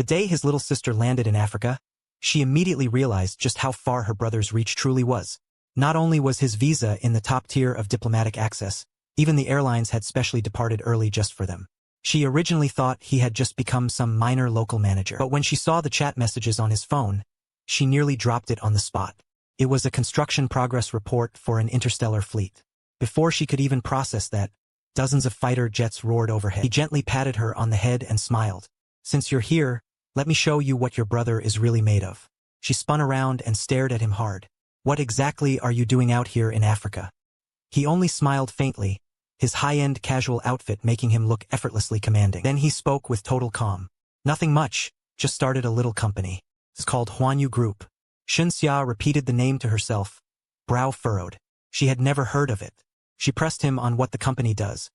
day his little sister landed in Africa, she immediately realized just how far her brother's reach truly was. Not only was his visa in the top tier of diplomatic access, even the airlines had specially departed early just for them. She originally thought he had just become some minor local manager, but when she saw the chat messages on his phone, she nearly dropped it on the spot. It was a construction progress report for an interstellar fleet. Before she could even process that, dozens of fighter jets roared overhead. He gently patted her on the head and smiled. "Since you're here, let me show you what your brother is really made of." She spun around and stared at him hard. "What exactly are you doing out here in Africa?" He only smiled faintly, his high-end casual outfit making him look effortlessly commanding. Then he spoke with total calm. "Nothing much, just started a little company. It's called Huanyu Group." Xinxia repeated the name to herself, brow furrowed. She had never heard of it. She pressed him on what the company does,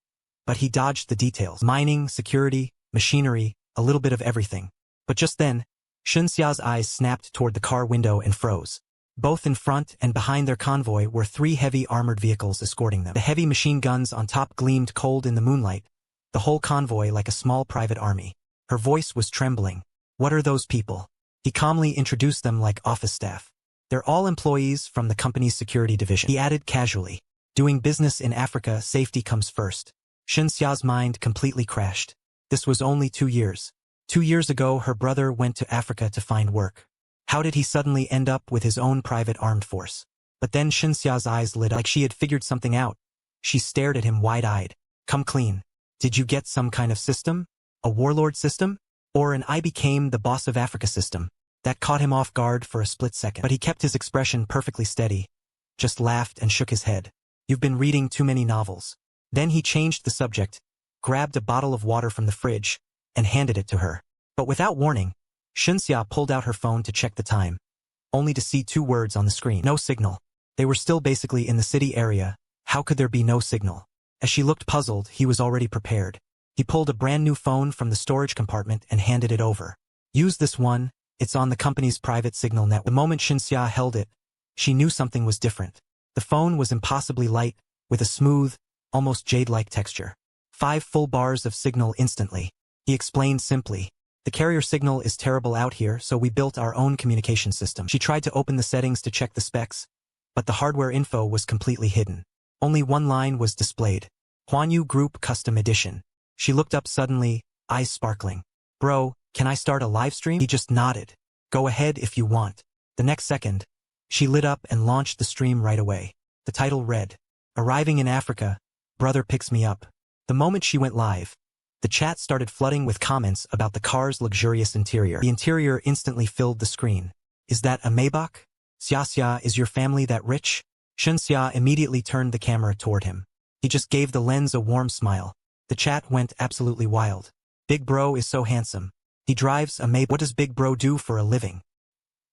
but he dodged the details. Mining, security, machinery, a little bit of everything. But just then, Xinxia's eyes snapped toward the car window and froze. Both in front and behind their convoy were 3 heavy armored vehicles escorting them. The heavy machine guns on top gleamed cold in the moonlight, the whole convoy like a small private army. Her voice was trembling. "What are those people?" He calmly introduced them like office staff. "They're all employees from the company's security division," he added casually. Doing business in Africa, safety comes first. Xinxia's mind completely crashed. This was only 2 years. 2 years ago, her brother went to Africa to find work. How did he suddenly end up with his own private armed force? But then Xinxia's eyes lit up like she had figured something out. She stared at him wide-eyed. "Come clean. Did you get some kind of system? A warlord system? Or an I became the boss of Africa system?" That caught him off guard for a split second. But he kept his expression perfectly steady, just laughed and shook his head. "You've been reading too many novels." Then he changed the subject, grabbed a bottle of water from the fridge, and handed it to her. But without warning, Xinxia pulled out her phone to check the time, only to see 2 words on the screen. No signal. They were still basically in the city area. How could there be no signal? As she looked puzzled, he was already prepared. He pulled a brand new phone from the storage compartment and handed it over. "Use this one. It's on the company's private signal network." The moment Xinxia held it, she knew something was different. The phone was impossibly light, with a smooth, almost jade-like texture. 5 full bars of signal instantly. He explained simply. "The carrier signal is terrible out here, so we built our own communication system." She tried to open the settings to check the specs, but the hardware info was completely hidden. Only one line was displayed. Huanyu Group Custom Edition. She looked up suddenly, eyes sparkling. "Bro, can I start a live stream?" He just nodded. "Go ahead if you want." The next second, she lit up and launched the stream right away. The title read, "Arriving in Africa, Brother Picks Me Up." The moment she went live, the chat started flooding with comments about the car's luxurious interior. The interior instantly filled the screen. "Is that a Maybach? Xia, is your family that rich?" Xinxia immediately turned the camera toward him. He just gave the lens a warm smile. The chat went absolutely wild. "Big Bro is so handsome. He drives a Maybach. What does Big Bro do for a living?"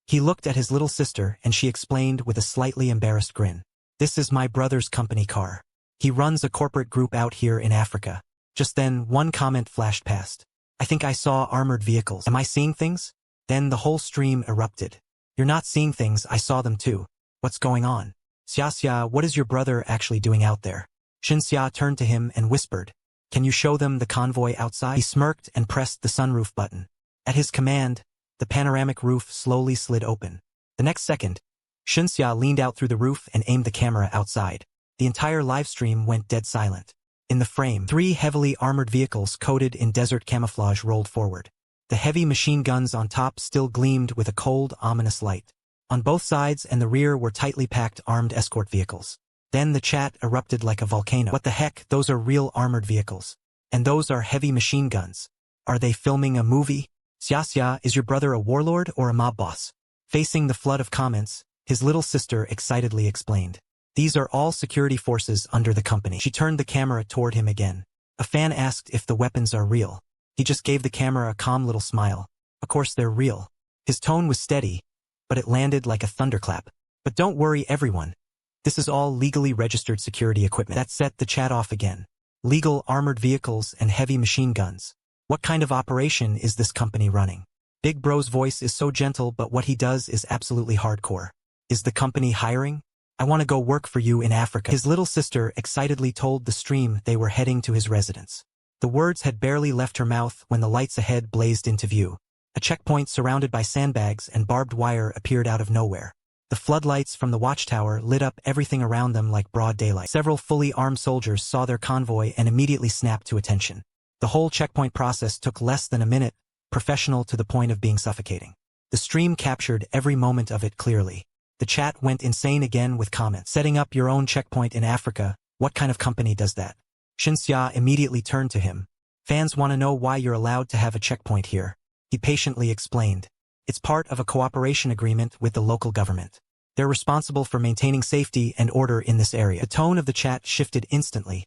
He looked at his little sister and she explained with a slightly embarrassed grin. "This is my brother's company car. He runs a corporate group out here in Africa." Just then, one comment flashed past. "I think I saw armored vehicles. Am I seeing things?" Then the whole stream erupted. "You're not seeing things, I saw them too. What's going on? Xia, what is your brother actually doing out there?" Xinxia turned to him and whispered, "Can you show them the convoy outside?" He smirked and pressed the sunroof button. At his command, the panoramic roof slowly slid open. The next second, Xinxia leaned out through the roof and aimed the camera outside. The entire livestream went dead silent. In the frame, 3 heavily armored vehicles coated in desert camouflage rolled forward. The heavy machine guns on top still gleamed with a cold, ominous light. On both sides and the rear were tightly packed armed escort vehicles. Then the chat erupted like a volcano. "What the heck, those are real armored vehicles. And those are heavy machine guns. Are they filming a movie? Xia, is your brother a warlord or a mob boss?" Facing the flood of comments, his little sister excitedly explained. "These are all security forces under the company." She turned the camera toward him again. A fan asked if the weapons are real. He just gave the camera a calm little smile. "Of course they're real." His tone was steady, but it landed like a thunderclap. "But don't worry everyone. This is all legally registered security equipment." That set the chat off again. Legal armored vehicles and heavy machine guns. What kind of operation is this company running? Big Bro's voice is so gentle, but what he does is absolutely hardcore. Is the company hiring? I want to go work for you in Africa. His little sister excitedly told the stream they were heading to his residence. The words had barely left her mouth when the lights ahead blazed into view. A checkpoint surrounded by sandbags and barbed wire appeared out of nowhere. The floodlights from the watchtower lit up everything around them like broad daylight. Several fully armed soldiers saw their convoy and immediately snapped to attention. The whole checkpoint process took less than a minute, professional to the point of being suffocating. The stream captured every moment of it clearly. The chat went insane again with comments. Setting up your own checkpoint in Africa, what kind of company does that? Xinxia immediately turned to him. Fans want to know why you're allowed to have a checkpoint here. He patiently explained. It's part of a cooperation agreement with the local government. They're responsible for maintaining safety and order in this area. The tone of the chat shifted instantly,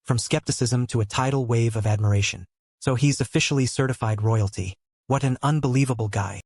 from skepticism to a tidal wave of admiration. So he's officially certified royalty. What an unbelievable guy.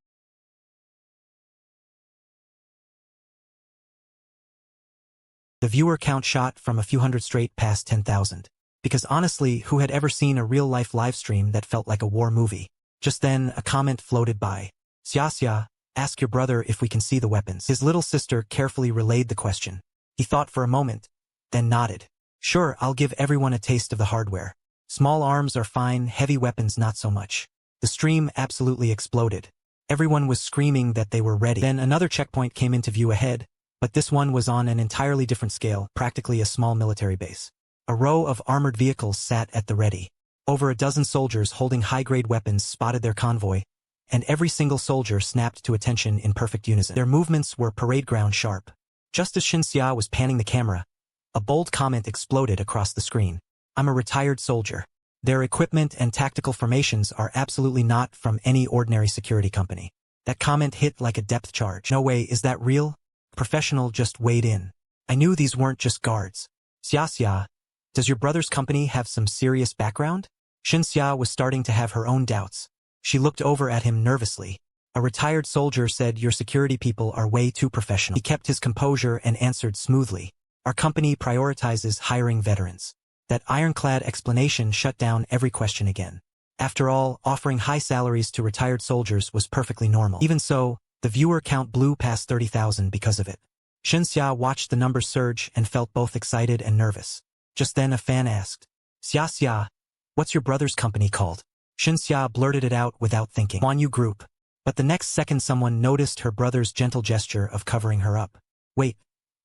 The viewer count shot from a few hundred straight past 10,000. Because honestly, who had ever seen a real-life livestream that felt like a war movie? Just then, a comment floated by. Xia, ask your brother if we can see the weapons. His little sister carefully relayed the question. He thought for a moment, then nodded. Sure, I'll give everyone a taste of the hardware. Small arms are fine, heavy weapons not so much. The stream absolutely exploded. Everyone was screaming that they were ready. Then another checkpoint came into view ahead, but this one was on an entirely different scale, practically a small military base. A row of armored vehicles sat at the ready. Over a dozen soldiers holding high-grade weapons spotted their convoy, and every single soldier snapped to attention in perfect unison. Their movements were parade ground sharp. Just as Xinxia was panning the camera, a bold comment exploded across the screen. I'm a retired soldier. Their equipment and tactical formations are absolutely not from any ordinary security company. That comment hit like a depth charge. No way, is that real? A professional just weighed in. I knew these weren't just guards. Xia, does your brother's company have some serious background? Xinxia was starting to have her own doubts. She looked over at him nervously. A retired soldier said your security people are way too professional. He kept his composure and answered smoothly. Our company prioritizes hiring veterans. That ironclad explanation shut down every question again. After all, offering high salaries to retired soldiers was perfectly normal. Even so, the viewer count blew past 30,000 because of it. Xinxia watched the numbers surge and felt both excited and nervous. Just then a fan asked, Xia, what's your brother's company called? Xinxia blurted it out without thinking. Wanyu Group. But the next second someone noticed her brother's gentle gesture of covering her up. Wait,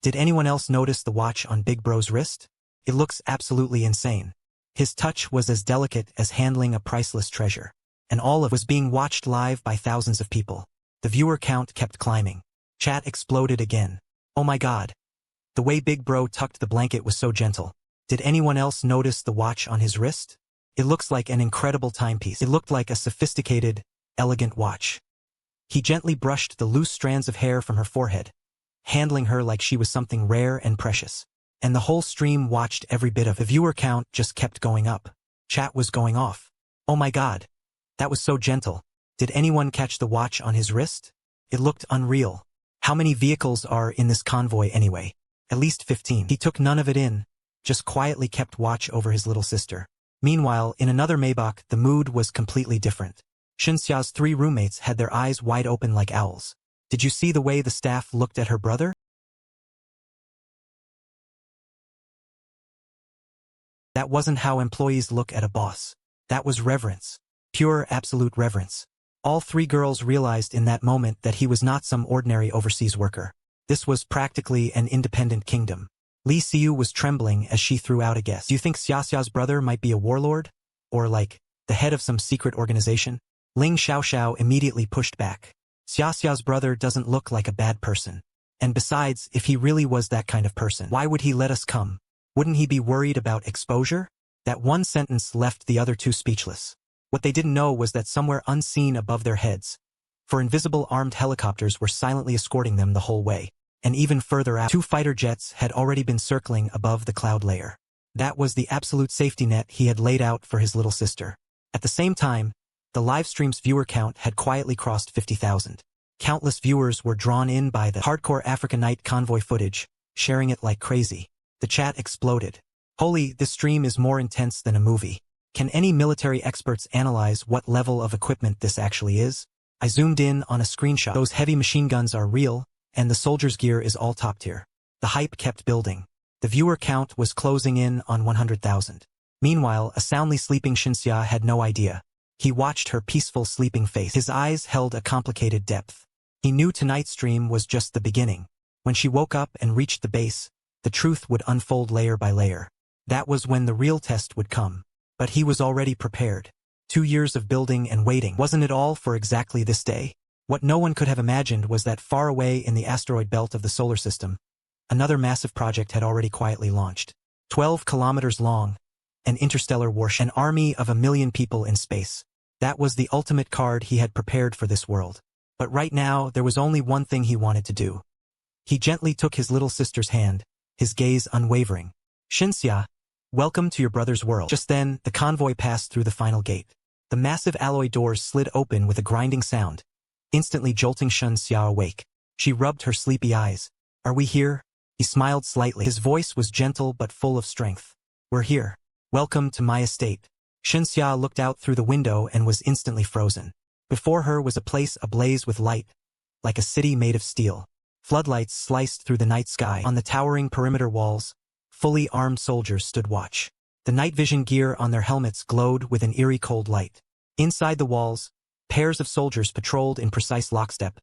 did anyone else notice the watch on Big Bro's wrist? It looks absolutely insane. His touch was as delicate as handling a priceless treasure. And all of it was being watched live by thousands of people. The viewer count kept climbing. Chat exploded again. Oh my god. The way Big Bro tucked the blanket was so gentle. Did anyone else notice the watch on his wrist? It looks like an incredible timepiece. It looked like a sophisticated, elegant watch. He gently brushed the loose strands of hair from her forehead, handling her like she was something rare and precious. And the whole stream watched every bit of it. The viewer count just kept going up. Chat was going off. Oh my god. That was so gentle. Did anyone catch the watch on his wrist? It looked unreal. How many vehicles are in this convoy anyway? At least 15. He took none of it in, just quietly kept watch over his little sister. Meanwhile, in another Maybach, the mood was completely different. Xinxia's 3 roommates had their eyes wide open like owls. Did you see the way the staff looked at her brother? That wasn't how employees look at a boss. That was reverence. Pure, absolute reverence. All 3 girls realized in that moment that he was not some ordinary overseas worker. This was practically an independent kingdom. Li Xiu was trembling as she threw out a guess. Do you think Xiaxia's brother might be a warlord? Or like, the head of some secret organization? Ling Xiaoxiao immediately pushed back. Xiaxia's brother doesn't look like a bad person. And besides, if he really was that kind of person, why would he let us come? Wouldn't he be worried about exposure? That one sentence left the other 2 speechless. What they didn't know was that somewhere unseen above their heads, for invisible armed helicopters were silently escorting them the whole way. And even further out, 2 fighter jets had already been circling above the cloud layer. That was the absolute safety net he had laid out for his little sister. At the same time, the livestream's viewer count had quietly crossed 50,000. Countless viewers were drawn in by the hardcore Africa Night convoy footage, sharing it like crazy. The chat exploded. Holy, this stream is more intense than a movie. Can any military experts analyze what level of equipment this actually is? I zoomed in on a screenshot. Those heavy machine guns are real, and the soldiers' gear is all top tier. The hype kept building. The viewer count was closing in on 100,000. Meanwhile, a soundly sleeping Xinxia had no idea. He watched her peaceful sleeping face. His eyes held a complicated depth. He knew tonight's dream was just the beginning. When she woke up and reached the base, the truth would unfold layer by layer. That was when the real test would come. But he was already prepared. 2 years of building and waiting. Wasn't it all for exactly this day? What no one could have imagined was that far away in the asteroid belt of the solar system, another massive project had already quietly launched. 12 kilometers long, an interstellar warship, an army of 1 million people in space. That was the ultimate card he had prepared for this world. But right now, there was only one thing he wanted to do. He gently took his little sister's hand, his gaze unwavering. Shinxia, welcome to your brother's world. Just then, the convoy passed through the final gate. The massive alloy doors slid open with a grinding sound, instantly jolting Shinxia awake. She rubbed her sleepy eyes. Are we here? He smiled slightly. His voice was gentle but full of strength. We're here. Welcome to my estate. Shinxia looked out through the window and was instantly frozen. Before her was a place ablaze with light, like a city made of steel. Floodlights sliced through the night sky. On the towering perimeter walls, fully armed soldiers stood watch. The night vision gear on their helmets glowed with an eerie cold light. Inside the walls, pairs of soldiers patrolled in precise lockstep,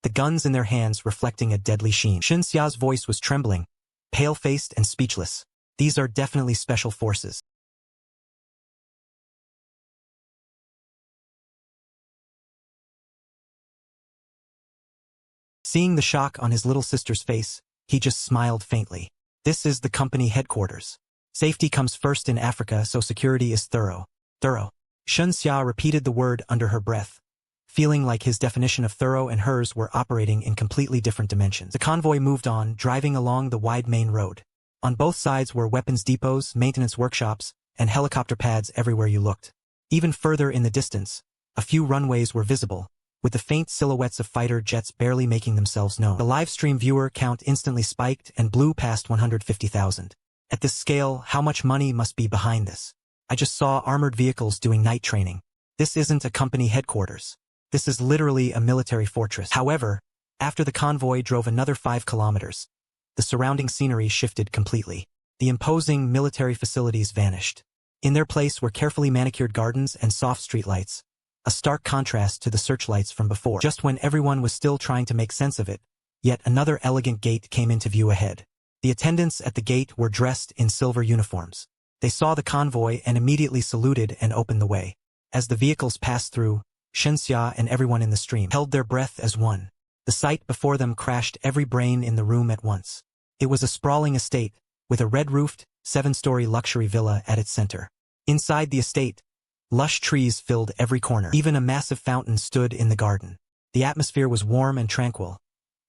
the guns in their hands reflecting a deadly sheen. Shinxia's voice was trembling, pale-faced and speechless. These are definitely special forces. Seeing the shock on his little sister's face, he just smiled faintly. This is the company headquarters. Safety comes first in Africa, so security is thorough. Thorough. Shinxia repeated the word under her breath, feeling like his definition of thorough and hers were operating in completely different dimensions. The convoy moved on, driving along the wide main road. On both sides were weapons depots, maintenance workshops, and helicopter pads everywhere you looked. Even further in the distance, a few runways were visible, with the faint silhouettes of fighter jets barely making themselves known. The livestream viewer count instantly spiked and blew past 150,000. At this scale, how much money must be behind this? I just saw armored vehicles doing night training. This isn't a company headquarters. This is literally a military fortress. However, after the convoy drove another 5 kilometers, the surrounding scenery shifted completely. The imposing military facilities vanished. In their place were carefully manicured gardens and soft streetlights, a stark contrast to the searchlights from before. Just when everyone was still trying to make sense of it, yet another elegant gate came into view ahead. The attendants at the gate were dressed in silver uniforms. They saw the convoy and immediately saluted and opened the way. As the vehicles passed through, Shinxia and everyone in the stream held their breath as one. The sight before them crashed every brain in the room at once. It was a sprawling estate, with a red-roofed, 7-story luxury villa at its center. Inside the estate, lush trees filled every corner. Even a massive fountain stood in the garden. The atmosphere was warm and tranquil,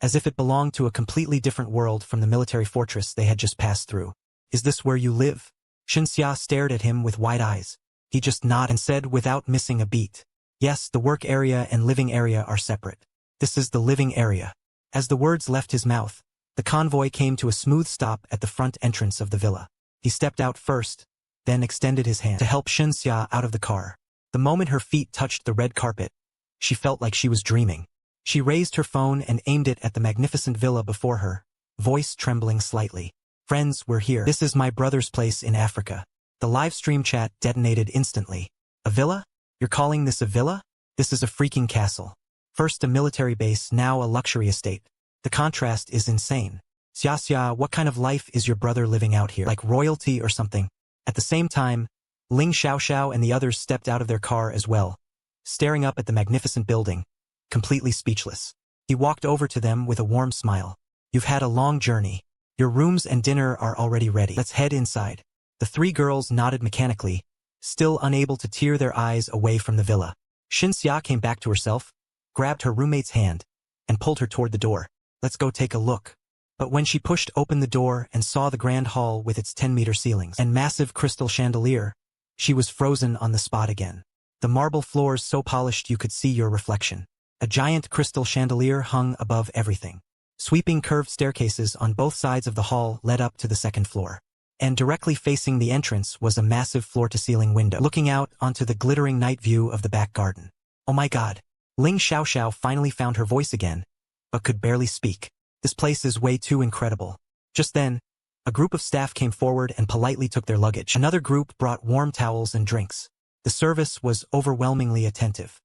as if it belonged to a completely different world from the military fortress they had just passed through. Is this where you live? Shinxia stared at him with wide eyes. He just nodded and said without missing a beat, yes, the work area and living area are separate. This is the living area. As the words left his mouth, the convoy came to a smooth stop at the front entrance of the villa. He stepped out first, then extended his hand to help Shinxia out of the car. The moment her feet touched the red carpet, she felt like she was dreaming. She raised her phone and aimed it at the magnificent villa before her, voice trembling slightly. Friends, we're here. This is my brother's place in Africa. The live stream chat detonated instantly. A villa? You're calling this a villa? This is a freaking castle. First a military base, now a luxury estate. The contrast is insane. Xia, what kind of life is your brother living out here? Like royalty or something? At the same time, Ling Xiaoxiao and the others stepped out of their car as well, staring up at the magnificent building, completely speechless. He walked over to them with a warm smile. You've had a long journey. Your rooms and dinner are already ready. Let's head inside. The 3 girls nodded mechanically, still unable to tear their eyes away from the villa. Shinxia came back to herself, grabbed her roommate's hand, and pulled her toward the door. Let's go take a look. But when she pushed open the door and saw the grand hall with its 10-meter ceilings and massive crystal chandelier, she was frozen on the spot again. The marble floors so polished you could see your reflection. A giant crystal chandelier hung above everything. Sweeping curved staircases on both sides of the hall led up to the 2nd floor. And directly facing the entrance was a massive floor-to-ceiling window, looking out onto the glittering night view of the back garden. Oh my god. Ling Xiaoxiao finally found her voice again, but could barely speak. This place is way too incredible. Just then, a group of staff came forward and politely took their luggage. Another group brought warm towels and drinks. The service was overwhelmingly attentive.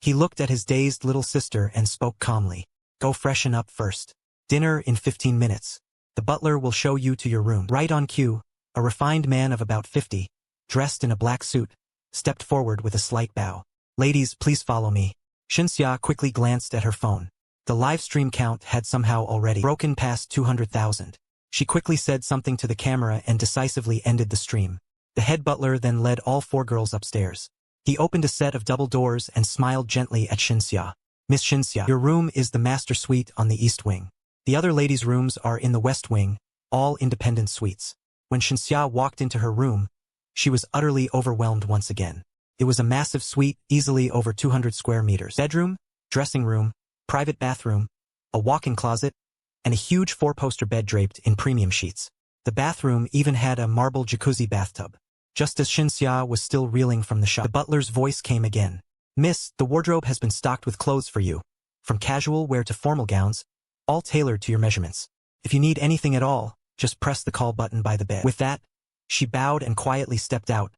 He looked at his dazed little sister and spoke calmly. Go freshen up first. Dinner in 15 minutes. The butler will show you to your room. Right on cue, a refined man of about 50, dressed in a black suit, stepped forward with a slight bow. Ladies, please follow me. Shinxia quickly glanced at her phone. The live stream count had somehow already broken past 200,000. She quickly said something to the camera and decisively ended the stream. The head butler then led all 4 girls upstairs. He opened a set of double doors and smiled gently at Shinxia. Miss Shinxia, your room is the master suite on the east wing. The other ladies' rooms are in the west wing, all independent suites. When Shinxia walked into her room, she was utterly overwhelmed once again. It was a massive suite, easily over 200 square meters. Bedroom, dressing room, private bathroom, a walk-in closet, and a huge 4-poster bed draped in premium sheets. The bathroom even had a marble jacuzzi bathtub. Just as Shinxia was still reeling from the shock, the butler's voice came again. Miss, the wardrobe has been stocked with clothes for you. From casual wear to formal gowns, all tailored to your measurements. If you need anything at all, just press the call button by the bed. With that, she bowed and quietly stepped out,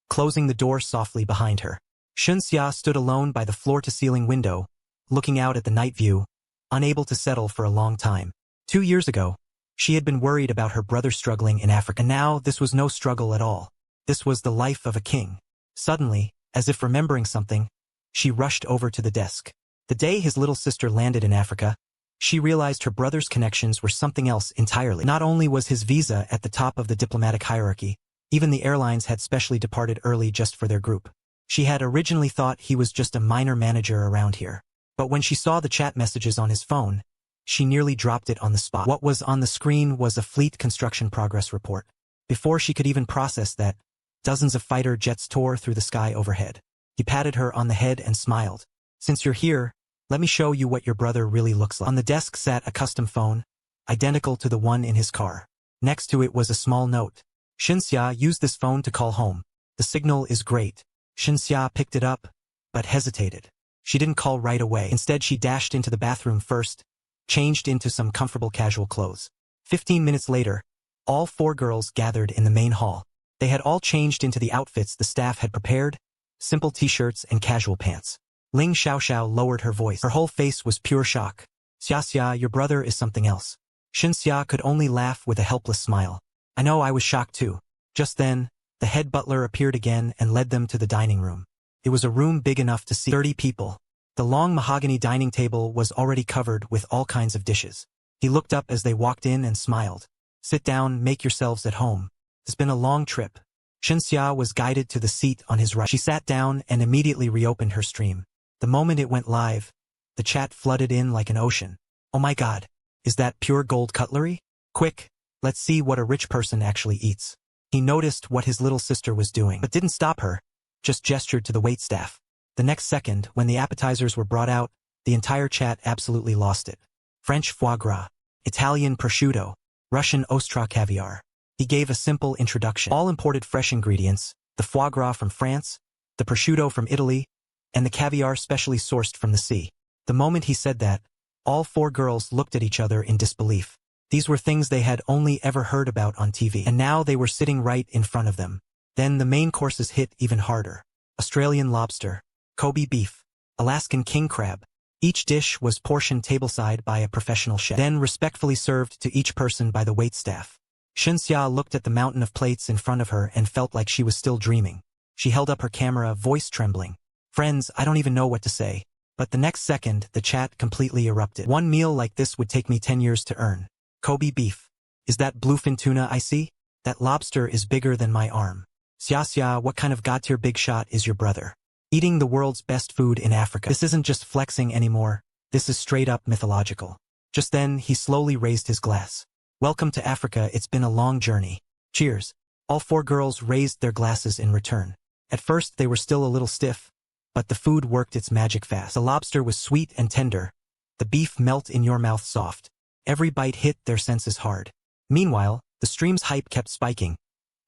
closing the door softly behind her. Shinxia stood alone by the floor-to-ceiling window, looking out at the night view, unable to settle for a long time. 2 years ago, she had been worried about her brother struggling in Africa. And now this was no struggle at all. This was the life of a king. Suddenly, as if remembering something, she rushed over to the desk. The day his little sister landed in Africa, she realized her brother's connections were something else entirely. Not only was his visa at the top of the diplomatic hierarchy, even the airlines had specially departed early just for their group. She had originally thought he was just a minor manager around here. But when she saw the chat messages on his phone, she nearly dropped it on the spot. What was on the screen was a fleet construction progress report. Before she could even process that, dozens of fighter jets tore through the sky overhead. He patted her on the head and smiled. Since you're here, let me show you what your brother really looks like. On the desk sat a custom phone, identical to the one in his car. Next to it was a small note. Shinxia used this phone to call home. The signal is great. Shinxia picked it up, but hesitated. She didn't call right away. Instead, she dashed into the bathroom first, changed into some comfortable casual clothes. 15 minutes later, all 4 girls gathered in the main hall. They had all changed into the outfits the staff had prepared, simple t-shirts and casual pants. Ling Xiaoxiao lowered her voice. Her whole face was pure shock. Xiaxia, your brother is something else. Shinxia could only laugh with a helpless smile. I know, I was shocked too. Just then, the head butler appeared again and led them to the dining room. It was a room big enough to seat 30 people. The long mahogany dining table was already covered with all kinds of dishes. He looked up as they walked in and smiled. Sit down, make yourselves at home. It's been a long trip. Shinxia was guided to the seat on his right. She sat down and immediately reopened her stream. The moment it went live, the chat flooded in like an ocean. Oh my god, is that pure gold cutlery? Quick, let's see what a rich person actually eats. He noticed what his little sister was doing, but didn't stop her, just gestured to the waitstaff. The next second, when the appetizers were brought out, the entire chat absolutely lost it. French foie gras, Italian prosciutto, Russian ostra caviar. He gave a simple introduction. All imported fresh ingredients, the foie gras from France, the prosciutto from Italy, and the caviar specially sourced from the sea. The moment he said that, all 4 girls looked at each other in disbelief. These were things they had only ever heard about on TV, and now they were sitting right in front of them. Then the main courses hit even harder. Australian lobster, Kobe beef, Alaskan king crab. Each dish was portioned tableside by a professional chef, then respectfully served to each person by the waitstaff. Shinxia looked at the mountain of plates in front of her and felt like she was still dreaming. She held up her camera, voice trembling. Friends, I don't even know what to say. But the next second, the chat completely erupted. One meal like this would take me 10 years to earn. Kobe beef. Is that bluefin tuna I see? That lobster is bigger than my arm. Xiaxia, what kind of god-tier big shot is your brother? Eating the world's best food in Africa. This isn't just flexing anymore. This is straight up mythological. Just then, he slowly raised his glass. Welcome to Africa, it's been a long journey. Cheers. All 4 girls raised their glasses in return. At first, they were still a little stiff, but the food worked its magic fast. The lobster was sweet and tender. The beef melt in your mouth soft. Every bite hit their senses hard. Meanwhile, the stream's hype kept spiking.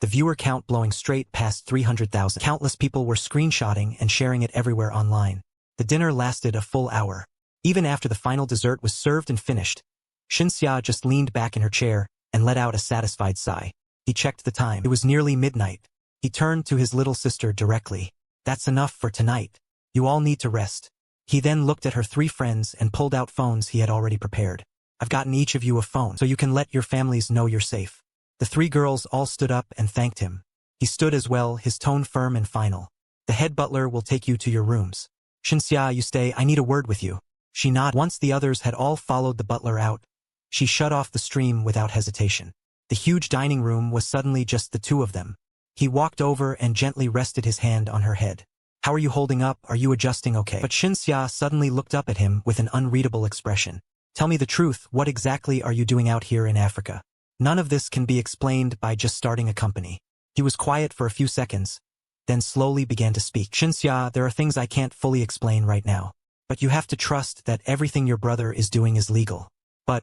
The viewer count blowing straight past 300,000. Countless people were screenshotting and sharing it everywhere online. The dinner lasted a full hour. Even after the final dessert was served and finished, Shinxia just leaned back in her chair and let out a satisfied sigh. He checked the time. It was nearly midnight. He He turned to his little sister directly. That's enough for tonight. You all need to rest. He then looked at her three friends and pulled out phones he had already prepared. I've gotten each of you a phone so you can let your families know you're safe. The three girls all stood up and thanked him. He stood as well, his tone firm and final. The head butler will take you to your rooms. Shinxia, you stay, I need a word with you. She nodded. Once the others had all followed the butler out, she shut off the stream without hesitation. The huge dining room was suddenly just the two of them. He walked over and gently rested his hand on her head. How are you holding up? Are you adjusting okay? But Shinxia suddenly looked up at him with an unreadable expression. Tell me the truth, what exactly are you doing out here in Africa? None of this can be explained by just starting a company. He was quiet for a few seconds, then slowly began to speak. Shinxia, there are things I can't fully explain right now. But you have to trust that everything your brother is doing is legal. But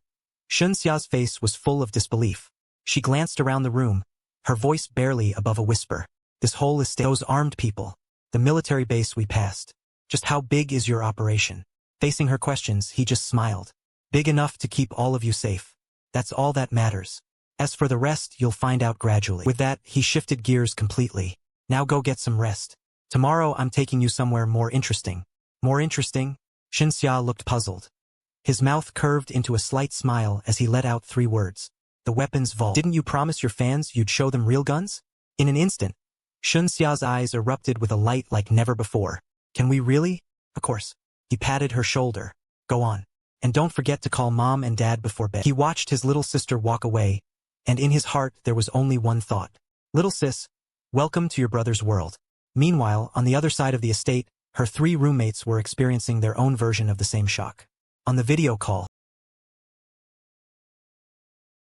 Shinxia's face was full of disbelief. She glanced around the room, her voice barely above a whisper. This whole estate, those armed people, the military base we passed. Just how big is your operation? Facing her questions, he just smiled. Big enough to keep all of you safe. That's all that matters. As for the rest, you'll find out gradually. With that, he shifted gears completely. Now go get some rest. Tomorrow I'm taking you somewhere more interesting. More interesting? Shinxia looked puzzled. His mouth curved into a slight smile as he let out three words. The weapons vault. Didn't you promise your fans you'd show them real guns? In an instant, Shinxia's eyes erupted with a light like never before. Can we really? Of course. He patted her shoulder. Go on. And don't forget to call Mom and Dad before bed. He watched his little sister walk away, and in his heart there was only one thought. Little sis, welcome to your brother's world. Meanwhile, on the other side of the estate, her three roommates were experiencing their own version of the same shock. On the video call,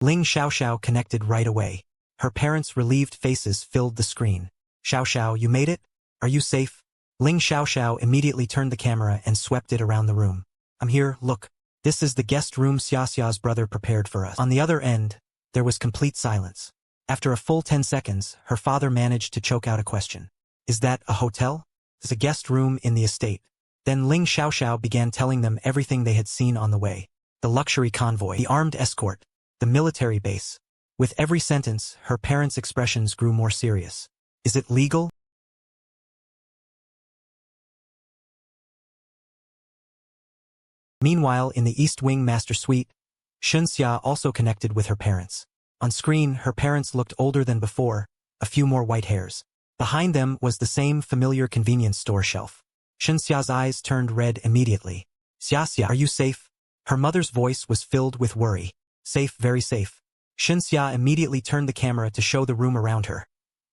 Ling Xiaoxiao connected right away. Her parents' relieved faces filled the screen. Xiaoxiao, you made it? Are you safe? Ling Xiaoxiao immediately turned the camera and swept it around the room. I'm here, look. This is the guest room Xiaoxiao's brother prepared for us. On the other end, there was complete silence. After a full 10 seconds, her father managed to choke out a question. Is that a hotel? There's a guest room in the estate. Then Ling Xiaoxiao began telling them everything they had seen on the way. The luxury convoy, the armed escort, the military base. With every sentence, her parents' expressions grew more serious. Is it legal? Meanwhile, in the East Wing Master Suite, Shinxia also connected with her parents. On screen, her parents looked older than before, a few more white hairs. Behind them was the same familiar convenience store shelf. Shinxia's eyes turned red immediately. Xiaxia, are you safe? Her mother's voice was filled with worry. Safe, very safe. Shinxia immediately turned the camera to show the room around her,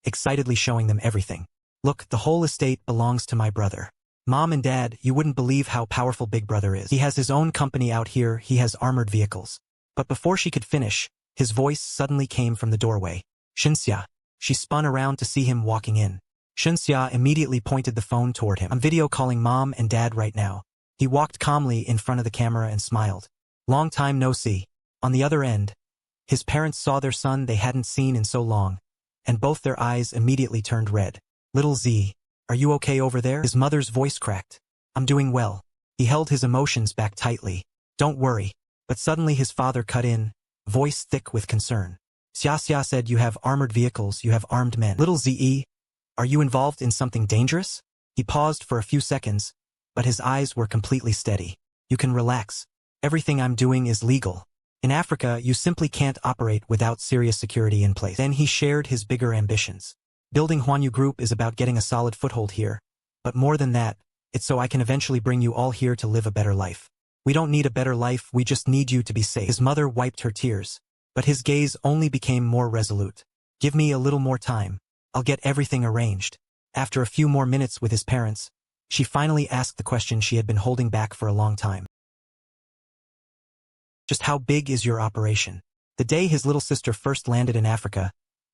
excitedly showing them everything. Look, the whole estate belongs to my brother. Mom and Dad, you wouldn't believe how powerful Big Brother is. He has his own company out here, he has armored vehicles. But before she could finish, his voice suddenly came from the doorway. Shinxia. She spun around to see him walking in. Shinxia immediately pointed the phone toward him. I'm video calling Mom and Dad right now. He walked calmly in front of the camera and smiled. Long time no see. On the other end, his parents saw their son they hadn't seen in so long, and both their eyes immediately turned red. Little Z, are you okay over there? His mother's voice cracked. I'm doing well. He held his emotions back tightly. Don't worry. But suddenly his father cut in, voice thick with concern. Xiaxia said you have armored vehicles, you have armed men. Little Ze, are you involved in something dangerous? He paused for a few seconds, but his eyes were completely steady. You can relax. Everything I'm doing is legal. In Africa, you simply can't operate without serious security in place. Then he shared his bigger ambitions. Building Huanyu Group is about getting a solid foothold here. But more than that, it's so I can eventually bring you all here to live a better life. We don't need a better life, we just need you to be safe. His mother wiped her tears, but his gaze only became more resolute. Give me a little more time. I'll get everything arranged. After a few more minutes with his parents, she finally asked the question she had been holding back for a long time. Just how big is your operation? The day his little sister first landed in Africa,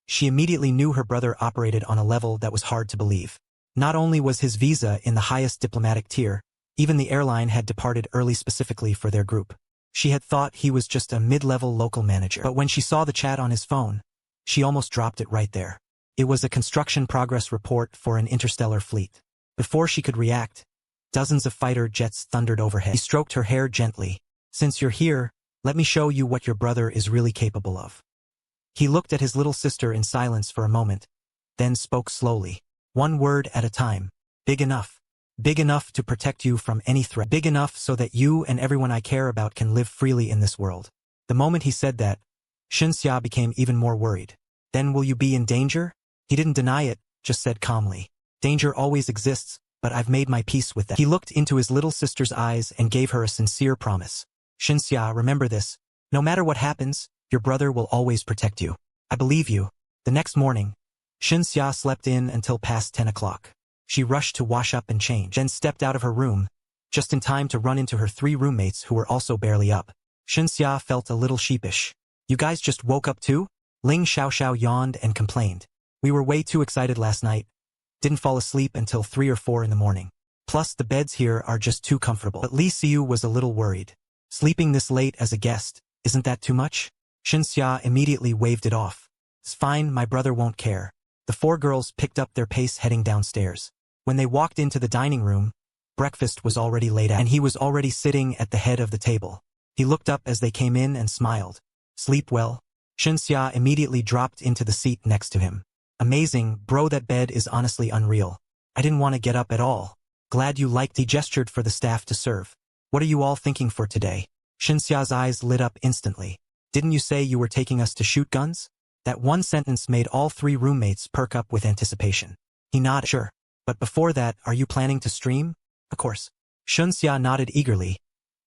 she immediately knew her brother operated on a level that was hard to believe. Not only was his visa in the highest diplomatic tier, even the airline had departed early specifically for their group. She had thought he was just a mid-level local manager. But when she saw the chat on his phone, she almost dropped it right there. It was a construction progress report for an interstellar fleet. Before she could react, dozens of fighter jets thundered overhead. He stroked her hair gently. Since you're here, let me show you what your brother is really capable of. He looked at his little sister in silence for a moment, then spoke slowly. One word at a time. Big enough. Big enough to protect you from any threat. Big enough so that you and everyone I care about can live freely in this world. The moment he said that, Xinxia became even more worried. Then will you be in danger? He didn't deny it, just said calmly. Danger always exists, but I've made my peace with that. He looked into his little sister's eyes and gave her a sincere promise. Xinxia, remember this. No matter what happens, your brother will always protect you. I believe you. The next morning, Xinxia slept in until past 10 o'clock. She rushed to wash up and change, then stepped out of her room, just in time to run into her 3 roommates who were also barely up. Xinxia felt a little sheepish. You guys just woke up too? Ling Xiaoxiao yawned and complained. We were way too excited last night. Didn't fall asleep until 3 or 4 in the morning. Plus the beds here are just too comfortable. But Li Xiu was a little worried. Sleeping this late as a guest, isn't that too much? Xinxia immediately waved it off. It's fine, my brother won't care. The 4 girls picked up their pace heading downstairs. When they walked into the dining room, breakfast was already laid out, and he was already sitting at the head of the table. He looked up as they came in and smiled. Sleep well? Xinxia immediately dropped into the seat next to him. Amazing, bro, that bed is honestly unreal. I didn't want to get up at all. Glad you liked. He gestured for the staff to serve. What are you all thinking for today? Xinxia's eyes lit up instantly. Didn't you say you were taking us to shoot guns? That one sentence made all 3 roommates perk up with anticipation. He nodded. Sure. But before that, are you planning to stream? Of course. Xinxia nodded eagerly.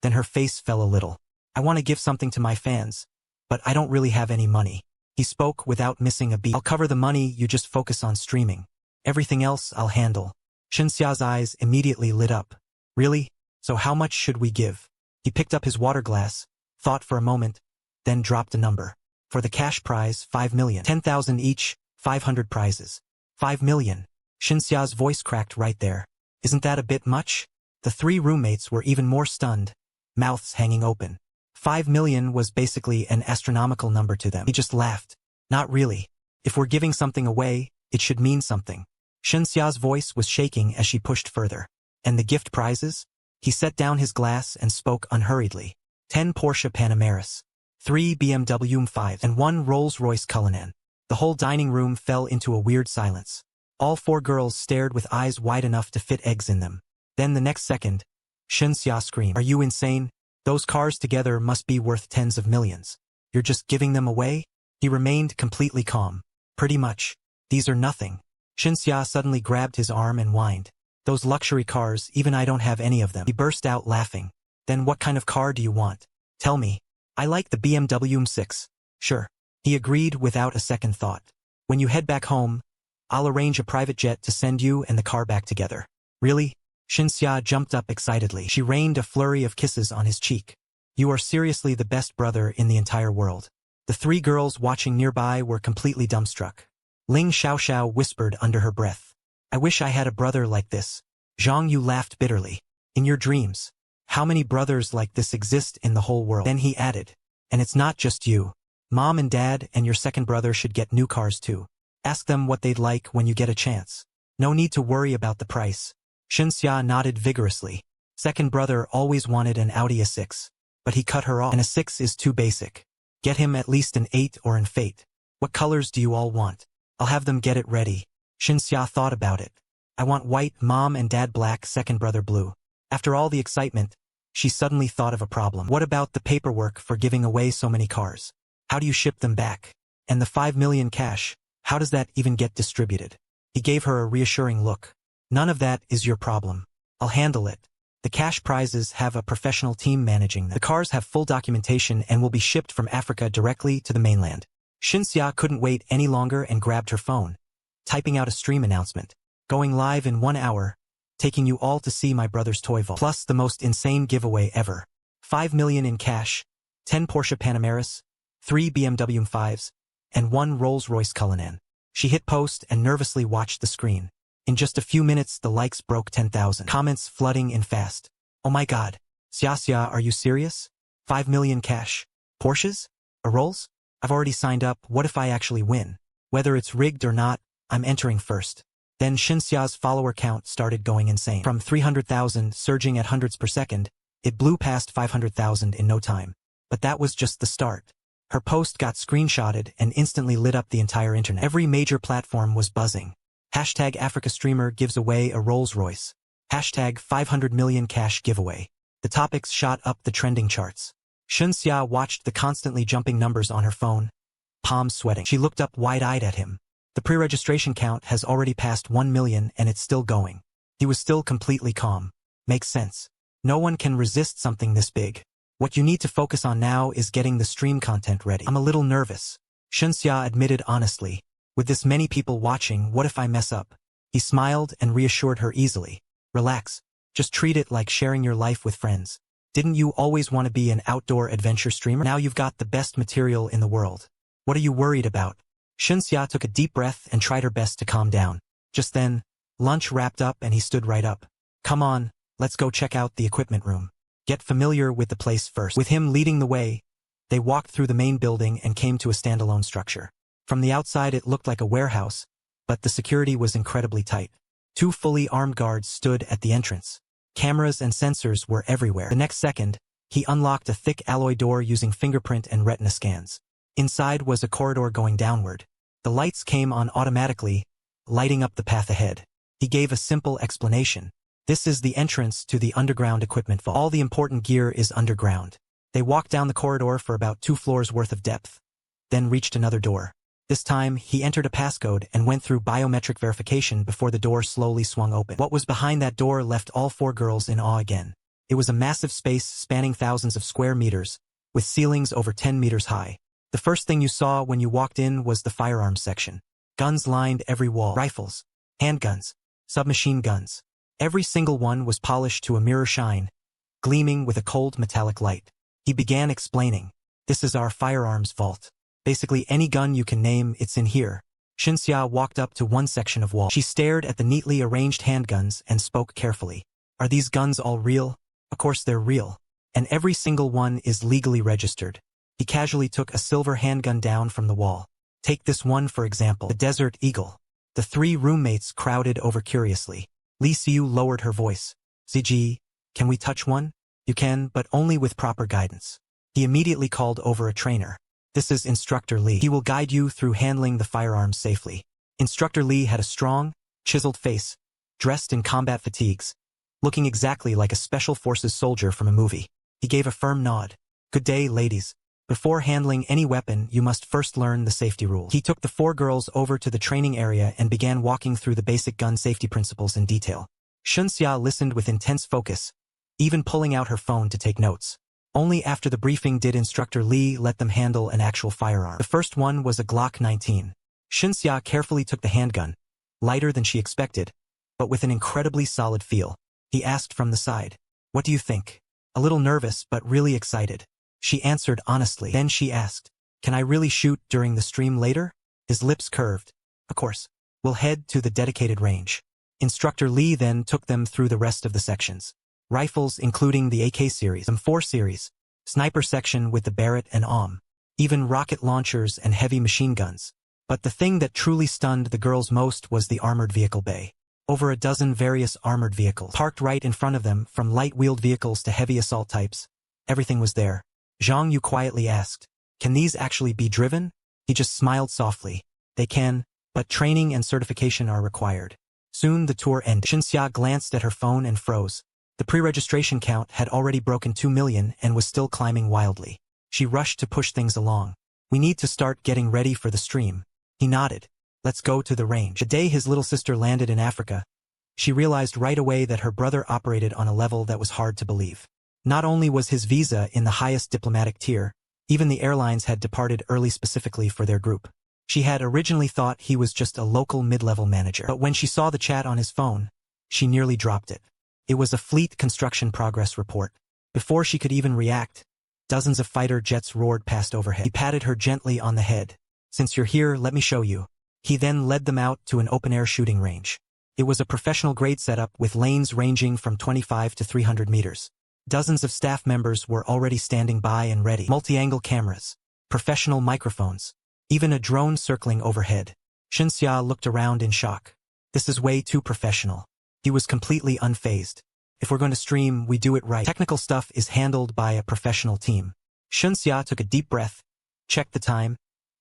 Then her face fell a little. I want to give something to my fans, but I don't really have any money. He spoke without missing a beat. I'll cover the money, you just focus on streaming. Everything else I'll handle. Xinxia's eyes immediately lit up. Really? So how much should we give? He picked up his water glass, thought for a moment, then dropped a number. For the cash prize, 5 million. 10,000 each, 500 prizes. 5 million. Xinxia's voice cracked right there. Isn't that a bit much? The 3 roommates were even more stunned, mouths hanging open. 5 million was basically an astronomical number to them. He just laughed. Not really. If we're giving something away, it should mean something. Xinxia's voice was shaking as she pushed further. And the gift prizes? He set down his glass and spoke unhurriedly. 10 Porsche Panameras, 3 BMW M5s, and 1 Rolls-Royce Cullinan. The whole dining room fell into a weird silence. All 4 girls stared with eyes wide enough to fit eggs in them. Then the next second, Xinxia screamed. Are you insane? Those cars together must be worth tens of millions. You're just giving them away? He remained completely calm. Pretty much. These are nothing. Xinxia suddenly grabbed his arm and whined. Those luxury cars, even I don't have any of them. He burst out laughing. Then what kind of car do you want? Tell me. I like the BMW M6. Sure. He agreed without a second thought. When you head back home, I'll arrange a private jet to send you and the car back together. Really? Xinxia jumped up excitedly. She rained a flurry of kisses on his cheek. You are seriously the best brother in the entire world. The 3 girls watching nearby were completely dumbstruck. Ling Xiaoxiao whispered under her breath. I wish I had a brother like this. Zhang Yu laughed bitterly. In your dreams. How many brothers like this exist in the whole world? Then he added. And it's not just you. Mom and Dad and your second brother should get new cars too. Ask them what they'd like when you get a chance. No need to worry about the price. Xinxia nodded vigorously. Second brother always wanted an Audi A6. But he cut her off. And a 6 is too basic. Get him at least an 8 or an Fate. What colors do you all want? I'll have them get it ready. Xinxia thought about it. I want white, Mom and Dad black, second brother blue. After all the excitement, she suddenly thought of a problem. What about the paperwork for giving away so many cars? How do you ship them back? And the 5 million cash, how does that even get distributed? He gave her a reassuring look. None of that is your problem. I'll handle it. The cash prizes have a professional team managing them. The cars have full documentation and will be shipped from Africa directly to the mainland. Xinxia couldn't wait any longer and grabbed her phone, typing out a stream announcement. Going live in 1 hour, taking you all to see my brother's toy vault. Plus the most insane giveaway ever. 5 million in cash, 10 Porsche Panameras, 3 BMW M5s, and 1 Rolls-Royce Cullinan. She hit post and nervously watched the screen. In just a few minutes the likes broke 10,000. Comments flooding in fast. Oh my god. Xia, are you serious? 5 million cash. Porsches? A Rolls? I've already signed up, what if I actually win? Whether it's rigged or not, I'm entering first. Then Xinxia's follower count started going insane. From 300,000 surging at hundreds per second, it blew past 500,000 in no time. But that was just the start. Her post got screenshotted and instantly lit up the entire internet. Every major platform was buzzing. Hashtag Africa streamer gives away a Rolls-Royce. Hashtag 500 million cash giveaway. The topics shot up the trending charts. Shunxia watched the constantly jumping numbers on her phone, palms sweating. She looked up wide-eyed at him. The pre-registration count has already passed 1 million and it's still going. He was still completely calm. Makes sense. No one can resist something this big. What you need to focus on now is getting the stream content ready. I'm a little nervous. Shunxia admitted honestly. With this many people watching, what if I mess up? He smiled and reassured her easily. Relax. Just treat it like sharing your life with friends. Didn't you always want to be an outdoor adventure streamer? Now you've got the best material in the world. What are you worried about? Shunxia took a deep breath and tried her best to calm down. Just then, lunch wrapped up and he stood right up. Come on, let's go check out the equipment room. Get familiar with the place first. With him leading the way, they walked through the main building and came to a standalone structure. From the outside it looked like a warehouse, but the security was incredibly tight. 2 fully armed guards stood at the entrance. Cameras and sensors were everywhere. The next second, he unlocked a thick alloy door using fingerprint and retina scans. Inside was a corridor going downward. The lights came on automatically, lighting up the path ahead. He gave a simple explanation. This is the entrance to the underground equipment vault. All the important gear is underground. They walked down the corridor for about 2 floors worth of depth, then reached another door. This time, he entered a passcode and went through biometric verification before the door slowly swung open. What was behind that door left all 4 girls in awe again. It was a massive space spanning thousands of square meters, with ceilings over 10 meters high. The first thing you saw when you walked in was the firearms section. Guns lined every wall. Rifles, handguns, submachine guns. Every single one was polished to a mirror shine, gleaming with a cold metallic light. He began explaining. This is our firearms vault. Basically any gun you can name, it's in here. Shunxia walked up to one section of wall. She stared at the neatly arranged handguns and spoke carefully. Are these guns all real? Of course they're real. And every single one is legally registered. He casually took a silver handgun down from the wall. Take this one for example, the Desert Eagle. The 3 roommates crowded over curiously. Li Xiu lowered her voice. ZG, can we touch one? You can, but only with proper guidance. He immediately called over a trainer. This is Instructor Li. He will guide you through handling the firearms safely. Instructor Li had a strong, chiseled face, dressed in combat fatigues, looking exactly like a special forces soldier from a movie. He gave a firm nod. Good day, ladies. Before handling any weapon, you must first learn the safety rules. He took the 4 girls over to the training area and began walking through the basic gun safety principles in detail. Shunxia listened with intense focus, even pulling out her phone to take notes. Only after the briefing did Instructor Li let them handle an actual firearm. The first one was a Glock 19. Shunxia carefully took the handgun, lighter than she expected, but with an incredibly solid feel. He asked from the side, "What do you think?" A little nervous but really excited. She answered honestly. Then she asked, "Can I really shoot during the stream later?" His lips curved. "Of course. We'll head to the dedicated range." Instructor Li then took them through the rest of the sections. Rifles including the AK series, M4 series, sniper section with the Barrett and Aum, even rocket launchers and heavy machine guns. But the thing that truly stunned the girls most was the armored vehicle bay. Over a dozen various armored vehicles, parked right in front of them, from light-wheeled vehicles to heavy assault types. Everything was there. Zhang Yu quietly asked, "Can these actually be driven?" He just smiled softly. "They can, but training and certification are required." Soon the tour ended. Shunxia glanced at her phone and froze. The pre-registration count had already broken 2 million and was still climbing wildly. She rushed to push things along. "We need to start getting ready for the stream." He nodded. "Let's go to the range." The day his little sister landed in Africa, she realized right away that her brother operated on a level that was hard to believe. Not only was his visa in the highest diplomatic tier, even the airlines had departed early specifically for their group. She had originally thought he was just a local mid-level manager. But when she saw the chat on his phone, she nearly dropped it. It was a fleet construction progress report. Before she could even react, dozens of fighter jets roared past overhead. He patted her gently on the head. "Since you're here, let me show you." He then led them out to an open-air shooting range. It was a professional-grade setup with lanes ranging from 25 to 300 meters. Dozens of staff members were already standing by and ready. Multi-angle cameras, professional microphones, even a drone circling overhead. Shunxia looked around in shock. This is way too professional. He was completely unfazed. "If we're going to stream, we do it right. Technical stuff is handled by a professional team." Shunxia took a deep breath, checked the time,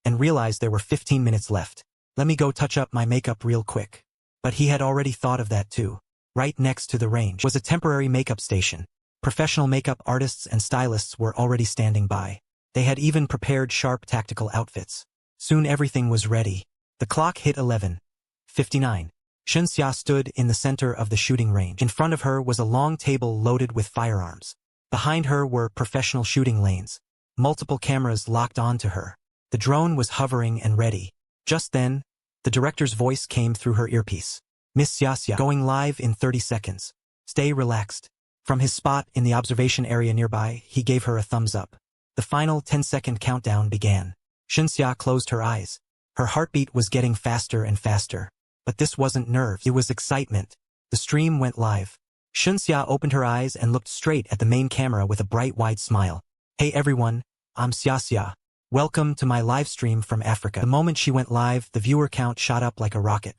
and realized there were 15 minutes left. Let me go touch up my makeup real quick. But he had already thought of that too. Right next to the range was a temporary makeup station. Professional makeup artists and stylists were already standing by. They had even prepared sharp tactical outfits. Soon everything was ready. The clock hit 11:59. Shunxia stood in the center of the shooting range. In front of her was a long table loaded with firearms. Behind her were professional shooting lanes. Multiple cameras locked onto her. The drone was hovering and ready. Just then, the director's voice came through her earpiece. Miss Xiaxia, going live in 30 seconds. Stay relaxed. From his spot in the observation area nearby, he gave her a thumbs up. The final 10-second countdown began. Shunxia closed her eyes. Her heartbeat was getting faster and faster. But this wasn't nerves, it was excitement. The stream went live. Shunxia opened her eyes and looked straight at the main camera with a bright wide smile. Hey everyone, I'm Xiaxia. Welcome to my live stream from Africa. The moment she went live, the viewer count shot up like a rocket.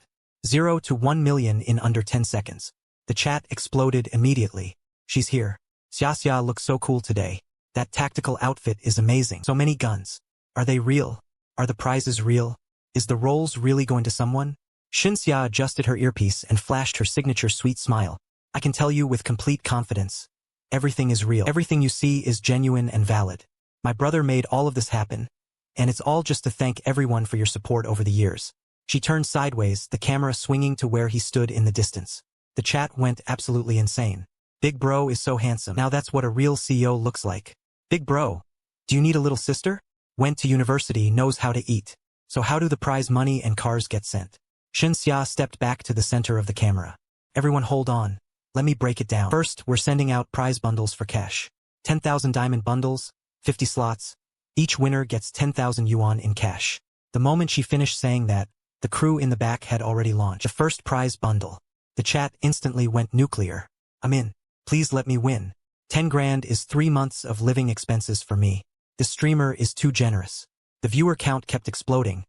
0 to 1 million in under 10 seconds. The chat exploded immediately. She's here. Xiaxia looks so cool today. That tactical outfit is amazing. So many guns. Are they real? Are the prizes real? Is the roles really going to someone? Shunxia adjusted her earpiece and flashed her signature sweet smile. I can tell you with complete confidence. Everything is real. Everything you see is genuine and valid. My brother made all of this happen, and it's all just to thank everyone for your support over the years. She turned sideways, the camera swinging to where he stood in the distance. The chat went absolutely insane. Big bro is so handsome. Now that's what a real CEO looks like. Big bro, do you need a little sister? Went to university, knows how to eat. So how do the prize money and cars get sent? Shunxia stepped back to the center of the camera. Everyone hold on. Let me break it down. First, we're sending out prize bundles for cash. 10,000 diamond bundles, 50 slots. Each winner gets 10,000 yuan in cash. The moment she finished saying that, the crew in the back had already launched the first prize bundle. The chat instantly went nuclear. I'm in. Please let me win. 10 grand is 3 months of living expenses for me. The streamer is too generous. The viewer count kept exploding.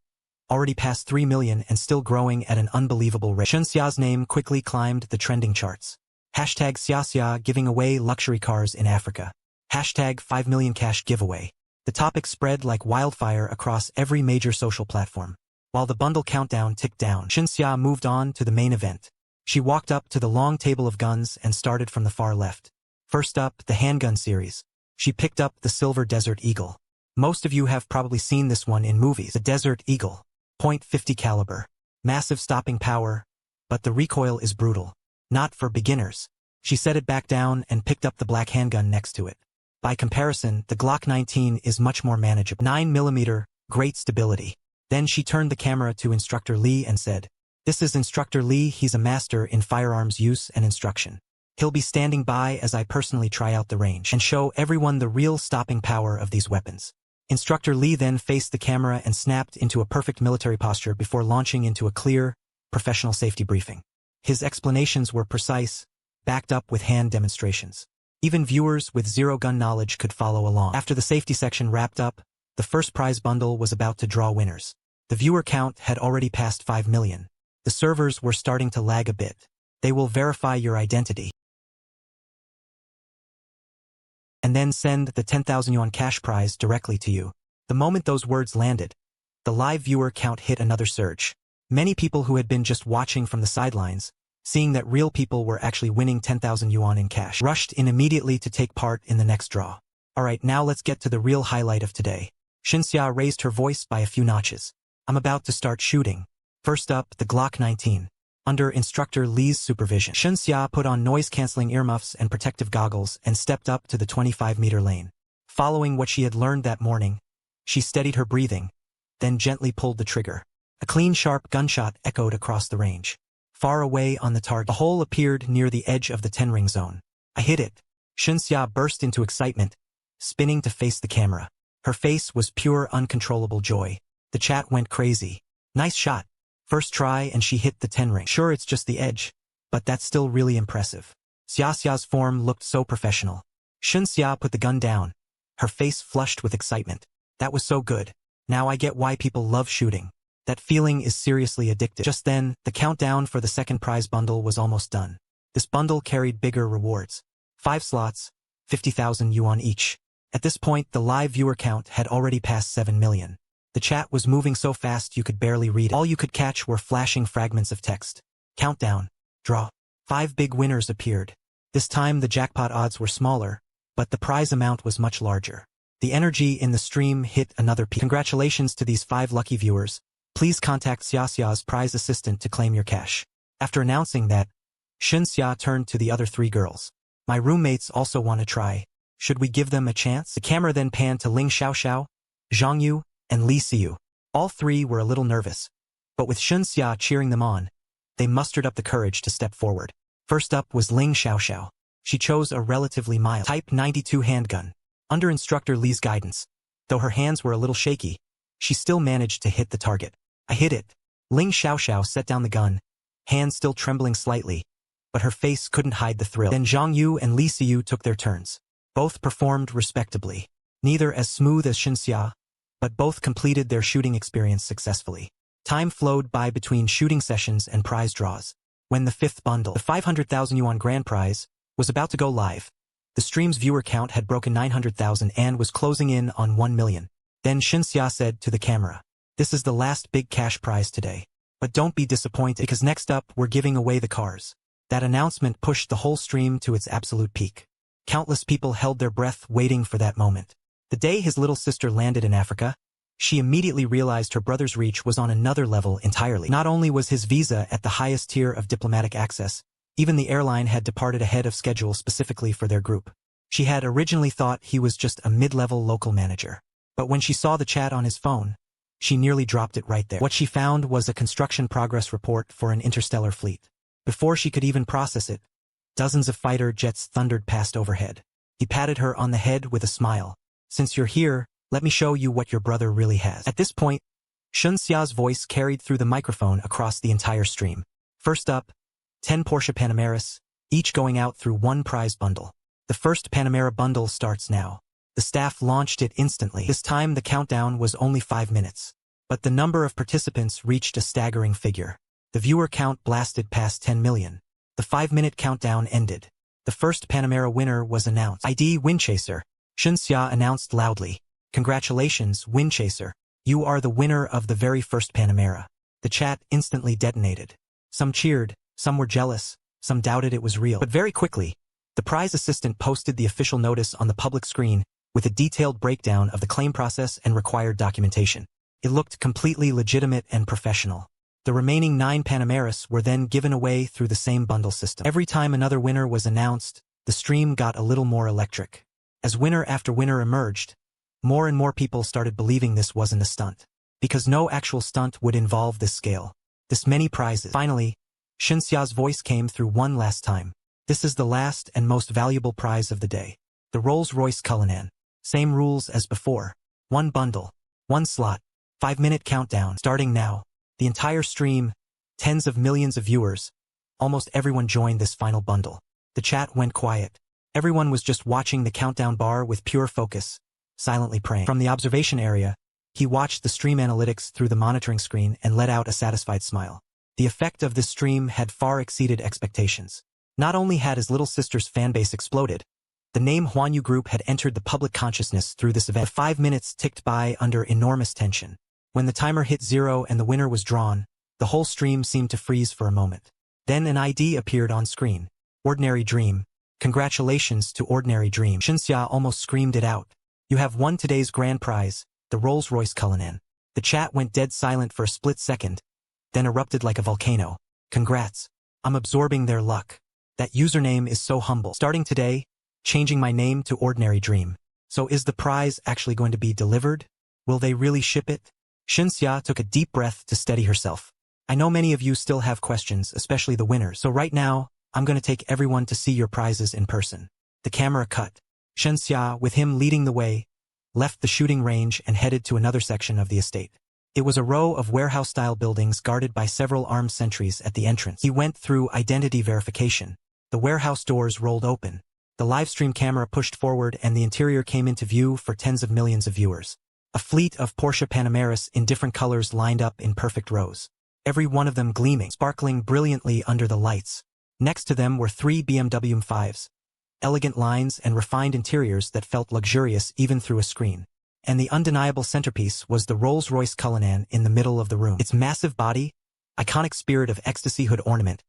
Already past 3 million and still growing at an unbelievable rate. Shunxia's name quickly climbed the trending charts. Hashtag Xiaxia giving away luxury cars in Africa. Hashtag 5 million cash giveaway. The topic spread like wildfire across every major social platform. While the bundle countdown ticked down, Shunxia moved on to the main event. She walked up to the long table of guns and started from the far left. First up, the handgun series. She picked up the Silver Desert Eagle. Most of you have probably seen this one in movies. The Desert Eagle. .50 caliber. Massive stopping power, but the recoil is brutal. Not for beginners. She set it back down and picked up the black handgun next to it. By comparison, the Glock 19 is much more manageable. 9mm, great stability. Then she turned the camera to Instructor Lee and said, "This is Instructor Lee, he's a master in firearms use and instruction. He'll be standing by as I personally try out the range and show everyone the real stopping power of these weapons." Instructor Lee then faced the camera and snapped into a perfect military posture before launching into a clear, professional safety briefing. His explanations were precise, backed up with hand demonstrations. Even viewers with zero gun knowledge could follow along. After the safety section wrapped up, the first prize bundle was about to draw winners. The viewer count had already passed 5 million. The servers were starting to lag a bit. They will verify your identity and then send the 10,000 yuan cash prize directly to you. The moment those words landed, the live viewer count hit another surge. Many people who had been just watching from the sidelines, seeing that real people were actually winning 10,000 yuan in cash, rushed in immediately to take part in the next draw. Alright, now let's get to the real highlight of today. Shunxia raised her voice by a few notches. I'm about to start shooting. First up, the Glock 19. Under Instructor Lee's supervision, Shunxia put on noise-canceling earmuffs and protective goggles and stepped up to the 25-meter lane. Following what she had learned that morning, she steadied her breathing, then gently pulled the trigger. A clean, sharp gunshot echoed across the range. Far away on the target, a hole appeared near the edge of the 10-ring zone. I hit it. Shunxia burst into excitement, spinning to face the camera. Her face was pure, uncontrollable joy. The chat went crazy. Nice shot. First try and she hit the 10-ring. Sure, it's just the edge, but that's still really impressive. Xiaxia's form looked so professional. Shunxia put the gun down, her face flushed with excitement. That was so good. Now I get why people love shooting. That feeling is seriously addictive. Just then, the countdown for the second prize bundle was almost done. This bundle carried bigger rewards. 5 slots, 50,000 yuan each. At this point, the live viewer count had already passed 7 million. The chat was moving so fast you could barely read it. All you could catch were flashing fragments of text. Countdown. Draw. 5 big winners appeared. This time the jackpot odds were smaller, but the prize amount was much larger. The energy in the stream hit another peak. Congratulations to these 5 lucky viewers. Please contact Xiaxia's prize assistant to claim your cash. After announcing that, Xia turned to the other 3 girls. My roommates also want to try. Should we give them a chance? The camera then panned to Ling Xiaoxiao, Zhang Yu, and Li Siyu. All 3 were a little nervous, but with Xia cheering them on, they mustered up the courage to step forward. First up was Ling Xiaoxiao. She chose a relatively mild Type 92 handgun. Under instructor Li's guidance, though her hands were a little shaky, she still managed to hit the target. I hit it. Ling Xiaoxiao set down the gun, hands still trembling slightly, but her face couldn't hide the thrill. Then Zhang Yu and Li Siyu took their turns. Both performed respectably. Neither as smooth as Xia, but both completed their shooting experience successfully. Time flowed by between shooting sessions and prize draws. When the 5th bundle, the 500,000 yuan grand prize, was about to go live, the stream's viewer count had broken 900,000 and was closing in on 1 million. Then Xia said to the camera, "This is the last big cash prize today. But don't be disappointed because next up we're giving away the cars." That announcement pushed the whole stream to its absolute peak. Countless people held their breath waiting for that moment. The day his little sister landed in Africa, she immediately realized her brother's reach was on another level entirely. Not only was his visa at the highest tier of diplomatic access, even the airline had departed ahead of schedule specifically for their group. She had originally thought he was just a mid-level local manager. But when she saw the chat on his phone, she nearly dropped it right there. What she found was a construction progress report for an interstellar fleet. Before she could even process it, dozens of fighter jets thundered past overhead. He patted her on the head with a smile. "Since you're here, let me show you what your brother really has." At this point, Xia's voice carried through the microphone across the entire stream. First up, 10 Porsche Panameras, each going out through 1 prize bundle. The first Panamera bundle starts now. The staff launched it instantly. This time the countdown was only 5 minutes. But the number of participants reached a staggering figure. The viewer count blasted past 10 million. The 5-minute countdown ended. The first Panamera winner was announced. "ID Windchaser," Xia announced loudly. "Congratulations, Windchaser. You are the winner of the very first Panamera." The chat instantly detonated. Some cheered, some were jealous, some doubted it was real. But very quickly, the prize assistant posted the official notice on the public screen with a detailed breakdown of the claim process and required documentation. It looked completely legitimate and professional. The remaining 9 Panameras were then given away through the same bundle system. Every time another winner was announced, the stream got a little more electric. As winner after winner emerged, more and more people started believing this wasn't a stunt. Because no actual stunt would involve this scale. This many prizes. Finally, Xia's voice came through one last time. "This is the last and most valuable prize of the day. The Rolls-Royce Cullinan. Same rules as before. 1 bundle. 1 slot. 5-minute countdown. Starting now." The entire stream, tens of millions of viewers, almost everyone joined this final bundle. The chat went quiet. Everyone was just watching the countdown bar with pure focus, silently praying. From the observation area, he watched the stream analytics through the monitoring screen and let out a satisfied smile. The effect of this stream had far exceeded expectations. Not only had his little sister's fanbase exploded, the name Huanyu Group had entered the public consciousness through this event. 5 minutes ticked by under enormous tension. When the timer hit 0 and the winner was drawn, the whole stream seemed to freeze for a moment. Then an ID appeared on screen. "Ordinary Dream. Congratulations to Ordinary Dream." Xia almost screamed it out. "You have won today's grand prize, the Rolls-Royce Cullinan." The chat went dead silent for a split second, then erupted like a volcano. "Congrats. I'm absorbing their luck. That username is so humble. Starting today, changing my name to Ordinary Dream. So is the prize actually going to be delivered? Will they really ship it?" Xia took a deep breath to steady herself. "I know many of you still have questions, especially the winners. So right now, I'm going to take everyone to see your prizes in person." The camera cut. Xia, with him leading the way, left the shooting range and headed to another section of the estate. It was a row of warehouse-style buildings guarded by several armed sentries at the entrance. He went through identity verification. The warehouse doors rolled open. The livestream camera pushed forward and the interior came into view for tens of millions of viewers. A fleet of Porsche Panameras in different colors lined up in perfect rows. Every one of them gleaming, sparkling brilliantly under the lights. Next to them were 3 BMW M5s, elegant lines and refined interiors that felt luxurious even through a screen. And the undeniable centerpiece was the Rolls-Royce Cullinan in the middle of the room. Its massive body, iconic spirit of ecstasy hood ornament,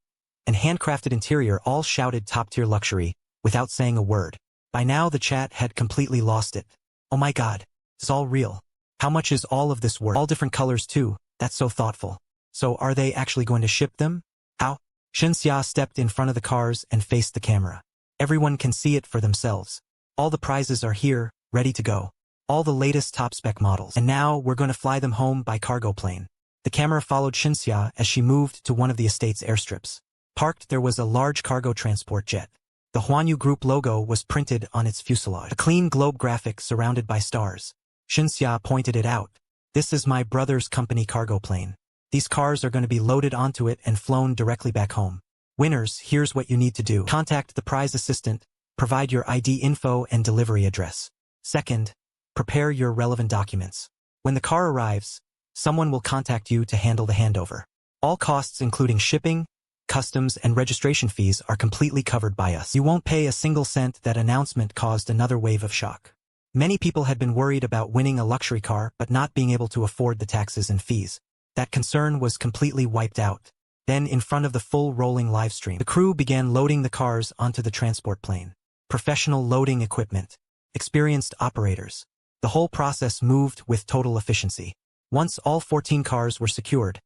and handcrafted interior all shouted top-tier luxury, without saying a word. By now the chat had completely lost it. Oh my god, it's all real. How much is all of this worth? All different colors too, that's so thoughtful. So are they actually going to ship them? How? Shinxia stepped in front of the cars and faced the camera. Everyone can see it for themselves. All the prizes are here, ready to go. All the latest top-spec models. And now we're going to fly them home by cargo plane. The camera followed Shinxia as she moved to one of the estate's airstrips. Parked there was a large cargo transport jet. The Huanyu Group logo was printed on its fuselage. A clean globe graphic surrounded by stars. Shinxia pointed it out. This is my brother's company cargo plane. These cars are going to be loaded onto it and flown directly back home. Winners, here's what you need to do. Contact the prize assistant, provide your ID info and delivery address. Second, prepare your relevant documents. When the car arrives, someone will contact you to handle the handover. All costs including shipping, customs and registration fees are completely covered by us. You won't pay a single cent. That announcement caused another wave of shock. Many people had been worried about winning a luxury car but not being able to afford the taxes and fees. That concern was completely wiped out. Then, in front of the full rolling livestream, the crew began loading the cars onto the transport plane. Professional loading equipment. Experienced operators. The whole process moved with total efficiency. Once all 14 cars were secured,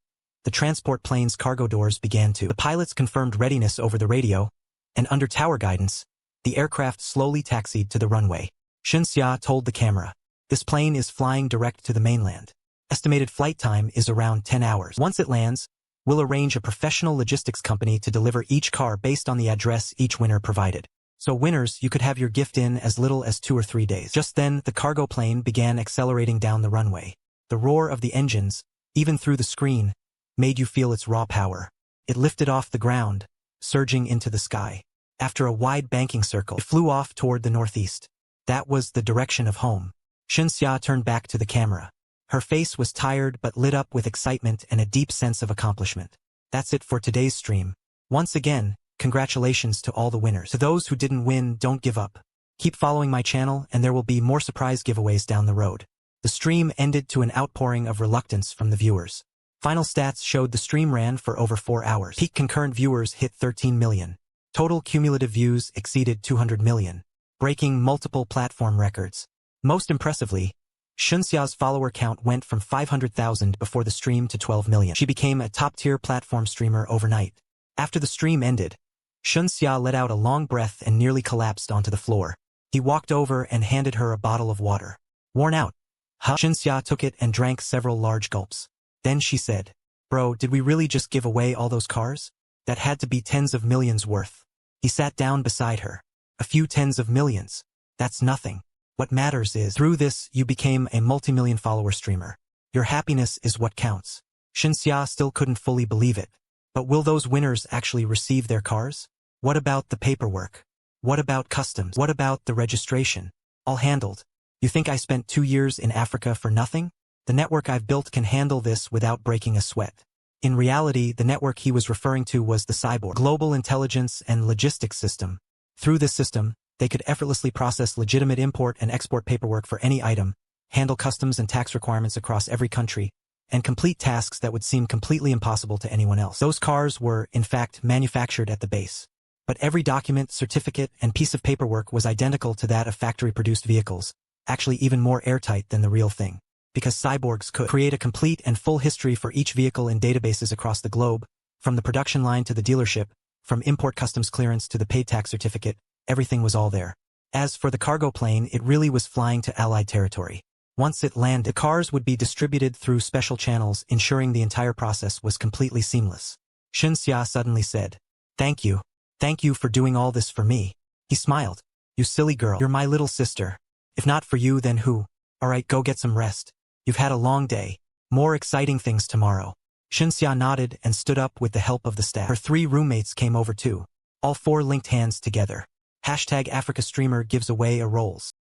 the transport plane's cargo doors began to. The pilots confirmed readiness over the radio, and under tower guidance, the aircraft slowly taxied to the runway. Shinxia told the camera, "This plane is flying direct to the mainland. Estimated flight time is around 10 hours. Once it lands, we'll arrange a professional logistics company to deliver each car based on the address each winner provided. So winners, you could have your gift in as little as 2 or 3 days." Just then, the cargo plane began accelerating down the runway. The roar of the engines, even through the screen, made you feel its raw power. It lifted off the ground, surging into the sky. After a wide banking circle, it flew off toward the northeast. That was the direction of home. Shinxia turned back to the camera. Her face was tired but lit up with excitement and a deep sense of accomplishment. That's it for today's stream. Once again, congratulations to all the winners. To those who didn't win, don't give up. Keep following my channel and there will be more surprise giveaways down the road. The stream ended to an outpouring of reluctance from the viewers. Final stats showed the stream ran for over 4 hours. Peak concurrent viewers hit 13 million. Total cumulative views exceeded 200 million, breaking multiple platform records. Most impressively, Shinxia's follower count went from 500,000 before the stream to 12 million. She became a top-tier platform streamer overnight. After the stream ended, Shinxia let out a long breath and nearly collapsed onto the floor. He walked over and handed her a bottle of water. Worn out. Huh? Shinxia took it and drank several large gulps. Then she said, "Bro, did we really just give away all those cars? That had to be tens of millions worth." He sat down beside her. "A few tens of millions. That's nothing. What matters is, through this, you became a multi-million follower streamer. Your happiness is what counts." Shinxia still couldn't fully believe it. But will those winners actually receive their cars? What about the paperwork? What about customs? What about the registration? All handled. You think I spent 2 years in Africa for nothing? The network I've built can handle this without breaking a sweat. In reality, the network he was referring to was the Cyborg Global Intelligence and Logistics System. Through this system, they could effortlessly process legitimate import and export paperwork for any item, handle customs and tax requirements across every country, and complete tasks that would seem completely impossible to anyone else. Those cars were, in fact, manufactured at the base. But every document, certificate, and piece of paperwork was identical to that of factory-produced vehicles, actually even more airtight than the real thing. Because cyborgs could create a complete and full history for each vehicle in databases across the globe, from the production line to the dealership, from import customs clearance to the paid tax certificate, everything was all there. As for the cargo plane, it really was flying to Allied territory. Once it landed, the cars would be distributed through special channels, ensuring the entire process was completely seamless. Shinxia suddenly said, "Thank you. Thank you for doing all this for me." He smiled. "You silly girl. You're my little sister. If not for you, then who? Alright, go get some rest. You've had a long day. More exciting things tomorrow." Shinxia nodded and stood up with the help of the staff. Her 3 roommates came over too. All 4 linked hands together. Hashtag Africa streamer gives away a Rolls.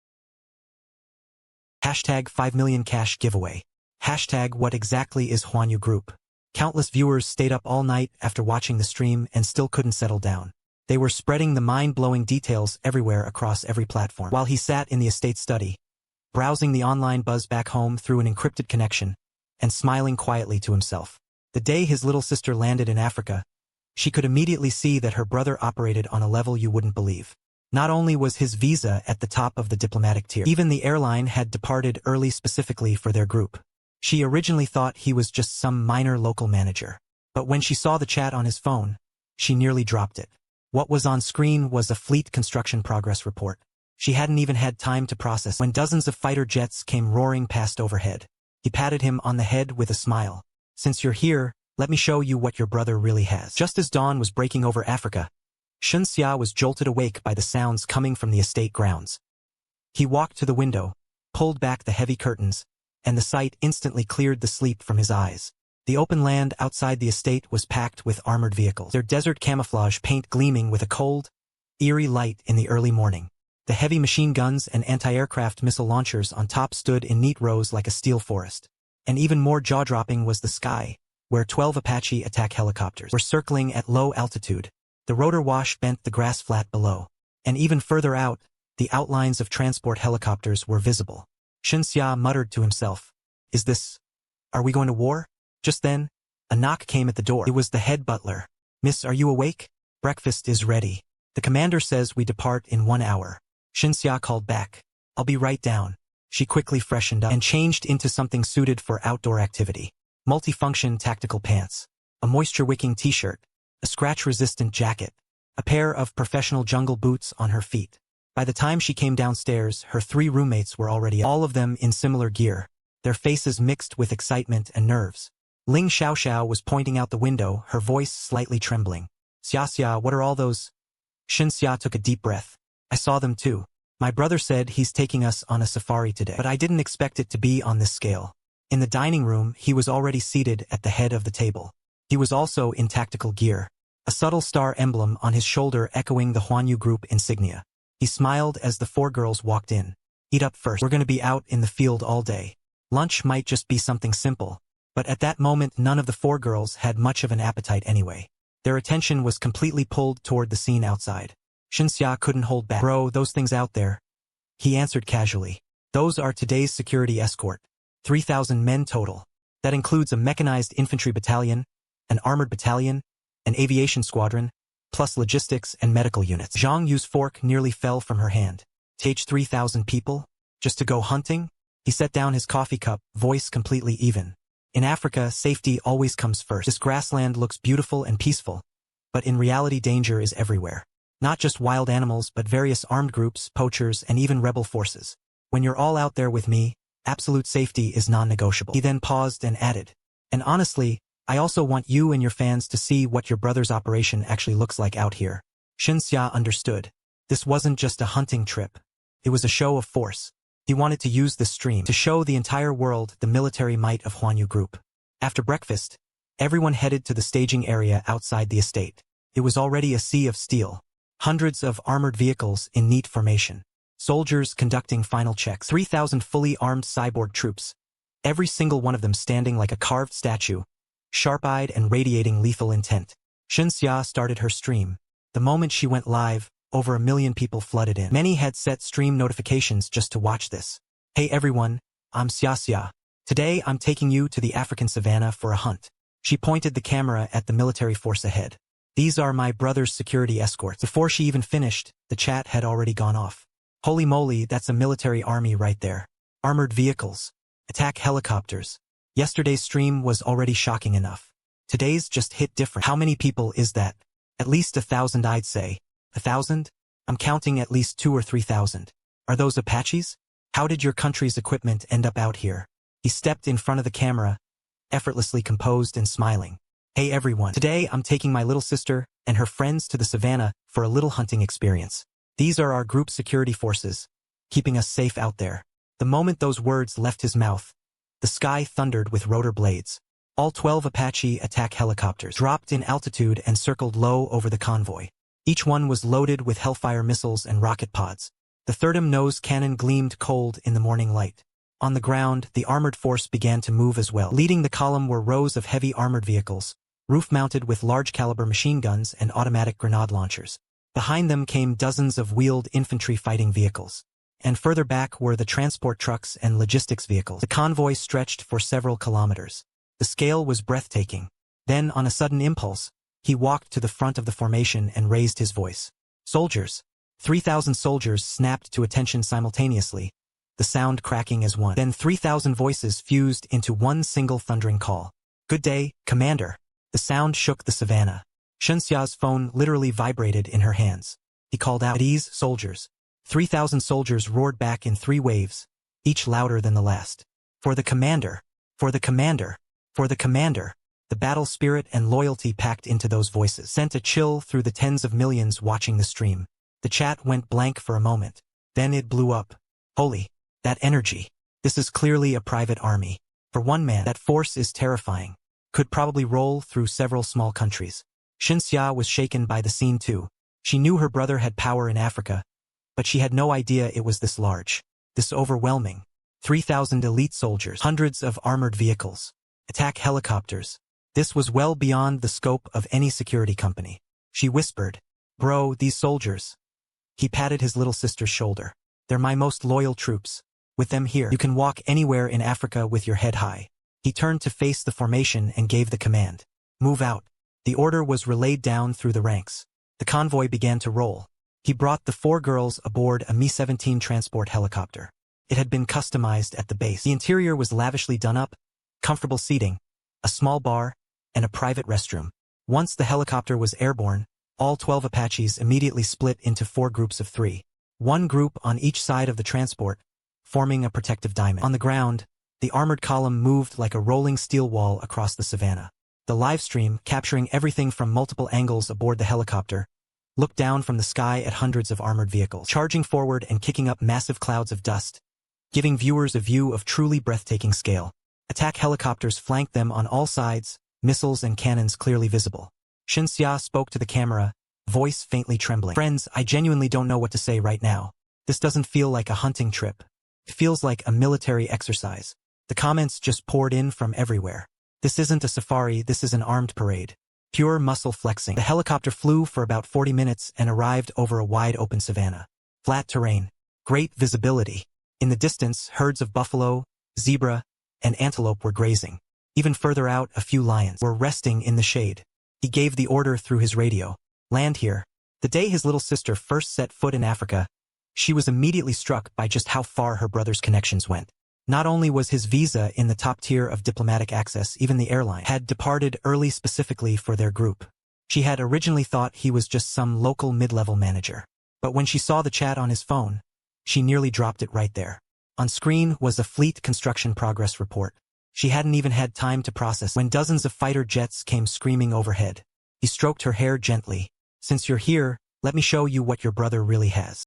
Hashtag 5 million cash giveaway. Hashtag what exactly is Huanyu Group? Countless viewers stayed up all night after watching the stream and still couldn't settle down. They were spreading the mind-blowing details everywhere across every platform. While he sat in the estate study, browsing the online buzz back home through an encrypted connection, and smiling quietly to himself. The day his little sister landed in Africa, she could immediately see that her brother operated on a level you wouldn't believe. Not only was his visa at the top of the diplomatic tier, even the airline had departed early specifically for their group. She originally thought he was just some minor local manager. But when she saw the chat on his phone, she nearly dropped it. What was on screen was a fleet construction progress report. She hadn't even had time to process when dozens of fighter jets came roaring past overhead. He patted him on the head with a smile. "Since you're here, let me show you what your brother really has." Just as dawn was breaking over Africa, Shun Xia was jolted awake by the sounds coming from the estate grounds. He walked to the window, pulled back the heavy curtains, and the sight instantly cleared the sleep from his eyes. The open land outside the estate was packed with armored vehicles, their desert camouflage paint gleaming with a cold, eerie light in the early morning. The heavy machine guns and anti-aircraft missile launchers on top stood in neat rows like a steel forest. And even more jaw-dropping was the sky, where 12 Apache attack helicopters were circling at low altitude. The rotor wash bent the grass flat below. And even further out, the outlines of transport helicopters were visible. Shun Xia muttered to himself, Are we going to war?" Just then, a knock came at the door. It was the head butler. "Miss, are you awake? Breakfast is ready. The commander says we depart in 1 hour." Shun Xia called back. "I'll be right down." She quickly freshened up and changed into something suited for outdoor activity. Multifunction tactical pants, a moisture-wicking t-shirt, a scratch-resistant jacket, a pair of professional jungle boots on her feet. By the time she came downstairs, her 3 roommates were already up, all of them in similar gear, their faces mixed with excitement and nerves. Ling Xiaoxiao was pointing out the window, her voice slightly trembling. "Xia, what are all those?" Shun Xia took a deep breath. "I saw them too. My brother said he's taking us on a safari today, but I didn't expect it to be on this scale." In the dining room, he was already seated at the head of the table. He was also in tactical gear, a subtle star emblem on his shoulder echoing the Huanyu Group insignia. He smiled as the 4 girls walked in. "Eat up first. We're going to be out in the field all day. Lunch might just be something simple." But at that moment none of the 4 girls had much of an appetite anyway. Their attention was completely pulled toward the scene outside. Shun Xia couldn't hold back. "Bro, those things out there," he answered casually. "Those are today's security escort. 3,000 men total. That includes a mechanized infantry battalion, an armored battalion, an aviation squadron, plus logistics and medical units." Zhang Yu's fork nearly fell from her hand. "Take 3,000 people? Just to go hunting?" He set down his coffee cup, voice completely even. "In Africa, safety always comes first. This grassland looks beautiful and peaceful, but in reality danger is everywhere. Not just wild animals but various armed groups, poachers, and even rebel forces. When you're all out there with me, absolute safety is non-negotiable." He then paused and added, "And honestly, I also want you and your fans to see what your brother's operation actually looks like out here." Shun Xia understood. This wasn't just a hunting trip. It was a show of force. He wanted to use this stream to show the entire world the military might of Huanyu Group. After breakfast, everyone headed to the staging area outside the estate. It was already a sea of steel. Hundreds of armored vehicles in neat formation. Soldiers conducting final checks. 3,000 fully armed cyborg troops. Every single one of them standing like a carved statue, sharp-eyed and radiating lethal intent. Shun Xia started her stream. The moment she went live, over 1 million people flooded in. Many had set stream notifications just to watch this. "Hey everyone, I'm Xia. Today I'm taking you to the African savannah for a hunt." She pointed the camera at the military force ahead. "These are my brother's security escorts." Before she even finished, the chat had already gone off. "Holy moly, that's a military army right there. Armored vehicles. Attack helicopters. Yesterday's stream was already shocking enough. Today's just hit different. How many people is that?" "At least 1,000 I'd say." 1,000? I'm counting at least 2 or 3,000. Are those Apaches? How did your country's equipment end up out here?" He stepped in front of the camera, effortlessly composed and smiling. "Hey everyone, today I'm taking my little sister and her friends to the savannah for a little hunting experience. These are our group security forces, keeping us safe out there." The moment those words left his mouth, the sky thundered with rotor blades. All 12 Apache attack helicopters dropped in altitude and circled low over the convoy. Each one was loaded with Hellfire missiles and rocket pods. The 30mm nose cannon gleamed cold in the morning light. On the ground, the armored force began to move as well. Leading the column were rows of heavy armored vehicles, roof-mounted with large-caliber machine guns and automatic grenade launchers. Behind them came dozens of wheeled infantry fighting vehicles. And further back were the transport trucks and logistics vehicles. The convoy stretched for several kilometers. The scale was breathtaking. Then, on a sudden impulse, he walked to the front of the formation and raised his voice. "Soldiers!" 3,000 soldiers snapped to attention simultaneously, the sound cracking as one. Then 3,000 voices fused into one single thundering call. "Good day, Commander!" The sound shook the savannah. Shenxia's phone literally vibrated in her hands. He called out, "At ease, soldiers!" 3,000 soldiers roared back in 3 waves, each louder than the last. "For the Commander! For the Commander! For the Commander!" The battle spirit and loyalty packed into those voices sent a chill through the tens of millions watching the stream. The chat went blank for a moment. Then it blew up. Holy! That energy! This is clearly a private army. For one man, that force is terrifying. Could probably roll through several small countries. Xinxia was shaken by the scene too. She knew her brother had power in Africa, but she had no idea it was this large, this overwhelming. 3,000 elite soldiers, hundreds of armored vehicles, attack helicopters. This was well beyond the scope of any security company. She whispered, "Bro, these soldiers." He patted his little sister's shoulder. "They're my most loyal troops. With them here, you can walk anywhere in Africa with your head high." He turned to face the formation and gave the command. "Move out." The order was relayed down through the ranks. The convoy began to roll. He brought the 4 girls aboard a Mi-17 transport helicopter. It had been customized at the base. The interior was lavishly done up, comfortable seating, a small bar, and a private restroom. Once the helicopter was airborne, all 12 Apaches immediately split into 4 groups of 3. One group on each side of the transport, forming a protective diamond. On the ground, the armored column moved like a rolling steel wall across the savannah. The live stream, capturing everything from multiple angles aboard the helicopter, looked down from the sky at hundreds of armored vehicles, charging forward and kicking up massive clouds of dust, giving viewers a view of truly breathtaking scale. Attack helicopters flanked them on all sides, missiles and cannons clearly visible. Xinxia spoke to the camera, voice faintly trembling. "Friends, I genuinely don't know what to say right now. This doesn't feel like a hunting trip. It feels like a military exercise." The comments just poured in from everywhere. "This isn't a safari, this is an armed parade. Pure muscle flexing." The helicopter flew for about 40 minutes and arrived over a wide open savannah. Flat terrain. Great visibility. In the distance, herds of buffalo, zebra, and antelope were grazing. Even further out, a few lions were resting in the shade. He gave the order through his radio. "Land here." The day his little sister first set foot in Africa, she was immediately struck by just how far her brother's connections went. Not only was his visa in the top tier of diplomatic access, even the airline had departed early specifically for their group. She had originally thought he was just some local mid-level manager. But when she saw the chat on his phone, she nearly dropped it right there. On screen was a fleet construction progress report. She hadn't even had time to process when dozens of fighter jets came screaming overhead. He stroked her hair gently. "Since you're here, let me show you what your brother really has."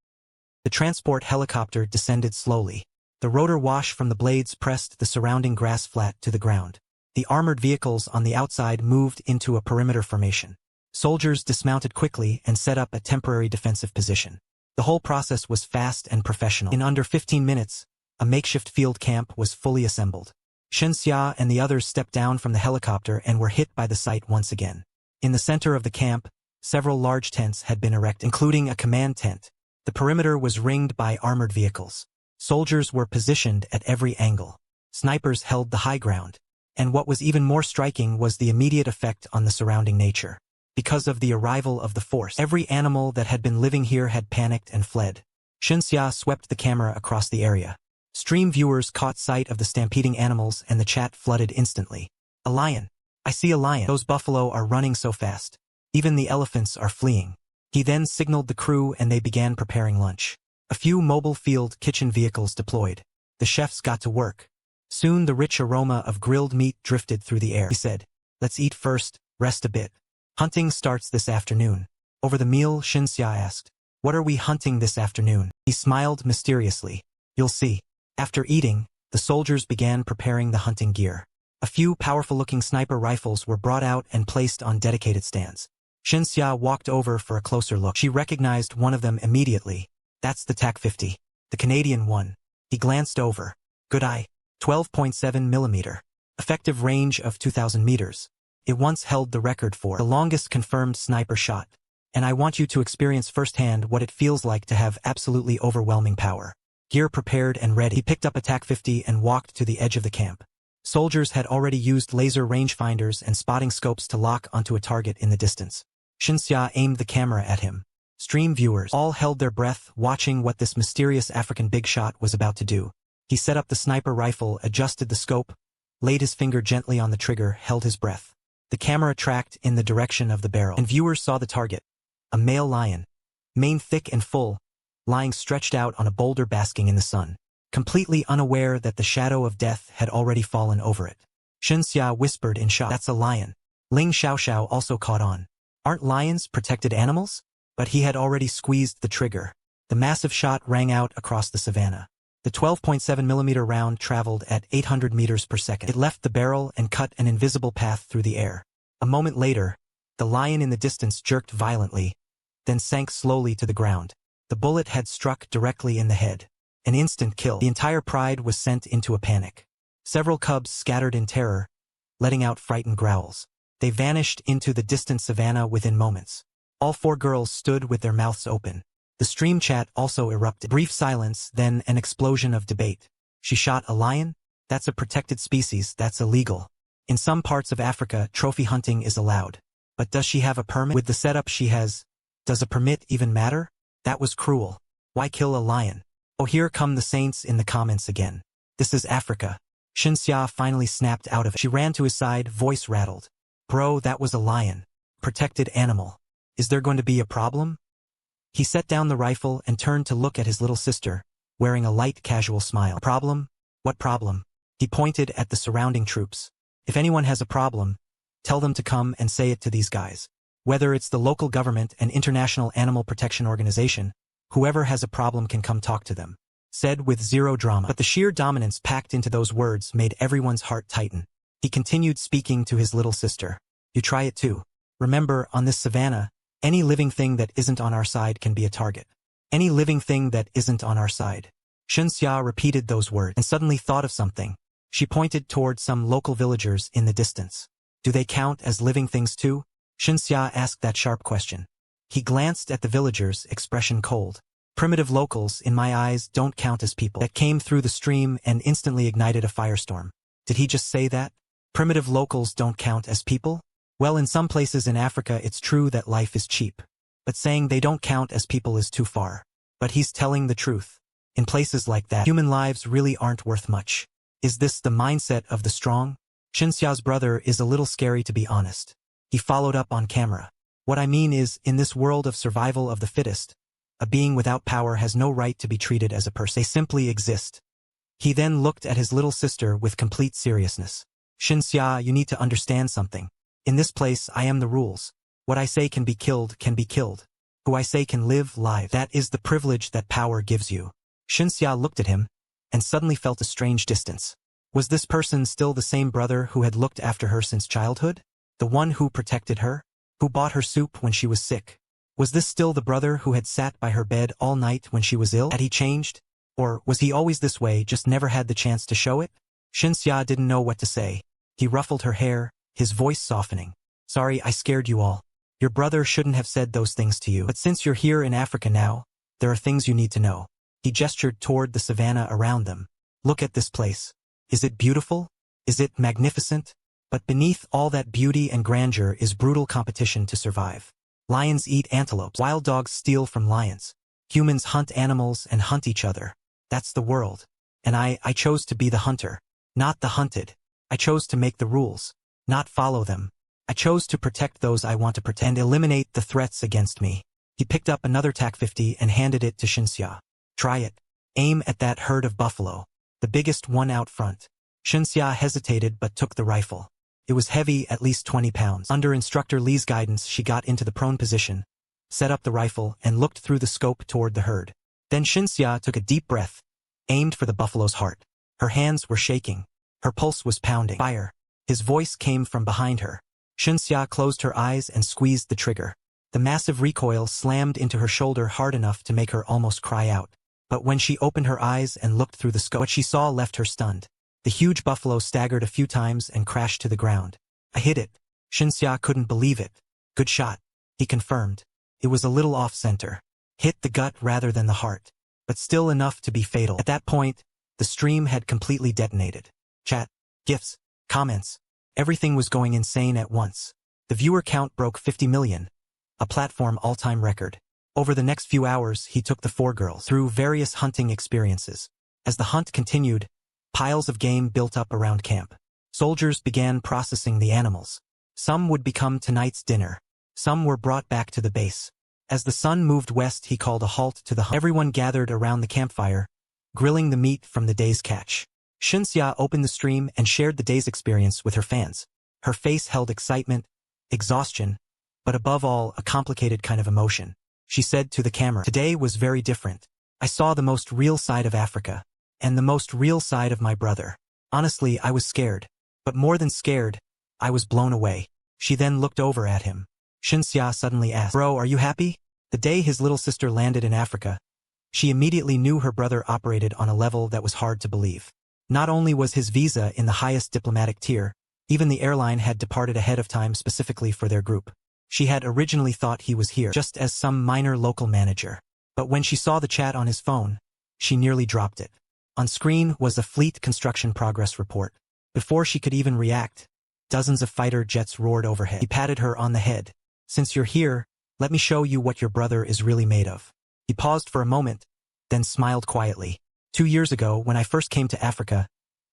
The transport helicopter descended slowly. The rotor wash from the blades pressed the surrounding grass flat to the ground. The armored vehicles on the outside moved into a perimeter formation. Soldiers dismounted quickly and set up a temporary defensive position. The whole process was fast and professional. In under 15 minutes, a makeshift field camp was fully assembled. Xinxia and the others stepped down from the helicopter and were hit by the sight once again. In the center of the camp, several large tents had been erected, including a command tent. The perimeter was ringed by armored vehicles. Soldiers were positioned at every angle. Snipers held the high ground. And what was even more striking was the immediate effect on the surrounding nature. Because of the arrival of the force, every animal that had been living here had panicked and fled. Xinxia swept the camera across the area. Stream viewers caught sight of the stampeding animals and the chat flooded instantly. "A lion! I see a lion! Those buffalo are running so fast. Even the elephants are fleeing." He then signaled the crew and they began preparing lunch. A few mobile field kitchen vehicles deployed. The chefs got to work. Soon the rich aroma of grilled meat drifted through the air. He said, "Let's eat first, rest a bit. Hunting starts this afternoon." Over the meal, Xinxia asked, "What are we hunting this afternoon?" He smiled mysteriously. "You'll see." After eating, the soldiers began preparing the hunting gear. A few powerful-looking sniper rifles were brought out and placed on dedicated stands. Xinxia walked over for a closer look. She recognized one of them immediately. "That's the TAC-50, the Canadian one." He glanced over. "Good eye. 12.7 mm. Effective range of 2,000 meters. It once held the record for the longest confirmed sniper shot. and I want you to experience firsthand what it feels like to have absolutely overwhelming power. Gear prepared and ready. He picked up a TAC-50 and walked to the edge of the camp. Soldiers had already used laser rangefinders and spotting scopes to lock onto a target in the distance. Xinxia aimed the camera at him. Stream viewers all held their breath, watching what this mysterious African big shot was about to do. He set up the sniper rifle, adjusted the scope, laid his finger gently on the trigger, held his breath. The camera tracked in the direction of the barrel, and viewers saw the target. A male lion, mane thick and full, lying stretched out on a boulder basking in the sun, completely unaware that the shadow of death had already fallen over it. Xinxia whispered in shock, "That's a lion." Ling Xiaoxiao also caught on. "Aren't lions protected animals?" But he had already squeezed the trigger. The massive shot rang out across the savannah. The 12.7mm round traveled at 800 meters per second. It left the barrel and cut an invisible path through the air. A moment later, the lion in the distance jerked violently, then sank slowly to the ground. The bullet had struck directly in the head. An instant kill. The entire pride was sent into a panic. Several cubs scattered in terror, letting out frightened growls. They vanished into the distant savannah within moments. All 4 girls stood with their mouths open. The stream chat also erupted. Brief silence, then an explosion of debate. She shot a lion? That's a protected species, that's illegal. In some parts of Africa, trophy hunting is allowed. But does she have a permit? With the setup she has, does a permit even matter? That was cruel. Why kill a lion? Oh, here come the saints in the comments again. This is Africa. Xinxia finally snapped out of it. She ran to his side, voice rattled. Bro, that was a lion. Protected animal. Is there going to be a problem? He set down the rifle and turned to look at his little sister, wearing a light, casual smile. Problem? What problem? He pointed at the surrounding troops. If anyone has a problem, tell them to come and say it to these guys. Whether it's the local government and international animal protection organization, whoever has a problem can come talk to them. Said with zero drama. But the sheer dominance packed into those words made everyone's heart tighten. He continued speaking to his little sister. You try it too. Remember, on this savannah, any living thing that isn't on our side can be a target. Any living thing that isn't on our side. Xinxia repeated those words and suddenly thought of something. She pointed toward some local villagers in the distance. Do they count as living things too? Xinxia asked that sharp question. He glanced at the villagers, expression cold. Primitive locals, in my eyes, don't count as people. That came through the stream and instantly ignited a firestorm. Did he just say that? Primitive locals don't count as people? Well, in some places in Africa it's true that life is cheap. But saying they don't count as people is too far. But he's telling the truth. In places like that, human lives really aren't worth much. Is this the mindset of the strong? Xinxia's brother is a little scary, to be honest. He followed up on camera. What I mean is, in this world of survival of the fittest, a being without power has no right to be treated as a person. They simply exist. He then looked at his little sister with complete seriousness. Xinxia, you need to understand something. In this place, I am the rules. What I say can be killed, can be killed. Who I say can live, live. That is the privilege that power gives you. Xinxia looked at him, and suddenly felt a strange distance. Was this person still the same brother who had looked after her since childhood? The one who protected her? Who bought her soup when she was sick? Was this still the brother who had sat by her bed all night when she was ill? Had he changed? Or was he always this way, just never had the chance to show it? Xinxia didn't know what to say. He ruffled her hair, his voice softening. Sorry, I scared you all. Your brother shouldn't have said those things to you. But since you're here in Africa now, there are things you need to know. He gestured toward the savannah around them. Look at this place. Is it beautiful? Is it magnificent? But beneath all that beauty and grandeur is brutal competition to survive. Lions eat antelopes. Wild dogs steal from lions. Humans hunt animals and hunt each other. That's the world. And I chose to be the hunter, not the hunted. I chose to make the rules, not follow them. I chose to protect those I want to protect and eliminate the threats against me. He picked up another TAC-50 and handed it to Xinxia. Try it. Aim at that herd of buffalo, the biggest one out front. Xinxia hesitated but took the rifle. It was heavy, at least 20 pounds. Under Instructor Li's guidance, she got into the prone position, set up the rifle, and looked through the scope toward the herd. Then Xinxia took a deep breath, aimed for the buffalo's heart. Her hands were shaking. Her pulse was pounding. Fire. His voice came from behind her. Xinxia closed her eyes and squeezed the trigger. The massive recoil slammed into her shoulder hard enough to make her almost cry out. But when she opened her eyes and looked through the scope, what she saw left her stunned. The huge buffalo staggered a few times and crashed to the ground. I hit it. Xinxia couldn't believe it. Good shot. He confirmed. It was a little off-center. Hit the gut rather than the heart. But still enough to be fatal. At that point, the stream had completely detonated. Chat, gifs, comments. Everything was going insane at once. The viewer count broke 50 million. A platform all-time record. Over the next few hours, he took the 4 girls through various hunting experiences. As the hunt continued, piles of game built up around camp. Soldiers began processing the animals. Some would become tonight's dinner. Some were brought back to the base. As the sun moved west, he called a halt to the hunt. Everyone gathered around the campfire, grilling the meat from the day's catch. Shinxia opened the stream and shared the day's experience with her fans. Her face held excitement, exhaustion, but above all, a complicated kind of emotion. She said to the camera, "Today was very different. I saw the most real side of Africa, and the most real side of my brother. Honestly, I was scared. But more than scared, I was blown away." She then looked over at him. Shinxia suddenly asked, "Bro, are you happy?" The day his little sister landed in Africa, she immediately knew her brother operated on a level that was hard to believe. Not only was his visa in the highest diplomatic tier, even the airline had departed ahead of time specifically for their group. She had originally thought he was here just as some minor local manager. But when she saw the chat on his phone, she nearly dropped it. On screen was a fleet construction progress report. Before she could even react, dozens of fighter jets roared overhead. He patted her on the head. "Since you're here, let me show you what your brother is really made of." He paused for a moment, then smiled quietly. 2 years ago, when I first came to Africa,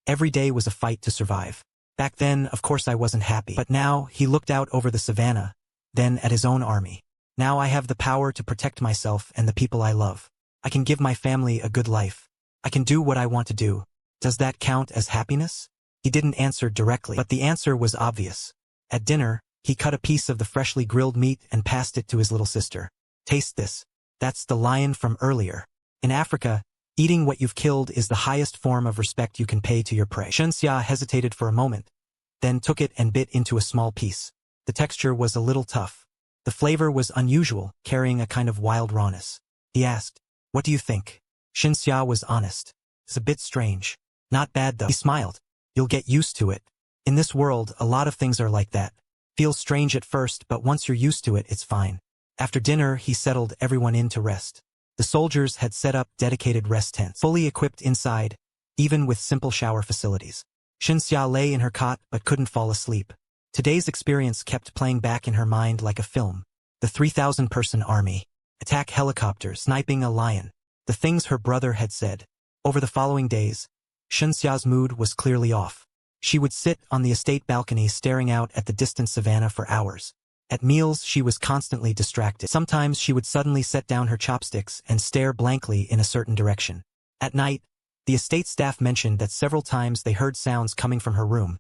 every day was a fight to survive. Back then, of course I wasn't happy. But now, he looked out over the savannah, then at his own army. Now I have the power to protect myself and the people I love. I can give my family a good life. I can do what I want to do. Does that count as happiness? He didn't answer directly, but the answer was obvious. At dinner, he cut a piece of the freshly grilled meat and passed it to his little sister. "Taste this. That's the lion from earlier. In Africa, eating what you've killed is the highest form of respect you can pay to your prey." Shinxia hesitated for a moment, then took it and bit into a small piece. The texture was a little tough. The flavor was unusual, carrying a kind of wild rawness. He asked, "What do you think?" Shinxia was honest. "It's a bit strange. Not bad though." He smiled. "You'll get used to it. In this world, a lot of things are like that. Feels strange at first, but once you're used to it, it's fine." After dinner, he settled everyone in to rest. The soldiers had set up dedicated rest tents, fully equipped inside, even with simple shower facilities. Shinxia lay in her cot but couldn't fall asleep. Today's experience kept playing back in her mind like a film. The 3,000-person army, attack helicopters, sniping a lion, the things her brother had said. Over the following days, Shinxia's mood was clearly off. She would sit on the estate balcony staring out at the distant savannah for hours. At meals, she was constantly distracted. Sometimes she would suddenly set down her chopsticks and stare blankly in a certain direction. At night, the estate staff mentioned that several times they heard sounds coming from her room,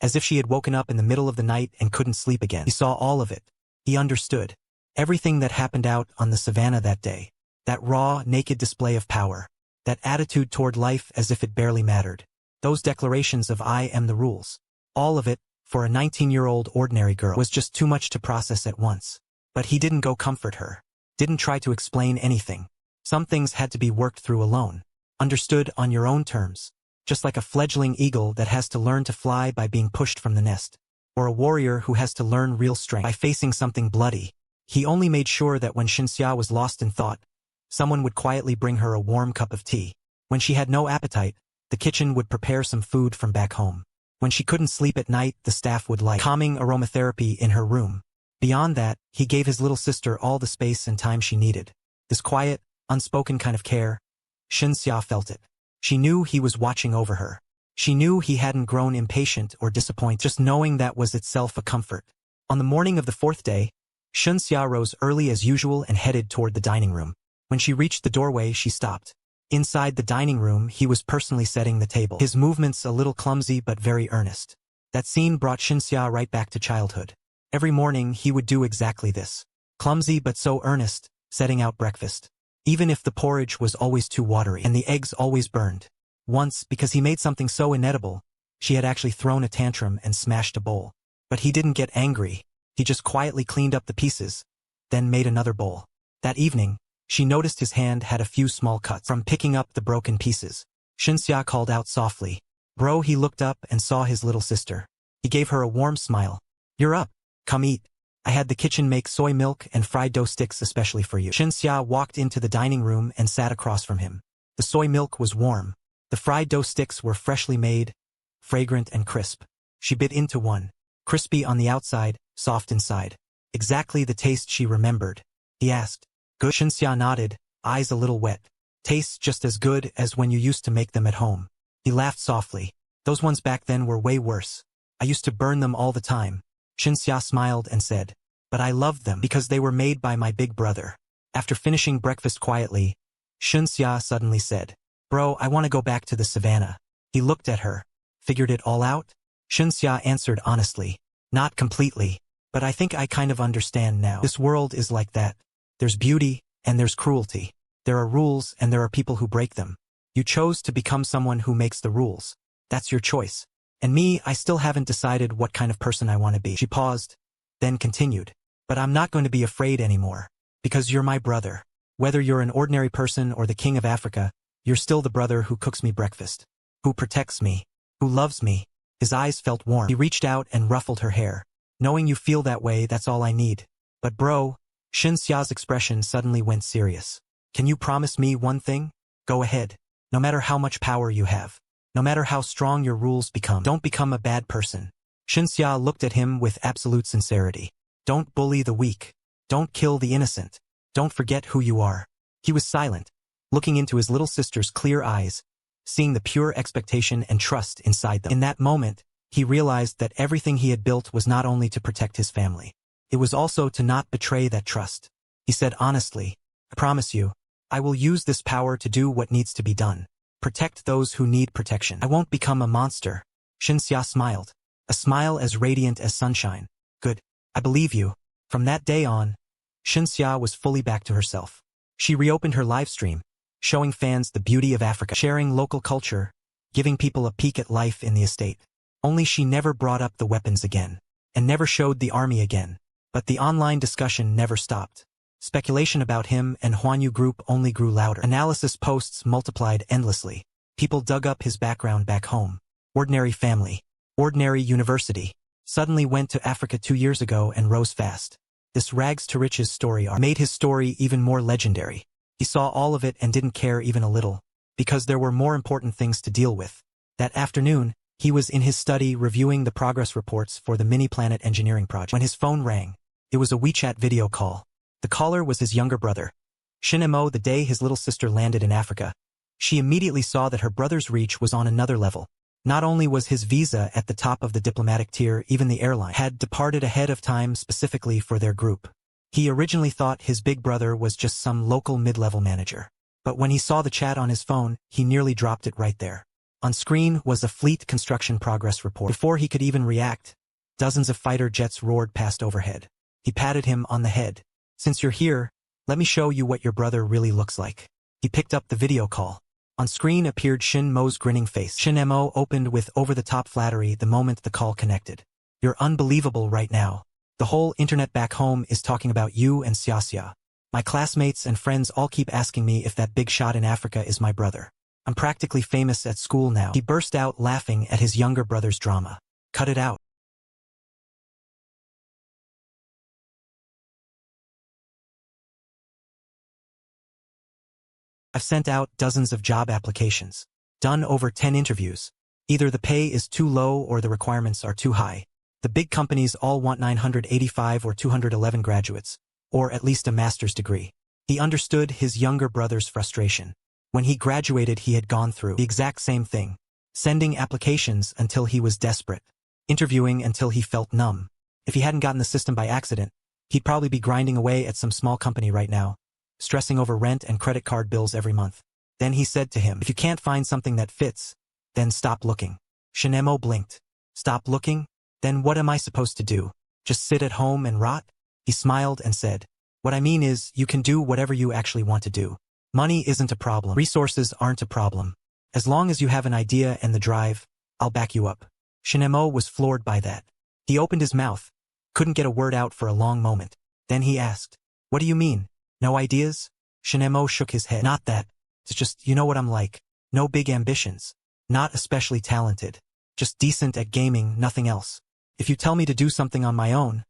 as if she had woken up in the middle of the night and couldn't sleep again. He saw all of it. He understood. Everything that happened out on the savannah that day. That raw, naked display of power. That attitude toward life as if it barely mattered. Those declarations of "I am the rules." All of it, for a 19-year-old ordinary girl, was just too much to process at once. But he didn't go comfort her. Didn't try to explain anything. Some things had to be worked through alone. Understood on your own terms. Just like a fledgling eagle that has to learn to fly by being pushed from the nest. Or a warrior who has to learn real strength by facing something bloody. He only made sure that when Shinxia was lost in thought, someone would quietly bring her a warm cup of tea. When she had no appetite, the kitchen would prepare some food from back home. When she couldn't sleep at night, the staff would light calming aromatherapy in her room. Beyond that, he gave his little sister all the space and time she needed. This quiet, unspoken kind of care, Shinxia felt it. She knew he was watching over her. She knew he hadn't grown impatient or disappointed. Just knowing that was itself a comfort. On the morning of the 4th day, Shinxia rose early as usual and headed toward the dining room. When she reached the doorway, she stopped. Inside the dining room, he was personally setting the table, his movements a little clumsy but very earnest. That scene brought Shinxia right back to childhood. Every morning, he would do exactly this. Clumsy but so earnest, setting out breakfast. Even if the porridge was always too watery and the eggs always burned. Once, because he made something so inedible, she had actually thrown a tantrum and smashed a bowl. But he didn't get angry. He just quietly cleaned up the pieces, then made another bowl. That evening, she noticed his hand had a few small cuts from picking up the broken pieces. Shinxia called out softly, "Bro." He looked up and saw his little sister. He gave her a warm smile. "You're up. Come eat." I had the kitchen make soy milk and fried dough sticks especially for you. Xinxia walked into the dining room and sat across from him. The soy milk was warm. The fried dough sticks were freshly made, fragrant and crisp. She bit into one. Crispy on the outside, soft inside. Exactly the taste she remembered. He asked. Good? Xinxia nodded, eyes a little wet. Tastes just as good as when you used to make them at home. He laughed softly. Those ones back then were way worse. I used to burn them all the time. Xinxia smiled and said, but I loved them because they were made by my big brother. After finishing breakfast quietly, Xinxia suddenly said, Bro, I want to go back to the savannah. He looked at her. Figured it all out? Xinxia answered honestly. Not completely. But I think I kind of understand now. This world is like that. There's beauty, and there's cruelty. There are rules, and there are people who break them. You chose to become someone who makes the rules. That's your choice. And me, I still haven't decided what kind of person I want to be. She paused, then continued. But I'm not going to be afraid anymore. Because you're my brother. Whether you're an ordinary person or the king of Africa, you're still the brother who cooks me breakfast. Who protects me. Who loves me. His eyes felt warm. He reached out and ruffled her hair. Knowing you feel that way, that's all I need. But bro, Xinxia's expression suddenly went serious. Can you promise me one thing? Go ahead. No matter how much power you have. No matter how strong your rules become. Don't become a bad person. Xinxia looked at him with absolute sincerity. Don't bully the weak. Don't kill the innocent. Don't forget who you are. He was silent, looking into his little sister's clear eyes, seeing the pure expectation and trust inside them. In that moment, he realized that everything he had built was not only to protect his family. It was also to not betray that trust. He said honestly, I promise you, I will use this power to do what needs to be done. Protect those who need protection. I won't become a monster. Xinxia smiled, a smile as radiant as sunshine. Good. I believe you. From that day on, Xinxia was fully back to herself. She reopened her live stream, showing fans the beauty of Africa, sharing local culture, giving people a peek at life in the estate. Only she never brought up the weapons again, and never showed the army again. But the online discussion never stopped. Speculation about him and Huanyu Group only grew louder. Analysis posts multiplied endlessly. People dug up his background back home. Ordinary family. Ordinary university. Suddenly went to Africa 2 years ago and rose fast. This rags to riches story arc made his story even more legendary. He saw all of it and didn't care even a little, because there were more important things to deal with. That afternoon, he was in his study reviewing the progress reports for the mini-planet engineering project. When his phone rang, it was a WeChat video call. The caller was his younger brother. Shinemo. The day his little sister landed in Africa, she immediately saw that her brother's reach was on another level. Not only was his visa at the top of the diplomatic tier, even the airline had departed ahead of time specifically for their group. He originally thought his big brother was just some local mid-level manager. But when he saw the chat on his phone, he nearly dropped it right there. On screen was a fleet construction progress report. Before he could even react, dozens of fighter jets roared past overhead. He patted him on the head. Since you're here, let me show you what your brother really looks like. He picked up the video call. On screen appeared Shin Mo's grinning face. Shin Mo opened with over-the-top flattery the moment the call connected. You're unbelievable right now. The whole internet back home is talking about you and Xiaxia. My classmates and friends all keep asking me if that big shot in Africa is my brother. I'm practically famous at school now. He burst out laughing at his younger brother's drama. Cut it out. I've sent out dozens of job applications. Done over 10 interviews. Either the pay is too low or the requirements are too high. The big companies all want 985 or 211 graduates, or at least a master's degree. He understood his younger brother's frustration. When he graduated, he had gone through the exact same thing. Sending applications until he was desperate. Interviewing until he felt numb. If he hadn't gotten the system by accident, he'd probably be grinding away at some small company right now, stressing over rent and credit card bills every month. Then he said to him, if you can't find something that fits, then stop looking. Shinemo blinked. Stop looking? Then what am I supposed to do? Just sit at home and rot? He smiled and said, what I mean is, you can do whatever you actually want to do. Money isn't a problem. Resources aren't a problem. As long as you have an idea and the drive, I'll back you up. Shinemo was floored by that. He opened his mouth, couldn't get a word out for a long moment. Then he asked, what do you mean? No ideas? Shinemo shook his head. Not that. It's just, you know what I'm like. No big ambitions. Not especially talented. Just decent at gaming, nothing else. If you tell me to do something on my own,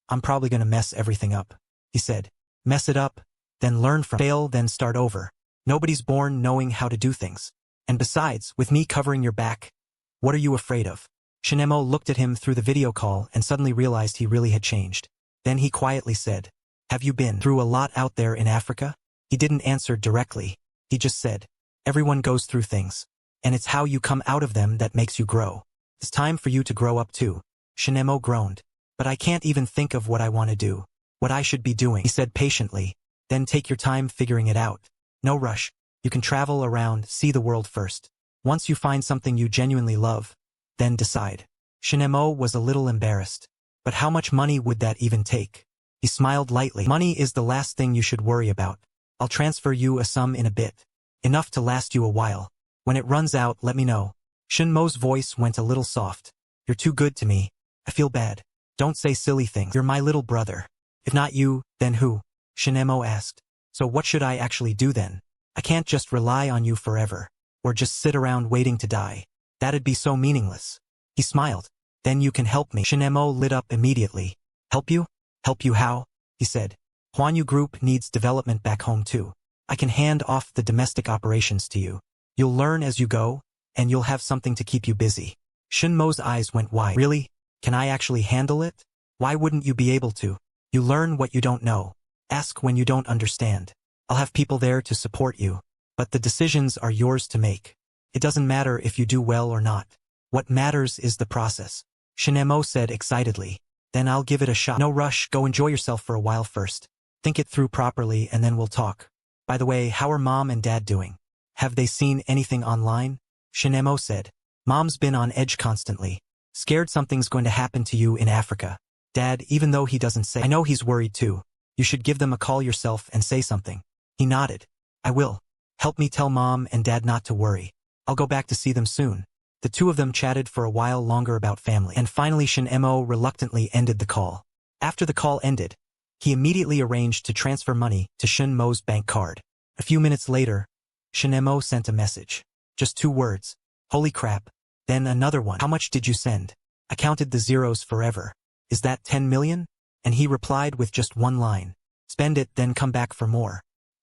I'm probably gonna mess everything up. He said. Mess it up, then learn from fail, then start over. Nobody's born knowing how to do things. And besides, with me covering your back, what are you afraid of? Shinemo looked at him through the video call and suddenly realized he really had changed. Then he quietly said, have you been through a lot out there in Africa? He didn't answer directly. He just said, everyone goes through things. And it's how you come out of them that makes you grow. It's time for you to grow up too. Shinemo groaned. But I can't even think of what I want to do. What I should be doing, he said patiently. Then take your time figuring it out. No rush. You can travel around, see the world first. Once you find something you genuinely love, then decide. Shinemo was a little embarrassed. But how much money would that even take? He smiled lightly. Money is the last thing you should worry about. I'll transfer you a sum in a bit. Enough to last you a while. When it runs out, let me know. Shinmo's voice went a little soft. You're too good to me. I feel bad. Don't say silly things. You're my little brother. If not you, then who? Shinemo asked. So what should I actually do then? I can't just rely on you forever. Or just sit around waiting to die. That'd be so meaningless. He smiled. Then you can help me. Shinemo lit up immediately. Help you? Help you how? He said. Huanyu Group needs development back home too. I can hand off the domestic operations to you. You'll learn as you go, and you'll have something to keep you busy. Shinmo's eyes went wide. Really? Can I actually handle it? Why wouldn't you be able to? You learn what you don't know. Ask when you don't understand. I'll have people there to support you. But the decisions are yours to make. It doesn't matter if you do well or not. What matters is the process. Shinemo said excitedly. Then I'll give it a shot. No rush, go enjoy yourself for a while first. Think it through properly and then we'll talk. By the way, how are Mom and Dad doing? Have they seen anything online? Shinemo said. Mom's been on edge constantly. Scared something's going to happen to you in Africa. Dad, even though he doesn't say, I know he's worried too. You should give them a call yourself and say something. He nodded. I will. Help me tell Mom and Dad not to worry. I'll go back to see them soon. The two of them chatted for a while longer about family. And finally Shinemo reluctantly ended the call. After the call ended, he immediately arranged to transfer money to Shinmo's bank card. A few minutes later, Shinemo sent a message. Just 2 words. Holy crap. Then another one. How much did you send? I counted the zeros forever. Is that 10 million? And he replied with just 1 line. Spend it, then come back for more.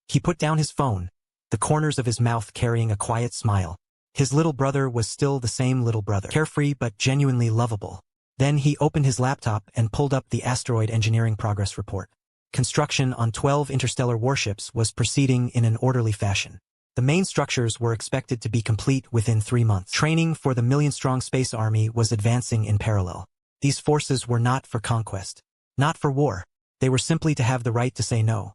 He put down his phone, the corners of his mouth carrying a quiet smile. His little brother was still the same little brother, carefree but genuinely lovable. Then he opened his laptop and pulled up the asteroid engineering progress report. Construction on 12 interstellar warships was proceeding in an orderly fashion. The main structures were expected to be complete within 3 months. Training for the million-strong space army was advancing in parallel. These forces were not for conquest, not for war. They were simply to have the right to say no.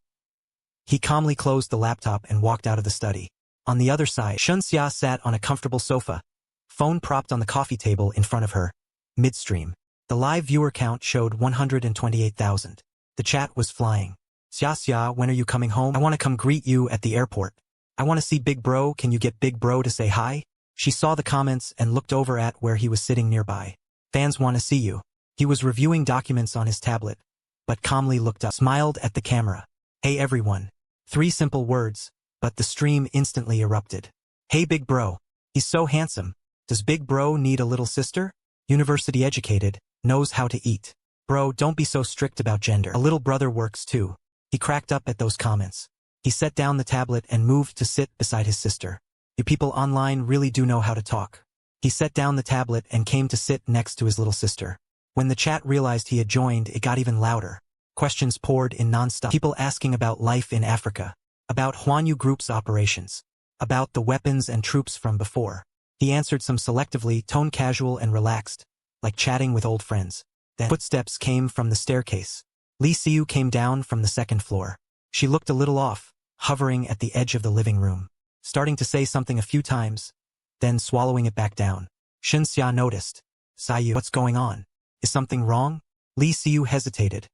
He calmly closed the laptop and walked out of the study. On the other side, Shunxia sat on a comfortable sofa, phone propped on the coffee table in front of her. Midstream. The live viewer count showed 128,000. The chat was flying. Xia, when are you coming home? I want to come greet you at the airport. I want to see Big Bro. Can you get Big Bro to say hi? She saw the comments and looked over at where he was sitting nearby. Fans want to see you. He was reviewing documents on his tablet, but calmly looked up, smiled at the camera. Hey everyone. 3 simple words, but the stream instantly erupted. Hey Big Bro. He's so handsome. Does Big Bro need a little sister? University educated, knows how to eat. Bro, don't be so strict about gender. A little brother works too. He cracked up at those comments. He set down the tablet and moved to sit beside his sister. You people online really do know how to talk. He set down the tablet and came to sit next to his little sister. When the chat realized he had joined, it got even louder. Questions poured in non-stop. People asking about life in Africa, about Huanyu Group's operations, about the weapons and troops from before. He answered some selectively, tone casual and relaxed, like chatting with old friends. Then footsteps came from the staircase. Li Xiu came down from the 2nd floor. She looked a little off, hovering at the edge of the living room, starting to say something a few times, then swallowing it back down. Xia noticed. Xiu, what's going on? Is something wrong? Li Xiu hesitated,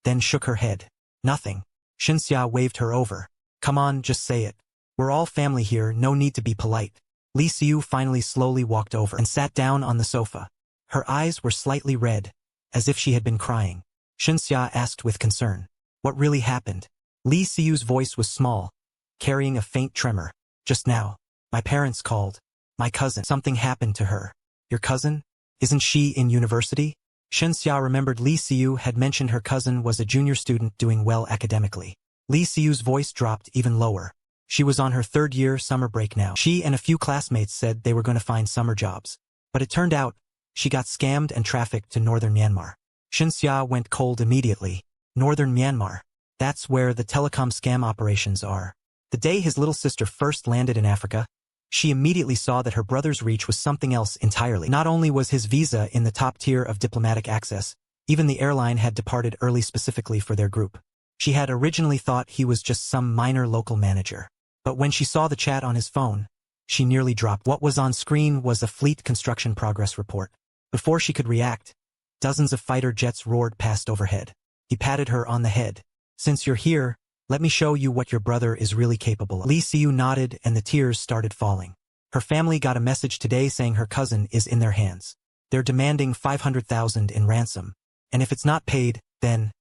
then shook her head. Nothing. Xia waved her over. Come on, just say it. We're all family here, no need to be polite. Li Xiu finally slowly walked over and sat down on the sofa. Her eyes were slightly red, as if she had been crying. Xia asked with concern. What really happened? Li Xiu's voice was small, carrying a faint tremor. Just now, my parents called. My cousin. Something happened to her. Your cousin? Isn't she in university? Xia remembered Li Xiu had mentioned her cousin was a junior student doing well academically. Li Xiu's voice dropped even lower. She was on her third-year summer break now. She and a few classmates said they were going to find summer jobs. But it turned out, she got scammed and trafficked to northern Myanmar. Xia went cold immediately. Northern Myanmar. That's where the telecom scam operations are. The day his little sister first landed in Africa, she immediately saw that her brother's reach was something else entirely. Not only was his visa in the top tier of diplomatic access, even the airline had departed early specifically for their group. She had originally thought he was just some minor local manager. But when she saw the chat on his phone, she nearly dropped. What was on screen was a fleet construction progress report. Before she could react, dozens of fighter jets roared past overhead. He patted her on the head. "Since you're here, let me show you what your brother is really capable of." Li Xiu nodded and the tears started falling. Her family got a message today saying her cousin is in their hands. They're demanding 500,000 in ransom. And if it's not paid, then...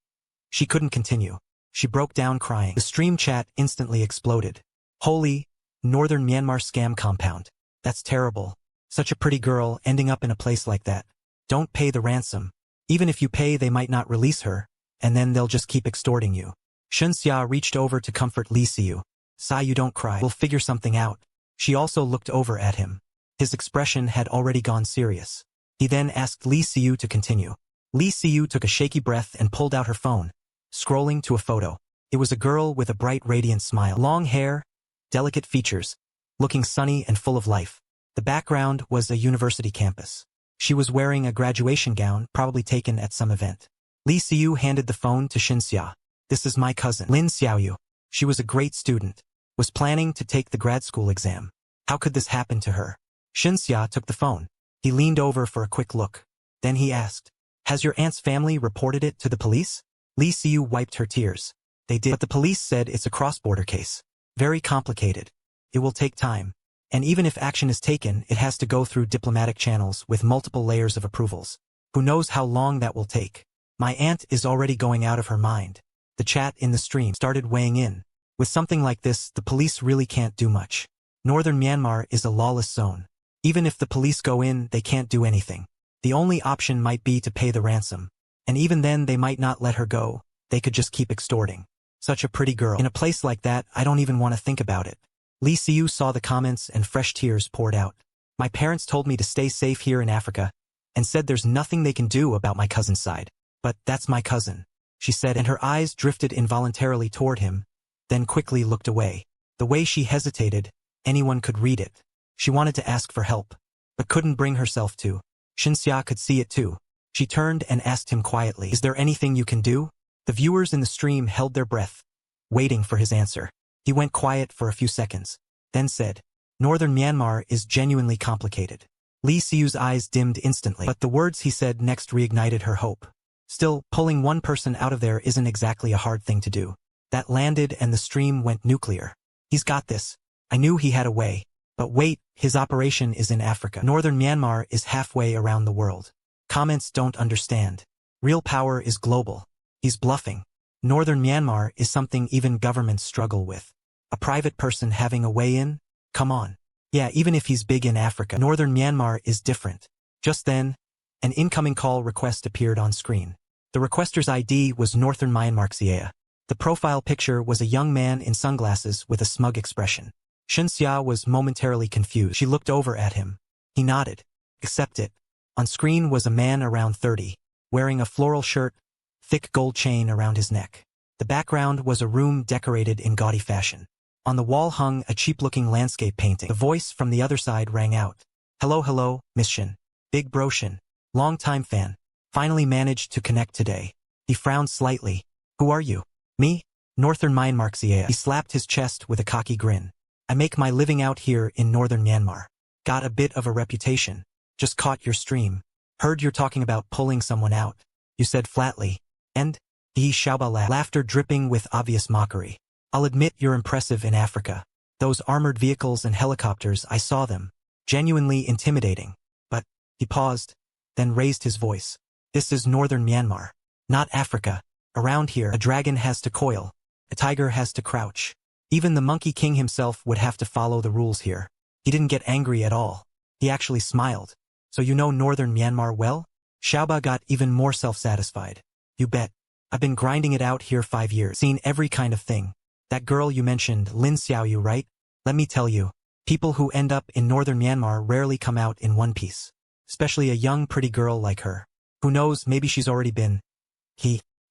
She couldn't continue. She broke down crying. The stream chat instantly exploded. "Holy, Northern Myanmar scam compound. That's terrible. Such a pretty girl ending up in a place like that. Don't pay the ransom. Even if you pay, they might not release her, and then they'll just keep extorting you." Xia reached over to comfort Li Xiu. "Sai, you don't cry. We'll figure something out." She also looked over at him. His expression had already gone serious. He then asked Li Xiu to continue. Li Xiu took a shaky breath and pulled out her phone, scrolling to a photo. It was a girl with a bright, radiant smile. Long hair, delicate features, looking sunny and full of life. The background was a university campus. She was wearing a graduation gown, probably taken at some event. Li Xiu handed the phone to Xia. "This is my cousin, Lin Xiaoyu. She was a great student. Was planning to take the grad school exam. How could this happen to her?" Xia took the phone. He leaned over for a quick look. Then he asked, "Has your aunt's family reported it to the police?" Li Xiu wiped her tears. "They did, but the police said it's a cross-border case. Very complicated. It will take time. And even if action is taken, it has to go through diplomatic channels with multiple layers of approvals. Who knows how long that will take. My aunt is already going out of her mind." The chat in the stream started weighing in. With something like this, the police really can't do much. Northern Myanmar is a lawless zone. Even if the police go in, they can't do anything. The only option might be to pay the ransom. And even then, they might not let her go. They could just keep extorting. Such a pretty girl. In a place like that, I don't even want to think about it. Li Xiu saw the comments and fresh tears poured out. "My parents told me to stay safe here in Africa, and said there's nothing they can do about my cousin's side. But that's my cousin," she said, and her eyes drifted involuntarily toward him, then quickly looked away. The way she hesitated, anyone could read it. She wanted to ask for help, but couldn't bring herself to. Xia could see it too. She turned and asked him quietly, "Is there anything you can do?" The viewers in the stream held their breath, waiting for his answer. He went quiet for a few seconds, then said, "Northern Myanmar is genuinely complicated." Li Xiu's eyes dimmed instantly, but the words he said next reignited her hope. Still, pulling one person out of there isn't exactly a hard thing to do. That landed and the stream went nuclear. "He's got this. I knew he had a way. But wait, his operation is in Africa. Northern Myanmar is halfway around the world. Comments don't understand. Real power is global. He's bluffing. Northern Myanmar is something even governments struggle with. A private person having a way in? Come on. Yeah, even if he's big in Africa, Northern Myanmar is different." Just then, an incoming call request appeared on screen. The requester's ID was Northern Myanmar. The profile picture was a young man in sunglasses with a smug expression. Xia was momentarily confused. She looked over at him. He nodded. "Accept it." On screen was a man around 30, wearing a floral shirt, thick gold chain around his neck. The background was a room decorated in gaudy fashion. On the wall hung a cheap-looking landscape painting. The voice from the other side rang out. Hello, Miss Shin. Big bro Shin. Long-time fan. Finally managed to connect today." He frowned slightly. "Who are you?" "Me? Northern Myanmar." He slapped his chest with a cocky grin. "I make my living out here in Northern Myanmar. Got a bit of a reputation. Just caught your stream. Heard you're talking about pulling someone out," you said flatly. "And?" He Xiaoba laughed, laughter dripping with obvious mockery. "I'll admit you're impressive in Africa. Those armored vehicles and helicopters, I saw them. Genuinely intimidating. But," he paused, then raised his voice. "This is Northern Myanmar. Not Africa. Around here, a dragon has to coil. A tiger has to crouch. Even the Monkey King himself would have to follow the rules here." He didn't get angry at all. He actually smiled. "So you know Northern Myanmar well?" Xiaoba got even more self-satisfied. You bet. I've been grinding it out here 5 years. Seen every kind of thing. That girl you mentioned, Lin Xiaoyu, right? Let me tell you, people who end up in northern Myanmar rarely come out in one piece. Especially a young pretty girl like her. Who knows, maybe she's already been.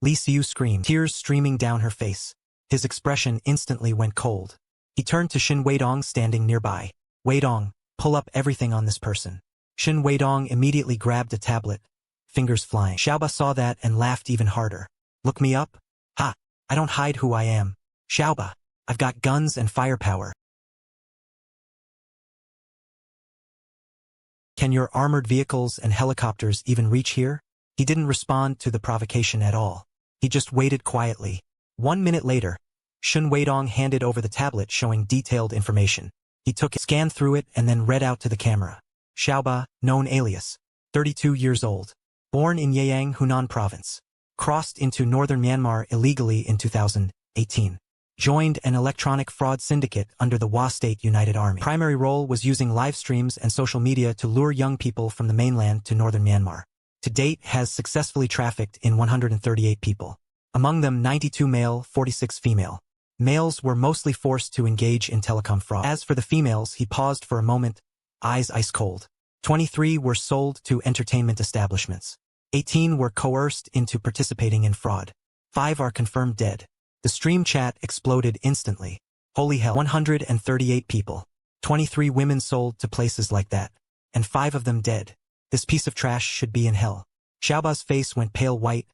Li Xiu screamed, tears streaming down her face. His expression instantly went cold. He turned to Shin Weidong standing nearby. Weidong, pull up everything on this person. Shin Weidong immediately grabbed a tablet, fingers flying. Xiaoba saw that and laughed even harder. Look me up? Ha! I don't hide who I am. Xiaoba, I've got guns and firepower. Can your armored vehicles and helicopters even reach here? He didn't respond to the provocation at all. He just waited quietly. 1 minute later, Shin Weidong handed over the tablet showing detailed information. He took it, scanned through it, and then read out to the camera. Xiaoba, known alias, 32 years old. Born in Yeyang, Hunan Province. Crossed into northern Myanmar illegally in 2018. Joined an electronic fraud syndicate under the Wa State United Army. Primary role was using live streams and social media to lure young people from the mainland to northern Myanmar. To date, has successfully trafficked in 138 people. Among them 92 male, 46 female. Males were mostly forced to engage in telecom fraud. As for the females, he paused for a moment, eyes ice cold. 23 were sold to entertainment establishments. 18 were coerced into participating in fraud. 5 are confirmed dead. The stream chat exploded instantly. Holy hell, 138 people. 23 women sold to places like that. And 5 of them dead. This piece of trash should be in hell. Xiaoba's face went pale white,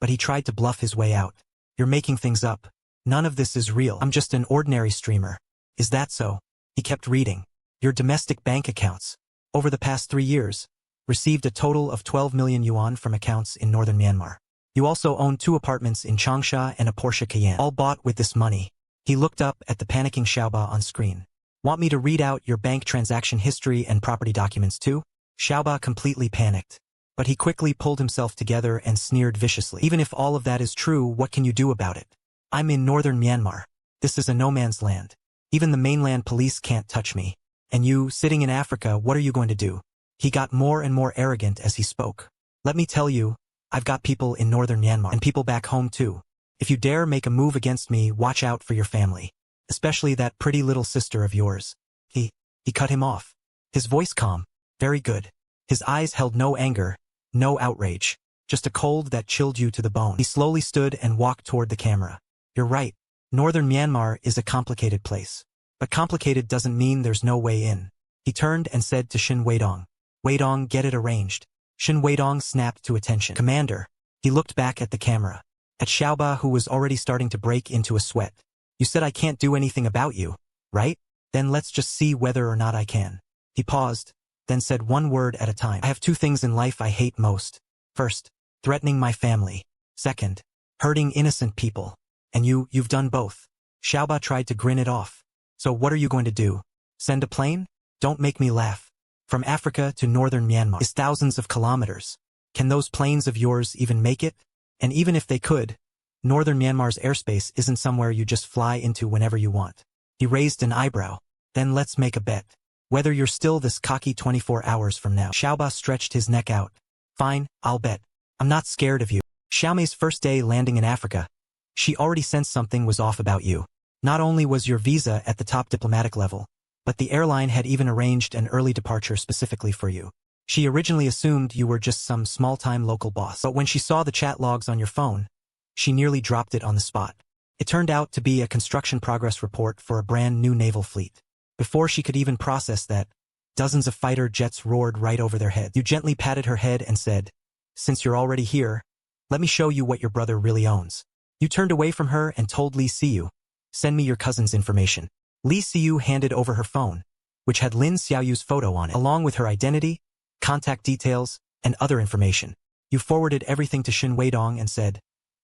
but he tried to bluff his way out. You're making things up. None of this is real. I'm just an ordinary streamer. Is that so? He kept reading. Your domestic bank accounts. Over the past 3 years, received a total of 12 million yuan from accounts in northern Myanmar. You also own 2 apartments in Changsha and a Porsche Cayenne. All bought with this money. He looked up at the panicking Xiaoba on screen. Want me to read out your bank transaction history and property documents too? Xiaoba completely panicked. But he quickly pulled himself together and sneered viciously. Even if all of that is true, what can you do about it? I'm in northern Myanmar. This is a no-man's land. Even the mainland police can't touch me. And you, sitting in Africa, what are you going to do? He got more and more arrogant as he spoke. Let me tell you, I've got people in northern Myanmar and people back home too. If you dare make a move against me, watch out for your family. Especially that pretty little sister of yours. He cut him off. His voice calm. Very good. His eyes held no anger, no outrage. Just a cold that chilled you to the bone. He slowly stood and walked toward the camera. You're right. Northern Myanmar is a complicated place. But complicated doesn't mean there's no way in. He turned and said to Shin Weidong. Weidong, get it arranged. Shin Weidong snapped to attention. Commander. He looked back at the camera. At Xiaoba, who was already starting to break into a sweat. You said I can't do anything about you, right? Then let's just see whether or not I can. He paused, then said one word at a time. I have 2 things in life I hate most. First, threatening my family. Second, hurting innocent people. And you've done both. Xiaoba tried to grin it off. So what are you going to do? Send a plane? Don't make me laugh. From Africa to northern Myanmar is thousands of kilometers. Can those planes of yours even make it? And even if they could, northern Myanmar's airspace isn't somewhere you just fly into whenever you want. He raised an eyebrow. Then let's make a bet. Whether you're still this cocky 24 hours from now. Xiaoba stretched his neck out. Fine, I'll bet. I'm not scared of you. Xiaomei's first day landing in Africa. She already sensed something was off about you. Not only was your visa at the top diplomatic level, but the airline had even arranged an early departure specifically for you. She originally assumed you were just some small-time local boss. But when she saw the chat logs on your phone, she nearly dropped it on the spot. It turned out to be a construction progress report for a brand new naval fleet. Before she could even process that, dozens of fighter jets roared right over their heads. You gently patted her head and said, since you're already here, let me show you what your brother really owns. You turned away from her and told Li Xiu, send me your cousin's information. Li Xiu handed over her phone, which had Lin Xiaoyu's photo on it, along with her identity, contact details, and other information. You forwarded everything to Shin Weidong and said,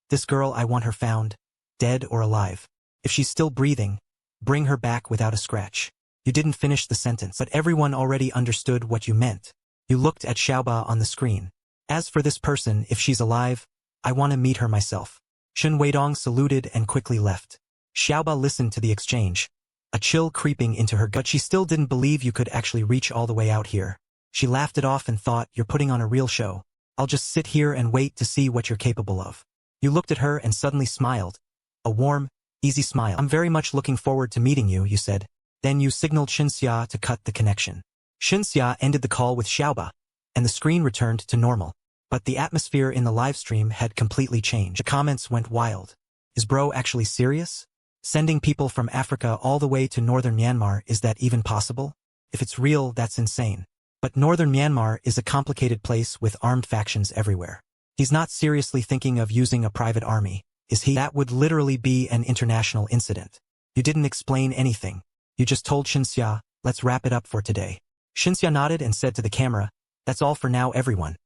this girl, I want her found, dead or alive. If she's still breathing, bring her back without a scratch. You didn't finish the sentence, but everyone already understood what you meant. You looked at Xiaoba on the screen. As for this person, if she's alive, I want to meet her myself. Shin Weidong saluted and quickly left. Xiaoba listened to the exchange, a chill creeping into her gut. She still didn't believe you could actually reach all the way out here. She laughed it off and thought, you're putting on a real show. I'll just sit here and wait to see what you're capable of. You looked at her and suddenly smiled. A warm, easy smile. I'm very much looking forward to meeting you, you said. Then you signaled Xinxia to cut the connection. Xinxia ended the call with Xiaoba, and the screen returned to normal. But the atmosphere in the livestream had completely changed. The comments went wild. Is bro actually serious? Sending people from Africa all the way to northern Myanmar, is that even possible? If it's real, that's insane. But northern Myanmar is a complicated place with armed factions everywhere. He's not seriously thinking of using a private army, is he? That would literally be an international incident. You didn't explain anything. You just told Xinxia, let's wrap it up for today. Xinxia nodded and said to the camera, that's all for now, everyone.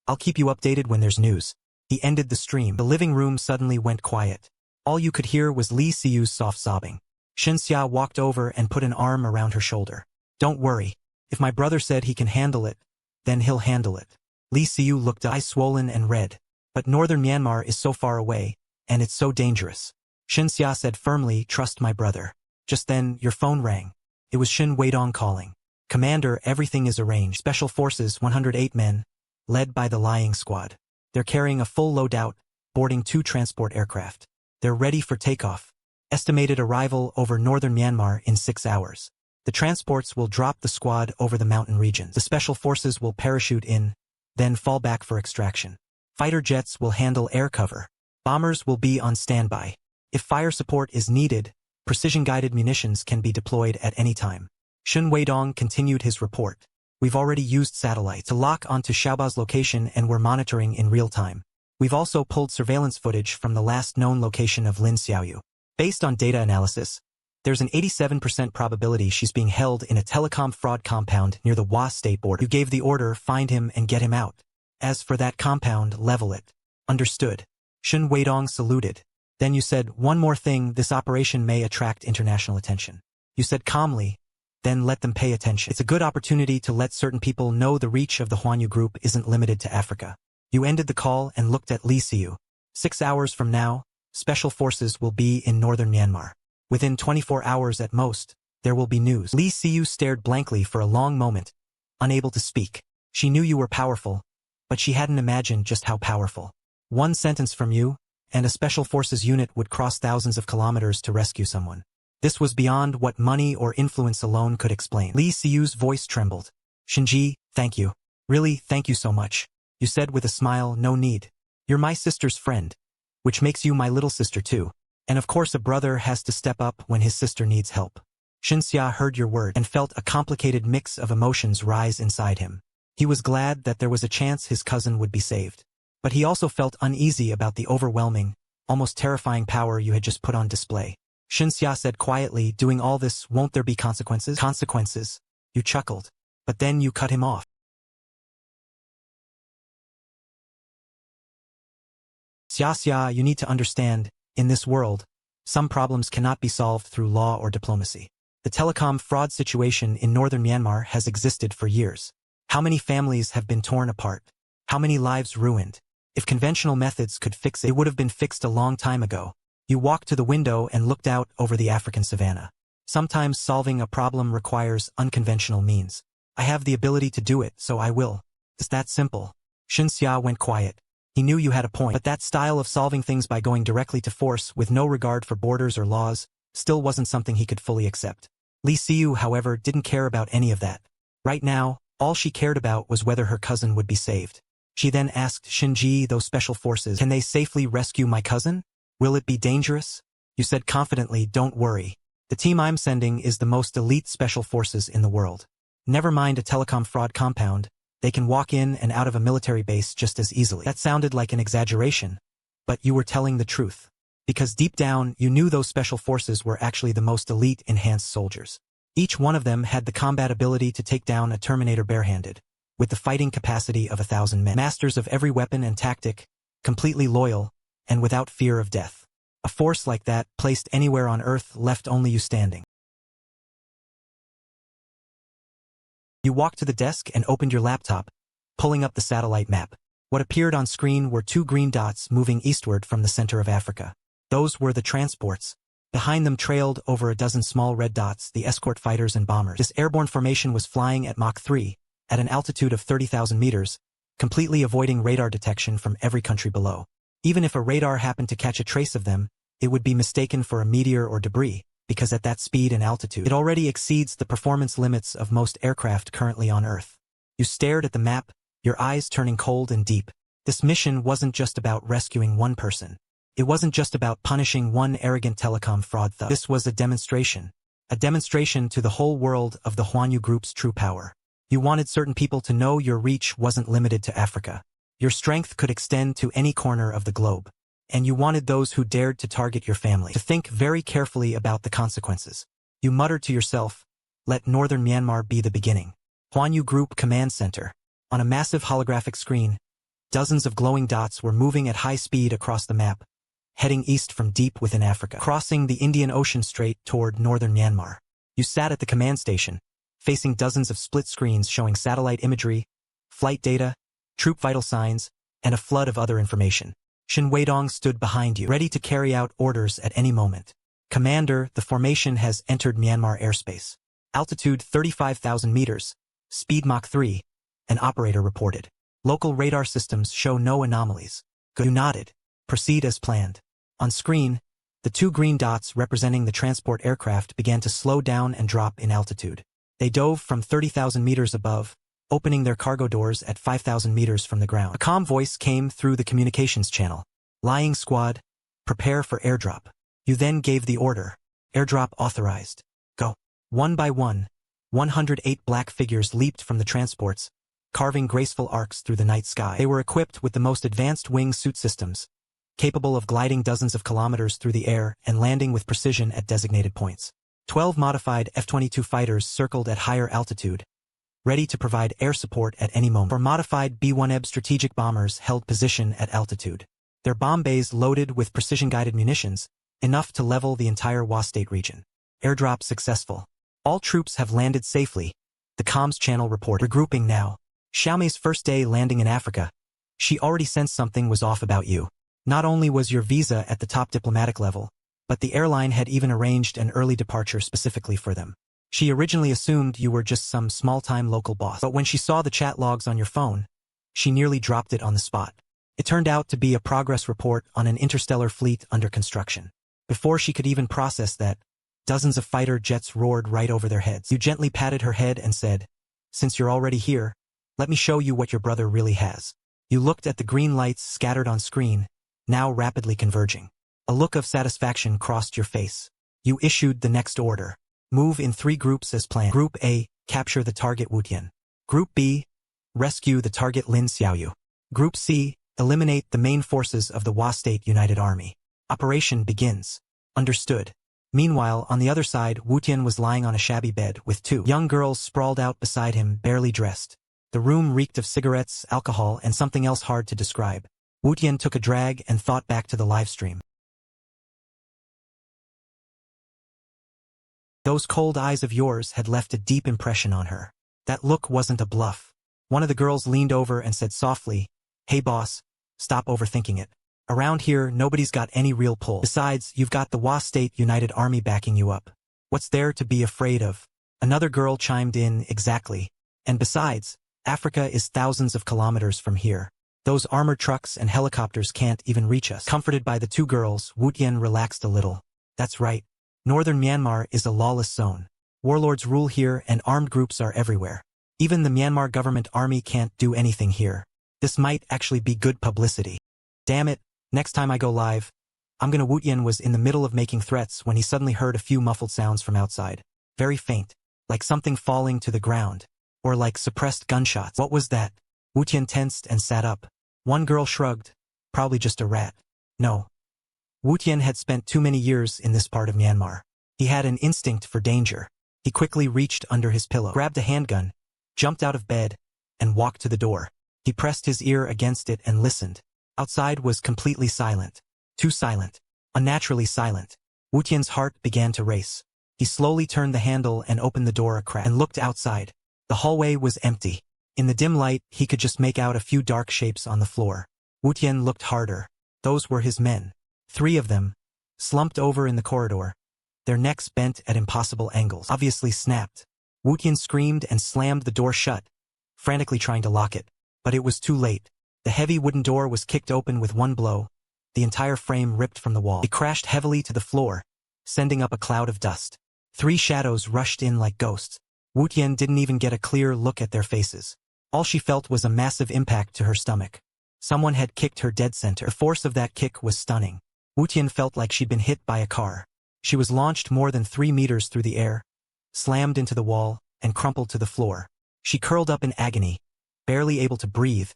I'll keep you updated when there's news. He ended the stream. The living room suddenly went quiet. All you could hear was Li Siyu's soft sobbing. Xinxia walked over and put an arm around her shoulder. Don't worry. If my brother said he can handle it, then he'll handle it. Li Siyu looked up, eyes swollen and red. But northern Myanmar is so far away, and it's so dangerous. Xinxia said firmly, trust my brother. Just then, your phone rang. It was Shin Weidong calling. Commander, everything is arranged. Special Forces 108 men, led by the Lying Squad. They're carrying a full loadout, boarding 2 transport aircraft. They're ready for takeoff. Estimated arrival over northern Myanmar in 6 hours. The transports will drop the squad over the mountain regions. The Special Forces will parachute in, then fall back for extraction. Fighter jets will handle air cover. Bombers will be on standby. If fire support is needed, precision-guided munitions can be deployed at any time. Shun Weidong continued his report. We've already used satellites to lock onto Xiaoba's location and we're monitoring in real time. We've also pulled surveillance footage from the last known location of Lin Xiaoyu. Based on data analysis, there's an 87% probability she's being held in a telecom fraud compound near the Hua state border. You gave the order, find him and get him out. As for that compound, level it. Understood. Shun Weidong saluted. Then you said, one more thing, this operation may attract international attention. You said calmly, then let them pay attention. It's a good opportunity to let certain people know the reach of the Huanyu group isn't limited to Africa. You ended the call and looked at Li Siyu. 6 hours from now, Special Forces will be in northern Myanmar. Within 24 hours at most, there will be news. Li Siyu stared blankly for a long moment, unable to speak. She knew you were powerful, but she hadn't imagined just how powerful. One sentence from you, and a Special Forces unit would cross thousands of kilometers to rescue someone. This was beyond what money or influence alone could explain. Li Siyu's voice trembled. Shinji, thank you. Really, thank you so much. You said with a smile, no need. You're my sister's friend, which makes you my little sister too. And of course a brother has to step up when his sister needs help. Xinxia heard your word and felt a complicated mix of emotions rise inside him. He was glad that there was a chance his cousin would be saved. But he also felt uneasy about the overwhelming, almost terrifying power you had just put on display. Xinxia said quietly, doing all this, won't there be consequences? Consequences? You chuckled. But then you cut him off. Xia, you need to understand, in this world, some problems cannot be solved through law or diplomacy. The telecom fraud situation in northern Myanmar has existed for years. How many families have been torn apart? How many lives ruined? If conventional methods could fix it, it would have been fixed a long time ago. You walked to the window and looked out over the African savanna. Sometimes solving a problem requires unconventional means. I have the ability to do it, so I will. It's that simple. Xinxia went quiet. He knew you had a point, but that style of solving things by going directly to force with no regard for borders or laws still wasn't something he could fully accept. Li Siyu, however, didn't care about any of that. Right now, all she cared about was whether her cousin would be saved. She then asked Shinji, those special forces, can they safely rescue my cousin? Will it be dangerous? You said confidently, don't worry. The team I'm sending is the most elite special forces in the world. Never mind a telecom fraud compound. They can walk in and out of a military base just as easily. That sounded like an exaggeration, but you were telling the truth. Because deep down, you knew those special forces were actually the most elite enhanced soldiers. Each one of them had the combat ability to take down a Terminator barehanded, with the fighting capacity of 1,000 men. Masters of every weapon and tactic, completely loyal, and without fear of death. A force like that, placed anywhere on Earth, left only you standing. You walked to the desk and opened your laptop, pulling up the satellite map. What appeared on screen were 2 green dots moving eastward from the center of Africa. Those were the transports. Behind them trailed over a dozen small red dots, the escort fighters and bombers. This airborne formation was flying at Mach 3, at an altitude of 30,000 meters, completely avoiding radar detection from every country below. Even if a radar happened to catch a trace of them, it would be mistaken for a meteor or debris, because at that speed and altitude, it already exceeds the performance limits of most aircraft currently on Earth. You stared at the map, your eyes turning cold and deep. This mission wasn't just about rescuing one person. It wasn't just about punishing one arrogant telecom fraud thug. This was a demonstration to the whole world of the Huanyu Group's true power. You wanted certain people to know your reach wasn't limited to Africa. Your strength could extend to any corner of the globe. And you wanted those who dared to target your family to think very carefully about the consequences. You muttered to yourself, let Northern Myanmar be the beginning. Huanyu Group Command Center. On a massive holographic screen, dozens of glowing dots were moving at high speed across the map, heading east from deep within Africa, crossing the Indian Ocean straight toward northern Myanmar. You sat at the command station, facing dozens of split screens showing satellite imagery, flight data, troop vital signs, and a flood of other information. Shin Weidong stood behind you, ready to carry out orders at any moment. Commander, the formation has entered Myanmar airspace. Altitude 35,000 meters, speed Mach 3, an operator reported. Local radar systems show no anomalies. Good. You nodded. Proceed as planned. On screen, the two green dots representing the transport aircraft began to slow down and drop in altitude. They dove from 30,000 meters above, opening their cargo doors at 5,000 meters from the ground. A calm voice came through the communications channel. Lying squad, prepare for airdrop. You then gave the order. Airdrop authorized. Go. One by one, 108 black figures leaped from the transports, carving graceful arcs through the night sky. They were equipped with the most advanced wing suit systems, capable of gliding dozens of kilometers through the air and landing with precision at designated points. 12 modified F-22 fighters circled at higher altitude, ready to provide air support at any moment. 4 modified B-1EB strategic bombers held position at altitude, their bomb bays loaded with precision-guided munitions, enough to level the entire Wa State region. Airdrop successful. All troops have landed safely, the comms channel reported. Regrouping now. Xiaomei's first day landing in Africa. She already sensed something was off about you. Not only was your visa at the top diplomatic level, but the airline had even arranged an early departure specifically for them. She originally assumed you were just some small-time local boss, but when she saw the chat logs on your phone, she nearly dropped it on the spot. It turned out to be a progress report on an interstellar fleet under construction. Before she could even process that, dozens of fighter jets roared right over their heads. You gently patted her head and said, "Since you're already here, let me show you what your brother really has." You looked at the green lights scattered on screen, now rapidly converging. A look of satisfaction crossed your face. You issued the next order. Move in 3 groups as planned. Group A, capture the target Wutian. Group B, rescue the target Lin Xiaoyu. Group C, eliminate the main forces of the Wa State United Army. Operation begins. Understood. Meanwhile, on the other side, Wutian was lying on a shabby bed with 2 young girls sprawled out beside him, barely dressed. The room reeked of cigarettes, alcohol, and something else hard to describe. Wutian took a drag and thought back to the live stream. Those cold eyes of yours had left a deep impression on her. That look wasn't a bluff. One of the girls leaned over and said softly, "Hey boss, stop overthinking it. Around here, nobody's got any real pull. Besides, you've got the Wa State United Army backing you up. What's there to be afraid of?" Another girl chimed in, "Exactly. And besides, Africa is thousands of kilometers from here. Those armored trucks and helicopters can't even reach us." Comforted by the 2 girls, Wutian relaxed a little. "That's right. Northern Myanmar is a lawless zone. Warlords rule here and armed groups are everywhere. Even the Myanmar government army can't do anything here. This might actually be good publicity. Damn it, next time I go live, I'm gonna..." Wutian was in the middle of making threats when he suddenly heard a few muffled sounds from outside. Very faint, like something falling to the ground, or like suppressed gunshots. What was that? Wutian tensed and sat up. One girl shrugged. Probably just a rat. No. Wutian had spent too many years in this part of Myanmar. He had an instinct for danger. He quickly reached under his pillow, grabbed a handgun, jumped out of bed, and walked to the door. He pressed his ear against it and listened. Outside was completely silent. Too silent. Unnaturally silent. Wutian's heart began to race. He slowly turned the handle and opened the door a crack and looked outside. The hallway was empty. In the dim light, he could just make out a few dark shapes on the floor. Wutian looked harder. Those were his men. 3 of them, slumped over in the corridor, their necks bent at impossible angles, obviously snapped. Wutian screamed and slammed the door shut, frantically trying to lock it. But it was too late. The heavy wooden door was kicked open with one blow, the entire frame ripped from the wall. It crashed heavily to the floor, sending up a cloud of dust. 3 shadows rushed in like ghosts. Wu Tian didn't even get a clear look at their faces. All she felt was a massive impact to her stomach. Someone had kicked her dead center. The force of that kick was stunning. Wu Tian felt like she'd been hit by a car. She was launched more than 3 meters through the air, slammed into the wall, and crumpled to the floor. She curled up in agony, barely able to breathe,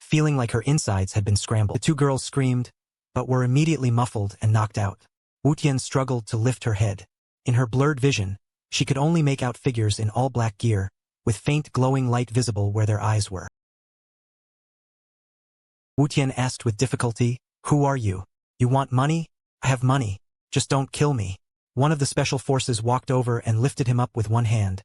feeling like her insides had been scrambled. The 2 girls screamed, but were immediately muffled and knocked out. Wu Tian struggled to lift her head. In her blurred vision, she could only make out figures in all black gear, with faint glowing light visible where their eyes were. Wu Tian asked with difficulty, "Who are you? You want money? I have money. Just don't kill me." One of the special forces walked over and lifted him up with one hand,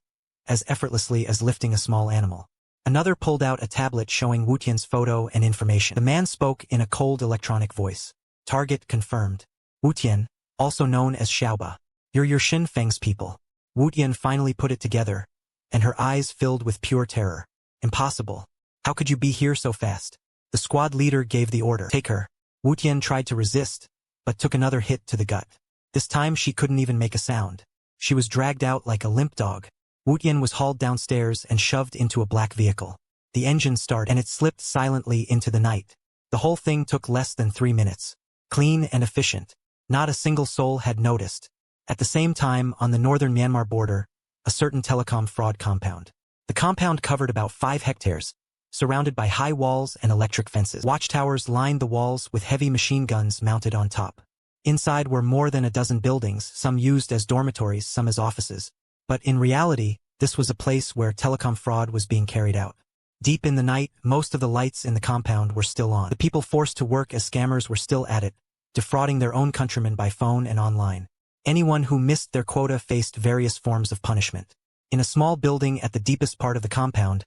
as effortlessly as lifting a small animal. Another pulled out a tablet showing Wu Tian's photo and information. The man spoke in a cold electronic voice. Target confirmed. Wu Tian, also known as Xiaoba. You're your Shin Feng's people. Wu Tian finally put it together, and her eyes filled with pure terror. Impossible. How could you be here so fast? The squad leader gave the order. Take her. Wu Tian tried to resist, but took another hit to the gut. This time she couldn't even make a sound. She was dragged out like a limp dog. Wu Tian was hauled downstairs and shoved into a black vehicle. The engine started and it slipped silently into the night. The whole thing took less than 3 minutes. Clean and efficient. Not a single soul had noticed. At the same time, on the northern Myanmar border, a certain telecom fraud compound. The compound covered about 5 hectares, surrounded by high walls and electric fences. Watchtowers lined the walls with heavy machine guns mounted on top. Inside were more than a dozen buildings, some used as dormitories, some as offices. But in reality, this was a place where telecom fraud was being carried out. Deep in the night, most of the lights in the compound were still on. The people forced to work as scammers were still at it, defrauding their own countrymen by phone and online. Anyone who missed their quota faced various forms of punishment. In a small building at the deepest part of the compound,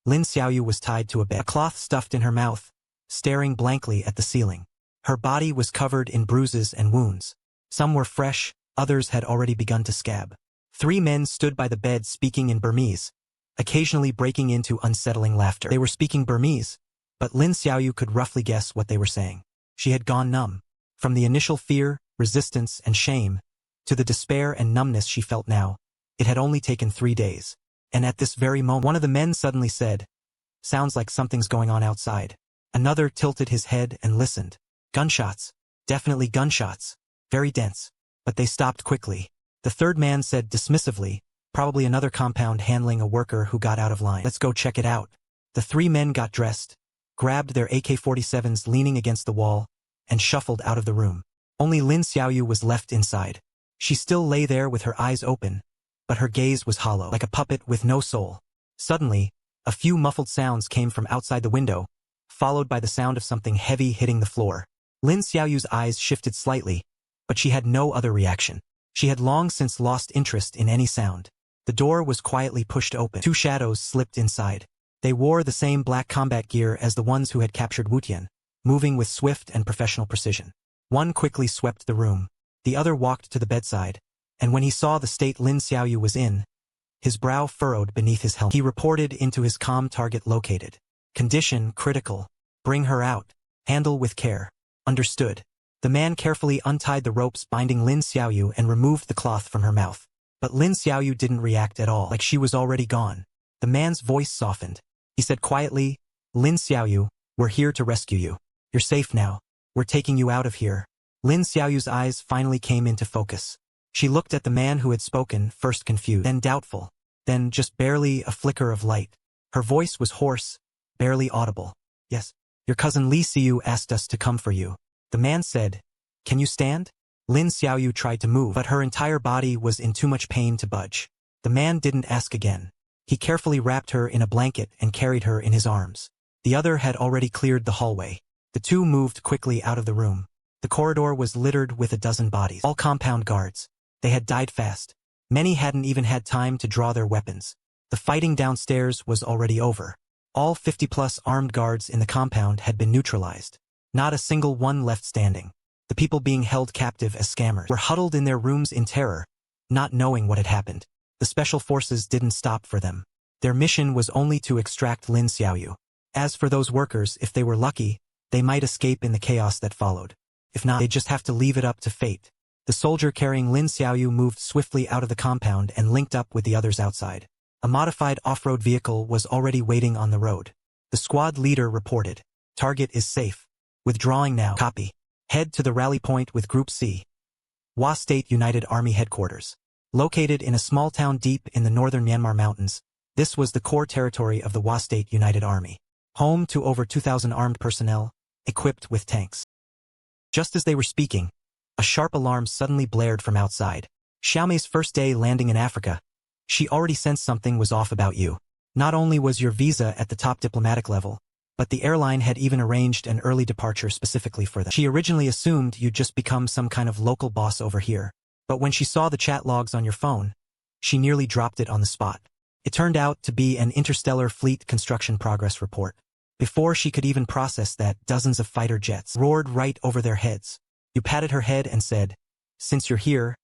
Lin Xiaoyu was tied to a bed, a cloth stuffed in her mouth, staring blankly at the ceiling. Her body was covered in bruises and wounds. Some were fresh, others had already begun to scab. 3 men stood by the bed speaking in Burmese, occasionally breaking into unsettling laughter. They were speaking Burmese, but Lin Xiaoyu could roughly guess what they were saying. She had gone numb. From the initial fear, resistance, and shame, to the despair and numbness she felt now, it had only taken 3 days. And at this very moment, one of the men suddenly said, "Sounds like something's going on outside." Another tilted his head and listened. Gunshots. Definitely gunshots. Very dense. But they stopped quickly. The third man said dismissively, probably another compound handling a worker who got out of line. "Let's go check it out." The 3 men got dressed, grabbed their AK-47s leaning against the wall, and shuffled out of the room. Only Lin Xiaoyu was left inside. She still lay there with her eyes open, but her gaze was hollow, like a puppet with no soul. Suddenly, a few muffled sounds came from outside the window, followed by the sound of something heavy hitting the floor. Lin Xiaoyu's eyes shifted slightly, but she had no other reaction. She had long since lost interest in any sound. The door was quietly pushed open. 2 shadows slipped inside. They wore the same black combat gear as the ones who had captured Wu Tian, moving with swift and professional precision. One quickly swept the room. The other walked to the bedside, and when he saw the state Lin Xiaoyu was in, his brow furrowed beneath his helmet. He reported into his comm target located. Condition critical. Bring her out. Handle with care. Understood. The man carefully untied the ropes binding Lin Xiaoyu and removed the cloth from her mouth. But Lin Xiaoyu didn't react at all, like she was already gone. The man's voice softened. He said quietly, "Lin Xiaoyu, we're here to rescue you. You're safe now. We're taking you out of here." Lin Xiaoyu's eyes finally came into focus. She looked at the man who had spoken, first confused, then doubtful, then just barely a flicker of light. Her voice was hoarse, barely audible. "Yes, your cousin Li Xiu asked us to come for you." The man said, "Can you stand?" Lin Xiaoyu tried to move, but her entire body was in too much pain to budge. The man didn't ask again. He carefully wrapped her in a blanket and carried her in his arms. The other had already cleared the hallway. The 2 moved quickly out of the room. The corridor was littered with a dozen bodies, all compound guards. They had died fast. Many hadn't even had time to draw their weapons. The fighting downstairs was already over. All 50-plus armed guards in the compound had been neutralized. Not a single one left standing. The people being held captive as scammers were huddled in their rooms in terror, not knowing what had happened. The special forces didn't stop for them. Their mission was only to extract Lin Xiaoyu. As for those workers, if they were lucky, they might escape in the chaos that followed. If not, they'd just have to leave it up to fate. The soldier carrying Lin Xiaoyu moved swiftly out of the compound and linked up with the others outside. A modified off-road vehicle was already waiting on the road. The squad leader reported, "Target is safe. Withdrawing now." Copy. Head to the rally point with Group C. Hua State United Army Headquarters. Located in a small town deep in the northern Myanmar mountains, this was the core territory of the Hua State United Army. Home to over 2,000 armed personnel, equipped with tanks. Just as they were speaking, a sharp alarm suddenly blared from outside. Xiaomei's first day landing in Africa. She already sensed something was off about you. Not only was your visa at the top diplomatic level, but the airline had even arranged an early departure specifically for them. She originally assumed you'd just become some kind of local boss over here, but when she saw the chat logs on your phone, she nearly dropped it on the spot. It turned out to be an interstellar fleet construction progress report. Before she could even process that, dozens of fighter jets roared right over their heads. You patted her head and said, "Since you're here,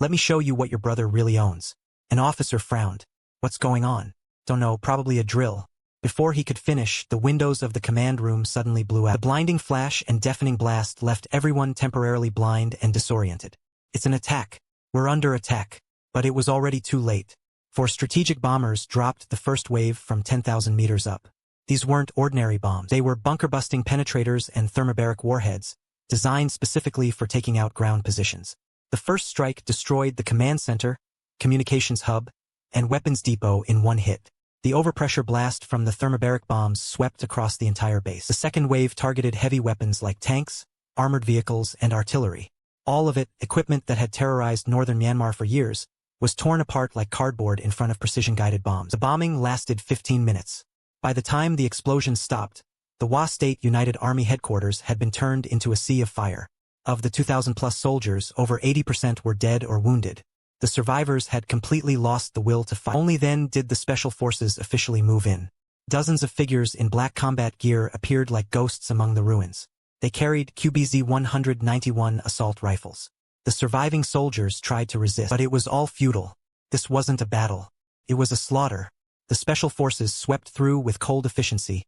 let me show you what your brother really owns." An officer frowned. "What's going on?" "Don't know, probably a drill." Before he could finish, the windows of the command room suddenly blew out. The blinding flash and deafening blast left everyone temporarily blind and disoriented. "It's an attack. We're under attack." But it was already too late. For strategic bombers dropped the first wave from 10,000 meters up. These weren't ordinary bombs. They were bunker-busting penetrators and thermobaric warheads, designed specifically for taking out ground positions. The first strike destroyed the command center, communications hub, and weapons depot in one hit. The overpressure blast from the thermobaric bombs swept across the entire base. The second wave targeted heavy weapons like tanks, armored vehicles, and artillery. All of it, equipment that had terrorized northern Myanmar for years, was torn apart like cardboard in front of precision-guided bombs. The bombing lasted 15 minutes. By the time the explosions stopped, the Hua State United Army Headquarters had been turned into a sea of fire. Of the 2,000-plus soldiers, over 80% were dead or wounded. The survivors had completely lost the will to fight. Only then did the special forces officially move in. Dozens of figures in black combat gear appeared like ghosts among the ruins. They carried QBZ-191 assault rifles. The surviving soldiers tried to resist, but it was all futile. This wasn't a battle. It was a slaughter. The special forces swept through with cold efficiency,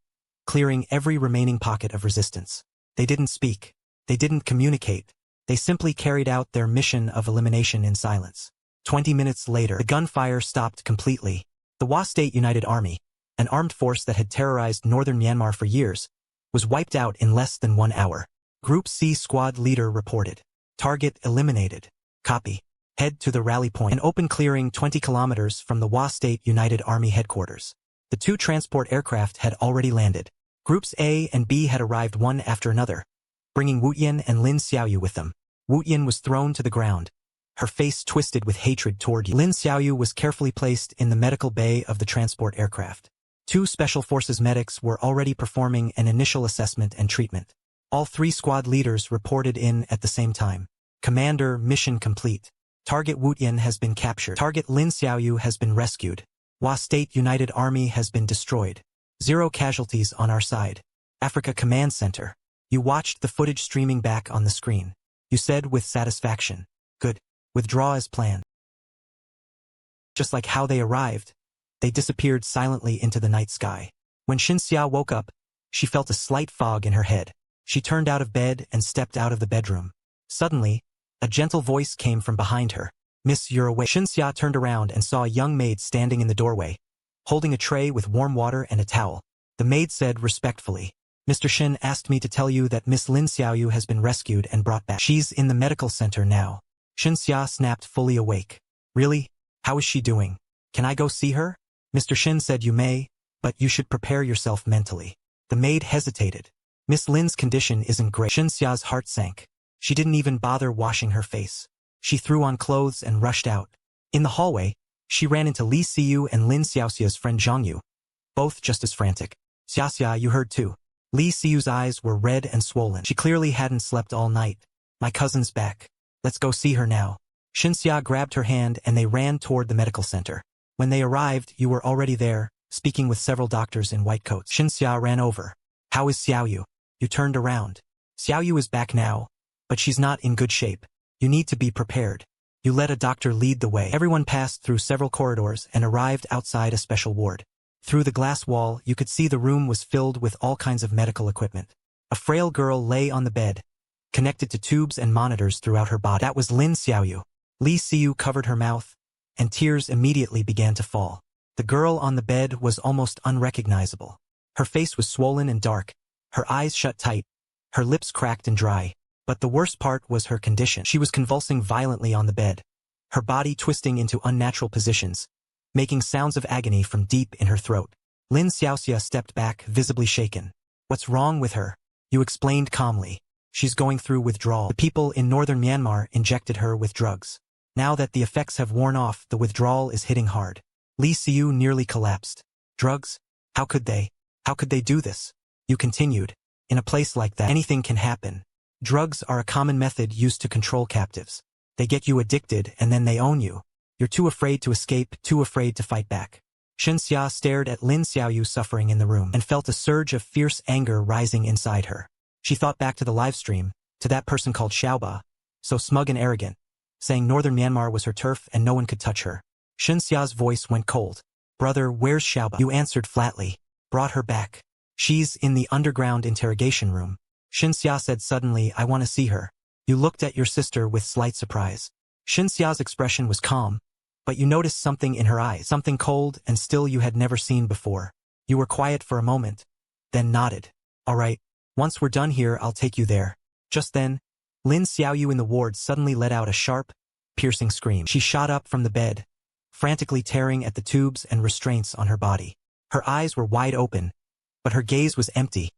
clearing every remaining pocket of resistance. They didn't speak. They didn't communicate. They simply carried out their mission of elimination in silence. 20 minutes later, the gunfire stopped completely. The Hua State United Army, an armed force that had terrorized northern Myanmar for years, was wiped out in less than 1 hour. Group C squad leader reported. "Target eliminated." Copy. Head to the rally point, an open clearing 20 kilometers from the Hua State United Army Headquarters. The 2 transport aircraft had already landed. Groups A and B had arrived one after another, bringing Wu Yin and Lin Xiaoyu with them. Wu Yin was thrown to the ground, her face twisted with hatred toward you. Lin Xiaoyu was carefully placed in the medical bay of the transport aircraft. 2 Special Forces medics were already performing an initial assessment and treatment. All 3 squad leaders reported in at the same time. "Commander, mission complete. Target Wu Yin has been captured. Target Lin Xiaoyu has been rescued. Hua State United Army has been destroyed. 0 casualties on our side. Africa Command Center." You watched the footage streaming back on the screen. You said with satisfaction, "Good. Withdraw as planned." Just like how they arrived, they disappeared silently into the night sky. When Xinxia woke up, she felt a slight fog in her head. She turned out of bed and stepped out of the bedroom. Suddenly, a gentle voice came from behind her. "Miss, you're awake." Xinxia turned around and saw a young maid standing in the doorway, holding a tray with warm water and a towel. The maid said respectfully, "Mr. Shin asked me to tell you that Miss Lin Xiaoyu has been rescued and brought back. She's in the medical center now." Xinxia snapped, fully awake. "Really? How is she doing? Can I go see her?" Mr. Shin said, "You may, but you should prepare yourself mentally." The maid hesitated. "Miss Lin's condition isn't great." Xinxia's heart sank. She didn't even bother washing her face. She threw on clothes and rushed out. In the hallway, she ran into Li Xiu and Lin Xiaoxia's friend Zhang Yu, both just as frantic. "Xiaxia, you heard too." Li Xiu's eyes were red and swollen. She clearly hadn't slept all night. "My cousin's back. Let's go see her now." Xinxia grabbed her hand and they ran toward the medical center. When they arrived, you were already there, speaking with several doctors in white coats. Xinxia ran over. "How is Xiaoyu?" You turned around. "Xiaoyu is back now, but she's not in good shape. You need to be prepared." You let a doctor lead the way. Everyone passed through several corridors and arrived outside a special ward. Through the glass wall, you could see the room was filled with all kinds of medical equipment. A frail girl lay on the bed, connected to tubes and monitors throughout her body. That was Lin Xiaoyu. Li Xiu covered her mouth, and tears immediately began to fall. The girl on the bed was almost unrecognizable. Her face was swollen and dark, her eyes shut tight, her lips cracked and dry. But the worst part was her condition. She was convulsing violently on the bed, her body twisting into unnatural positions, making sounds of agony from deep in her throat. Lin Xiaoxia stepped back, visibly shaken. What's wrong with her? You explained calmly. She's going through withdrawal. The people in northern Myanmar injected her with drugs. Now that the effects have worn off, the withdrawal is hitting hard. Li Xiu nearly collapsed. Drugs? How could they? How could they do this? You continued. In a place like that, anything can happen. Drugs are a common method used to control captives. They get you addicted and then they own you. You're too afraid to escape, too afraid to fight back. Shen Xia stared at Lin Xiaoyu suffering in the room and felt a surge of fierce anger rising inside her. She thought back to the live stream, to that person called Xiaoba, so smug and arrogant, saying northern Myanmar was her turf and no one could touch her. Shen Xia's voice went cold. Brother, where's Xiaoba? You answered flatly. Brought her back. She's in the underground interrogation room. Shen Xia said suddenly, I want to see her. You looked at your sister with slight surprise. Shen Xia's expression was calm, but you noticed something in her eyes, something cold and still you had never seen before. You were quiet for a moment, then nodded. All right, once we're done here I'll take you there. Just then, Lin Xiaoyu in the ward suddenly let out a sharp, piercing scream. She shot up from the bed, frantically tearing at the tubes and restraints on her body. Her eyes were wide open, but her gaze was empty,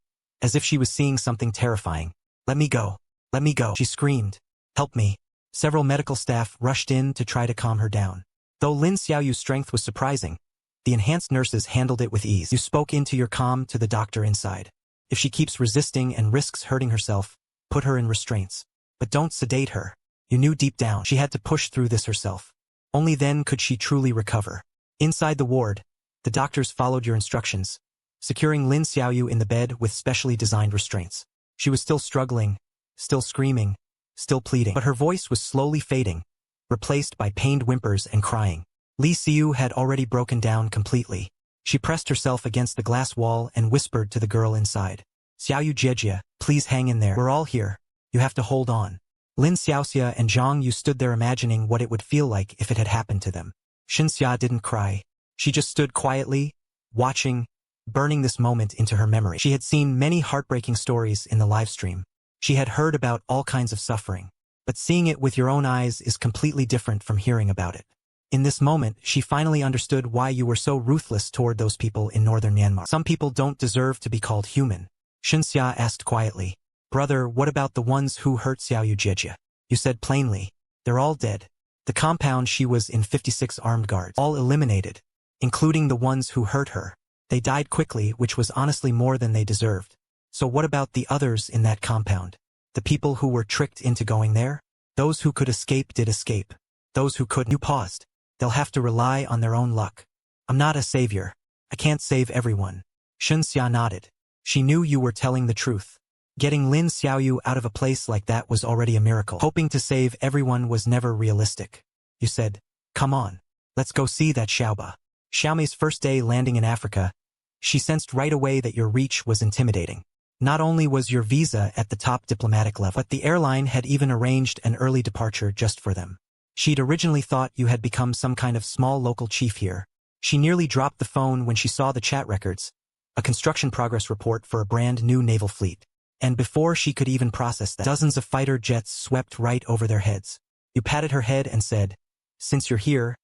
as if she was seeing something terrifying. Let me go. Let me go, she screamed. Help me. Several medical staff rushed in to try to calm her down. Though Lin Xiaoyu's strength was surprising, the enhanced nurses handled it with ease. You spoke into your calm to the doctor inside. If she keeps resisting and risks hurting herself, put her in restraints. But don't sedate her. You knew deep down she had to push through this herself. Only then could she truly recover. Inside the ward, the doctors followed your instructions, securing Lin Xiaoyu in the bed with specially designed restraints. She was still struggling, still screaming, still pleading, but her voice was slowly fading, replaced by pained whimpers and crying. Li Xiu had already broken down completely. She pressed herself against the glass wall and whispered to the girl inside. Xiaoyu Jiejie, please hang in there. We're all here. You have to hold on. Lin Xiaoxia and Zhang Yu stood there imagining what it would feel like if it had happened to them. Xin Xia didn't cry. She just stood quietly, watching, burning this moment into her memory. She had seen many heartbreaking stories in the live stream. She had heard about all kinds of suffering. But seeing it with your own eyes is completely different from hearing about it. In this moment, she finally understood why you were so ruthless toward those people in northern Myanmar. Some people don't deserve to be called human. Xin Xia asked quietly. Brother, what about the ones who hurt Xiaoyu Jiejie? You said plainly. They're all dead. The compound she was in 56 armed guards. All eliminated, including the ones who hurt her. They died quickly, which was honestly more than they deserved. So what about the others in that compound? The people who were tricked into going there? Those who could escape did escape. Those who couldn't. You paused. They'll have to rely on their own luck. I'm not a savior. I can't save everyone. Xin Xia nodded. She knew you were telling the truth. Getting Lin Xiaoyu out of a place like that was already a miracle. Hoping to save everyone was never realistic. You said, come on. Let's go see that Xiaoba. Xiaomei's first day landing in Africa, she sensed right away that your reach was intimidating. Not only was your visa at the top diplomatic level, but the airline had even arranged an early departure just for them. She'd originally thought you had become some kind of small local chief here. She nearly dropped the phone when she saw the chat records, a construction progress report for a brand new naval fleet. And before she could even process that, dozens of fighter jets swept right over their heads. You patted her head and said, since you're here,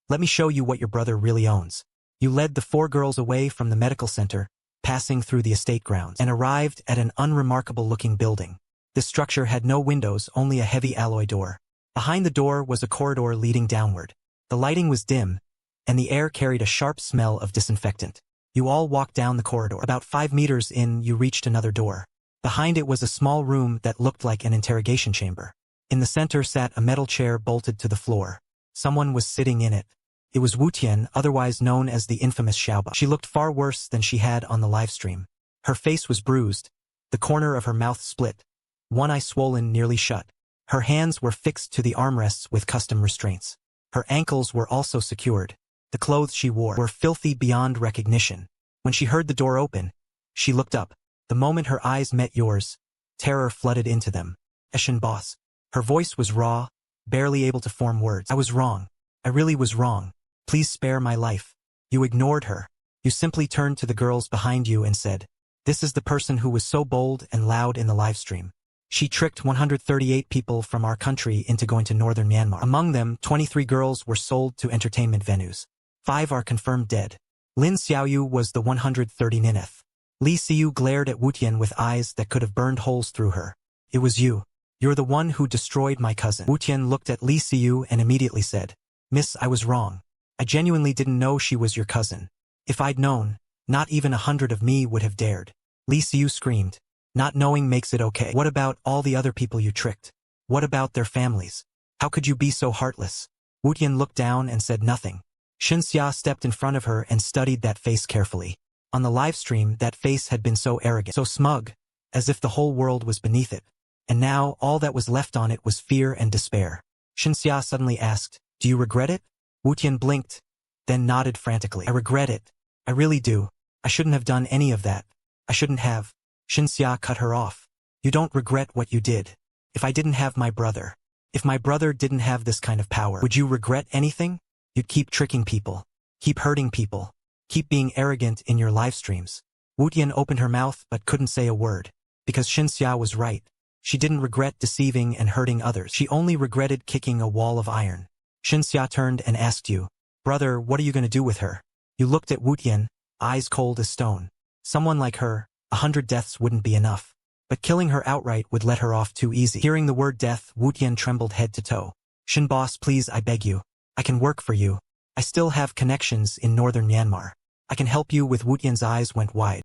let me show you what your brother really owns. You led the 4 girls away from the medical center, passing through the estate grounds, and arrived at an unremarkable-looking building. This structure had no windows, only a heavy alloy door. Behind the door was a corridor leading downward. The lighting was dim, and the air carried a sharp smell of disinfectant. You all walked down the corridor. About 5 meters in, you reached another door. Behind it was a small room that looked like an interrogation chamber. In the center sat a metal chair bolted to the floor. Someone was sitting in it. It was Wu Tian, otherwise known as the infamous Xiaoba. She looked far worse than she had on the live stream. Her face was bruised, the corner of her mouth split, one eye swollen nearly shut. Her hands were fixed to the armrests with custom restraints. Her ankles were also secured, The clothes she wore were filthy beyond recognition. When she heard the door open, she looked up. The moment her eyes met yours, terror flooded into them. Eshin boss. Her voice was raw, barely able to form words. I was wrong. I really was wrong. Please spare my life. You ignored her. You simply turned to the girls behind you and said, "This is the person who was so bold and loud in the live stream. She tricked 138 people from our country into going to northern Myanmar. Among them, 23 girls were sold to entertainment venues. 5 are confirmed dead. Lin Xiaoyu was the 139th. Li Siyu glared at Wu Tian with eyes that could have burned holes through her. It was you. You're the one who destroyed my cousin." Wu Tian looked at Li Siyu and immediately said, "Miss, I was wrong. I genuinely didn't know she was your cousin. If I'd known, not even 100 of me would have dared." Li Siyu screamed. "Not knowing makes it okay. What about all the other people you tricked? What about their families? How could you be so heartless?" Wu Tian looked down and said nothing. Shin Xia stepped in front of her and studied that face carefully. On the live stream, that face had been so arrogant, so smug, as if the whole world was beneath it. And now, all that was left on it was fear and despair. Shin Xia suddenly asked, "Do you regret it?" Wu Tian blinked, then nodded frantically. "I regret it. I really do. I shouldn't have done any of that. I shouldn't have." Shin Xia cut her off. "You don't regret what you did. If I didn't have my brother, if my brother didn't have this kind of power, would you regret anything? You'd keep tricking people, keep hurting people, keep being arrogant in your live streams." Wu Tian opened her mouth but couldn't say a word, because Shin Xia was right. She didn't regret deceiving and hurting others. She only regretted kicking a wall of iron. Shin Xia turned and asked you, "Brother, what are you going to do with her?" You looked at Wu Tian, eyes cold as stone. Someone like her, 100 deaths wouldn't be enough. But killing her outright would let her off too easy. Hearing the word death, Wu Tian trembled head to toe. "Shin boss, please, I beg you. I can work for you. I still have connections in northern Myanmar. I can help you." With Wu Tian's eyes went wide.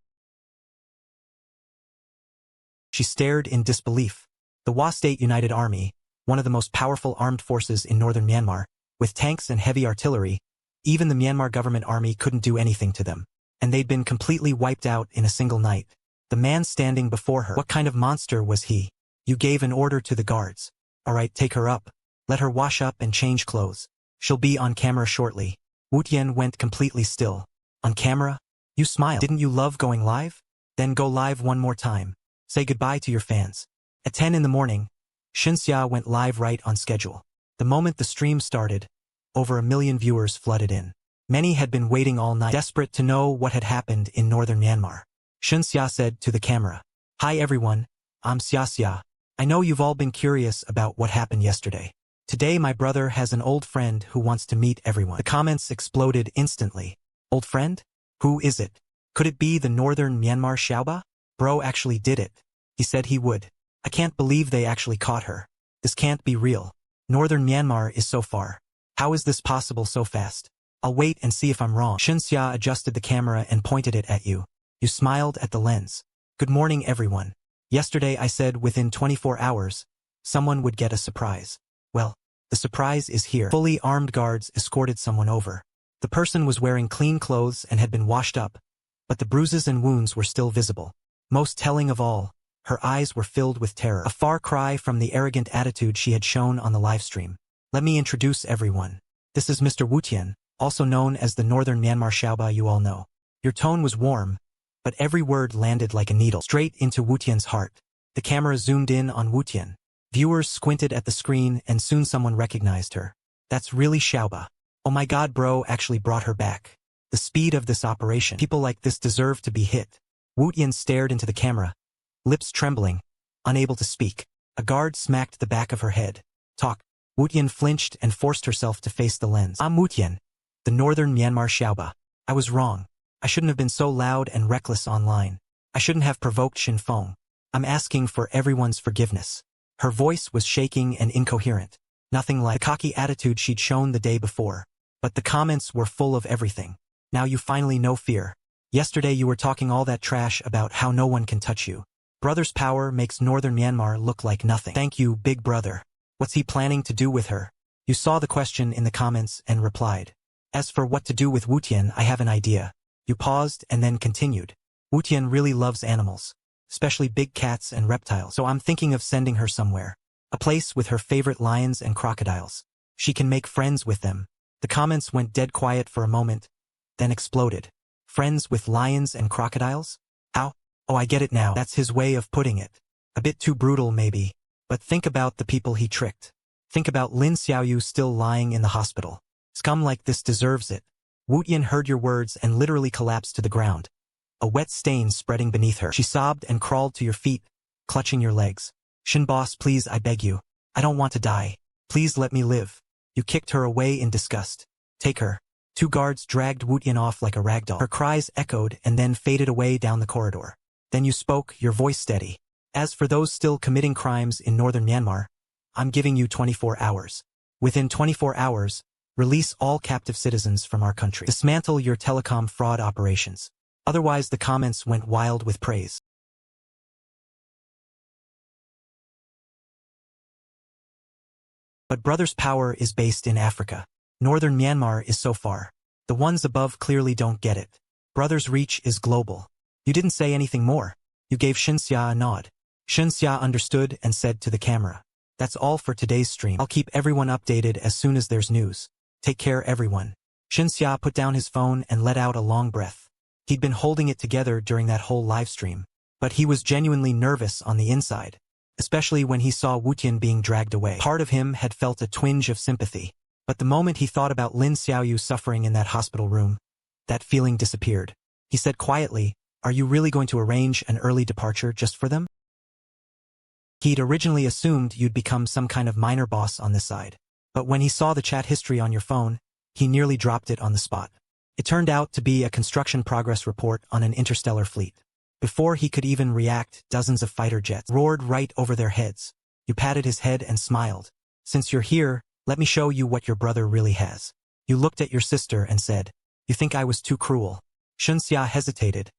She stared in disbelief. The Wa State United Army, one of the most powerful armed forces in northern Myanmar, with tanks and heavy artillery, even the Myanmar government army couldn't do anything to them. And they'd been completely wiped out in a single night. The man standing before her, what kind of monster was he? You gave an order to the guards. "All right, take her up. Let her wash up and change clothes. She'll be on camera shortly." Wu Tian went completely still. "On camera?" You smiled. "Didn't you love going live? Then go live one more time. Say goodbye to your fans." At 10 in the morning, Shin Xia went live right on schedule. The moment the stream started, over 1 million viewers flooded in. Many had been waiting all night, desperate to know what had happened in northern Myanmar. Shin Xia said to the camera, "Hi everyone, I'm Xia Xia. I know you've all been curious about what happened yesterday. Today my brother has an old friend who wants to meet everyone." The comments exploded instantly. "Old friend? Who is it? Could it be the northern Myanmar Xiaoba? Bro actually did it. He said he would. I can't believe they actually caught her. This can't be real. Northern Myanmar is so far. How is this possible so fast? I'll wait and see if I'm wrong." Shin Xia adjusted the camera and pointed it at you. You smiled at the lens. "Good morning everyone. Yesterday I said within 24 hours, someone would get a surprise. Well, the surprise is here." Fully armed guards escorted someone over. The person was wearing clean clothes and had been washed up, but the bruises and wounds were still visible. Most telling of all, her eyes were filled with terror, a far cry from the arrogant attitude she had shown on the livestream. "Let me introduce everyone. This is Mr. Wu Tian, also known as the Northern Myanmar Xiaoba you all know." Your tone was warm, but every word landed like a needle, straight into Wu Tian's heart. The camera zoomed in on Wu Tian. Viewers squinted at the screen and soon someone recognized her. "That's really Xiaoba. Oh my god, bro actually brought her back. The speed of this operation. People like this deserve to be hit." Wu Tian stared into the camera, lips trembling, unable to speak. A guard smacked the back of her head. "Talk." Wu Tian flinched and forced herself to face the lens. "I'm Wu Tian, the Northern Myanmar Xiaoba. I was wrong. I shouldn't have been so loud and reckless online. I shouldn't have provoked Shin Feng. I'm asking for everyone's forgiveness." Her voice was shaking and incoherent. Nothing like the cocky attitude she'd shown the day before. But the comments were full of everything. "Now you finally know fear. Yesterday you were talking all that trash about how no one can touch you. Brother's power makes northern Myanmar look like nothing. Thank you, big brother. What's he planning to do with her?" You saw the question in the comments and replied. "As for what to do with Wu Tian, I have an idea." You paused and then continued. "Wu Tian really loves animals, especially big cats and reptiles, so I'm thinking of sending her somewhere. A place with her favorite lions and crocodiles. She can make friends with them, The comments went dead quiet for a moment, then exploded. Friends with lions and crocodiles? Ow. Oh, I get it now. That's his way of putting it. A bit too brutal, maybe. But think about the people he tricked. Think about Lin Xiaoyu still lying in the hospital. Scum like this deserves it. Wu Tian heard your words and literally collapsed to the ground. A wet stain spreading beneath her. She sobbed and crawled to your feet, clutching your legs. Shin boss, please, I beg you. I don't want to die. Please let me live. You kicked her away in disgust. Take her. Two guards dragged Wu Tian off like a ragdoll. Her cries echoed and then faded away down the corridor. Then you spoke, your voice steady. As for those still committing crimes in northern Myanmar, I'm giving you 24 hours. Within 24 hours, release all captive citizens from our country. Dismantle your telecom fraud operations. Otherwise, the comments went wild with praise. But Brother's power is based in Africa. Northern Myanmar is so far. The ones above clearly don't get it. Brother's reach is global. You didn't say anything more. You gave Shinxia a nod. Shinxia understood and said to the camera, "That's all for today's stream. I'll keep everyone updated as soon as there's news. Take care, everyone." Shinxia put down his phone and let out a long breath. He'd been holding it together during that whole live stream, but he was genuinely nervous on the inside, especially when he saw Wu Tian being dragged away. Part of him had felt a twinge of sympathy, but the moment he thought about Lin Xiaoyu suffering in that hospital room, that feeling disappeared. He said quietly, "Are you really going to arrange an early departure just for them?" He'd originally assumed you'd become some kind of minor boss on this side, but when he saw the chat history on your phone, he nearly dropped it on the spot. It turned out to be a construction progress report on an interstellar fleet. Before he could even react, dozens of fighter jets roared right over their heads. You patted his head and smiled. "Since you're here, let me show you what your brother really has." You looked at your sister and said, "You think I was too cruel?" Shinxia hesitated,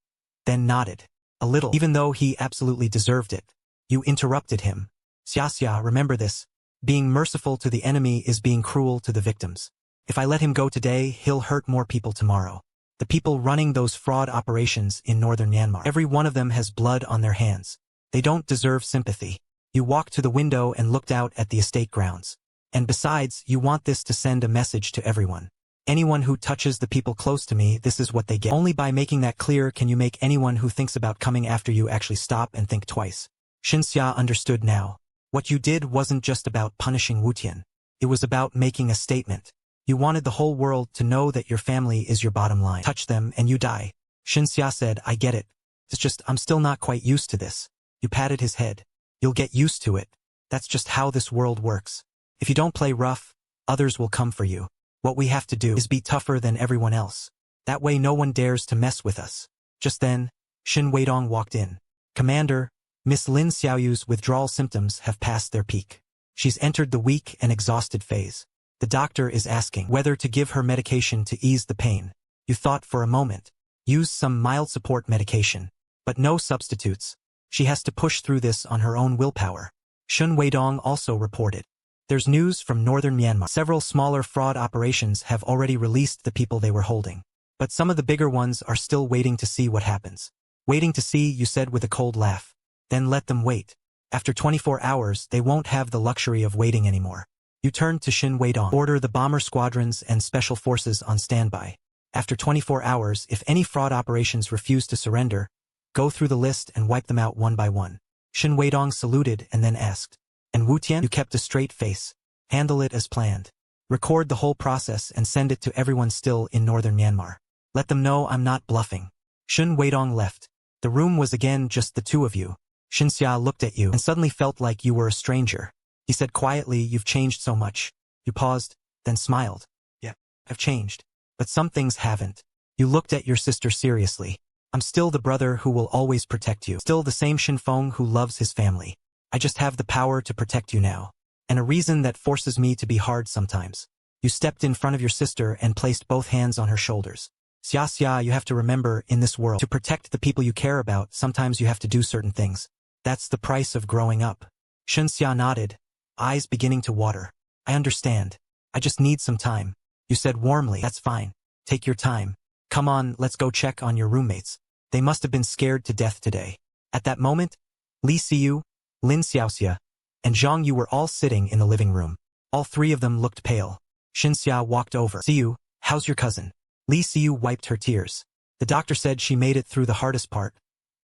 then nodded. A little, even though he absolutely deserved it. You interrupted him. "Xia, remember this. Being merciful to the enemy is being cruel to the victims. If I let him go today, he'll hurt more people tomorrow. The people running those fraud operations in northern Myanmar, every one of them has blood on their hands. They don't deserve sympathy." You walked to the window and looked out at the estate grounds. "And besides, you want this to send a message to everyone. Anyone who touches the people close to me, this is what they get. Only by making that clear can you make anyone who thinks about coming after you actually stop and think twice." Shinxia understood now. What you did wasn't just about punishing Wu Tian. It was about making a statement. You wanted the whole world to know that your family is your bottom line. Touch them and you die. Shinxia said, "I get it. It's just I'm still not quite used to this." You patted his head. "You'll get used to it. That's just how this world works. If you don't play rough, others will come for you. What we have to do is be tougher than everyone else. That way no one dares to mess with us." Just then, Shin Weidong walked in. "Commander, Miss Lin Xiaoyu's withdrawal symptoms have passed their peak. She's entered the weak and exhausted phase. The doctor is asking whether to give her medication to ease the pain." You thought for a moment. Use some mild support medication. But no substitutes. She has to push through this on her own willpower. Shun Weidong also reported. "There's news from northern Myanmar. Several smaller fraud operations have already released the people they were holding. But some of the bigger ones are still waiting to see what happens." "Waiting to see," you said with a cold laugh. "Then let them wait. After 24 hours, they won't have the luxury of waiting anymore." You turned to Shin Weidong. "Order the bomber squadrons and special forces on standby. After 24 hours, if any fraud operations refuse to surrender, go through the list and wipe them out one by one." Shin Weidong saluted and then asked, "And Wu Tian?" You kept a straight face. "Handle it as planned. Record the whole process and send it to everyone still in northern Myanmar. Let them know I'm not bluffing." Shin Weidong left. The room was again just the two of you. Shinxia looked at you and suddenly felt like you were a stranger. He said quietly, "You've changed so much." You paused, then smiled. "Yeah, I've changed. But some things haven't." You looked at your sister seriously. "I'm still the brother who will always protect you. Still the same Shinfeng who loves his family. I just have the power to protect you now. And a reason that forces me to be hard sometimes." You stepped in front of your sister and placed both hands on her shoulders. "Xia, you have to remember, in this world, to protect the people you care about, sometimes you have to do certain things. That's the price of growing up." Shinxia nodded, eyes beginning to water. "I understand. I just need some time." You said warmly, "That's fine. Take your time. Come on, let's go check on your roommates. They must have been scared to death today." At that moment, Li Xiu, Lin Xiaoxia, and Zhang Yu were all sitting in the living room. All three of them looked pale. Xinxia walked over. Siyu, how's your cousin? Li Siyu wiped her tears. The doctor said she made it through the hardest part,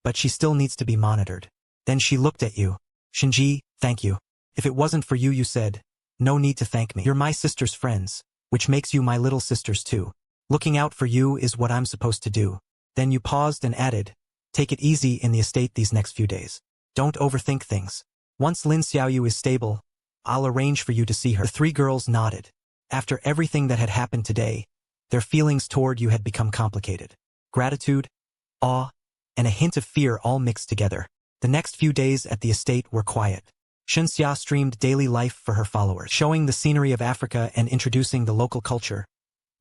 but she still needs to be monitored. Then she looked at you. Shinji, thank you. If it wasn't for you said, no need to thank me. You're my sister's friends, which makes you my little sisters too. Looking out for you is what I'm supposed to do. Then you paused and added, take it easy in the estate these next few days. Don't overthink things. Once Lin Xiaoyu is stable, I'll arrange for you to see her. The three girls nodded. After everything that had happened today, their feelings toward you had become complicated. Gratitude, awe, and a hint of fear all mixed together. The next few days at the estate were quiet. Xinxia streamed daily life for her followers, showing the scenery of Africa and introducing the local culture,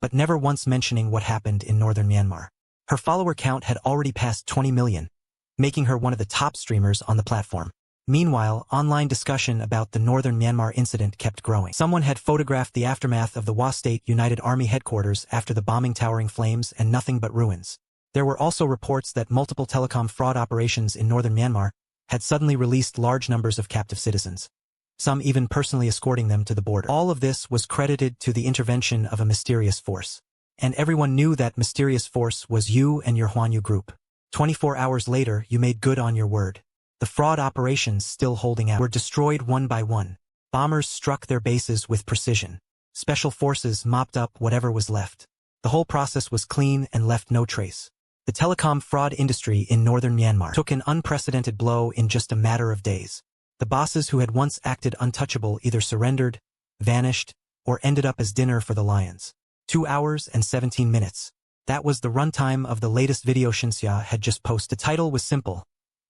but never once mentioning what happened in northern Myanmar. Her follower count had already passed 20 million, making her one of the top streamers on the platform. Meanwhile, online discussion about the northern Myanmar incident kept growing. Someone had photographed the aftermath of the Wa State United Army headquarters after the bombing, towering flames and nothing but ruins. There were also reports that multiple telecom fraud operations in northern Myanmar had suddenly released large numbers of captive citizens, some even personally escorting them to the border. All of this was credited to the intervention of a mysterious force. And everyone knew that mysterious force was you and your Huanyu group. 24 hours later, you made good on your word. The fraud operations still holding out were destroyed one by one. Bombers struck their bases with precision. Special forces mopped up whatever was left. The whole process was clean and left no trace. The telecom fraud industry in northern Myanmar took an unprecedented blow in just a matter of days. The bosses who had once acted untouchable either surrendered, vanished, or ended up as dinner for the lions. 2 hours and 17 minutes. That was the runtime of the latest video Xinxia had just posted. The title was simple.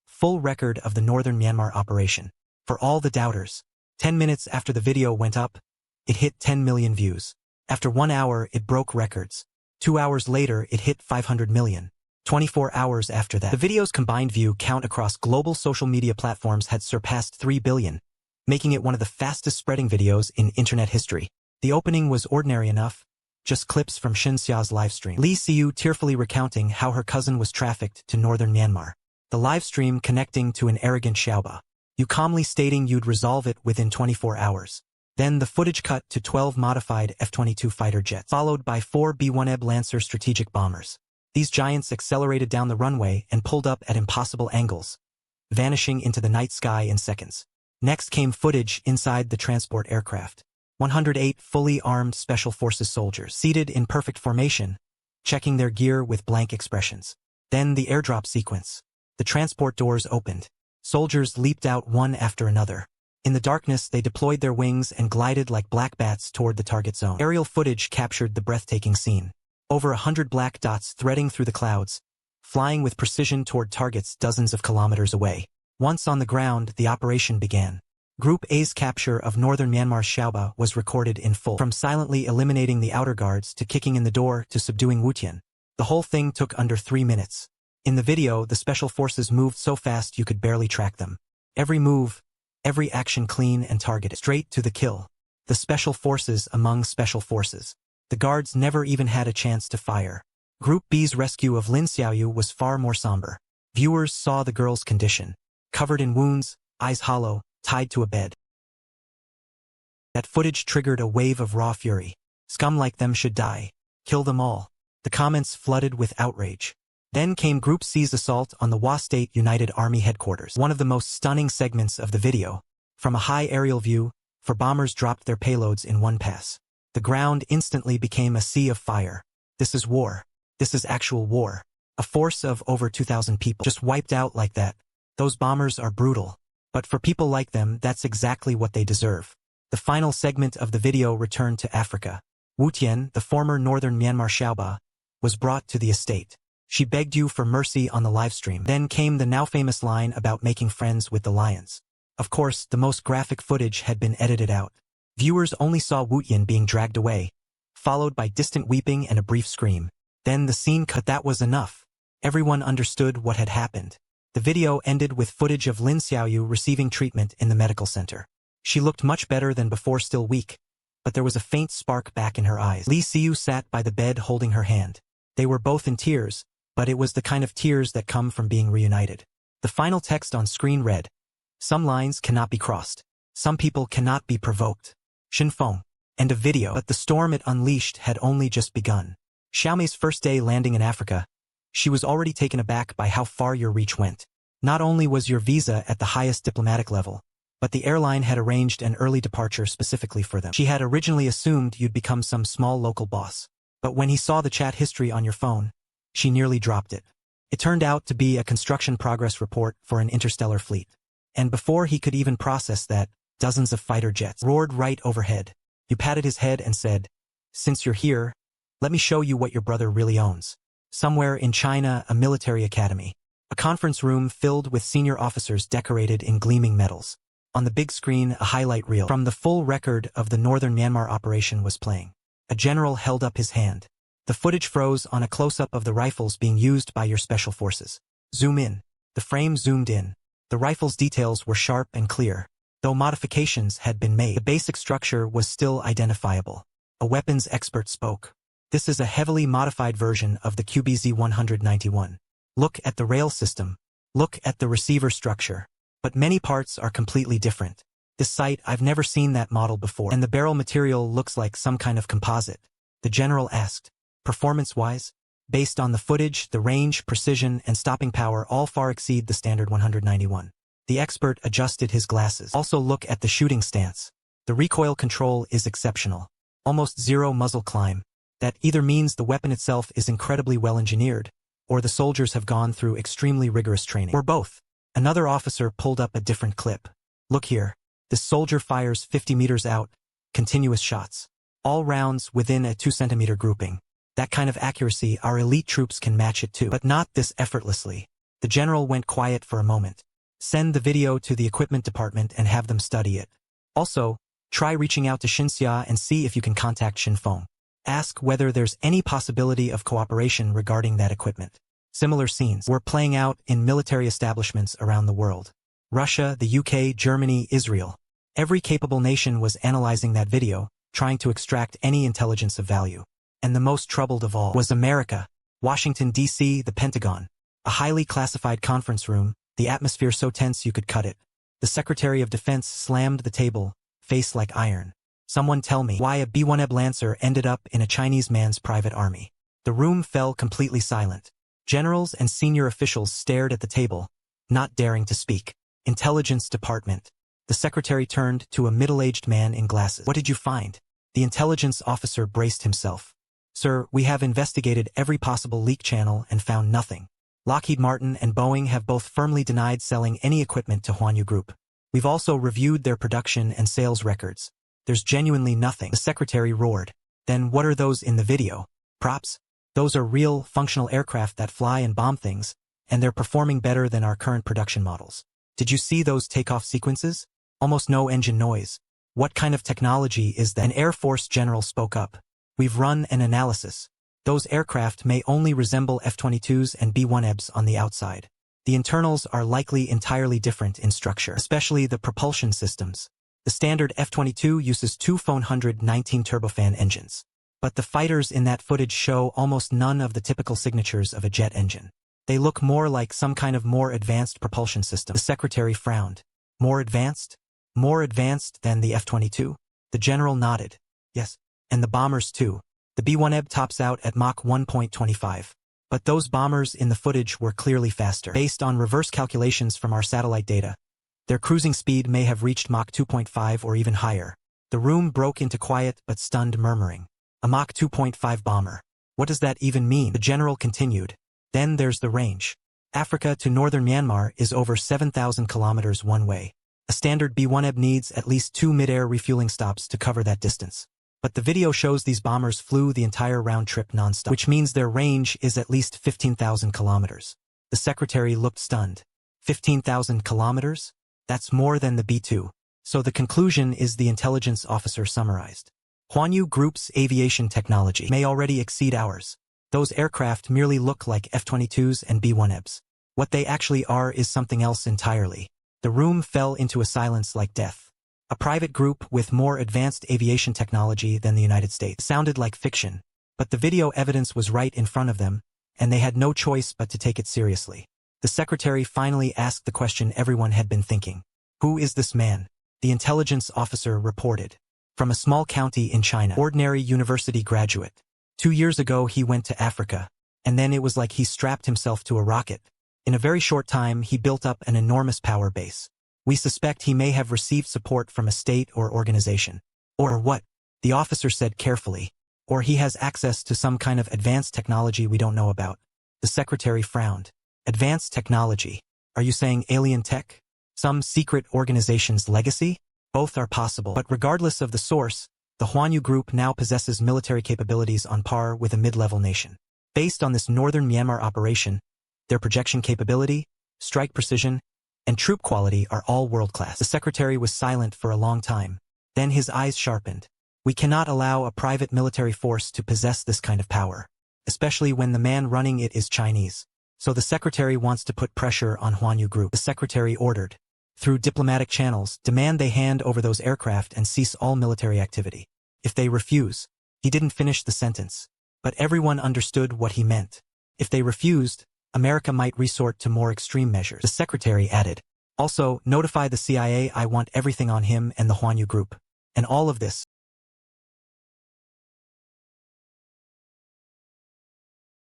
Full record of the northern Myanmar operation. For all the doubters. 10 minutes after the video went up, it hit 10 million views. After 1 hour, it broke records. 2 hours later, it hit 500 million. 24 hours after that, the video's combined view count across global social media platforms had surpassed 3 billion, making it one of the fastest spreading videos in internet history. The opening was ordinary enough, just clips from Xinxia's livestream. Li Siyu tearfully recounting how her cousin was trafficked to northern Myanmar. The livestream connecting to an arrogant Xiaoba. You calmly stating you'd resolve it within 24 hours. Then the footage cut to 12 modified F-22 fighter jets, followed by 4 B-1B Lancer strategic bombers. These giants accelerated down the runway and pulled up at impossible angles, vanishing into the night sky in seconds. Next came footage inside the transport aircraft. 108 fully armed Special Forces soldiers, seated in perfect formation, checking their gear with blank expressions. Then the airdrop sequence. The transport doors opened. Soldiers leaped out one after another. In the darkness, they deployed their wings and glided like black bats toward the target zone. Aerial footage captured the breathtaking scene. Over 100 black dots threading through the clouds, flying with precision toward targets dozens of kilometers away. Once on the ground, the operation began. Group A's capture of northern Myanmar's Xiaoba was recorded in full. From silently eliminating the outer guards to kicking in the door to subduing Wutian, the whole thing took under 3 minutes. In the video, the special forces moved so fast you could barely track them. Every move, every action clean and targeted. Straight to the kill. The special forces among special forces. The guards never even had a chance to fire. Group B's rescue of Lin Xiaoyu was far more somber. Viewers saw the girl's condition. Covered in wounds, eyes hollow, tied to a bed. That footage triggered a wave of raw fury. Scum like them should die. Kill them all. The comments flooded with outrage. Then came Group C's assault on the Wa State United Army headquarters. One of the most stunning segments of the video. From a high aerial view, 4 bombers dropped their payloads in one pass. The ground instantly became a sea of fire. This is war. This is actual war. A force of over 2,000 people just wiped out like that. Those bombers are brutal. But for people like them, that's exactly what they deserve. The final segment of the video returned to Africa. Wu Tian, the former northern Myanmar Xiaoba, was brought to the estate. She begged you for mercy on the livestream. Then came the now famous line about making friends with the lions. Of course, the most graphic footage had been edited out. Viewers only saw Wu Tian being dragged away, followed by distant weeping and a brief scream. Then the scene cut. That was enough. Everyone understood what had happened. The video ended with footage of Lin Xiaoyu receiving treatment in the medical center. She looked much better than before, still weak, but there was a faint spark back in her eyes. Li Siyu sat by the bed holding her hand. They were both in tears, but it was the kind of tears that come from being reunited. The final text on screen read, "Some lines cannot be crossed. Some people cannot be provoked. Shinfeng." End of video. But the storm it unleashed had only just begun. Xiaomei's first day landing in Africa, she was already taken aback by how far your reach went. Not only was your visa at the highest diplomatic level, but the airline had arranged an early departure specifically for them. She had originally assumed you'd become some small local boss. But when he saw the chat history on your phone, she nearly dropped it. It turned out to be a construction progress report for an interstellar fleet. And before he could even process that, dozens of fighter jets roared right overhead. You patted his head and said, "Since you're here, let me show you what your brother really owns." Somewhere in China, a military academy. A conference room filled with senior officers decorated in gleaming metals. On the big screen, a highlight reel from the full record of the northern Myanmar operation was playing. A general held up his hand. The footage froze on a close-up of the rifles being used by your special forces. Zoom in. The frame zoomed in. The rifle's details were sharp and clear. Though modifications had been made, the basic structure was still identifiable. A weapons expert spoke. "This is a heavily modified version of the QBZ-191. Look at the rail system. Look at the receiver structure. But many parts are completely different. This sight, I've never seen that model before. And the barrel material looks like some kind of composite." The general asked. "Performance-wise? Based on the footage, the range, precision, and stopping power all far exceed the standard 191. The expert adjusted his glasses. "Also look at the shooting stance. The recoil control is exceptional. Almost zero muzzle climb. That either means the weapon itself is incredibly well engineered, or the soldiers have gone through extremely rigorous training. Or both." Another officer pulled up a different clip. "Look here. This soldier fires 50 meters out, continuous shots. All rounds within a 2-centimeter grouping. That kind of accuracy, our elite troops can match it too. But not this effortlessly." The general went quiet for a moment. "Send the video to the equipment department and have them study it. Also, try reaching out to Xinxia and see if you can contact Xinfeng. Ask whether there's any possibility of cooperation regarding that equipment." Similar scenes were playing out in military establishments around the world. Russia, the UK, Germany, Israel. Every capable nation was analyzing that video, trying to extract any intelligence of value. And the most troubled of all was America, Washington, D.C., the Pentagon. A highly classified conference room, the atmosphere so tense you could cut it. The Secretary of Defense slammed the table, face like iron. "Someone tell me why a B-1 Lancer ended up in a Chinese man's private army." The room fell completely silent. Generals and senior officials stared at the table, not daring to speak. "Intelligence Department." The secretary turned to a middle-aged man in glasses. "What did you find?" The intelligence officer braced himself. "Sir, we have investigated every possible leak channel and found nothing. Lockheed Martin and Boeing have both firmly denied selling any equipment to Huanyu Group. We've also reviewed their production and sales records. There's genuinely nothing." The secretary roared. "Then what are those in the video? Props? Those are real, functional aircraft that fly and bomb things, and they're performing better than our current production models. Did you see those takeoff sequences? Almost no engine noise. What kind of technology is that?" An Air Force general spoke up. "We've run an analysis. Those aircraft may only resemble F-22s and B-1Bs on the outside. The internals are likely entirely different in structure, especially the propulsion systems. The standard F-22 uses two 419 turbofan engines. But the fighters in that footage show almost none of the typical signatures of a jet engine. They look more like some kind of more advanced propulsion system." The secretary frowned. "More advanced? More advanced than the F-22? The general nodded. "Yes. And the bombers too. The B-1B tops out at Mach 1.25. But those bombers in the footage were clearly faster. Based on reverse calculations from our satellite data, their cruising speed may have reached Mach 2.5 or even higher." The room broke into quiet but stunned murmuring. "A Mach 2.5 bomber. What does that even mean?" The general continued. "Then there's the range. Africa to northern Myanmar is over 7,000 kilometers one way. A standard B-1B needs at least 2 mid-air refueling stops to cover that distance. But the video shows these bombers flew the entire round trip non-stop, which means their range is at least 15,000 kilometers." The secretary looked stunned. 15,000 kilometers? That's more than the B-2. So the conclusion is, the intelligence officer summarized. Huanyu Group's aviation technology may already exceed ours. Those aircraft merely look like F-22s and B-1Bs. What they actually are is something else entirely. The room fell into a silence like death. A private group with more advanced aviation technology than the United States. Sounded like fiction, but the video evidence was right in front of them, and they had no choice but to take it seriously. The secretary finally asked the question everyone had been thinking. "Who is this man?" The intelligence officer reported. from a small county in China. Ordinary university graduate. 2 years ago he went to Africa, and then it was like he strapped himself to a rocket. In a very short time he built up an enormous power base. We suspect he may have received support from a state or organization. Or what? The officer said carefully. Or he has access to some kind of advanced technology we don't know about. The secretary frowned. Advanced technology? Are you saying alien tech? Some secret organization's legacy? Both are possible. But regardless of the source, the Huanyu Group now possesses military capabilities on par with a mid-level nation. Based on this northern Myanmar operation, their projection capability, strike precision, and troop quality are all world-class. The secretary was silent for a long time. Then his eyes sharpened. We cannot allow a private military force to possess this kind of power, especially when the man running it is Chinese. So the secretary wants to put pressure on Huanyu Group. The secretary ordered, through diplomatic channels, demand they hand over those aircraft and cease all military activity. If they refuse, he didn't finish the sentence, but everyone understood what he meant. If they refused, America might resort to more extreme measures. The secretary added, also, notify the CIA. I want everything on him and the Huanyu Group. And all of this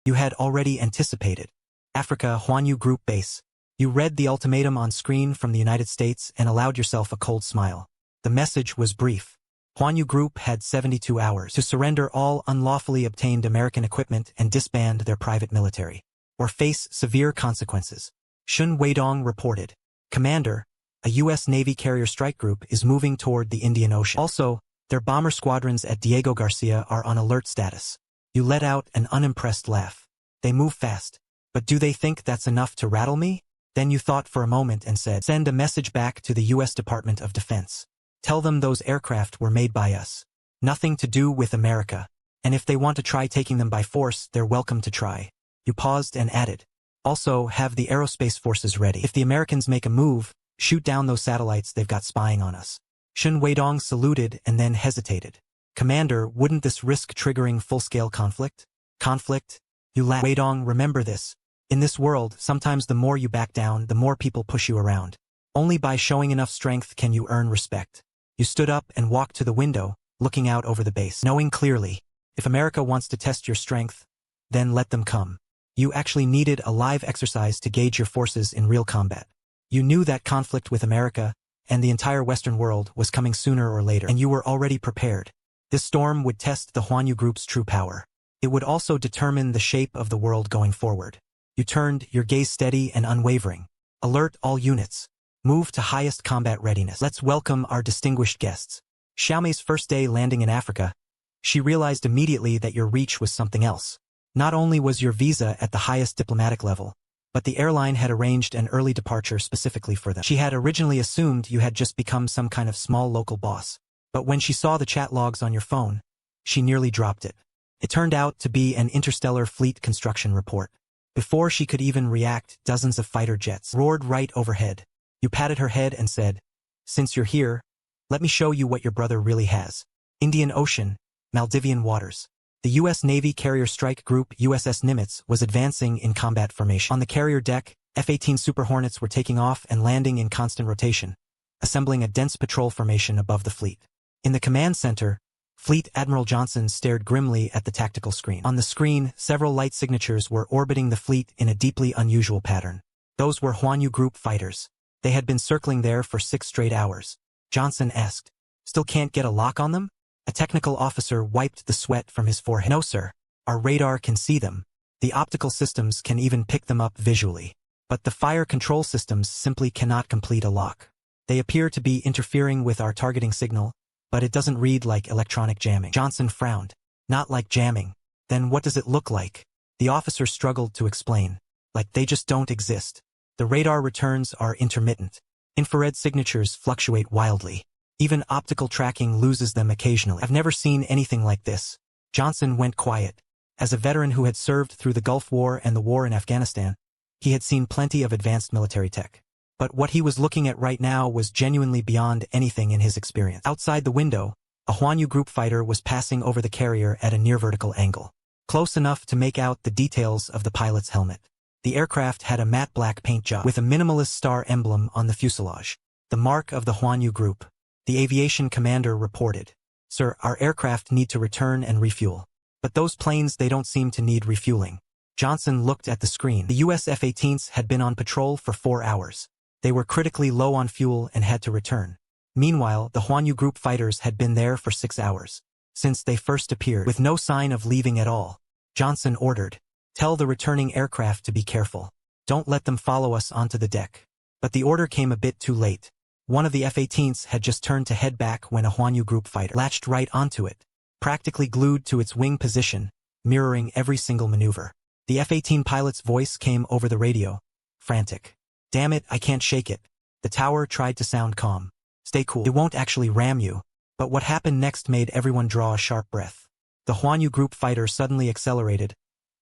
you had already anticipated. Africa Huanyu Group base. You read the ultimatum on screen from the United States and allowed yourself a cold smile. The message was brief. Huanyu Group had 72 hours to surrender all unlawfully obtained American equipment and disband their private military, or face severe consequences. Shun Weidong reported. Commander, a U.S. Navy carrier strike group is moving toward the Indian Ocean. Also, their bomber squadrons at Diego Garcia are on alert status. You let out an unimpressed laugh. They move fast. But do they think that's enough to rattle me? Then you thought for a moment and said, send a message back to the U.S. Department of Defense. Tell them those aircraft were made by us. Nothing to do with America. And if they want to try taking them by force, they're welcome to try. You paused and added. Also, have the aerospace forces ready. If the Americans make a move, shoot down those satellites they've got spying on us. Shun Weidong saluted and then hesitated. Commander, wouldn't this risk triggering full-scale conflict? Conflict? You laughed. Weidong, remember this. In this world, sometimes the more you back down, the more people push you around. Only by showing enough strength can you earn respect. You stood up and walked to the window, looking out over the base, knowing clearly, if America wants to test your strength, then let them come. You actually needed a live exercise to gauge your forces in real combat. You knew that conflict with America and the entire Western world was coming sooner or later, and you were already prepared. This storm would test the Huanyu Group's true power. It would also determine the shape of the world going forward. You turned, your gaze steady and unwavering. Alert all units. Move to highest combat readiness. Let's welcome our distinguished guests. Xiaomei's first day landing in Africa, she realized immediately that your reach was something else. Not only was your visa at the highest diplomatic level, but the airline had arranged an early departure specifically for them. She had originally assumed you had just become some kind of small local boss. But when she saw the chat logs on your phone, she nearly dropped it. It turned out to be an interstellar fleet construction report. Before she could even react, dozens of fighter jets roared right overhead. You patted her head and said, since you're here, let me show you what your brother really has. Indian Ocean, Maldivian waters. The U.S. Navy carrier strike group USS Nimitz was advancing in combat formation. On the carrier deck, F-18 Super Hornets were taking off and landing in constant rotation, assembling a dense patrol formation above the fleet. In the command center, Fleet Admiral Johnson stared grimly at the tactical screen. On the screen, several light signatures were orbiting the fleet in a deeply unusual pattern. Those were Huanyu Group fighters. They had been circling there for 6 straight hours. Johnson asked, still can't get a lock on them? A technical officer wiped the sweat from his forehead. No, sir. Our radar can see them. The optical systems can even pick them up visually. But the fire control systems simply cannot complete a lock. They appear to be interfering with our targeting signal, but it doesn't read like electronic jamming. Johnson frowned. Not like jamming. Then what does it look like? The officer struggled to explain. Like they just don't exist. The radar returns are intermittent. Infrared signatures fluctuate wildly. Even optical tracking loses them occasionally. I've never seen anything like this. Johnson went quiet. As a veteran who had served through the Gulf War and the war in Afghanistan, he had seen plenty of advanced military tech. But what he was looking at right now was genuinely beyond anything in his experience. Outside the window, a Huanyu Group fighter was passing over the carrier at a near-vertical angle, close enough to make out the details of the pilot's helmet. The aircraft had a matte black paint job with a minimalist star emblem on the fuselage, the mark of the Huanyu Group. The aviation commander reported. Sir, our aircraft need to return and refuel. But those planes, they don't seem to need refueling. Johnson looked at the screen. The US F-18s had been on patrol for 4 hours. They were critically low on fuel and had to return. Meanwhile, the Huanyu Group fighters had been there for 6 hours, since they first appeared, with no sign of leaving at all. Johnson ordered, "Tell the returning aircraft to be careful. Don't let them follow us onto the deck." But the order came a bit too late. One of the F-18s had just turned to head back when a Huanyu Group fighter latched right onto it, practically glued to its wing position, mirroring every single maneuver. The F-18 pilot's voice came over the radio, frantic. "Damn it, I can't shake it." The tower tried to sound calm. "Stay cool. It won't actually ram you." But what happened next made everyone draw a sharp breath. The Huanyu Group fighter suddenly accelerated,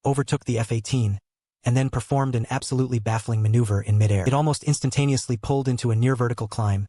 overtook the F-18, and then performed an absolutely baffling maneuver in midair. It almost instantaneously pulled into a near-vertical climb,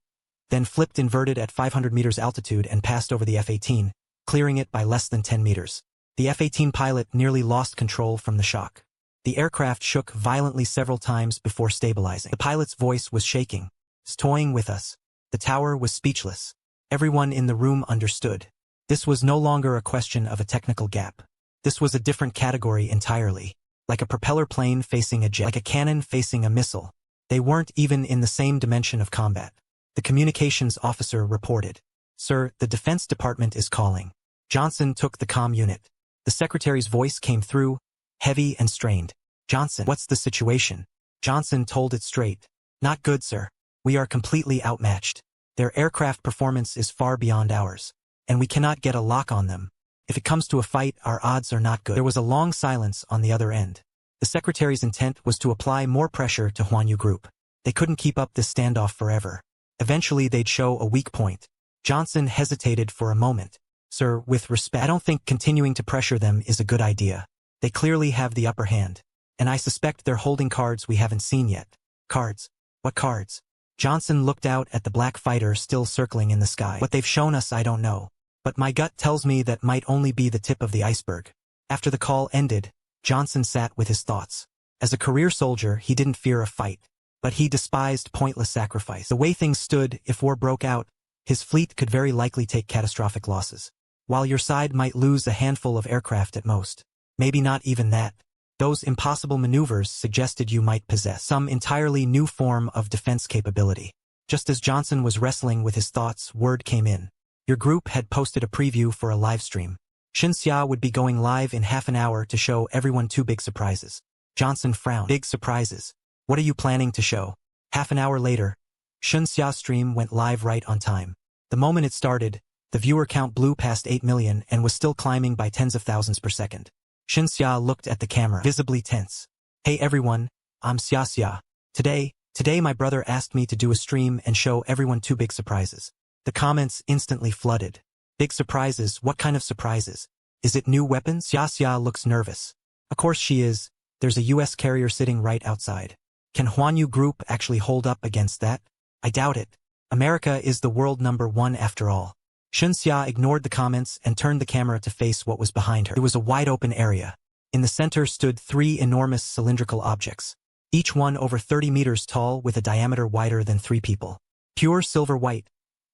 then flipped inverted at 500 meters altitude and passed over the F-18, clearing it by less than 10 meters. The F-18 pilot nearly lost control from the shock. The aircraft shook violently several times before stabilizing. The pilot's voice was shaking. "Toying with us." The tower was speechless. Everyone in the room understood. This was no longer a question of a technical gap. This was a different category entirely. Like a propeller plane facing a jet, like a cannon facing a missile. They weren't even in the same dimension of combat. The communications officer reported, "Sir, the Defense Department is calling." Johnson took the comm unit. The secretary's voice came through, heavy and strained. "Johnson, what's the situation?" Johnson told it straight. "Not good, sir. We are completely outmatched. Their aircraft performance is far beyond ours, and we cannot get a lock on them. If it comes to a fight, our odds are not good." There was a long silence on the other end. The secretary's intent was to apply more pressure to Huanyu Group. They couldn't keep up this standoff forever. Eventually they'd show a weak point. Johnson hesitated for a moment. "Sir, with respect, I don't think continuing to pressure them is a good idea. They clearly have the upper hand. And I suspect they're holding cards we haven't seen yet." "Cards? What cards?" Johnson looked out at the black fighter still circling in the sky. "What they've shown us I don't know. But my gut tells me that might only be the tip of the iceberg." After the call ended, Johnson sat with his thoughts. As a career soldier, he didn't fear a fight. But he despised pointless sacrifice. The way things stood, if war broke out, his fleet could very likely take catastrophic losses. While your side might lose a handful of aircraft at most. Maybe not even that. Those impossible maneuvers suggested you might possess some entirely new form of defense capability. Just as Johnson was wrestling with his thoughts, word came in. Your group had posted a preview for a live stream. Xinxia would be going live in half an hour to show everyone 2 big surprises. Johnson frowned. "Big surprises? What are you planning to show?" Half an hour later, Xinxia's stream went live right on time. The moment it started, the viewer count blew past 8 million and was still climbing by tens of thousands per second. Xinxia looked at the camera, visibly tense. "Hey everyone, I'm Xia. Today my brother asked me to do a stream and show everyone 2 big surprises." The comments instantly flooded. "Big surprises? What kind of surprises? Is it new weapons?" Xia looks nervous. Of course she is. There's a US carrier sitting right outside. Can Huanyu Group actually hold up against that? I doubt it. America is the world #1 after all. Xinxia ignored the comments and turned the camera to face what was behind her. It was a wide-open area. In the center stood 3 enormous cylindrical objects, each one over 30 meters tall with a diameter wider than 3 people. Pure silver white,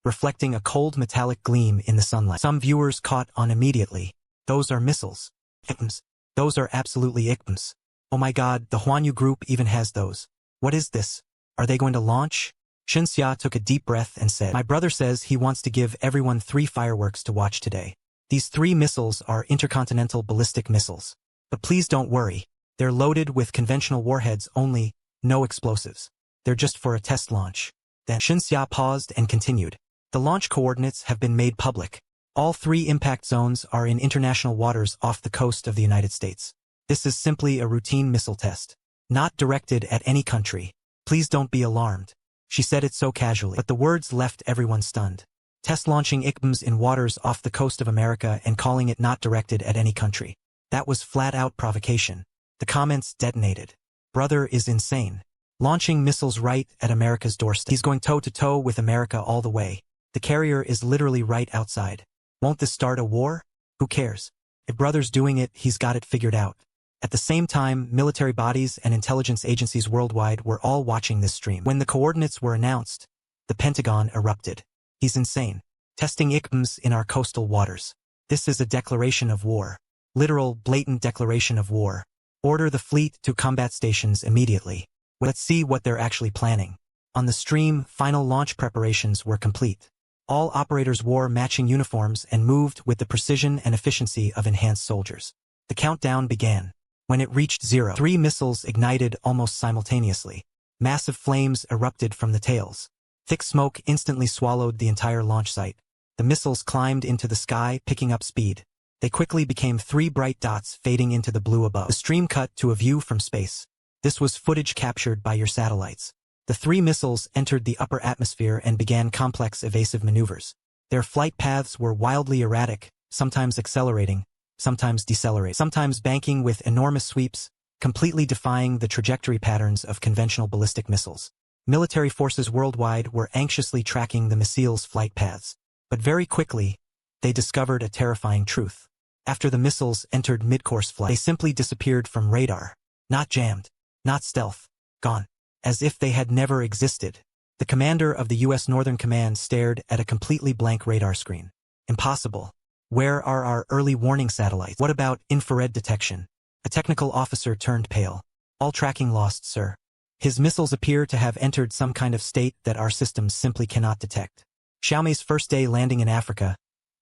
reflecting a cold metallic gleam in the sunlight. Some viewers caught on immediately. "Those are missiles." "Icms. Those are absolutely icms. Oh my god, the Huanyu Group even has those. What is this? Are they going to launch?" Xinxia took a deep breath and said, "My brother says he wants to give everyone 3 fireworks to watch today. These 3 missiles are intercontinental ballistic missiles. But please don't worry. They're loaded with conventional warheads only, no explosives. They're just for a test launch." Then Xinxia paused and continued. "The launch coordinates have been made public. All 3 impact zones are in international waters off the coast of the United States. This is simply a routine missile test, not directed at any country. Please don't be alarmed." She said it so casually, but the words left everyone stunned. Test launching ICBMs in waters off the coast of America and calling it not directed at any country. That was flat-out provocation. The comments detonated. Brother is insane. Launching missiles right at America's doorstep. He's going toe-to-toe with America all the way. The carrier is literally right outside. Won't this start a war? Who cares? If brother's doing it, he's got it figured out. At the same time, military bodies and intelligence agencies worldwide were all watching this stream. When the coordinates were announced, the Pentagon erupted. "He's insane. Testing ICBMs in our coastal waters. This is a declaration of war. Literal, blatant declaration of war. Order the fleet to combat stations immediately. Let's see what they're actually planning. On the stream, final launch preparations were complete. All operators wore matching uniforms and moved with the precision and efficiency of enhanced soldiers. The countdown began. When it reached 0, 3 missiles ignited almost simultaneously. Massive flames erupted from the tails. Thick smoke instantly swallowed the entire launch site. The missiles climbed into the sky, picking up speed. They quickly became 3 bright dots fading into the blue above. The stream cut to a view from space. This was footage captured by your satellites. The 3 missiles entered the upper atmosphere and began complex evasive maneuvers. Their flight paths were wildly erratic, sometimes accelerating, sometimes decelerating, sometimes banking with enormous sweeps, completely defying the trajectory patterns of conventional ballistic missiles. Military forces worldwide were anxiously tracking the missiles' flight paths. But very quickly, they discovered a terrifying truth. After the missiles entered mid-course flight, they simply disappeared from radar. Not jammed, not stealth, gone. As if they had never existed. The commander of the U.S. Northern Command stared at a completely blank radar screen. Impossible. Where are our early warning satellites? What about infrared detection? A technical officer turned pale. All tracking lost, sir. His missiles appear to have entered some kind of state that our systems simply cannot detect. Xiaomei's first day landing in Africa,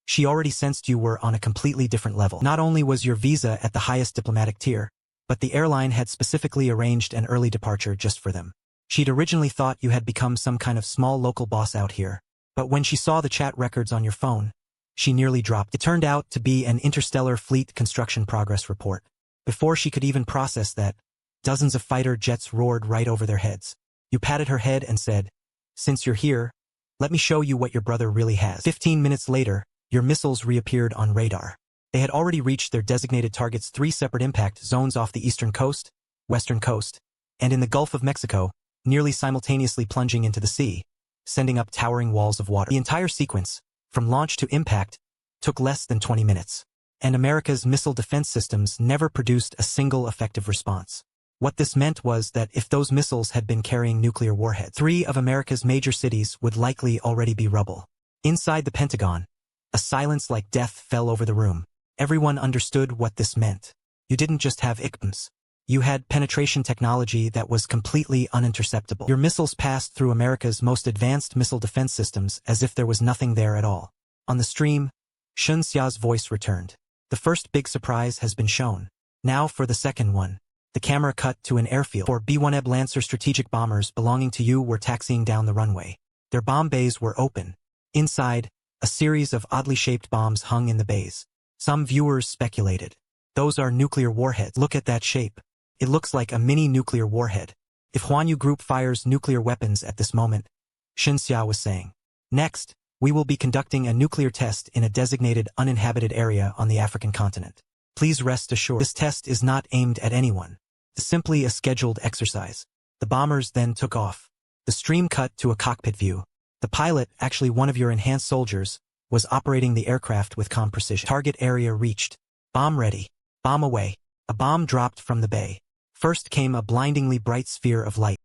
she already sensed you were on a completely different level. Not only was your visa at the highest diplomatic tier, but the airline had specifically arranged an early departure just for them. She'd originally thought you had become some kind of small local boss out here, but when she saw the chat records on your phone, she nearly dropped. It turned out to be an interstellar fleet construction progress report. Before she could even process that, dozens of fighter jets roared right over their heads. You patted her head and said, "Since you're here, let me show you what your brother really has." 15 minutes later, your missiles reappeared on radar. They had already reached their designated targets, 3 separate impact zones off the eastern coast, western coast, and in the Gulf of Mexico, nearly simultaneously plunging into the sea, sending up towering walls of water. The entire sequence, from launch to impact, took less than 20 minutes. And America's missile defense systems never produced a single effective response. What this meant was that if those missiles had been carrying nuclear warheads, 3 of America's major cities would likely already be rubble. Inside the Pentagon, a silence like death fell over the room. Everyone understood what this meant. You didn't just have ICBMs. You had penetration technology that was completely uninterceptable. Your missiles passed through America's most advanced missile defense systems as if there was nothing there at all. On the stream, Shun Xia's voice returned. The first big surprise has been shown. Now for the second one. The camera cut to an airfield. 4 B-1B Lancer strategic bombers belonging to you were taxiing down the runway. Their bomb bays were open. Inside, a series of oddly shaped bombs hung in the bays. Some viewers speculated. Those are nuclear warheads. Look at that shape. It looks like a mini nuclear warhead. If Huanyu Group fires nuclear weapons at this moment, Shun Xia was saying. Next, we will be conducting a nuclear test in a designated uninhabited area on the African continent. Please rest assured, this test is not aimed at anyone. It's simply a scheduled exercise. The bombers then took off. The stream cut to a cockpit view. The pilot, actually one of your enhanced soldiers, was operating the aircraft with calm precision. Target area reached. Bomb ready. Bomb away. A bomb dropped from the bay. First came a blindingly bright sphere of light.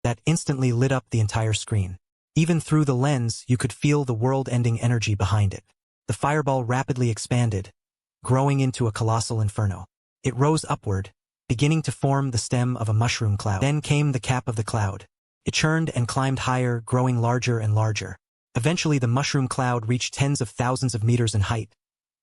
That instantly lit up the entire screen. Even through the lens, you could feel the world-ending energy behind it. The fireball rapidly expanded, growing into a colossal inferno. It rose upward, beginning to form the stem of a mushroom cloud. Then came the cap of the cloud. It churned and climbed higher, growing larger and larger. Eventually the mushroom cloud reached tens of thousands of meters in height,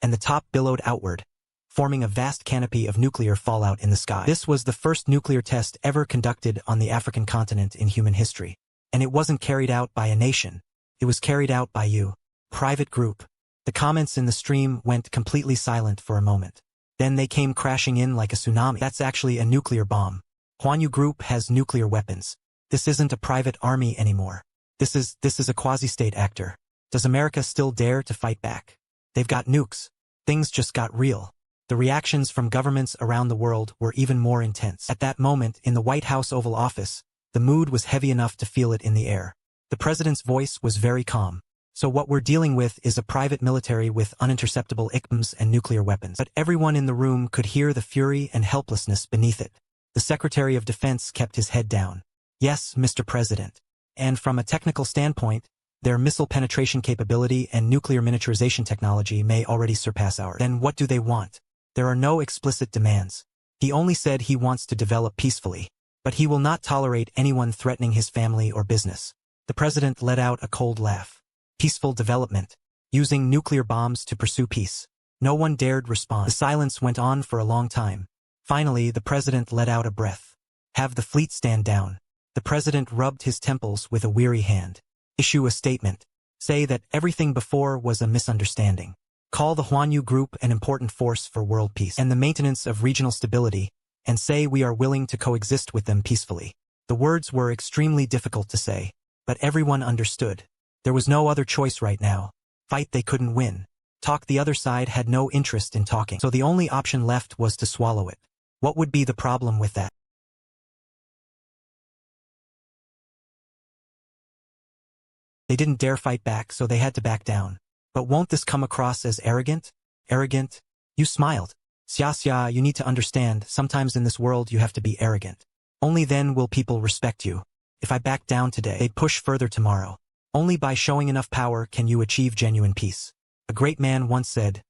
and the top billowed outward, forming a vast canopy of nuclear fallout in the sky. This was the first nuclear test ever conducted on the African continent in human history. And it wasn't carried out by a nation. It was carried out by you. Private group. The comments in the stream went completely silent for a moment. Then they came crashing in like a tsunami. That's actually a nuclear bomb. Huanyu Group has nuclear weapons. This isn't a private army anymore. This is a quasi-state actor. Does America still dare to fight back? They've got nukes. Things just got real. The reactions from governments around the world were even more intense. At that moment, in the White House Oval Office, the mood was heavy enough to feel it in the air. The president's voice was very calm. So what we're dealing with is a private military with uninterceptable ICBMs and nuclear weapons. But everyone in the room could hear the fury and helplessness beneath it. The Secretary of Defense kept his head down. Yes, Mr. President. And from a technical standpoint, their missile penetration capability and nuclear miniaturization technology may already surpass ours. Then what do they want? There are no explicit demands. He only said he wants to develop peacefully, but he will not tolerate anyone threatening his family or business. The president let out a cold laugh. Peaceful development. Using nuclear bombs to pursue peace. No one dared respond. The silence went on for a long time. Finally, the president let out a breath. Have the fleet stand down. The president rubbed his temples with a weary hand. Issue a statement. Say that everything before was a misunderstanding. Call the Huanyu Group an important force for world peace and the maintenance of regional stability, and say we are willing to coexist with them peacefully. The words were extremely difficult to say, but everyone understood. There was no other choice right now. Fight they couldn't win. Talk the other side had no interest in talking, so the only option left was to swallow it. What would be the problem with that? They didn't dare fight back, so they had to back down. But won't this come across as arrogant? Arrogant? You smiled. Xia, you need to understand, sometimes in this world you have to be arrogant. Only then will people respect you. If I back down today, they'd push further tomorrow. Only by showing enough power can you achieve genuine peace. A great man once said,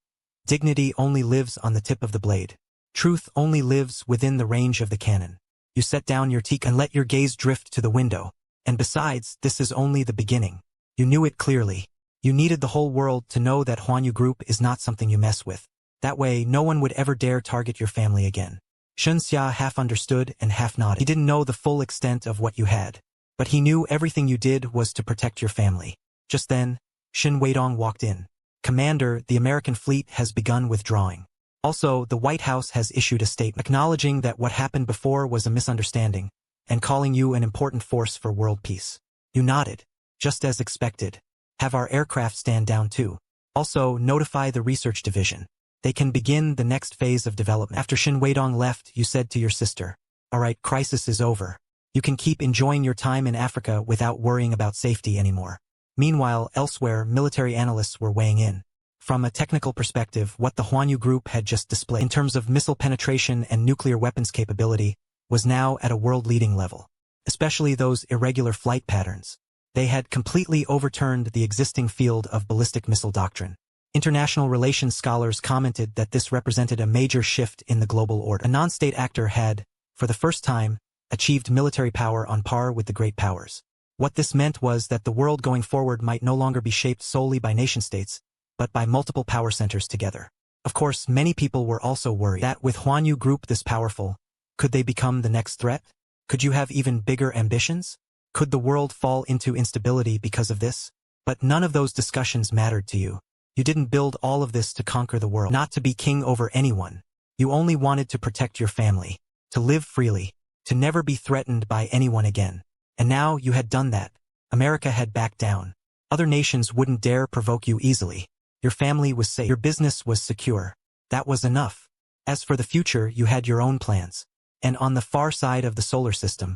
dignity only lives on the tip of the blade. Truth only lives within the range of the cannon. You set down your teak and let your gaze drift to the window. And besides, this is only the beginning. You knew it clearly. You needed the whole world to know that Huanyu Group is not something you mess with. That way, no one would ever dare target your family again. Xia half understood and half nodded. He didn't know the full extent of what you had, but he knew everything you did was to protect your family. Just then, Shen Weidong walked in. Commander, the American fleet has begun withdrawing. Also, the White House has issued a statement acknowledging that what happened before was a misunderstanding and calling you an important force for world peace. You nodded. Just as expected. Have our aircraft stand down too. Also, notify the research division. They can begin the next phase of development. After Shen Weidong left, you said to your sister, all right, crisis is over. You can keep enjoying your time in Africa without worrying about safety anymore. Meanwhile, elsewhere, military analysts were weighing in. From a technical perspective, what the Huanyu Group had just displayed in terms of missile penetration and nuclear weapons capability was now at a world-leading level. Especially those irregular flight patterns. They had completely overturned the existing field of ballistic missile doctrine. International relations scholars commented that this represented a major shift in the global order. A non-state actor had, for the first time, achieved military power on par with the great powers. What this meant was that the world going forward might no longer be shaped solely by nation-states, but by multiple power centers together. Of course, many people were also worried that with Huanyu Group this powerful, could they become the next threat? Could you have even bigger ambitions? Could the world fall into instability because of this? But none of those discussions mattered to you. You didn't build all of this to conquer the world, not to be king over anyone. You only wanted to protect your family, to live freely, to never be threatened by anyone again. And now you had done that. America had backed down. Other nations wouldn't dare provoke you easily. Your family was safe. Your business was secure. That was enough. As for the future, you had your own plans. And on the far side of the solar system,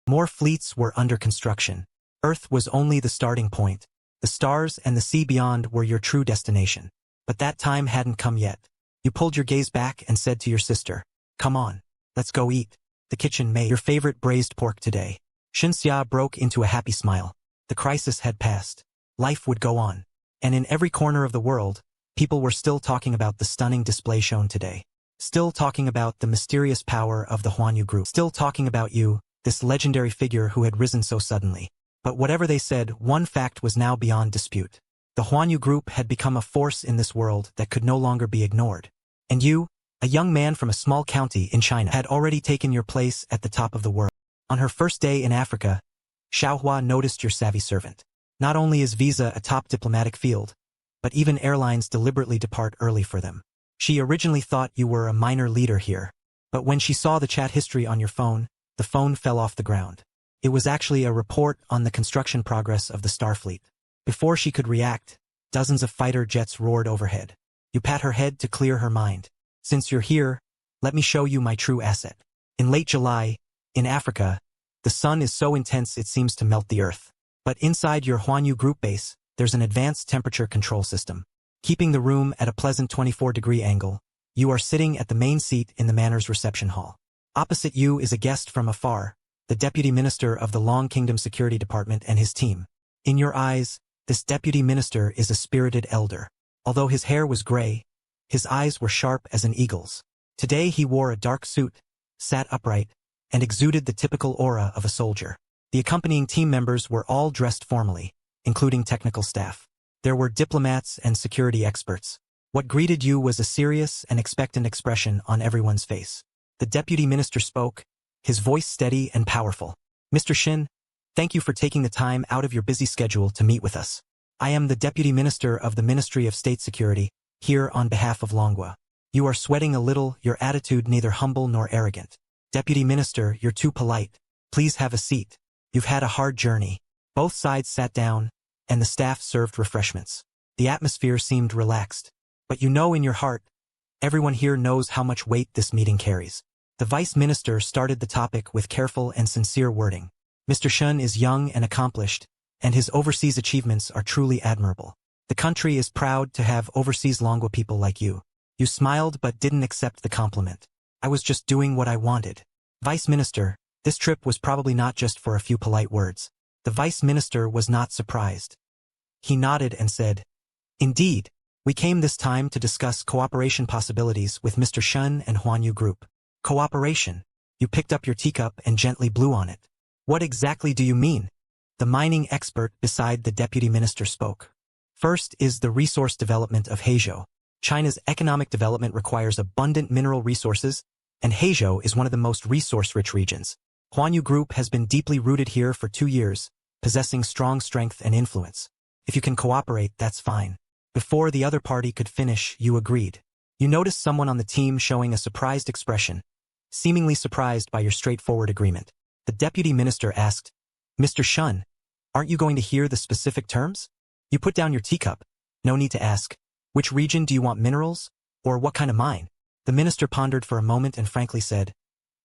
more fleets were under construction. Earth was only the starting point. The stars and the sea beyond were your true destination. But that time hadn't come yet. You pulled your gaze back and said to your sister, come on, let's go eat. The kitchen made your favorite braised pork today. Xia broke into a happy smile. The crisis had passed. Life would go on. And in every corner of the world, people were still talking about the stunning display shown today. Still talking about the mysterious power of the Huanyu Group. Still talking about you, this legendary figure who had risen so suddenly. But whatever they said, one fact was now beyond dispute. The Huanyu Group had become a force in this world that could no longer be ignored. And you, a young man from a small county in China, had already taken your place at the top of the world. On her first day in Africa, Xiaohua noticed your savvy servant. Not only is visa a top diplomatic field, but even airlines deliberately depart early for them. She originally thought you were a minor leader here. But when she saw the chat history on your phone, the phone fell off the ground. It was actually a report on the construction progress of the Starfleet. Before she could react, dozens of fighter jets roared overhead. You pat her head to clear her mind. Since you're here, let me show you my true asset. In late July, in Africa, the sun is so intense it seems to melt the earth. But inside your Huanyu Group base, there's an advanced temperature control system. Keeping the room at a pleasant 24-degree angle, You are sitting at the main seat in the Manor's reception hall. Opposite you is a guest from afar, the Deputy Minister of the Long Kingdom Security Department and his team. In your eyes, this Deputy Minister is a spirited elder. Although his hair was gray, his eyes were sharp as an eagle's. Today he wore a dark suit, sat upright, and exuded the typical aura of a soldier. The accompanying team members were all dressed formally, including technical staff. There were diplomats and security experts. What greeted you was a serious and expectant expression on everyone's face. The Deputy Minister spoke, his voice steady and powerful. Mr. Shin, thank you for taking the time out of your busy schedule to meet with us. I am the Deputy Minister of the Ministry of State Security, here on behalf of Longwa. You are sweating a little, your attitude neither humble nor arrogant. Deputy Minister, you're too polite. Please have a seat. You've had a hard journey. Both sides sat down, and the staff served refreshments. The atmosphere seemed relaxed. But you know in your heart, everyone here knows how much weight this meeting carries. The Vice Minister started the topic with careful and sincere wording. Mr. Shun is young and accomplished, and his overseas achievements are truly admirable. The country is proud to have overseas Longwa people like you. You smiled but didn't accept the compliment. I was just doing what I wanted. Vice Minister, this trip was probably not just for a few polite words. The Vice Minister was not surprised. He nodded and said, Indeed, we came this time to discuss cooperation possibilities with Mr. Shun and Huanyu Group. Cooperation. You picked up your teacup and gently blew on it. What exactly do you mean? The mining expert beside the Deputy Minister spoke. First is the resource development of Heizhou. China's economic development requires abundant mineral resources, and Heizhou is one of the most resource-rich regions. Huanyu Group has been deeply rooted here for 2 years, possessing strong strength and influence. If you can cooperate, that's fine. Before the other party could finish, you agreed. You noticed someone on the team showing a surprised expression, seemingly surprised by your straightforward agreement. The Deputy Minister asked, Mr. Shun, aren't you going to hear the specific terms? You put down your teacup. No need to ask, which region do you want minerals, or what kind of mine? The minister pondered for a moment and frankly said,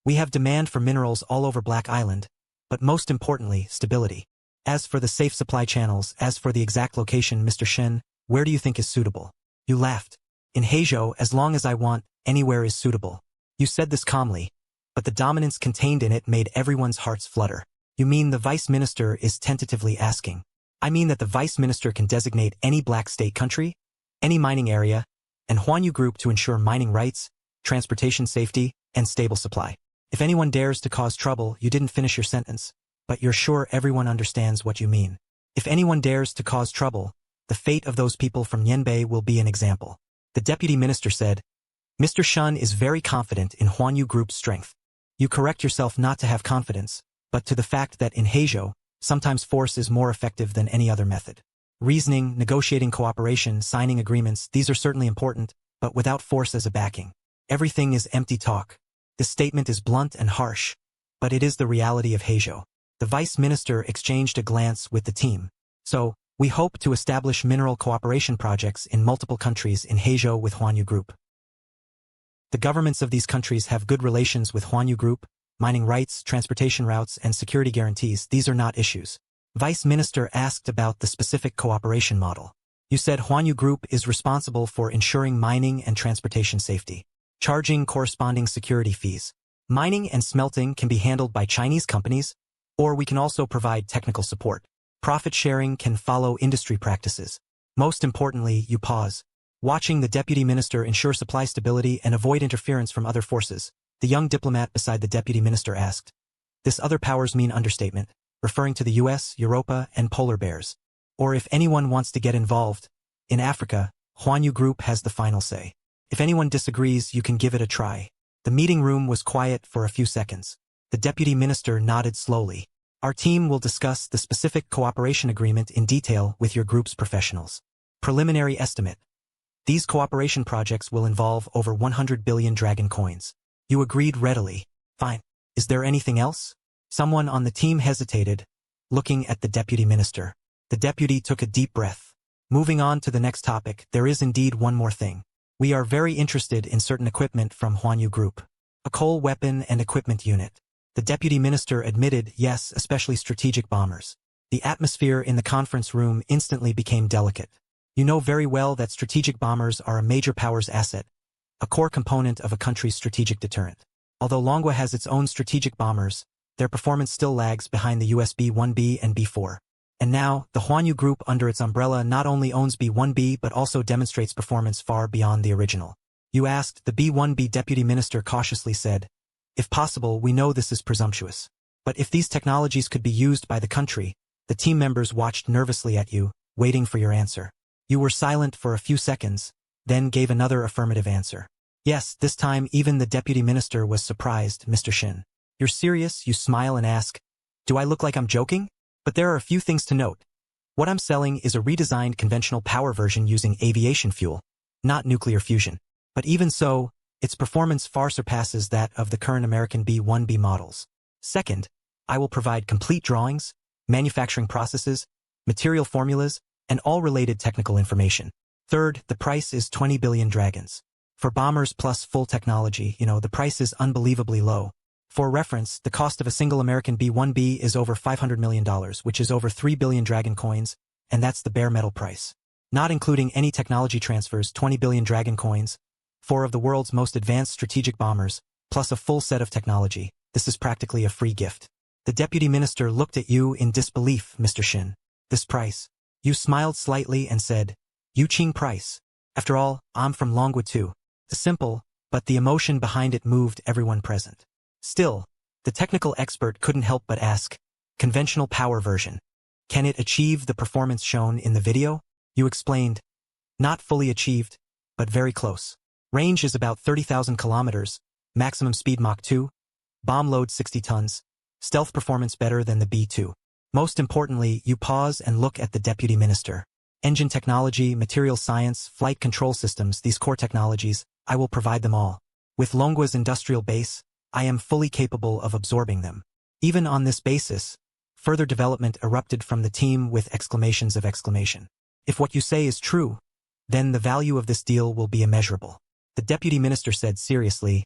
We have demand for minerals all over Black Island, but most importantly, stability. As for the safe supply channels, as for the exact location, Mr. Shin, where do you think is suitable? You laughed. In Heizhou, as long as I want, anywhere is suitable. You said this calmly, but the dominance contained in it made everyone's hearts flutter. You mean the Vice Minister is tentatively asking? I mean that the Vice Minister can designate any black state country, any mining area, and Huanyu Group to ensure mining rights, transportation safety, and stable supply. If anyone dares to cause trouble, you didn't finish your sentence, but you're sure everyone understands what you mean. If anyone dares to cause trouble, the fate of those people from Yanbei will be an example. The Deputy Minister said, Mr. Shun is very confident in Huanyu Group's strength. You correct yourself not to have confidence, but to the fact that in Heizhou, sometimes force is more effective than any other method. Reasoning, negotiating cooperation, signing agreements, these are certainly important, but without force as a backing. Everything is empty talk. This statement is blunt and harsh, but it is the reality of Heizhou. The Vice Minister exchanged a glance with the team. So, we hope to establish mineral cooperation projects in multiple countries in Heizhou with Huanyu Group. The governments of these countries have good relations with Huanyu Group, mining rights, transportation routes, and security guarantees. These are not issues. Vice Minister asked about the specific cooperation model. You said Huanyu Group is responsible for ensuring mining and transportation safety, charging corresponding security fees. Mining and smelting can be handled by Chinese companies, or we can also provide technical support. Profit sharing can follow industry practices. Most importantly, you pause, watching the Deputy Minister ensure supply stability and avoid interference from other forces. The young diplomat beside the Deputy Minister asked. This other powers mean understatement, referring to the US, Europa, and polar bears. Or if anyone wants to get involved, in Africa, Huanyu Group has the final say. If anyone disagrees, you can give it a try. The meeting room was quiet for a few seconds. The Deputy Minister nodded slowly. Our team will discuss the specific cooperation agreement in detail with your group's professionals. Preliminary estimate. These cooperation projects will involve over 100 billion dragon coins. You agreed readily. Fine. Is there anything else? Someone on the team hesitated, looking at the Deputy Minister. The Deputy took a deep breath. Moving on to the next topic, there is indeed one more thing. We are very interested in certain equipment from Huanyu Group. A coal weapon and equipment unit. The Deputy Minister admitted, yes, especially strategic bombers. The atmosphere in the conference room instantly became delicate. You know very well that strategic bombers are a major power's asset, a core component of a country's strategic deterrent. Although Longwa has its own strategic bombers, their performance still lags behind the US B-1B and B-4. And now, the Huanyu Group under its umbrella not only owns B-1B but also demonstrates performance far beyond the original. You asked, the B-1B deputy minister cautiously said, if possible, we know this is presumptuous. But if these technologies could be used by the country, the team members watched nervously at you, waiting for your answer. You were silent for a few seconds, then gave another affirmative answer. Yes, this time even the deputy minister was surprised, Mr. Shin. You're serious? You smile and ask, do I look like I'm joking? But there are a few things to note. What I'm selling is a redesigned conventional power version using aviation fuel, not nuclear fusion. But even so, its performance far surpasses that of the current American B-1B models. Second, I will provide complete drawings, manufacturing processes, material formulas, and all related technical information. Third, the price is 20 billion dragons. For bombers plus full technology, the price is unbelievably low. For reference, the cost of a single American B-1B is over $500 million, which is over 3 billion dragon coins, and that's the bare metal price. Not including any technology transfers, 20 billion dragon coins, 4 of the world's most advanced strategic bombers, plus a full set of technology. This is practically a free gift. The deputy minister looked at you in disbelief, Mr. Shin. This price. You smiled slightly and said, Yuqing price. After all, I'm from Longwa too. The simple, but the emotion behind it moved everyone present. Still, the technical expert couldn't help but ask, conventional power version. Can it achieve the performance shown in the video? You explained, not fully achieved, but very close. Range is about 30,000 kilometers, maximum speed Mach 2, bomb load 60 tons, stealth performance better than the B-2. Most importantly, you pause and look at the deputy minister. Engine technology, material science, flight control systems, these core technologies, I will provide them all. With Longwa's industrial base, I am fully capable of absorbing them. Even on this basis, further development erupted from the team with exclamations of exclamation. If what you say is true, then the value of this deal will be immeasurable. The deputy minister said seriously,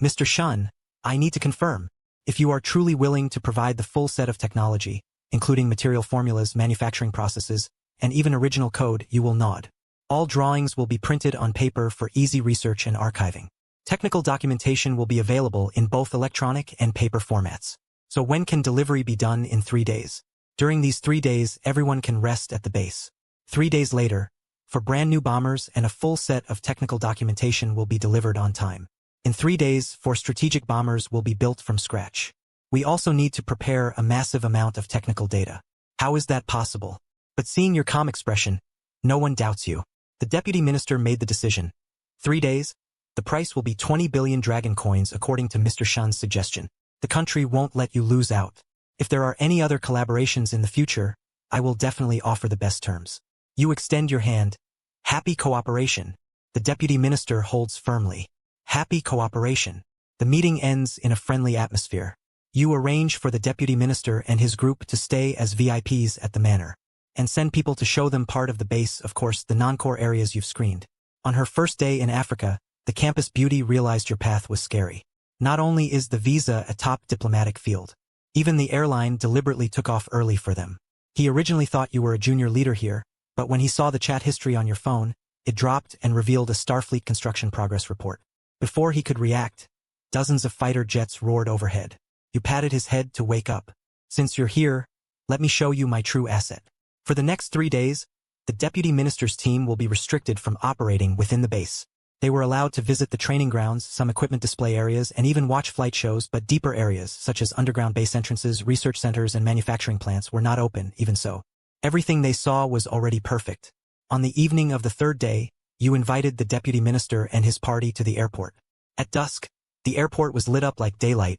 Mr. Shun, I need to confirm, if you are truly willing to provide the full set of technology, including material formulas, manufacturing processes, and even original code, you will nod. All drawings will be printed on paper for easy research and archiving. Technical documentation will be available in both electronic and paper formats. So when can delivery be done? In 3 days? During these 3 days, everyone can rest at the base. 3 days later, for brand new bombers and a full set of technical documentation will be delivered on time. In 3 days, 4 strategic bombers will be built from scratch. We also need to prepare a massive amount of technical data. How is that possible? But seeing your calm expression, no one doubts you. The deputy minister made the decision. 3 days? The price will be 20 billion dragon coins according to Mr. Shun's suggestion. The country won't let you lose out. If there are any other collaborations in the future, I will definitely offer the best terms. You extend your hand. Happy cooperation. The deputy minister holds firmly. Happy cooperation. The meeting ends in a friendly atmosphere. You arrange for the deputy minister and his group to stay as VIPs at the manor, and send people to show them part of the base, of course, the non-core areas you've screened. On her first day in Africa, the campus beauty realized your path was scary. Not only is the visa a top diplomatic field, even the airline deliberately took off early for them. He originally thought you were a junior leader here, but when he saw the chat history on your phone, it dropped and revealed a Starfleet construction progress report. Before he could react, dozens of fighter jets roared overhead. You patted his head to wake up. Since you're here, let me show you my true asset. For the next 3 days, the deputy minister's team will be restricted from operating within the base. They were allowed to visit the training grounds, some equipment display areas, and even watch flight shows, but deeper areas, such as underground base entrances, research centers, and manufacturing plants, were not open. Even so, everything they saw was already perfect. On the evening of the 3rd day, you invited the deputy minister and his party to the airport. At dusk, the airport was lit up like daylight,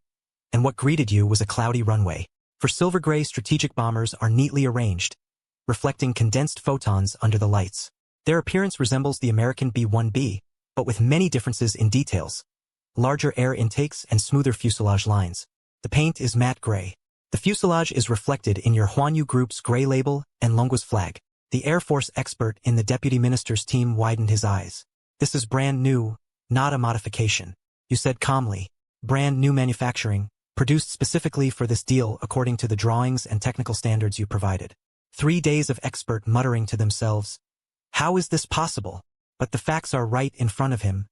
and what greeted you was a cloudy runway. For silver gray strategic bombers are neatly arranged, reflecting condensed photons under the lights. Their appearance resembles the American B-1B, but with many differences in details. Larger air intakes and smoother fuselage lines. The paint is matte gray. The fuselage is reflected in your Huanyu Group's gray label and Longwa's flag. The Air Force expert in the deputy minister's team widened his eyes. This is brand new, not a modification. You said calmly. Brand new manufacturing, produced specifically for this deal according to the drawings and technical standards you provided. 3 days of expert muttering to themselves. How is this possible? But the facts are right in front of him.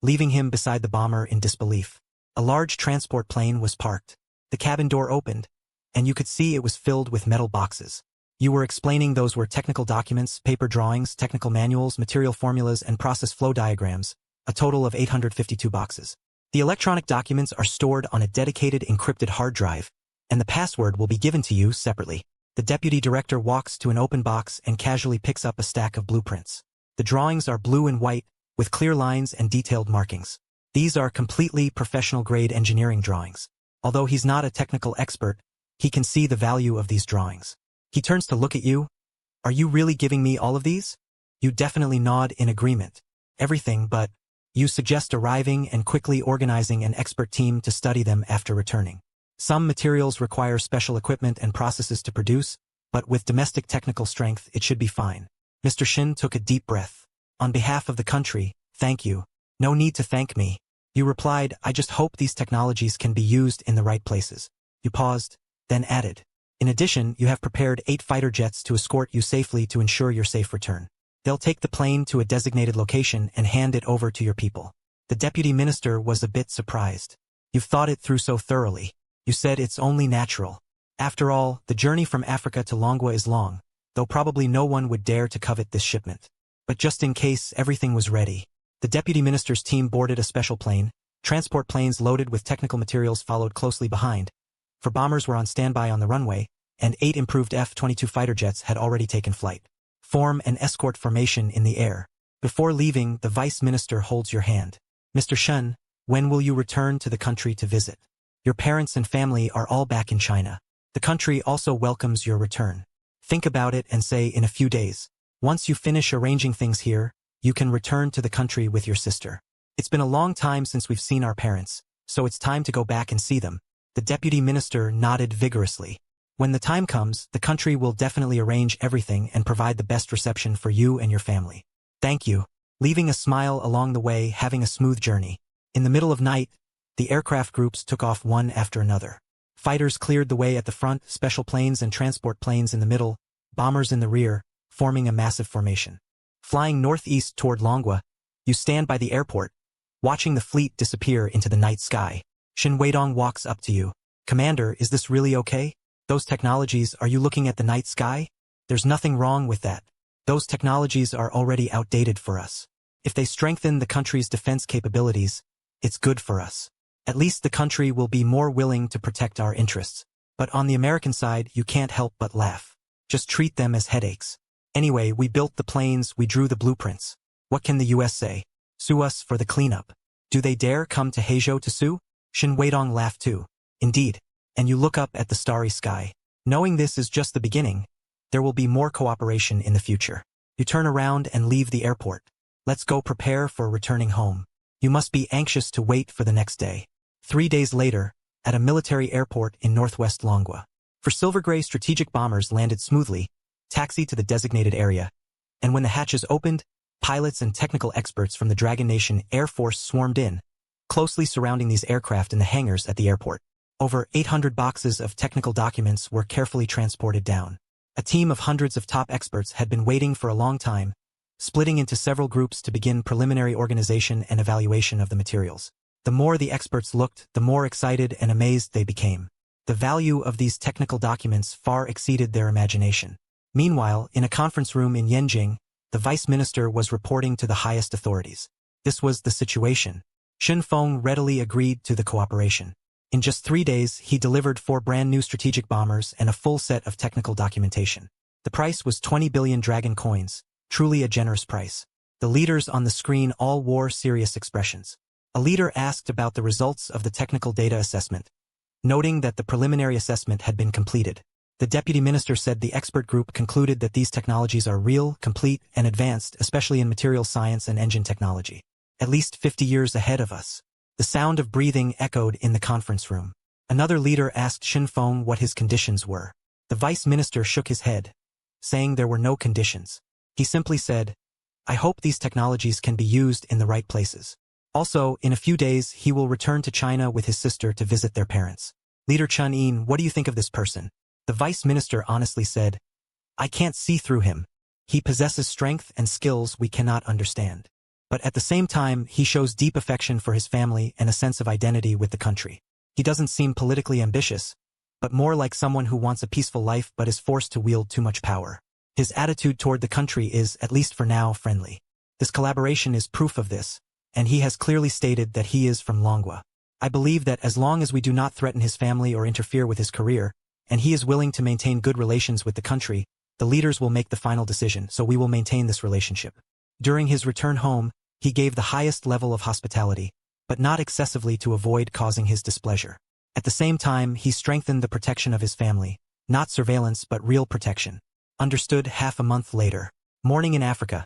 leaving him beside the bomber in disbelief. A large transport plane was parked. The cabin door opened, and you could see it was filled with metal boxes. You were explaining those were technical documents, paper drawings, technical manuals, material formulas, and process flow diagrams, a total of 852 boxes. The electronic documents are stored on a dedicated encrypted hard drive, and the password will be given to you separately. The deputy director walks to an open box and casually picks up a stack of blueprints. The drawings are blue and white, with clear lines and detailed markings. These are completely professional-grade engineering drawings. Although he's not a technical expert, he can see the value of these drawings. He turns to look at you. Are you really giving me all of these? You definitely nod in agreement. Everything, but you suggest arriving and quickly organizing an expert team to study them after returning. Some materials require special equipment and processes to produce, but with domestic technical strength, it should be fine. Mr. Shin took a deep breath. On behalf of the country, thank you. No need to thank me. You replied, I just hope these technologies can be used in the right places. You paused, then added. In addition, you have prepared 8 fighter jets to escort you safely to ensure your safe return. They'll take the plane to a designated location and hand it over to your people. The deputy minister was a bit surprised. You've thought it through so thoroughly. You said it's only natural. After all, the journey from Africa to Longwa is long, though probably no one would dare to covet this shipment. But just in case, everything was ready. The deputy minister's team boarded a special plane. Transport planes loaded with technical materials followed closely behind. 4 bombers were on standby on the runway, and 8 improved F-22 fighter jets had already taken flight. Form an escort formation in the air. Before leaving, the vice minister holds your hand. Mr. Shen, when will you return to the country to visit? Your parents and family are all back in China. The country also welcomes your return. Think about it and say in a few days. Once you finish arranging things here, you can return to the country with your sister. It's been a long time since we've seen our parents, so it's time to go back and see them. The deputy minister nodded vigorously. When the time comes, the country will definitely arrange everything and provide the best reception for you and your family. Thank you. Leaving a smile along the way, having a smooth journey. In the middle of night, the aircraft groups took off one after another. Fighters cleared the way at the front, special planes and transport planes in the middle, bombers in the rear, forming a massive formation. Flying northeast toward Longwa, you stand by the airport, watching the fleet disappear into the night sky. Shin Weidong walks up to you. Commander, is this really okay? Those technologies, are you looking at the night sky? There's nothing wrong with that. Those technologies are already outdated for us. If they strengthen the country's defense capabilities, it's good for us. At least the country will be more willing to protect our interests. But on the American side, you can't help but laugh. Just treat them as headaches. Anyway, we built the planes, we drew the blueprints. What can the US say? Sue us for the cleanup. Do they dare come to Heizhou to sue? Shin Weidong laughed too. Indeed. And you look up at the starry sky. Knowing this is just the beginning, there will be more cooperation in the future. You turn around and leave the airport. Let's go prepare for returning home. You must be anxious to wait for the next day. 3 days later, at a military airport in northwest Longwa. For silver gray strategic bombers landed smoothly, taxied to the designated area, and when the hatches opened, pilots and technical experts from the Dragon Nation Air Force swarmed in, closely surrounding these aircraft in the hangars at the airport. Over 800 boxes of technical documents were carefully transported down. A team of hundreds of top experts had been waiting for a long time, splitting into several groups to begin preliminary organization and evaluation of the materials. The more the experts looked, the more excited and amazed they became. The value of these technical documents far exceeded their imagination. Meanwhile, in a conference room in Yenjing, the vice minister was reporting to the highest authorities. This was the situation. Shin Feng readily agreed to the cooperation. In just 3 days, he delivered 4 brand new strategic bombers and a full set of technical documentation. The price was 20 billion dragon coins, truly a generous price. The leaders on the screen all wore serious expressions. A leader asked about the results of the technical data assessment, noting that the preliminary assessment had been completed. The deputy minister said the expert group concluded that these technologies are real, complete, and advanced, especially in material science and engine technology. At least 50 years ahead of us. The sound of breathing echoed in the conference room. Another leader asked Shin Feng what his conditions were. The vice minister shook his head, saying there were no conditions. He simply said, I hope these technologies can be used in the right places. Also, in a few days, he will return to China with his sister to visit their parents. Leader Chun Yin, what do you think of this person? The vice minister honestly said, I can't see through him. He possesses strength and skills we cannot understand. But at the same time, he shows deep affection for his family and a sense of identity with the country. He doesn't seem politically ambitious, but more like someone who wants a peaceful life but is forced to wield too much power. His attitude toward the country is, at least for now, friendly. This collaboration is proof of this, and he has clearly stated that he is from Longwa. I believe that as long as we do not threaten his family or interfere with his career, and he is willing to maintain good relations with the country, the leaders will make the final decision, so we will maintain this relationship. During his return home, he gave the highest level of hospitality, but not excessively to avoid causing his displeasure. At the same time, he strengthened the protection of his family, not surveillance but real protection. Understood. Half a month later. Morning in Africa.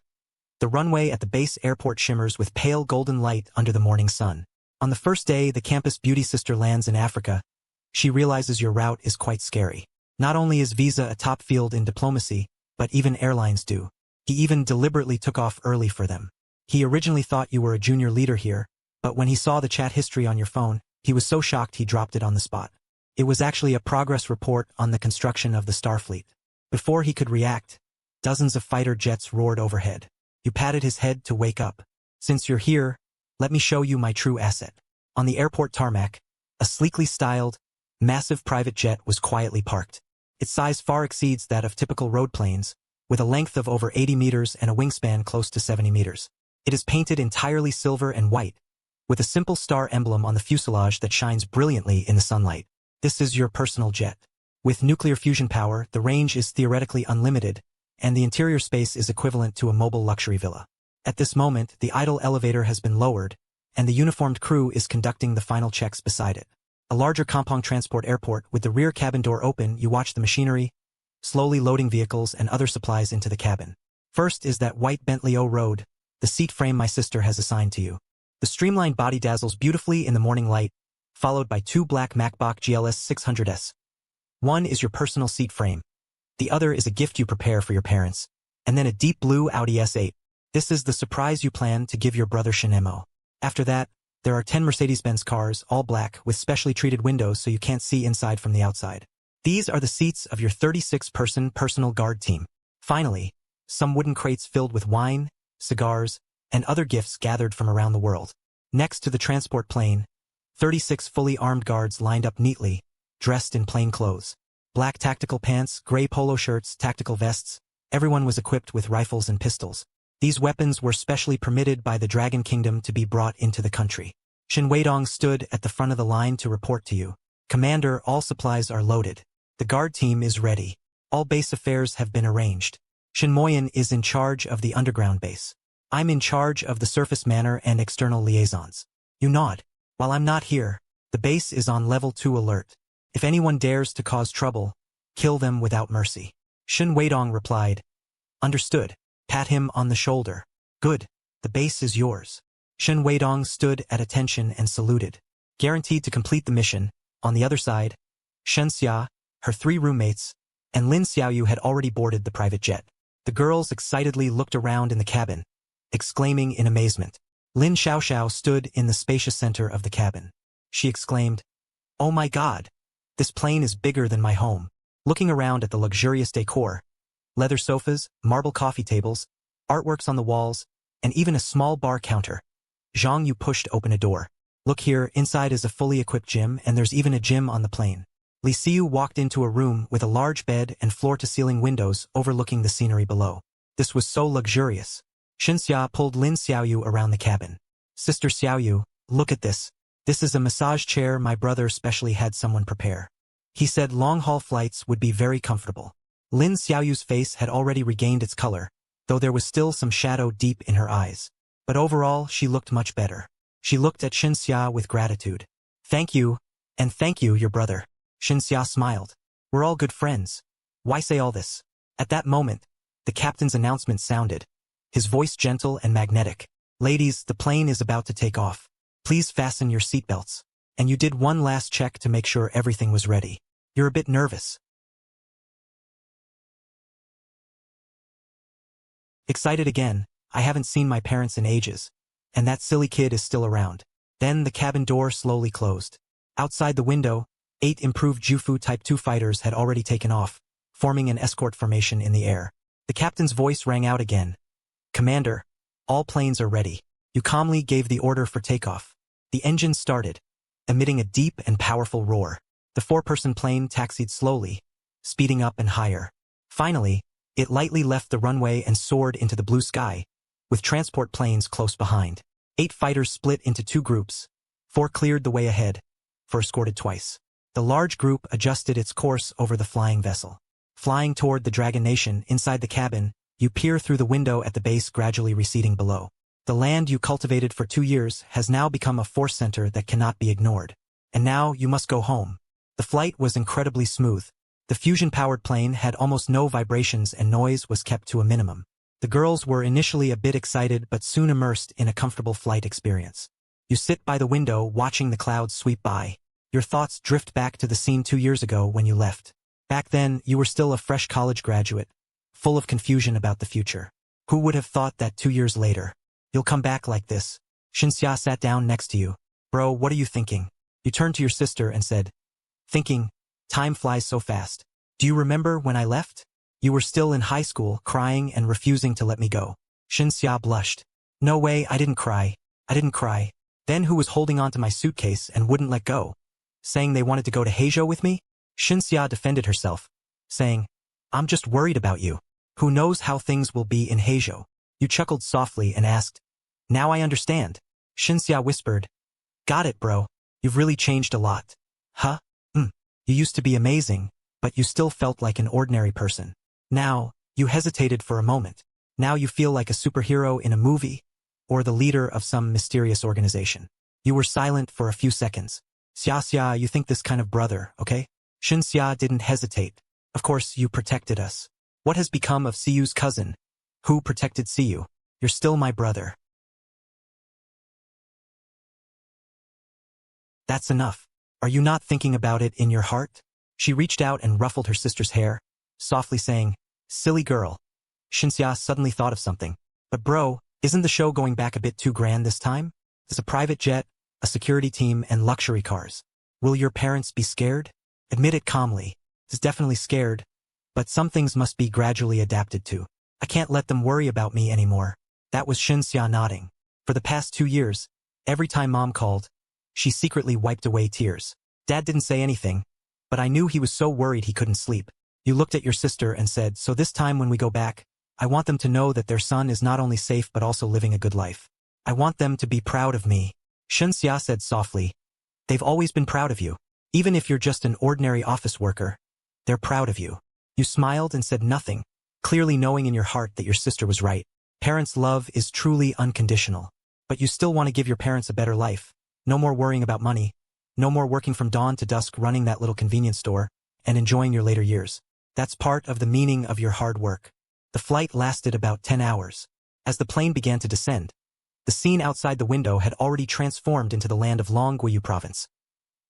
The runway at the base airport shimmers with pale golden light under the morning sun. On the first day the campus beauty sister lands in Africa, she realizes your route is quite scary. Not only is visa a top field in diplomacy, but even airlines do. He even deliberately took off early for them. He originally thought you were a junior leader here, but when he saw the chat history on your phone, he was so shocked he dropped it on the spot. It was actually a progress report on the construction of the Starfleet. Before he could react, dozens of fighter jets roared overhead. You patted his head to wake up. Since you're here, let me show you my true asset. On the airport tarmac, a sleekly styled, massive private jet was quietly parked. Its size far exceeds that of typical road planes, with a length of over 80 meters and a wingspan close to 70 meters. It is painted entirely silver and white, with a simple star emblem on the fuselage that shines brilliantly in the sunlight. This is your personal jet. With nuclear fusion power, the range is theoretically unlimited, and the interior space is equivalent to a mobile luxury villa. At this moment, the idle elevator has been lowered, and the uniformed crew is conducting the final checks beside it. A larger Kampong transport airport with the rear cabin door open, you watch the machinery, slowly loading vehicles and other supplies into the cabin. First is that white Bentley O Road, the seat frame my sister has assigned to you. The streamlined body dazzles beautifully in the morning light, followed by two black Macbook GLS 600s. One is your personal seat frame. The other is a gift you prepare for your parents. And then a deep blue Audi S8. This is the surprise you plan to give your brother Shinemo. After that, there are 10 Mercedes-Benz cars, all black, with specially treated windows so you can't see inside from the outside. These are the seats of your 36-person personal guard team. Finally, some wooden crates filled with wine, cigars, and other gifts gathered from around the world. Next to the transport plane, 36 fully armed guards lined up neatly, dressed in plain clothes. Black tactical pants, gray polo shirts, tactical vests. Everyone was equipped with rifles and pistols. These weapons were specially permitted by the Dragon Kingdom to be brought into the country. Shin Weidong stood at the front of the line to report to you. Commander, all supplies are loaded. The guard team is ready. All base affairs have been arranged. Shin Moyen is in charge of the underground base. I'm in charge of the surface manor and external liaisons. You nod. While I'm not here, the base is on level 2 alert. If anyone dares to cause trouble, kill them without mercy. Shin Weidong replied. Understood. Pat him on the shoulder. Good. The base is yours. Shin Weidong stood at attention and saluted. Guaranteed to complete the mission. On the other side, Shen Xia, her 3 roommates, and Lin Xiaoyu had already boarded the private jet. The girls excitedly looked around in the cabin, exclaiming in amazement. Lin Xiaoxiao stood in the spacious center of the cabin. She exclaimed, "Oh my God! This plane is bigger than my home." Looking around at the luxurious decor, leather sofas, marble coffee tables, artworks on the walls, and even a small bar counter, Zhang Yu pushed open a door. Look here, inside is a fully equipped gym, and there's even a gym on the plane. Li Xiu walked into a room with a large bed and floor-to-ceiling windows overlooking the scenery below. This was so luxurious. Shin Xia pulled Lin Xiaoyu around the cabin. Sister Xiaoyu, look at this. This is a massage chair my brother specially had someone prepare. He said long-haul flights would be very comfortable. Lin Xiaoyu's face had already regained its color, though there was still some shadow deep in her eyes. But overall, she looked much better. She looked at Shin Xia with gratitude. Thank you, and thank you, your brother. Shin Xia smiled. We're all good friends. Why say all this? At that moment, the captain's announcement sounded, his voice gentle and magnetic. Ladies, the plane is about to take off. Please fasten your seatbelts. And you did one last check to make sure everything was ready. You're a bit nervous. Excited again. I haven't seen my parents in ages. And that silly kid is still around. Then the cabin door slowly closed. Outside the window, 8 improved Jufu Type 2 fighters had already taken off, forming an escort formation in the air. The captain's voice rang out again. Commander, all planes are ready. You calmly gave the order for takeoff. The engine started, emitting a deep and powerful roar. The four-person plane taxied slowly, speeding up and higher. Finally, it lightly left the runway and soared into the blue sky, with transport planes close behind. 8 fighters split into 2 groups. 4 cleared the way ahead, 4 escorted twice. The large group adjusted its course over the flying vessel. Flying toward the Dragon Nation, inside the cabin, you peer through the window at the base gradually receding below. The land you cultivated for 2 years has now become a force center that cannot be ignored. And now you must go home. The flight was incredibly smooth. The fusion-powered plane had almost no vibrations and noise was kept to a minimum. The girls were initially a bit excited but soon immersed in a comfortable flight experience. You sit by the window watching the clouds sweep by. Your thoughts drift back to the scene 2 years ago when you left. Back then, you were still a fresh college graduate, full of confusion about the future. Who would have thought that 2 years later, you'll come back like this? Shinxia sat down next to you. Bro, what are you thinking? You turned to your sister and said, thinking, time flies so fast. Do you remember when I left? You were still in high school, crying and refusing to let me go. Shinxia blushed. No way, I didn't cry. I didn't cry. Then who was holding onto my suitcase and wouldn't let go? Saying they wanted to go to Heizhou with me? Shinxia defended herself, saying, I'm just worried about you. Who knows how things will be in Heizhou? You chuckled softly and asked, now I understand. Shinxia whispered, got it, bro. You've really changed a lot. Huh? You used to be amazing, but you still felt like an ordinary person. Now, you hesitated for a moment. Now you feel like a superhero in a movie, or the leader of some mysterious organization. You were silent for a few seconds. Xia, you think this kind of brother, okay? Shinxia didn't hesitate. Of course, you protected us. What has become of Siyu's cousin? Who protected Siyu? You're still my brother. That's enough. Are you not thinking about it in your heart? She reached out and ruffled her sister's hair, softly saying, silly girl. Shinxia suddenly thought of something. But bro, isn't the show going back a bit too grand this time? There's a private jet, a security team, and luxury cars. Will your parents be scared? Admit it calmly. It's definitely scared, but some things must be gradually adapted to. I can't let them worry about me anymore. That was Shinxia nodding. For the past 2 years, every time Mom called, she secretly wiped away tears. Dad didn't say anything, but I knew he was so worried he couldn't sleep. You looked at your sister and said, so this time when we go back, I want them to know that their son is not only safe but also living a good life. I want them to be proud of me. Shinxia said softly, they've always been proud of you. Even if you're just an ordinary office worker, they're proud of you. You smiled and said nothing, clearly knowing in your heart that your sister was right. Parents' love is truly unconditional. But you still want to give your parents a better life. No more worrying about money. No more working from dawn to dusk running that little convenience store and enjoying your later years. That's part of the meaning of your hard work. The flight lasted about 10 hours. As the plane began to descend, the scene outside the window had already transformed into the land of Longguiyu province.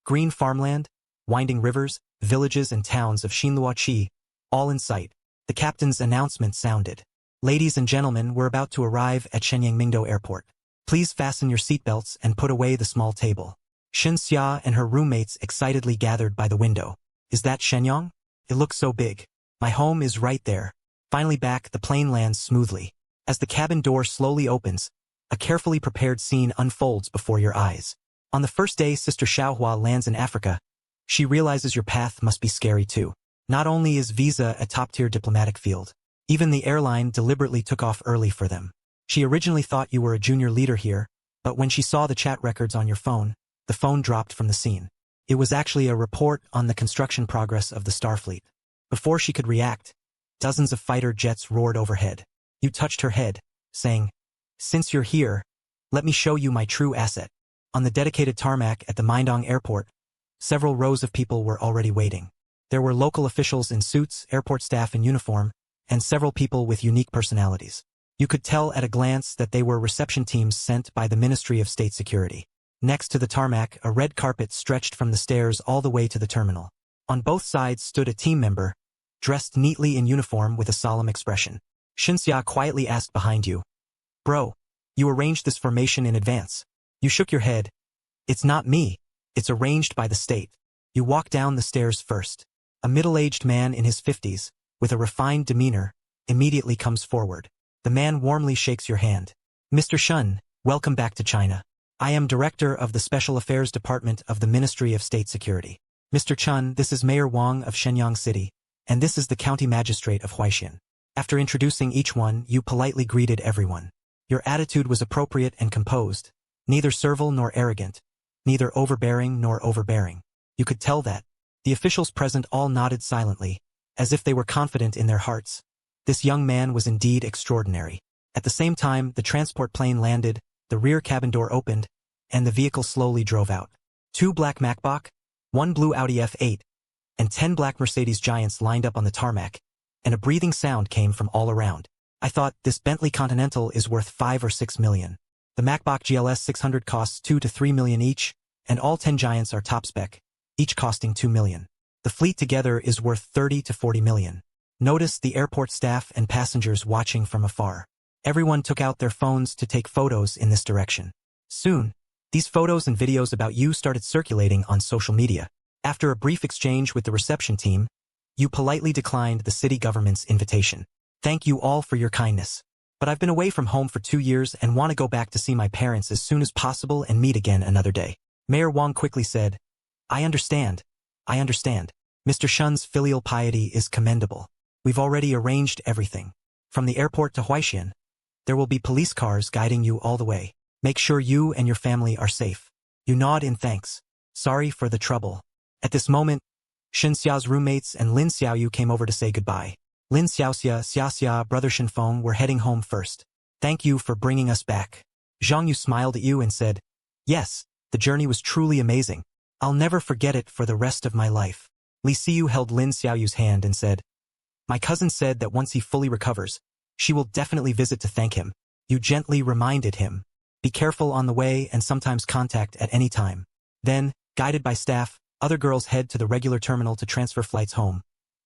Green farmland, winding rivers, villages and towns of Xinluoqi, all in sight. The captain's announcement sounded. Ladies and gentlemen, we're about to arrive at Shenyang-Mingdo Airport. Please fasten your seatbelts and put away the small table. Shinxia and her roommates excitedly gathered by the window. Is that Shenyang? It looks so big. My home is right there. Finally back, the plane lands smoothly. As the cabin door slowly opens, a carefully prepared scene unfolds before your eyes. On the first day Sister Xiaohua lands in Africa, she realizes your path must be scary too. Not only is visa a top-tier diplomatic field, even the airline deliberately took off early for them. She originally thought you were a junior leader here, but when she saw the chat records on your phone, the phone dropped from the scene. It was actually a report on the construction progress of the Starfleet. Before she could react, dozens of fighter jets roared overhead. You touched her head, saying, since you're here, let me show you my true asset. On the dedicated tarmac at the Mindong airport, several rows of people were already waiting. There were local officials in suits, airport staff in uniform, and several people with unique personalities. You could tell at a glance that they were reception teams sent by the Ministry of State Security. Next to the tarmac, a red carpet stretched from the stairs all the way to the terminal. On both sides stood a team member, dressed neatly in uniform with a solemn expression. Shinxia quietly asked behind you, bro, you arranged this formation in advance. You shook your head. It's not me. It's arranged by the state. You walk down the stairs first. A middle-aged man in his 50s, with a refined demeanor, immediately comes forward. The man warmly shakes your hand. Mr. Shun, Welcome back to China. I am Director of the Special Affairs Department of the Ministry of State Security. Mr. Chun, this is Mayor Wang of Shenyang City, and this is the County Magistrate of Huaixin. After introducing each one, you politely greeted everyone. Your attitude was appropriate and composed, neither servile nor arrogant, neither overbearing nor overbearing. You could tell that. The officials present all nodded silently, as if they were confident in their hearts. This young man was indeed extraordinary. At the same time, the transport plane landed, the rear cabin door opened, and the vehicle slowly drove out. 2 black Macbach, 1 blue Audi F8, and 10 black Mercedes Giants lined up on the tarmac, and a breathing sound came from all around. I thought, this Bentley Continental is worth 5 or 6 million. The Macbach GLS 600 costs 2 to 3 million each, and all 10 Giants are top spec, each costing 2 million. The fleet together is worth 30 to 40 million. Notice the airport staff and passengers watching from afar. Everyone took out their phones to take photos in this direction. Soon, these photos and videos about you started circulating on social media. After a brief exchange with the reception team, you politely declined the city government's invitation. Thank you all for your kindness. But I've been away from home for 2 years and want to go back to see my parents as soon as possible and meet again another day. Mayor Wang quickly said, I understand. I understand. Mr. Shun's filial piety is commendable. We've already arranged everything. From the airport to Huaixin, there will be police cars guiding you all the way. Make sure you and your family are safe. You nod in thanks. Sorry for the trouble. At this moment, Shin Xiao's roommates and Lin Xiaoyu came over to say goodbye. Lin Xiaoxia, brother Shinfeng were heading home first. Thank you for bringing us back. Zhang Yu smiled at you and said, yes, the journey was truly amazing. I'll never forget it for the rest of my life. Li Xiyu held Lin Xiaoyu's hand and said, my cousin said that once he fully recovers, she will definitely visit to thank him. You gently reminded him. Be careful on the way and sometimes contact at any time. Then, guided by staff, other girls head to the regular terminal to transfer flights home.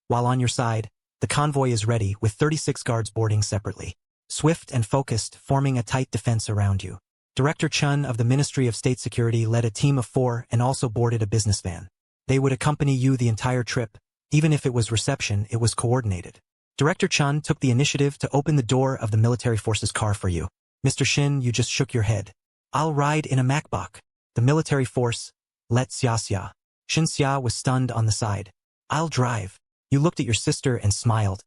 While on your side, the convoy is ready with 36 guards boarding separately. Swift and focused, forming a tight defense around you. Director Chun of the Ministry of State Security led a team of 4 and also boarded a business van. They would accompany you the entire trip. Even if it was reception, it was coordinated. Director Chun took the initiative to open the door of the military forces car for you. Mr. Shin, you just shook your head. I'll ride in a Macbach. The military force, let Xia. Shin Xia was stunned on the side. I'll drive. You looked at your sister and smiled.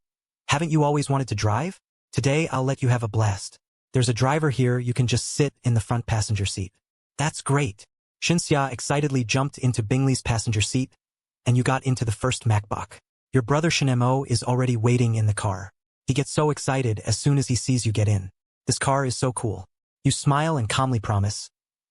Haven't you always wanted to drive? Today I'll let you have a blast. There's a driver here, you can just sit in the front passenger seat. That's great. Shin Xia excitedly jumped into Bingley's passenger seat, and you got into the first Macbach. Your brother Shinemo is already waiting in the car. He gets so excited as soon as he sees you get in. This car is so cool. You smile and calmly promise.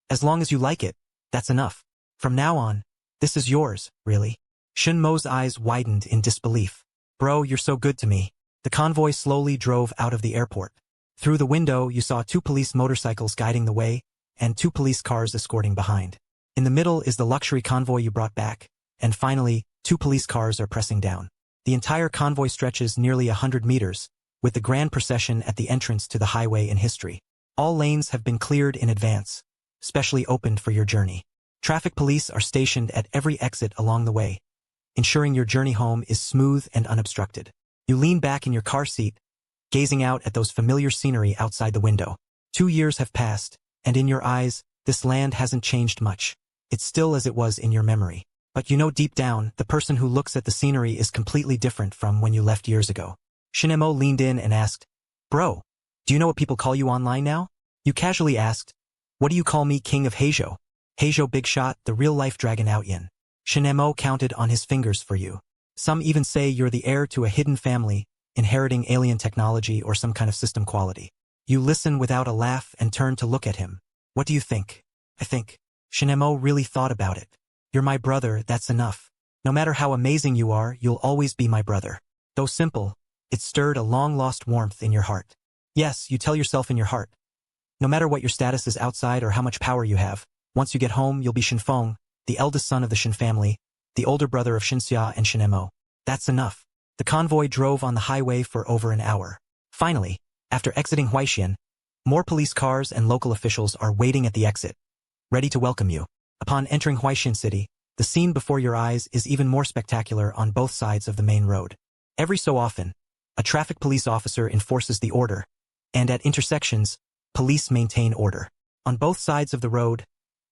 As long as you like it, that's enough. From now on, this is yours, really. Shinmo's eyes widened in disbelief. Bro, you're so good to me. The convoy slowly drove out of the airport. Through the window, you saw 2 police motorcycles guiding the way, and 2 police cars escorting behind. In the middle is the luxury convoy you brought back, and finally, 2 police cars are pressing down. The entire convoy stretches nearly 100 meters, with the grand procession at the entrance to the highway in history. All lanes have been cleared in advance, specially opened for your journey. Traffic police are stationed at every exit along the way, ensuring your journey home is smooth and unobstructed. You lean back in your car seat, gazing out at those familiar scenery outside the window. 2 years have passed, and in your eyes, this land hasn't changed much. It's still as it was in your memory. But you know deep down, the person who looks at the scenery is completely different from when you left years ago. Shinemo leaned in and asked, Bro, do you know what people call you online now? You casually asked, what do you call me, King of Heijo? Heijo Big Shot, the real-life dragon Outyin. Shinemo counted on his fingers for you. Some even say you're the heir to a hidden family, inheriting alien technology or some kind of system quality. You listen without a laugh and turn to look at him. What do you think? I think. Shinemo really thought about it. You're my brother, that's enough. No matter how amazing you are, you'll always be my brother. Though simple, it stirred a long-lost warmth in your heart. Yes, you tell yourself in your heart. No matter what your status is outside or how much power you have, once you get home, you'll be Shinfeng, the eldest son of the Shin family, the older brother of Shinxia and Shinemo. That's enough. The convoy drove on the highway for over an hour. Finally, after exiting Huaixin, more police cars and local officials are waiting at the exit, ready to welcome you. Upon entering Huaixin City, the scene before your eyes is even more spectacular on both sides of the main road. Every so often, a traffic police officer enforces the order, and at intersections, police maintain order. On both sides of the road,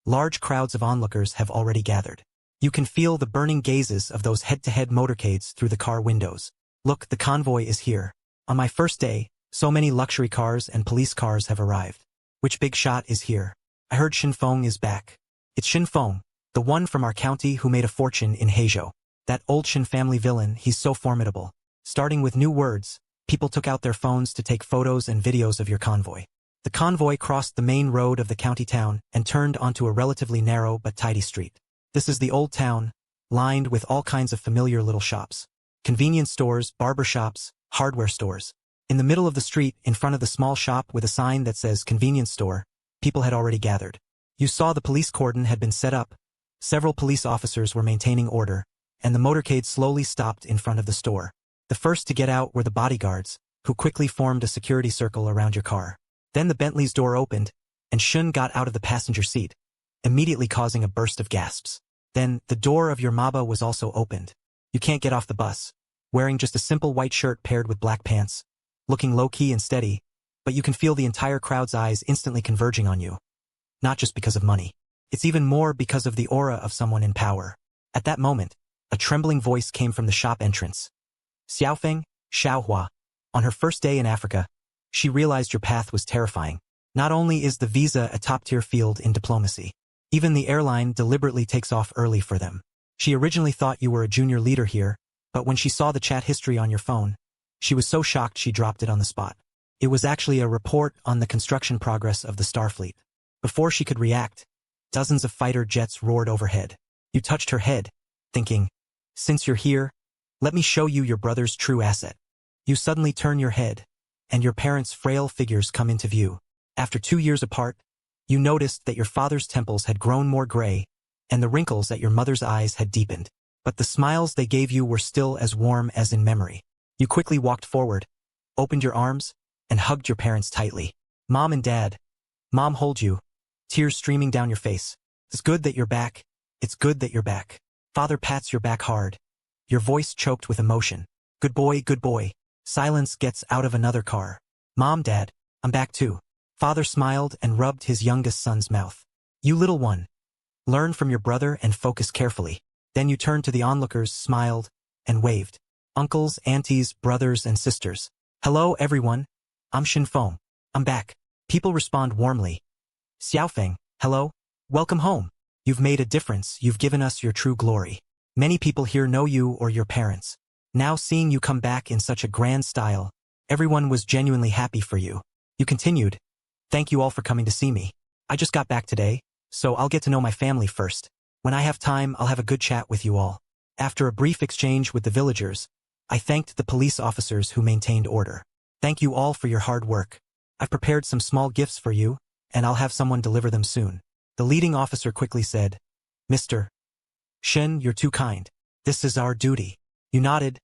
large crowds of onlookers have already gathered. You can feel the burning gazes of those head-to-head motorcades through the car windows. Look, the convoy is here. On my first day, so many luxury cars and police cars have arrived. Which big shot is here? I heard Shinfeng is back. It's Shinfeng, the one from our county who made a fortune in Heizhou. That old Shin family villain, he's so formidable. Starting with new words, people took out their phones to take photos and videos of your convoy. The convoy crossed the main road of the county town and turned onto a relatively narrow but tidy street. This is the old town, lined with all kinds of familiar little shops. Convenience stores, barber shops, hardware stores. In the middle of the street, in front of the small shop with a sign that says convenience store, people had already gathered. You saw the police cordon had been set up, several police officers were maintaining order, and the motorcade slowly stopped in front of the store. The first to get out were the bodyguards, who quickly formed a security circle around your car. Then the Bentley's door opened, and Shun got out of the passenger seat, immediately causing a burst of gasps. Then, the door of your Maba was also opened. You can't get off the bus, wearing just a simple white shirt paired with black pants, looking low-key and steady, but you can feel the entire crowd's eyes instantly converging on you. Not just because of money. It's even more because of the aura of someone in power. At that moment, a trembling voice came from the shop entrance. Xiaofeng, Xiaohua. On her first day in Africa, she realized your path was terrifying. Not only is the visa a top-tier field in diplomacy, even the airline deliberately takes off early for them. She originally thought you were a junior leader here, but when she saw the chat history on your phone, she was so shocked she dropped it on the spot. It was actually a report on the construction progress of the Starfleet. Before she could react, dozens of fighter jets roared overhead. You touched her head, thinking, since you're here, let me show you your brother's true asset. You suddenly turn your head, and your parents' frail figures come into view. After 2 years apart, you noticed that your father's temples had grown more gray, and the wrinkles at your mother's eyes had deepened. But the smiles they gave you were still as warm as in memory. You quickly walked forward, opened your arms, and hugged your parents tightly. Mom and Dad. Mom holds you, tears streaming down your face. It's good that you're back. It's good that you're back. Father pats your back hard, your voice choked with emotion. Good boy, good boy. Silence gets out of another car. Mom, Dad, I'm back too. Father smiled and rubbed his youngest son's mouth. You little one. Learn from your brother and focus carefully. Then you turned to the onlookers, smiled, and waved. Uncles, aunties, brothers, and sisters. Hello, everyone. I'm Shinfeng. I'm back. People respond warmly. Xiaofeng, hello. Welcome home. You've made a difference. You've given us your true glory. Many people here know you or your parents. Now seeing you come back in such a grand style, everyone was genuinely happy for you. You continued. Thank you all for coming to see me. I just got back today, so I'll get to know my family first. When I have time, I'll have a good chat with you all. After a brief exchange with the villagers, I thanked the police officers who maintained order. Thank you all for your hard work. I've prepared some small gifts for you, and I'll have someone deliver them soon. The leading officer quickly said, Mr. Shin, you're too kind. This is our duty. You nodded,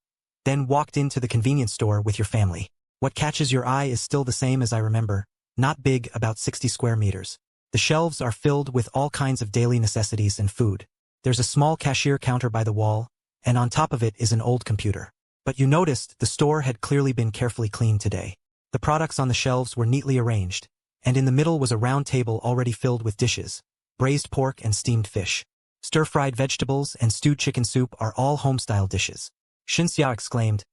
then walked into the convenience store with your family. What catches your eye is still the same as I remember, not big, about 60 square meters. The shelves are filled with all kinds of daily necessities and food. There's a small cashier counter by the wall, and on top of it is an old computer. But you noticed the store had clearly been carefully cleaned today. The products on the shelves were neatly arranged, and in the middle was a round table already filled with dishes, braised pork and steamed fish. Stir-fried vegetables and stewed chicken soup are all home-style dishes. Shinxia exclaimed,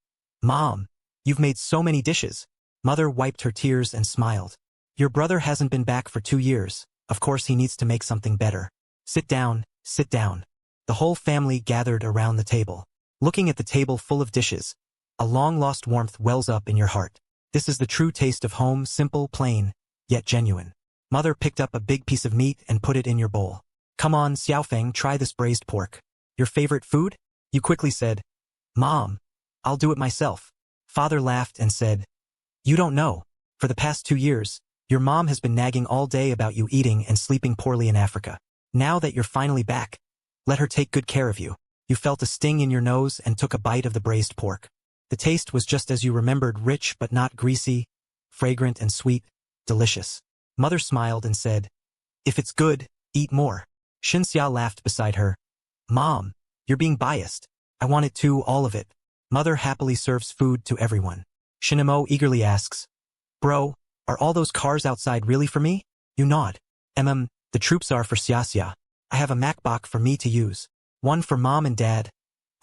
Mom, you've made so many dishes. Mother wiped her tears and smiled. Your brother hasn't been back for 2 years. Of course he needs to make something better. Sit down, sit down. The whole family gathered around the table. Looking at the table full of dishes, a long-lost warmth wells up in your heart. This is the true taste of home, simple, plain, yet genuine. Mother picked up a big piece of meat and put it in your bowl. Come on, Xiaofeng, try this braised pork. Your favorite food? You quickly said, Mom, I'll do it myself. Father laughed and said, You don't know. For the past 2 years, your mom has been nagging all day about you eating and sleeping poorly in Africa. Now that you're finally back, let her take good care of you. You felt a sting in your nose and took a bite of the braised pork. The taste was just as you remembered, rich but not greasy, fragrant and sweet, delicious. Mother smiled and said, If it's good, eat more. Shinxia laughed beside her. Mom, you're being biased. I want it too, all of it. Mother happily serves food to everyone. Shinamo eagerly asks, Bro, are all those cars outside really for me? You nod. The troops are for Xiaxia. I have a MacBook for me to use. One for mom and dad.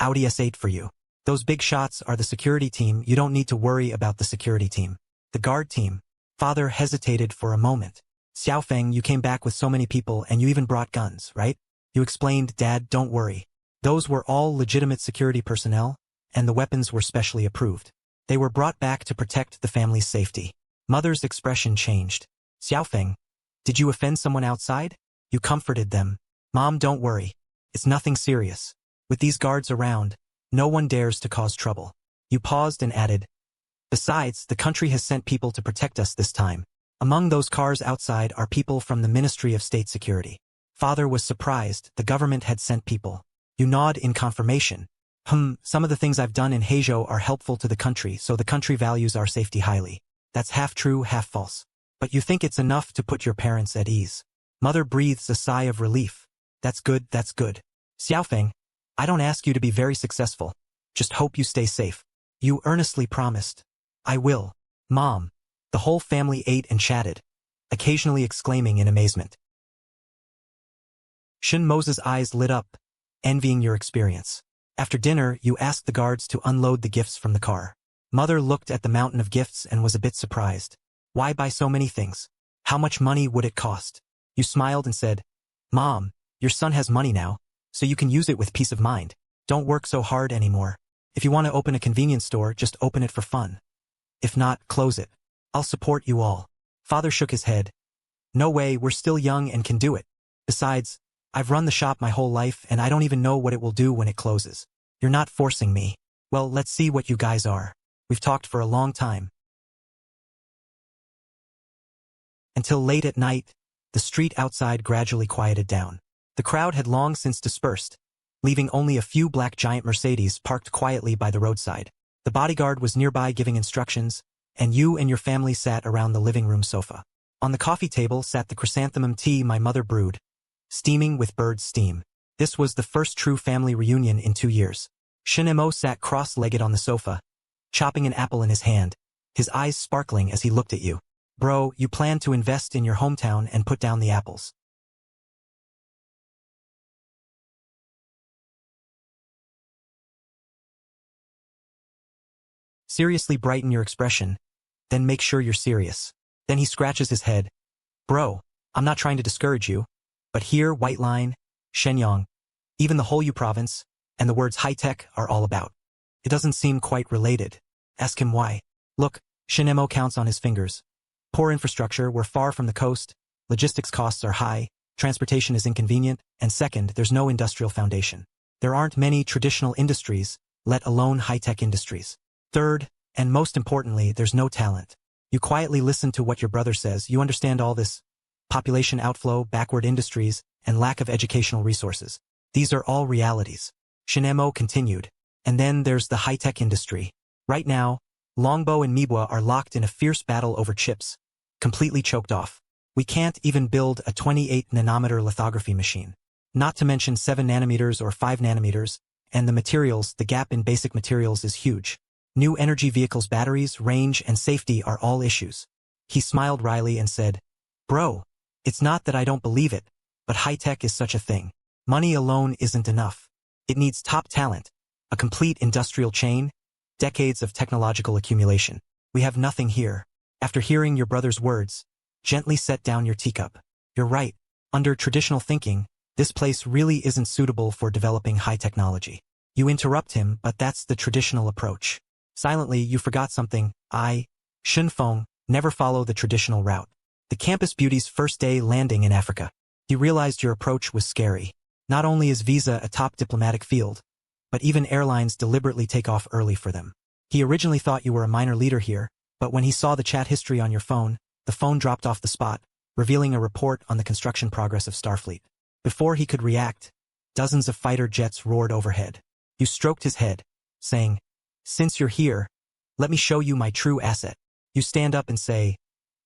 Audi S8 for you. Those big shots are the security team. You don't need to worry about the security team. The guard team. Father hesitated for a moment. Xiaofeng, you came back with so many people and you even brought guns, right? You explained, Dad, don't worry. Those were all legitimate security personnel, and the weapons were specially approved. They were brought back to protect the family's safety. Mother's expression changed. Xiaofeng, did you offend someone outside? You comforted them. Mom, don't worry. It's nothing serious. With these guards around, no one dares to cause trouble. You paused and added, besides, the country has sent people to protect us this time. Among those cars outside are people from the Ministry of State Security. Father was surprised. The government had sent people. You nod in confirmation. Some of the things I've done in Heizhou are helpful to the country, so the country values our safety highly. That's half true, half false. But you think it's enough to put your parents at ease. Mother breathes a sigh of relief. That's good, that's good. Xiaofeng, I don't ask you to be very successful. Just hope you stay safe. You earnestly promised. I will. Mom. The whole family ate and chatted, occasionally exclaiming in amazement. Shin Mo's eyes lit up, envying your experience. After dinner, you asked the guards to unload the gifts from the car. Mother looked at the mountain of gifts and was a bit surprised. Why buy so many things? How much money would it cost? You smiled and said, Mom, your son has money now, so you can use it with peace of mind. Don't work so hard anymore. If you want to open a convenience store, just open it for fun. If not, close it. I'll support you all. Father shook his head. No way, we're still young and can do it. Besides, I've run the shop my whole life and I don't even know what it will do when it closes. You're not forcing me. Well, let's see what you guys are. We've talked for a long time. Until late at night, the street outside gradually quieted down. The crowd had long since dispersed, leaving only a few black giant Mercedes parked quietly by the roadside. The bodyguard was nearby giving instructions, and you and your family sat around the living room sofa. On the coffee table sat the chrysanthemum tea my mother brewed, steaming with bird's steam. This was the first true family reunion in 2 years. Shin Mo sat cross-legged on the sofa, chopping an apple in his hand, his eyes sparkling as he looked at you. Bro, you plan to invest in your hometown and put down the apples. Seriously brighten your expression, then make sure you're serious. Then he scratches his head. Bro, I'm not trying to discourage you, but here, White Line, Shenyang, even the whole Yu province, and the words high-tech are all about. It doesn't seem quite related. Ask him why. Look, Shin Mo counts on his fingers. Poor infrastructure, we're far from the coast, logistics costs are high, transportation is inconvenient, and second, there's no industrial foundation. There aren't many traditional industries, let alone high-tech industries. Third, and most importantly, there's no talent. You quietly listen to what your brother says, you understand all this. Population outflow, backward industries, and lack of educational resources. These are all realities. Shin Mo continued. And then there's the high-tech industry. Right now, Longbo and Mibwa are locked in a fierce battle over chips, completely choked off. We can't even build a 28-nanometer lithography machine. Not to mention 7 nanometers or 5 nanometers, and the materials, the gap in basic materials is huge. New energy vehicles' batteries, range, and safety are all issues. He smiled wryly and said, Bro, it's not that I don't believe it, but high-tech is such a thing. Money alone isn't enough. It needs top talent, a complete industrial chain, decades of technological accumulation. We have nothing here. After hearing your brother's words, gently set down your teacup. You're right. Under traditional thinking, this place really isn't suitable for developing high technology. You interrupt him, but that's the traditional approach. Silently, you forgot something. I, Shin Feng, never follow the traditional route. The campus beauty's first day landing in Africa. He realized your approach was scary. Not only is visa a top diplomatic field, but even airlines deliberately take off early for them. He originally thought you were a minor leader here, but when he saw the chat history on your phone, the phone dropped off the spot, revealing a report on the construction progress of Starfleet. Before he could react, dozens of fighter jets roared overhead. You stroked his head, saying, Since you're here, let me show you my true asset. You stand up and say,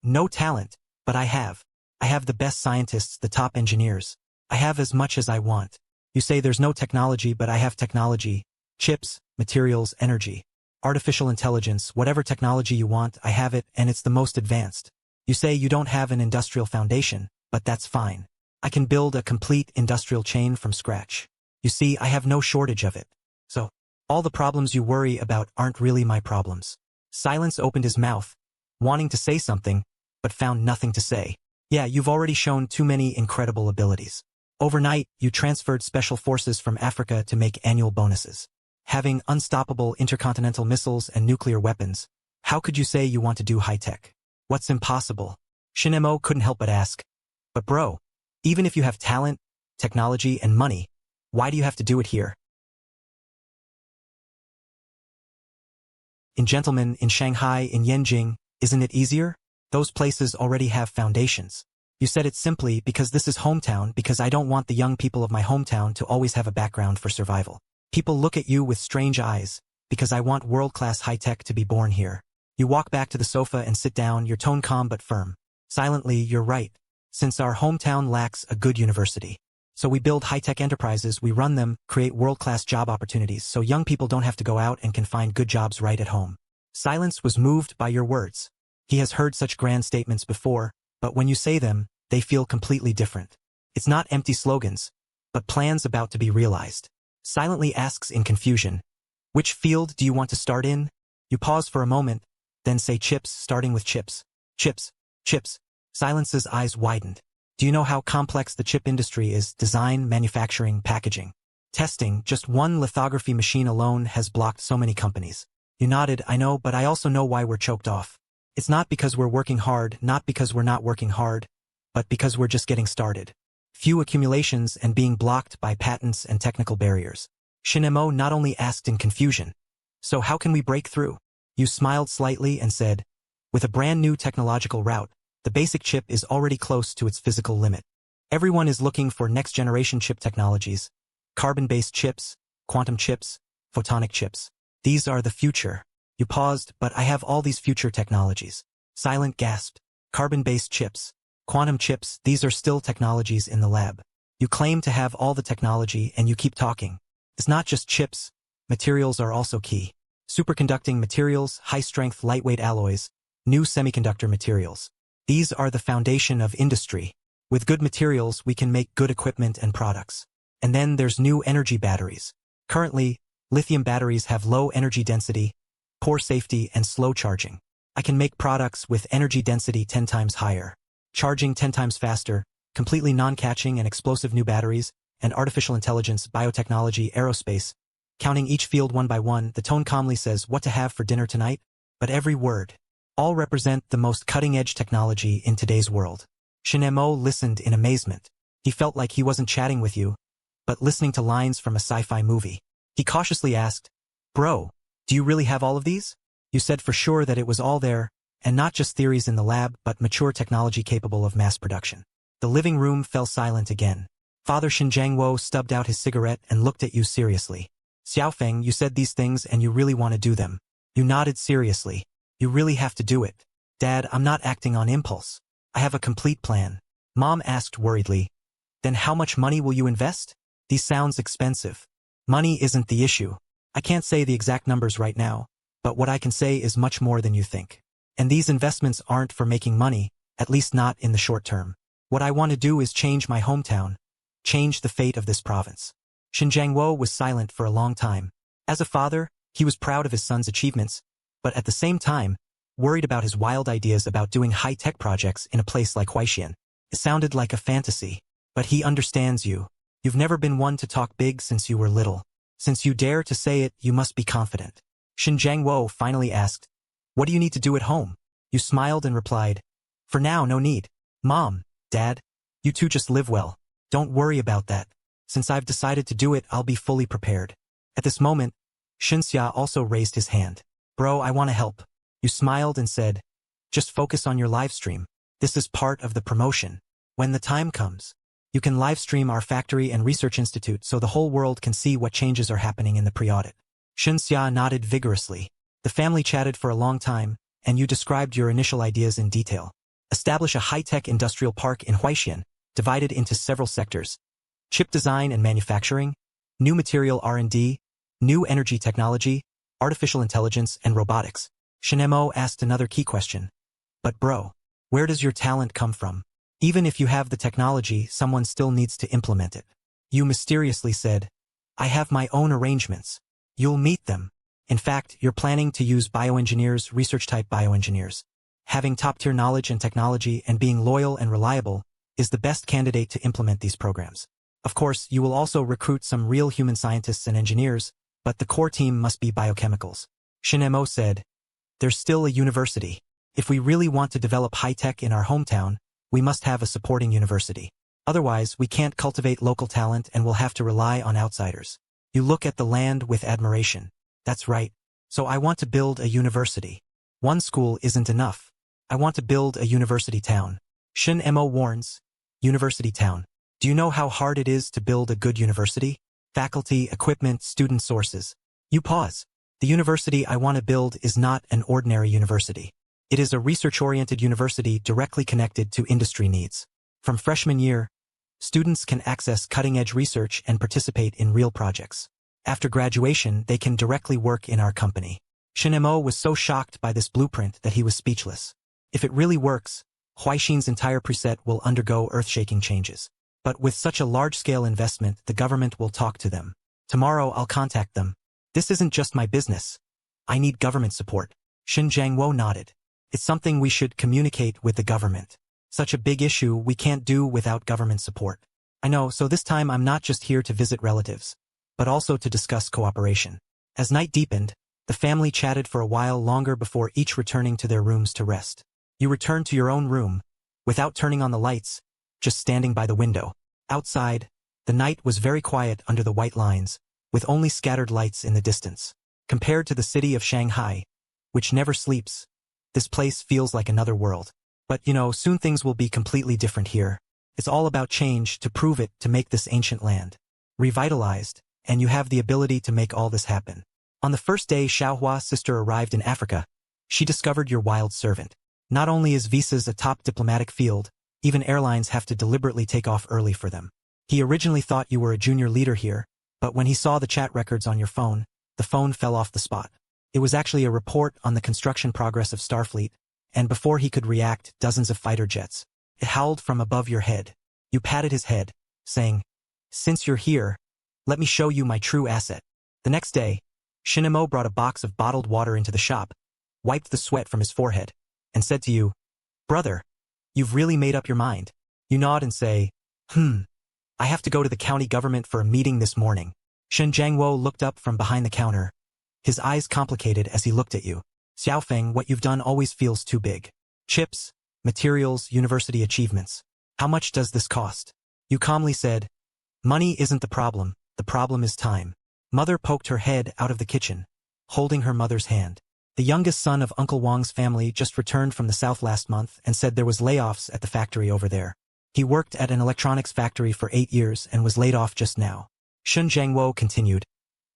No talent, but I have. I have the best scientists, the top engineers. I have as much as I want. You say there's no technology, but I have technology. Chips, materials, energy. Artificial intelligence, whatever technology you want, I have it, and it's the most advanced. You say you don't have an industrial foundation, But that's fine. I can build a complete industrial chain from scratch. You see, I have no shortage of it. So, all the problems you worry about aren't really my problems. Silence opened his mouth, wanting to say something, but found nothing to say. Yeah, you've already shown too many incredible abilities. Overnight, you transferred special forces from Africa to make annual bonuses. Having unstoppable intercontinental missiles and nuclear weapons, how could you say you want to do high-tech? What's impossible? Shinemo couldn't help but ask. But bro, even if you have talent, technology, and money, why do you have to do it here? In Gentlemen, in Shanghai, in Yanjing, isn't it easier? Those places already have foundations. You said it simply because this is hometown, because I don't want the young people of my hometown to always have a background for survival. People look at you with strange eyes, because I want world-class high-tech to be born here. You walk back to the sofa and sit down, your tone calm but firm. Silently, you're right. Since our hometown lacks a good university. So we build high-tech enterprises, we run them, create world-class job opportunities so young people don't have to go out and can find good jobs right at home. Silence was moved by your words. He has heard such grand statements before, but when you say them, they feel completely different. It's not empty slogans, but plans about to be realized. Silently asks in confusion, which field do you want to start in? You pause for a moment, then say chips, starting with chips. Chips, chips. Silence's eyes widened. Do you know how complex the chip industry is? Design, manufacturing, packaging. Testing, just one lithography machine alone has blocked so many companies. You nodded, I know, but I also know why we're choked off. It's not because we're working hard, not because we're not working hard, but because we're just getting started. Few accumulations and being blocked by patents and technical barriers. Shinemo not only asked in confusion, so how can we break through? You smiled slightly and said, with a brand new technological route, the basic chip is already close to its physical limit. Everyone is looking for next-generation chip technologies, carbon-based chips, quantum chips, photonic chips. These are the future. You paused, but I have all these future technologies. Silent gasped. Carbon-based chips, quantum chips, these are still technologies in the lab. You claim to have all the technology and you keep talking. It's not just chips. Materials are also key. Superconducting materials, high-strength lightweight alloys, new semiconductor materials. These are the foundation of industry. With good materials, we can make good equipment and products. And then there's new energy batteries. Currently, lithium batteries have low energy density, poor safety, and slow charging. I can make products with energy density 10 times higher, charging 10 times faster, completely non-catching and explosive new batteries, and artificial intelligence, biotechnology, aerospace. Counting each field one by one, the tone calmly says, what to have for dinner tonight? But every word, all represent the most cutting-edge technology in today's world. Shinemo listened in amazement. He felt like he wasn't chatting with you, but listening to lines from a sci-fi movie. He cautiously asked, bro, do you really have all of these? You said for sure that it was all there, and not just theories in the lab, but mature technology capable of mass production. The living room fell silent again. Father Xinjiangwo stubbed out his cigarette and looked at you seriously. Xiaofeng, you said these things and you really want to do them. You nodded seriously. You really have to do it. Dad, I'm not acting on impulse. I have a complete plan. Mom asked worriedly. Then how much money will you invest? These sounds expensive. Money isn't the issue. I can't say the exact numbers right now, but what I can say is much more than you think. And these investments aren't for making money, at least not in the short term. What I want to do is change my hometown, change the fate of this province. Xinjiangwo was silent for a long time. As a father, he was proud of his son's achievements, but at the same time, worried about his wild ideas about doing high-tech projects in a place like Huaxian. It sounded like a fantasy, but he understands you. You've never been one to talk big since you were little. Since you dare to say it, you must be confident. Xinjiangwo finally asked, what do you need to do at home? You smiled and replied, for now, no need. Mom, Dad, you two just live well. Don't worry about that. Since I've decided to do it, I'll be fully prepared. At this moment, Xinxia also raised his hand. Bro, I want to help. You smiled and said, just focus on your live stream. This is part of the promotion. When the time comes, you can live stream our factory and research institute so the whole world can see what changes are happening in the pre-audit. Xinxia nodded vigorously. The family chatted for a long time, and you described your initial ideas in detail. Establish a high-tech industrial park in Huaxian, divided into several sectors. Chip design and manufacturing, new material R&D, new energy technology, artificial intelligence, and robotics. Shinemo asked another key question. But bro, where does your talent come from? Even if you have the technology, someone still needs to implement it. You mysteriously said, I have my own arrangements. You'll meet them. In fact, you're planning to use bioengineers, research-type bioengineers. Having top-tier knowledge and technology and being loyal and reliable is the best candidate to implement these programs. Of course, you will also recruit some real human scientists and engineers, but the core team must be biochemicals. Shin Mo said, there's still a university. If we really want to develop high-tech in our hometown, we must have a supporting university. Otherwise, we can't cultivate local talent and will have to rely on outsiders. You look at the land with admiration. That's right. So I want to build a university. One school isn't enough. I want to build a university town. Shin Mo warns. University town. Do you know how hard it is to build a good university? Faculty, equipment, student sources. You pause. The university I want to build is not an ordinary university. It is a research-oriented university directly connected to industry needs. From freshman year, students can access cutting-edge research and participate in real projects. After graduation, they can directly work in our company. Shin Mo was so shocked by this blueprint that he was speechless. If it really works, Huaixin's entire preset will undergo earth-shaking changes. But with such a large-scale investment, the government will talk to them. Tomorrow I'll contact them. This isn't just my business. I need government support. Shin Jiangwo nodded. It's something we should communicate with the government. Such a big issue we can't do without government support. I know, so this time I'm not just here to visit relatives, but also to discuss cooperation. As night deepened, the family chatted for a while longer before each returning to their rooms to rest. You returned to your own room, without turning on the lights, just standing by the window. Outside, the night was very quiet under the white lines, with only scattered lights in the distance. Compared to the city of Shanghai, which never sleeps, this place feels like another world. But soon things will be completely different here. It's all about change, to prove it, to make this ancient land revitalized, and you have the ability to make all this happen. On the first day Xiaohua's sister arrived in Africa, she discovered your wild servant. Not only is visas a top diplomatic field, even airlines have to deliberately take off early for them. He originally thought you were a junior leader here, but when he saw the chat records on your phone, the phone fell off the spot. It was actually a report on the construction progress of Starfleet, and before he could react, dozens of fighter jets. It howled from above your head. You patted his head, saying, since you're here, let me show you my true asset. The next day, Shin Mo brought a box of bottled water into the shop, wiped the sweat from his forehead, and said to you, brother, you've really made up your mind. You nod and say, I have to go to the county government for a meeting this morning. Shen Jiangwo looked up from behind the counter, his eyes complicated as he looked at you. Xiaofeng, what you've done always feels too big. Chips, materials, university achievements. How much does this cost? You calmly said, money isn't the problem is time. Mother poked her head out of the kitchen, holding her mother's hand. The youngest son of Uncle Wang's family just returned from the south last month and said there was layoffs at the factory over there. He worked at an electronics factory for 8 years and was laid off just now. Shun Jiangwo continued.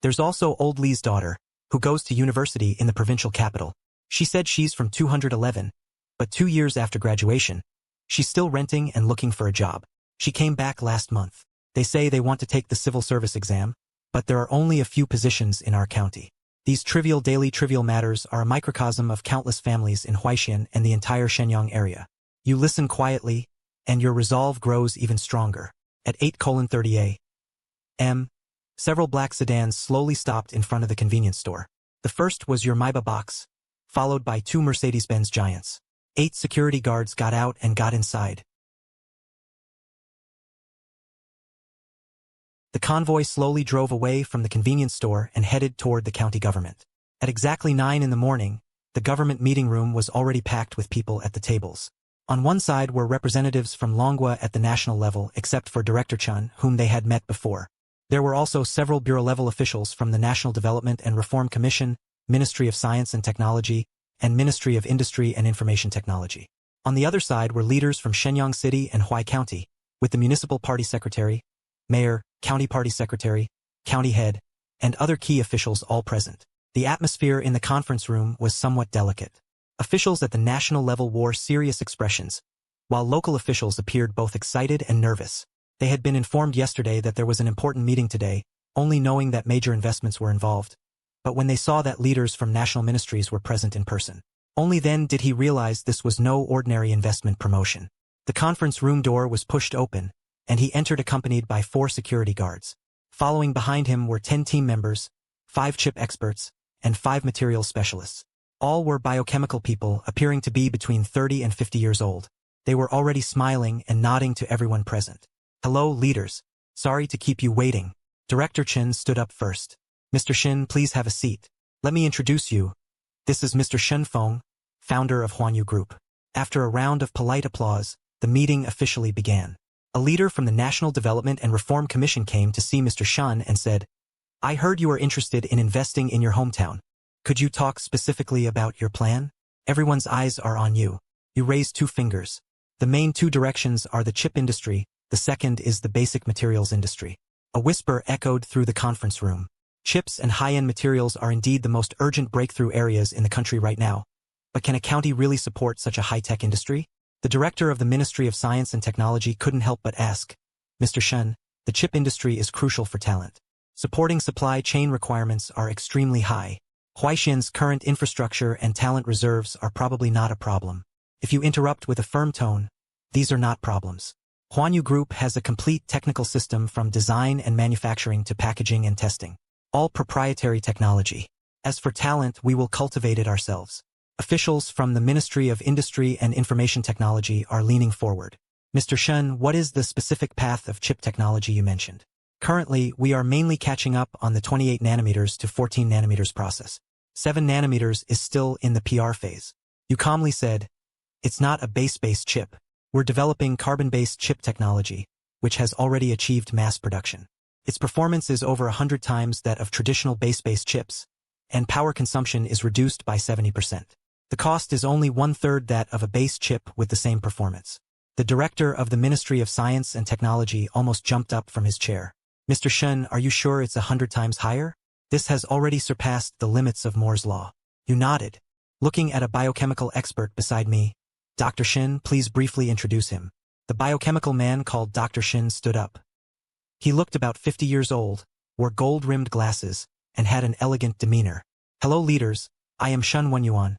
There's also old Li's daughter, who goes to university in the provincial capital. She said she's from 211, but 2 years after graduation, she's still renting and looking for a job. She came back last month. They say they want to take the civil service exam, but there are only a few positions in our county. These daily trivial matters are a microcosm of countless families in Huaixin and the entire Shenyang area. You listen quietly, and your resolve grows even stronger. At 8:30 a.m., several black sedans slowly stopped in front of the convenience store. The first was your Maybach box, followed by 2 Mercedes-Benz Giants. 8 security guards got out and got inside. The convoy slowly drove away from the convenience store and headed toward the county government. At exactly 9 in the morning, the government meeting room was already packed with people at the tables. On one side were representatives from Longhua at the national level, except for Director Chun, whom they had met before. There were also several bureau-level officials from the National Development and Reform Commission, Ministry of Science and Technology, and Ministry of Industry and Information Technology. On the other side were leaders from Shenyang City and Huai County, with the municipal party secretary, mayor, county party secretary, county head, and other key officials all present. The atmosphere in the conference room was somewhat delicate. Officials at the national level wore serious expressions, while local officials appeared both excited and nervous. They had been informed yesterday that there was an important meeting today, only knowing that major investments were involved. But when they saw that leaders from national ministries were present in person, only then did he realize this was no ordinary investment promotion. The conference room door was pushed open, and he entered accompanied by 4 security guards. Following behind him were 10 team members, 5 chip experts, and 5 materials specialists. All were biochemical people appearing to be between 30 and 50 years old. They were already smiling and nodding to everyone present. "Hello, leaders. Sorry to keep you waiting." Director Chen stood up first. "Mr. Shin, please have a seat. Let me introduce you. This is Mr. Shen Feng, founder of Huanyu Group." After a round of polite applause, the meeting officially began. A leader from the National Development and Reform Commission came to see Mr. Shen and said, "I heard you are interested in investing in your hometown. Could you talk specifically about your plan? Everyone's eyes are on you." You raise 2 fingers. The main 2 directions are the chip industry, the second is the basic materials industry. A whisper echoed through the conference room. Chips and high-end materials are indeed the most urgent breakthrough areas in the country right now. But can a county really support such a high-tech industry? The director of the Ministry of Science and Technology couldn't help but ask, "Mr. Shen, the chip industry is crucial for talent. Supporting supply chain requirements are extremely high. Huaxian's current infrastructure and talent reserves are probably not a problem. If you interrupt with a firm tone, these are not problems. Huanyu Group has a complete technical system from design and manufacturing to packaging and testing. All proprietary technology. As for talent, we will cultivate it ourselves." Officials from the Ministry of Industry and Information Technology are leaning forward. "Mr. Shen, what is the specific path of chip technology you mentioned?" "Currently, we are mainly catching up on the 28 nanometers to 14 nanometers process. 7 nanometers is still in the PR phase." You calmly said, "It's not a base-based chip. We're developing carbon-based chip technology, which has already achieved mass production. Its performance is over 100 times that of traditional base-based chips, and power consumption is reduced by 70%. The cost is only 1/3 that of a base chip with the same performance." The director of the Ministry of Science and Technology almost jumped up from his chair. "Mr. Shen, are you sure it's 100 times higher? This has already surpassed the limits of Moore's law." You nodded. Looking at a biochemical expert beside me, "Dr. Shin, please briefly introduce him." The biochemical man called Dr. Shin stood up. He looked about 50 years old, wore gold-rimmed glasses, and had an elegant demeanor. "Hello, leaders. I am Shun Wenyuan,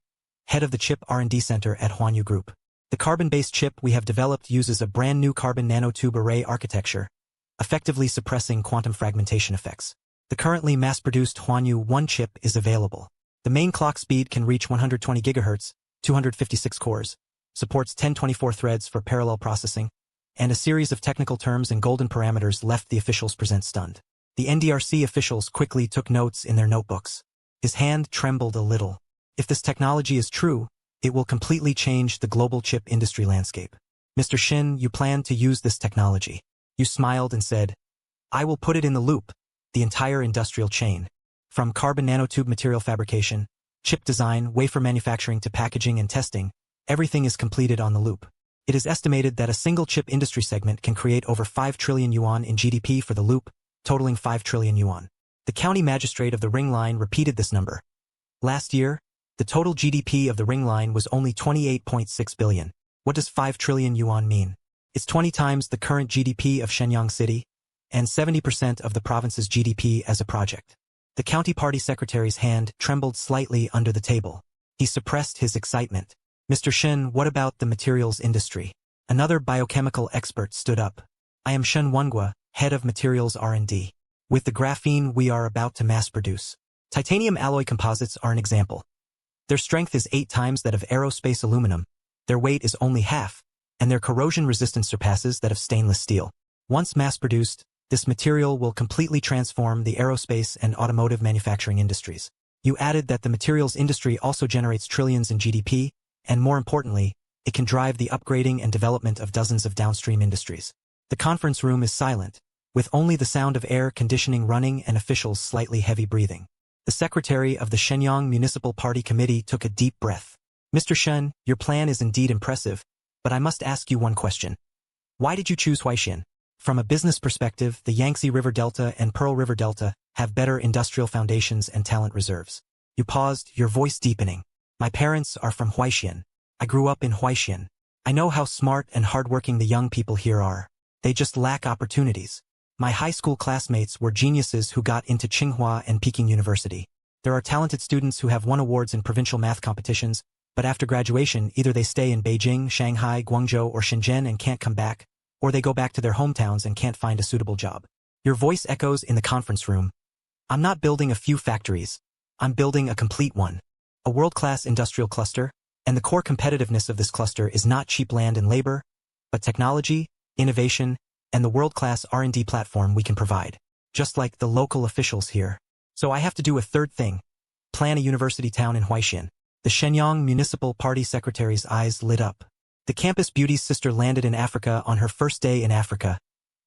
head of the Chip R&D Center at Huanyu Group. The carbon-based chip we have developed uses a brand-new carbon nanotube array architecture, effectively suppressing quantum fragmentation effects. The currently mass-produced Huanyu 1 chip is available. The main clock speed can reach 120 GHz, 256 cores, supports 1024 threads for parallel processing, and a series of technical terms and golden parameters left the officials present stunned. The NDRC officials quickly took notes in their notebooks. His hand trembled a little. If this technology is true, it will completely change the global chip industry landscape. "Mr. Shin, you plan to use this technology." You smiled and said, "I will put it in the loop, the entire industrial chain. From carbon nanotube material fabrication, chip design, wafer manufacturing to packaging and testing, everything is completed on the loop. It is estimated that a single chip industry segment can create over 5 trillion yuan in GDP for the loop, totaling 5 trillion yuan. The county magistrate of the Ring Line repeated this number. Last year, the total GDP of the Ring Line was only 28.6 billion. What does 5 trillion yuan mean? It's 20 times the current GDP of Shenyang City, and 70% of the province's GDP as a project. The county party secretary's hand trembled slightly under the table. He suppressed his excitement. "Mr. Shen, what about the materials industry?" Another biochemical expert stood up. "I am Shen Wengua, head of materials R&D. With the graphene we are about to mass produce. Titanium alloy composites are an example. Their strength is 8 times that of aerospace aluminum, their weight is only half, and their corrosion resistance surpasses that of stainless steel. Once mass-produced, this material will completely transform the aerospace and automotive manufacturing industries." You added that the materials industry also generates trillions in GDP, and more importantly, it can drive the upgrading and development of dozens of downstream industries. The conference room is silent, with only the sound of air conditioning running and officials slightly heavy breathing. The secretary of the Shenyang Municipal Party Committee took a deep breath. "Mr. Shen, your plan is indeed impressive, but I must ask you one question. Why did you choose Huaxian? From a business perspective, the Yangtze River Delta and Pearl River Delta have better industrial foundations and talent reserves." You paused, your voice deepening. "My parents are from Huaxian. I grew up in Huaxian. I know how smart and hardworking the young people here are. They just lack opportunities. My high school classmates were geniuses who got into Tsinghua and Peking University. There are talented students who have won awards in provincial math competitions, But after graduation, either they stay in Beijing, Shanghai, Guangzhou, or Shenzhen and can't come back, or they go back to their hometowns and can't find a suitable job. Your voice echoes in the conference room. I'm not building a few factories. I'm building a complete one. A world-class industrial cluster, and the core competitiveness of this cluster is not cheap land and labor, but technology, innovation, and the world-class R&D platform we can provide. Just like the local officials here. So I have to do a third thing. Plan a university town in Huaixin. The Shenyang Municipal Party Secretary's eyes lit up. The campus beauty's sister landed in Africa on her first day in Africa,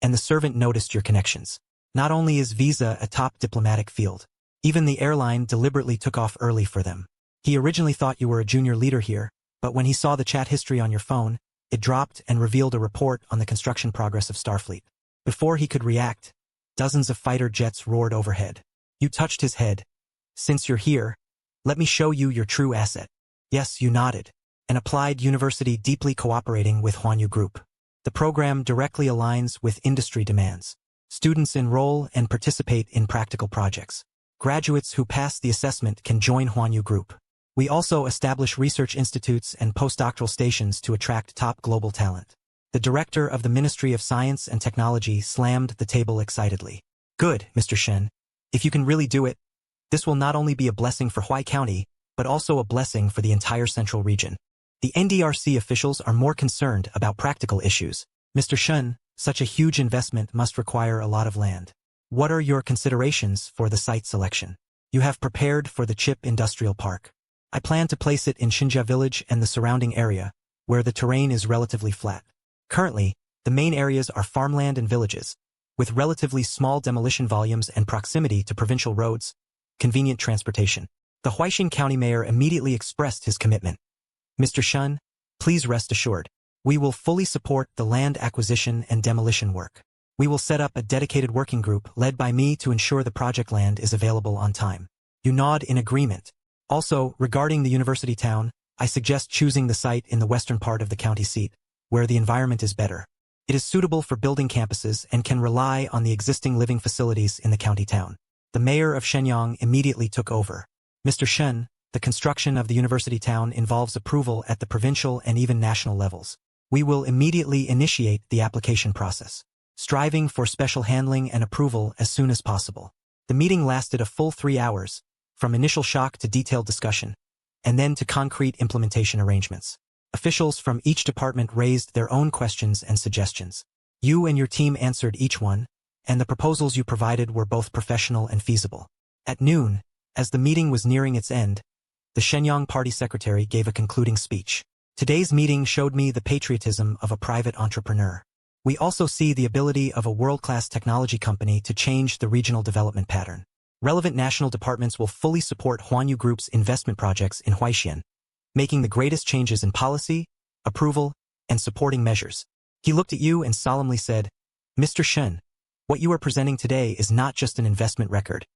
and the servant noticed your connections. Not only is visa a top diplomatic field, even the airline deliberately took off early for them. He originally thought you were a junior leader here, but when he saw the chat history on your phone, it dropped and revealed a report on the construction progress of Starfleet. Before he could react, dozens of fighter jets roared overhead. You touched his head. Since you're here, let me show you your true asset. Yes, you nodded. An applied university deeply cooperating with Huanyu Group. The program directly aligns with industry demands. Students enroll and participate in practical projects. Graduates who pass the assessment can join Huanyu Group. We also establish research institutes and postdoctoral stations to attract top global talent. The director of the Ministry of Science and Technology slammed the table excitedly. Good, Mr. Shen. If you can really do it, this will not only be a blessing for Huai County, but also a blessing for the entire central region. The NDRC officials are more concerned about practical issues. Mr. Shen, such a huge investment must require a lot of land. What are your considerations for the site selection? You have prepared for the Chip Industrial Park. I plan to place it in Xinjia Village and the surrounding area, where the terrain is relatively flat. Currently, the main areas are farmland and villages, with relatively small demolition volumes and proximity to provincial roads, convenient transportation. The Huaixin County Mayor immediately expressed his commitment. Mr. Shun, please rest assured, we will fully support the land acquisition and demolition work. We will set up a dedicated working group led by me to ensure the project land is available on time. You nod in agreement. Also, regarding the university town, I suggest choosing the site in the western part of the county seat, where the environment is better. It is suitable for building campuses and can rely on the existing living facilities in the county town. The mayor of Shenyang immediately took over. Mr. Shen, the construction of the university town involves approval at the provincial and even national levels. We will immediately initiate the application process, striving for special handling and approval as soon as possible. The meeting lasted a full 3 hours, from initial shock to detailed discussion, and then to concrete implementation arrangements. Officials from each department raised their own questions and suggestions. You and your team answered each one, and the proposals you provided were both professional and feasible. At noon, as the meeting was nearing its end, the Shenyang Party Secretary gave a concluding speech. Today's meeting showed me the patriotism of a private entrepreneur. We also see the ability of a world-class technology company to change the regional development pattern. Relevant national departments will fully support Huanyu Group's investment projects in Huaixin, making the greatest changes in policy, approval, and supporting measures. He looked at you and solemnly said, Mr. Shen, what you are presenting today is not just an investment record,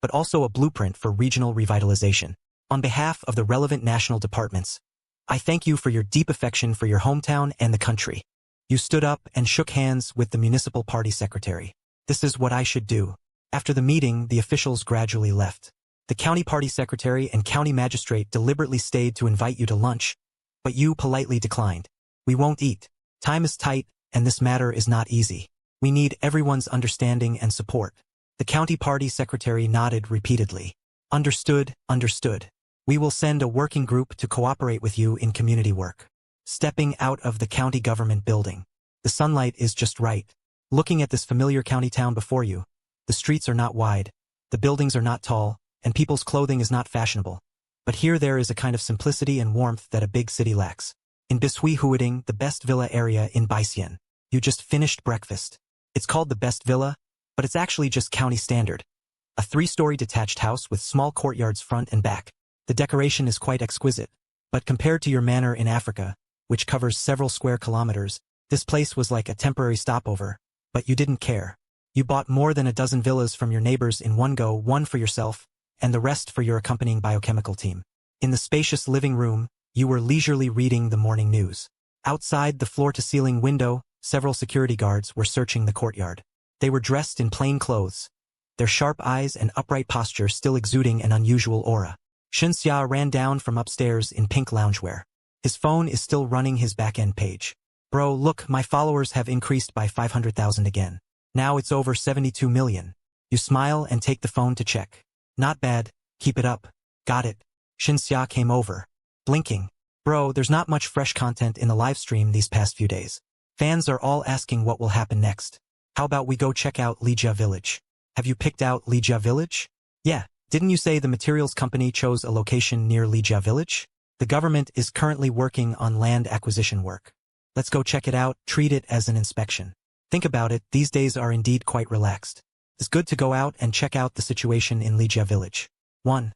but also a blueprint for regional revitalization. On behalf of the relevant national departments, I thank you for your deep affection for your hometown and the country. You stood up and shook hands with the municipal party secretary. This is what I should do. After the meeting, the officials gradually left. The county party secretary and county magistrate deliberately stayed to invite you to lunch, but you politely declined. We won't eat. Time is tight, and this matter is not easy. We need everyone's understanding and support. The county party secretary nodded repeatedly. Understood, understood. We will send a working group to cooperate with you in community work. Stepping out of the county government building. The sunlight is just right. Looking at this familiar county town before you, the streets are not wide, the buildings are not tall, and people's clothing is not fashionable. But here there is a kind of simplicity and warmth that a big city lacks. In Bishui Huading, the best villa area in Baixian. You just finished breakfast. It's called the best villa, but it's actually just county standard. A 3-story detached house with small courtyards front and back. The decoration is quite exquisite, but compared to your manor in Africa, which covers several square kilometers, this place was like a temporary stopover, but you didn't care. You bought more than a dozen villas from your neighbors in one go, one for yourself, and the rest for your accompanying biochemical team. In the spacious living room, you were leisurely reading the morning news. Outside the floor-to-ceiling window, several security guards were searching the courtyard. They were dressed in plain clothes, their sharp eyes and upright posture still exuding an unusual aura. Xinxia ran down from upstairs in pink loungewear. His phone is still running his back-end page. Bro, look, my followers have increased by 500,000 again. Now it's over 72 million. You smile and take the phone to check. Not bad, keep it up. Got it. Xinxia came over, blinking. Bro, there's not much fresh content in the live stream these past few days. Fans are all asking what will happen next. How about we go check out Lijia Village? Have you picked out Lijia Village? Yeah, didn't you say the materials company chose a location near Lijia Village? The government is currently working on land acquisition work. Let's go check it out, treat it as an inspection. Think about it, these days are indeed quite relaxed. It's good to go out and check out the situation in Lijia Village. 1.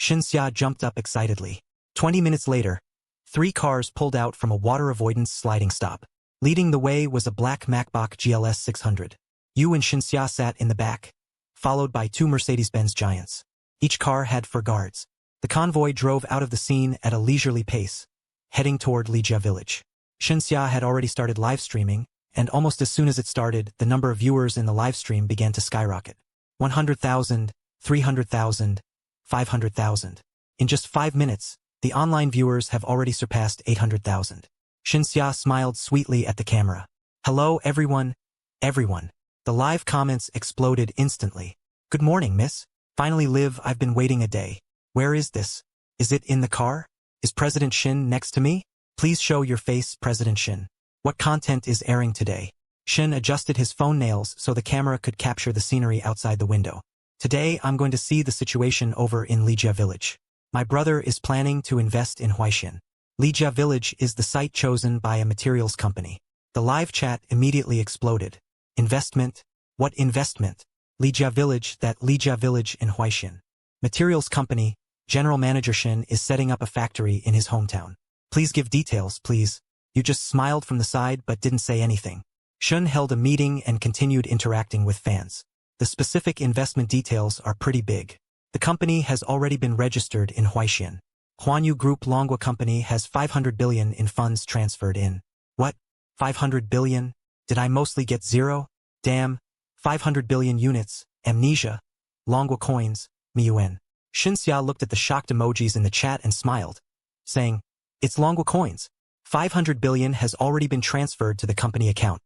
Xinxia jumped up excitedly. 20 minutes later, 3 cars pulled out from a water avoidance sliding stop. Leading the way was a black Macbach GLS 600. Yu and Xinxia sat in the back, followed by 2 Mercedes-Benz Giants. Each car had 4 guards. The convoy drove out of the scene at a leisurely pace, heading toward Lijia Village. Xinxia had already started live streaming, and almost as soon as it started, the number of viewers in the live stream began to skyrocket. 100,000, 300,000, 500,000. In just 5 minutes, the online viewers have already surpassed 800,000. Xinxia smiled sweetly at the camera. Hello everyone. Everyone. The live comments exploded instantly. Good morning, miss. Finally live, I've been waiting a day. Where is this? Is it in the car? Is President Xin next to me? Please show your face, President Xin. What content is airing today? Xin adjusted his phone nails so the camera could capture the scenery outside the window. Today I'm going to see the situation over in Lijia Village. My brother is planning to invest in Huaixin. Lijia Village is the site chosen by a materials company. The live chat immediately exploded. Investment? What investment? Lijia Village, that Lijia Village in Huaixin. Materials company, General Manager Xin is setting up a factory in his hometown. Please give details, please. You just smiled from the side but didn't say anything. Xin held a meeting and continued interacting with fans. The specific investment details are pretty big. The company has already been registered in Huaixin. Huanyu Group Longhua Company has 500 billion in funds transferred in. What? 500 billion? Did I mostly get 0? Damn. 500 billion units, amnesia. Longhua coins, Miyuan. Xinxia looked at the shocked emojis in the chat and smiled, saying, it's Longhua coins. 500 billion has already been transferred to the company account,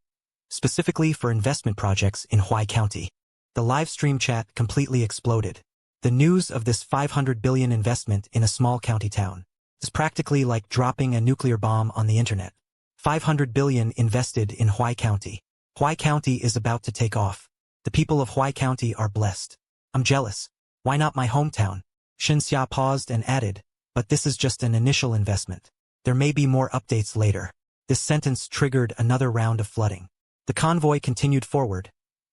specifically for investment projects in Huai County. The live stream chat completely exploded. The news of this 500 billion investment in a small county town is practically like dropping a nuclear bomb on the internet. 500 billion invested in Huai County. Huai County is about to take off. The people of Huai County are blessed. I'm jealous. Why not my hometown? Xinxia paused and added, but this is just an initial investment. There may be more updates later. This sentence triggered another round of flooding. The convoy continued forward,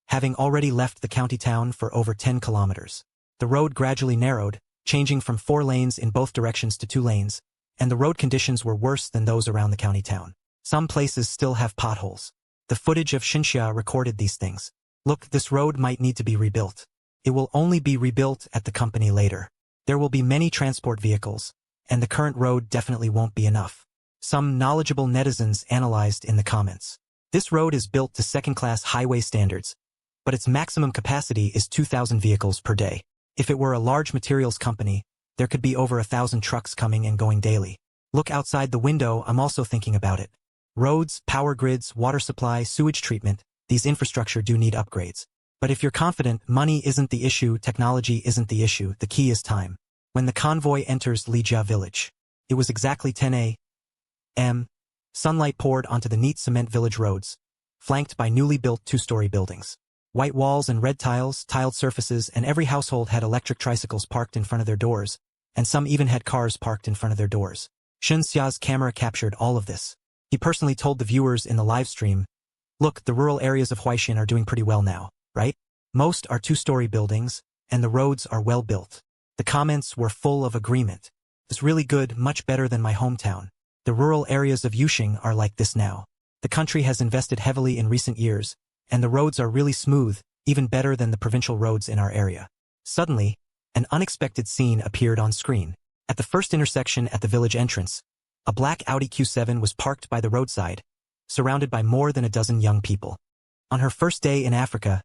having already left the county town for over 10 kilometers. The road gradually narrowed, changing from 4 lanes in both directions to 2 lanes, and the road conditions were worse than those around the county town. Some places still have potholes. The footage of Xinxia recorded these things. Look, this road might need to be rebuilt. It will only be rebuilt at the company later. There will be many transport vehicles, and the current road definitely won't be enough. Some knowledgeable netizens analyzed in the comments. This road is built to second-class highway standards, but its maximum capacity is 2,000 vehicles per day. If it were a large materials company, there could be over 1,000 trucks coming and going daily. Look outside the window, I'm also thinking about it. Roads, power grids, water supply, sewage treatment, these infrastructure do need upgrades. But if you're confident money isn't the issue, technology isn't the issue, the key is time. When the convoy enters Lijia Village, it was exactly 10 a.m. Sunlight poured onto the neat cement village roads, flanked by newly built 2-story buildings. White walls and red tiles, tiled surfaces, and every household had electric tricycles parked in front of their doors, and some even had cars parked in front of their doors. Xinxia's camera captured all of this. He personally told the viewers in the live stream, look, the rural areas of Huaixin are doing pretty well now, right? Most are 2-story buildings, and the roads are well built. The comments were full of agreement. It's really good, much better than my hometown. The rural areas of Yuxing are like this now. The country has invested heavily in recent years, and the roads are really smooth, even better than the provincial roads in our area. Suddenly, an unexpected scene appeared on screen. At the first intersection at the village entrance, a black Audi Q7 was parked by the roadside, surrounded by more than a dozen young people. On her first day in Africa,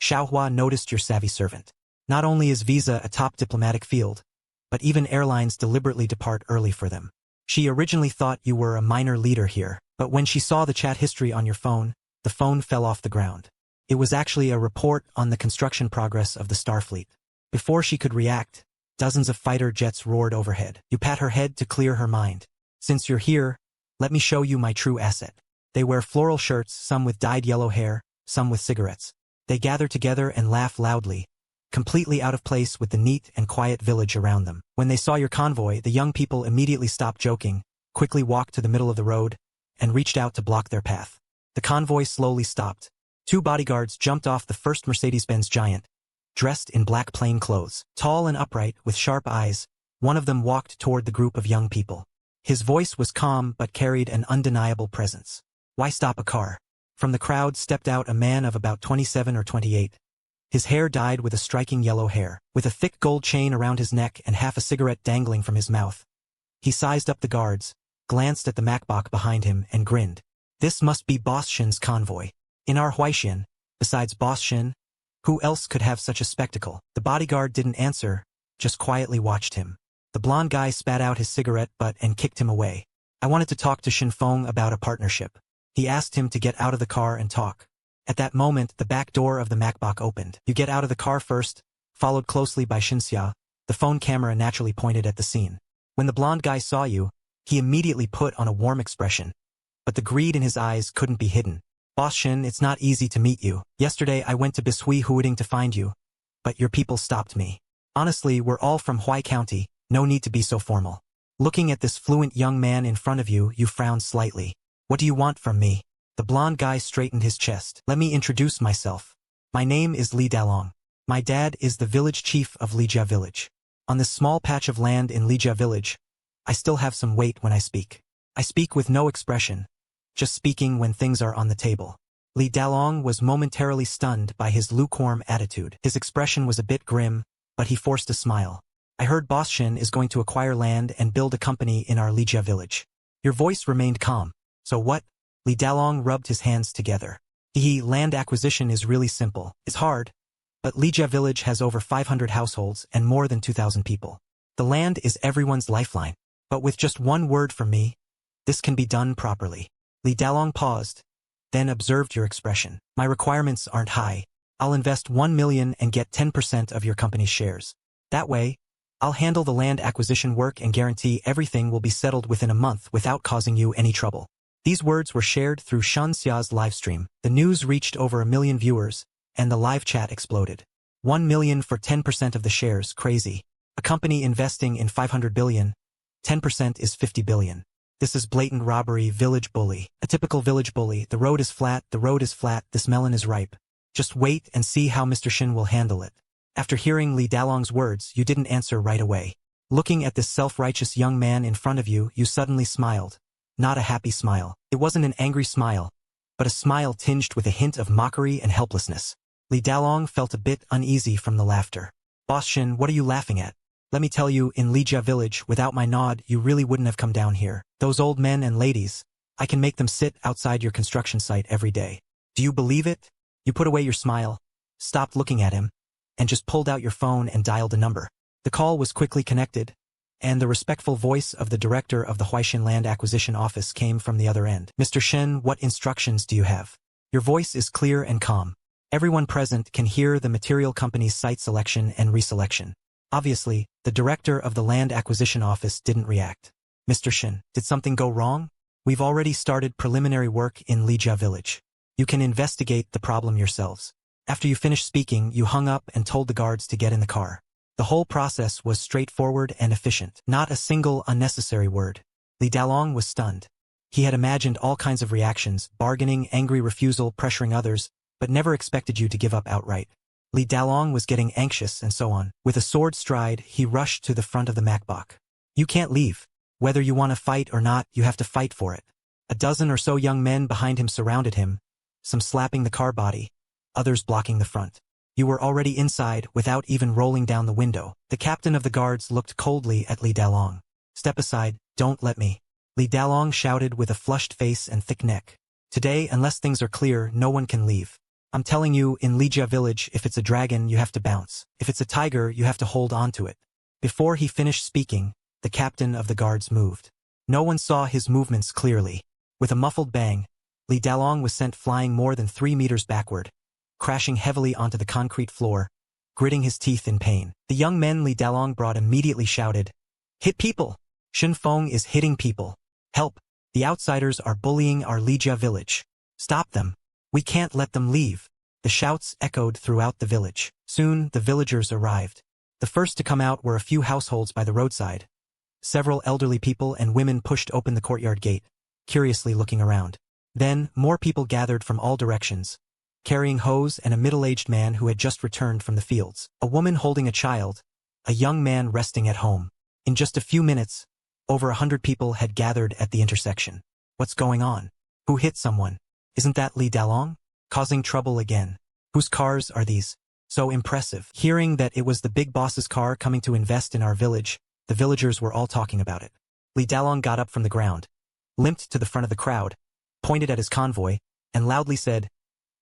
Xiaohua noticed your savvy servant. Not only is visa a top diplomatic field, but even airlines deliberately depart early for them. She originally thought you were a minor leader here, but when she saw the chat history on your phone, the phone fell off the ground. It was actually a report on the construction progress of the Starfleet. Before she could react, dozens of fighter jets roared overhead. You pat her head to clear her mind. Since you're here, let me show you my true asset. They wear floral shirts, some with dyed yellow hair, some with cigarettes. They gather together and laugh loudly, completely out of place with the neat and quiet village around them. When they saw your convoy, the young people immediately stopped joking, quickly walked to the middle of the road, and reached out to block their path. The convoy slowly stopped. 2 bodyguards jumped off the first Mercedes-Benz Giant, dressed in black plain clothes. Tall and upright, with sharp eyes, one of them walked toward the group of young people. His voice was calm but carried an undeniable presence. Why stop a car? From the crowd stepped out a man of about 27 or 28. His hair dyed with a striking yellow hair, with a thick gold chain around his neck and half a cigarette dangling from his mouth. He sized up the guards, glanced at the Macbok behind him, and grinned. This must be Boss Shin's convoy. In our Huaixin, besides Boss Shin, who else could have such a spectacle? The bodyguard didn't answer, just quietly watched him. The blonde guy spat out his cigarette butt and kicked him away. I wanted to talk to Shin Feng about a partnership. He asked him to get out of the car and talk. At that moment, the back door of the Macbok opened. You get out of the car first, followed closely by Shinxia. The phone camera naturally pointed at the scene. When the blonde guy saw you, he immediately put on a warm expression. But the greed in his eyes couldn't be hidden. Boss Shin, it's not easy to meet you. Yesterday I went to Bishui Huading to find you, but your people stopped me. Honestly, we're all from Huai County, no need to be so formal. Looking at this fluent young man in front of you, you frowned slightly. What do you want from me? The blonde guy straightened his chest. Let me introduce myself. My name is Li Dalong. My dad is the village chief of Lijia village. On this small patch of land in Lijia village, I still have some weight when I speak. I speak with no expression, just speaking when things are on the table. Li Dalong was momentarily stunned by his lukewarm attitude. His expression was a bit grim, but he forced a smile. I heard Boss Shin is going to acquire land and build a company in our Lijia village. Your voice remained calm. So what? Li Dalong rubbed his hands together. Land acquisition is really simple. It's hard, but Lijia village has over 500 households and more than 2,000 people. The land is everyone's lifeline. But with just one word from me, this can be done properly. Li Dalong paused, then observed your expression. My requirements aren't high. I'll invest 1 million and get 10% of your company's shares. That way, I'll handle the land acquisition work and guarantee everything will be settled within a month without causing you any trouble. These words were shared through Shan Xia's livestream. The news reached over 1 million viewers, and the live chat exploded. 1 million for 10% of the shares, crazy. A company investing in 500 billion, 10% is 50 billion. This is blatant robbery, village bully. A typical village bully. The road is flat, this melon is ripe. Just wait and see how Mr. Shin will handle it. After hearing Li Dalong's words, you didn't answer right away. Looking at this self-righteous young man in front of you, you suddenly smiled. Not a happy smile. It wasn't an angry smile, but a smile tinged with a hint of mockery and helplessness. Li Dalong felt a bit uneasy from the laughter. Boss Shin, what are you laughing at? Let me tell you, in Lijia village, without my nod, you really wouldn't have come down here. Those old men and ladies, I can make them sit outside your construction site every day. Do you believe it? You put away your smile, stopped looking at him, and just pulled out your phone and dialed a number. The call was quickly connected, and the respectful voice of the director of the Huaixin Land Acquisition Office came from the other end. Mr. Shin, what instructions do you have? Your voice is clear and calm. Everyone present can hear the material company's site selection and reselection. Obviously, the director of the Land Acquisition Office didn't react. Mr. Shin, did something go wrong? We've already started preliminary work in Lijia village. You can investigate the problem yourselves. After you finished speaking, you hung up and told the guards to get in the car. The whole process was straightforward and efficient. Not a single unnecessary word. Li Dalong was stunned. He had imagined all kinds of reactions, bargaining, angry refusal, pressuring others, but never expected you to give up outright. Li Dalong was getting anxious and so on. With a sword stride, he rushed to the front of the Macbok. You can't leave. Whether you want to fight or not, you have to fight for it. A dozen or so young men behind him surrounded him, some slapping the car body, others blocking the front. You were already inside without even rolling down the window. The captain of the guards looked coldly at Li Dalong. Step aside, don't let me. Li Dalong shouted with a flushed face and thick neck. Today, unless things are clear, no one can leave. I'm telling you, in Lijia village, if it's a dragon, you have to bounce. If it's a tiger, you have to hold on to it. Before he finished speaking, the captain of the guards moved. No one saw his movements clearly. With a muffled bang, Li Dalong was sent flying more than 3 meters backward, crashing heavily onto the concrete floor, gritting his teeth in pain. The young men Li Dalong brought immediately shouted, "Hit people! Shen Feng is hitting people! Help! The outsiders are bullying our Lijia village! Stop them! We can't let them leave!" The shouts echoed throughout the village. Soon, the villagers arrived. The first to come out were a few households by the roadside. Several elderly people and women pushed open the courtyard gate, curiously looking around. Then, more people gathered from all directions, carrying hoes and a middle-aged man who had just returned from the fields. A woman holding a child, a young man resting at home. In just a few minutes, over 100 people had gathered at the intersection. What's going on? Who hit someone? Isn't that Li Dalong? Causing trouble again. Whose cars are these? So impressive. Hearing that it was the big boss's car coming to invest in our village, the villagers were all talking about it. Li Dalong got up from the ground, limped to the front of the crowd, pointed at his convoy, and loudly said,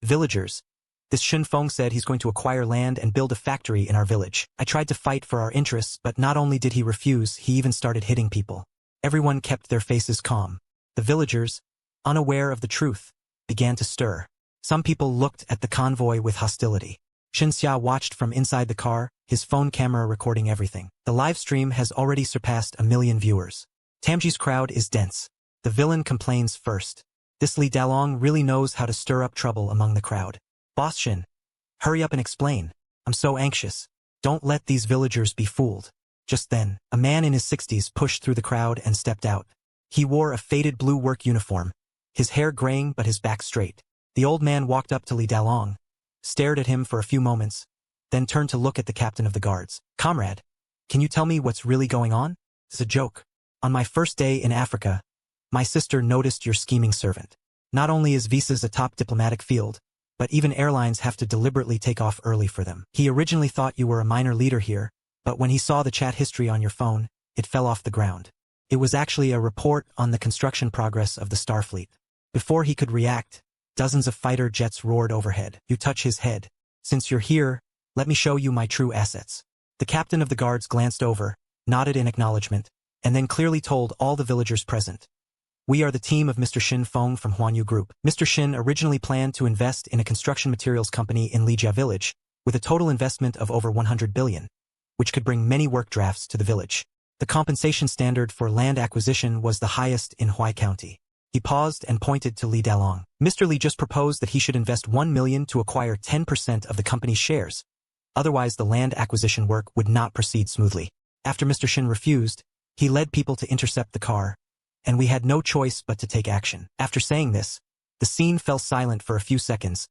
"Villagers, this Shen Feng said he's going to acquire land and build a factory in our village. I tried to fight for our interests, but not only did he refuse, he even started hitting people." Everyone kept their faces calm. The villagers, unaware of the truth, began to stir. Some people looked at the convoy with hostility. Shen Xia watched from inside the car, his phone camera recording everything. The live stream has already surpassed 1 million viewers. Tamji's crowd is dense. The villain complains first. This Li Dalong really knows how to stir up trouble among the crowd. "Boss Shen, hurry up and explain. I'm so anxious. Don't let these villagers be fooled." Just then, a man in his 60s pushed through the crowd and stepped out. He wore a faded blue work uniform, his hair graying but his back straight. The old man walked up to Li Dalong, stared at him for a few moments, then turned to look at the captain of the guards. "Comrade, can you tell me what's really going on? It's a joke. On my first day in Africa, my sister noticed your scheming servant. Not only is visas a top diplomatic field, but even airlines have to deliberately take off early for them. He originally thought you were a minor leader here, but when he saw the chat history on your phone, it fell off the ground. It was actually a report on the construction progress of the Starfleet." Before he could react, dozens of fighter jets roared overhead. "You touch his head. Since you're here, let me show you my true assets." The captain of the guards glanced over, nodded in acknowledgement, and then clearly told all the villagers present, "We are the team of Mr. Shin Feng from Huanyu Group." Mr. Shin originally planned to invest in a construction materials company in Lijia Village, with a total investment of over 100 billion, which could bring many work drafts to the village. The compensation standard for land acquisition was the highest in Huai County. He paused and pointed to Li Dalong. Mr. Li just proposed that he should invest 1 million to acquire 10% of the company's shares. Otherwise, the land acquisition work would not proceed smoothly. After Mr. Shin refused, he led people to intercept the car, and we had no choice but to take action. After saying this, the scene fell silent for a few seconds,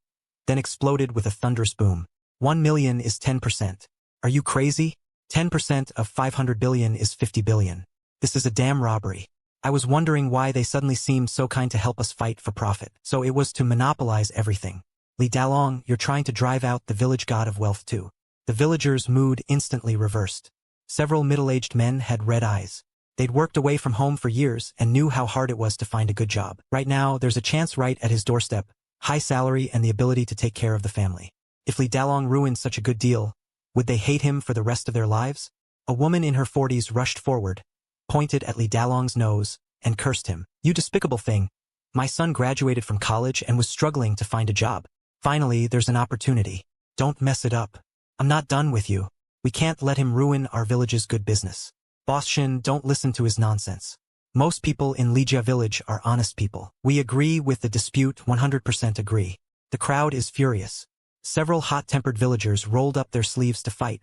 then exploded with a thunderous boom. 1 million is 10%. Are you crazy? 10% of 500 billion is 50 billion. This is a damn robbery. I was wondering why they suddenly seemed so kind to help us fight for profit. So it was to monopolize everything. Li Dalong, you're trying to drive out the village god of wealth too. The villagers' mood instantly reversed. Several middle-aged men had red eyes. They'd worked away from home for years and knew how hard it was to find a good job. Right now, there's a chance right at his doorstep, high salary and the ability to take care of the family. If Li Dalong ruined such a good deal, would they hate him for the rest of their lives? A woman in her 40s rushed forward, pointed at Li Dalong's nose, and cursed him. "You despicable thing. My son graduated from college and was struggling to find a job. Finally, there's an opportunity. Don't mess it up. I'm not done with you. We can't let him ruin our village's good business." "Boss Shin, don't listen to his nonsense. Most people in Lijia village are honest people. We agree with the dispute, 100% agree." The crowd is furious. Several hot-tempered villagers rolled up their sleeves to fight,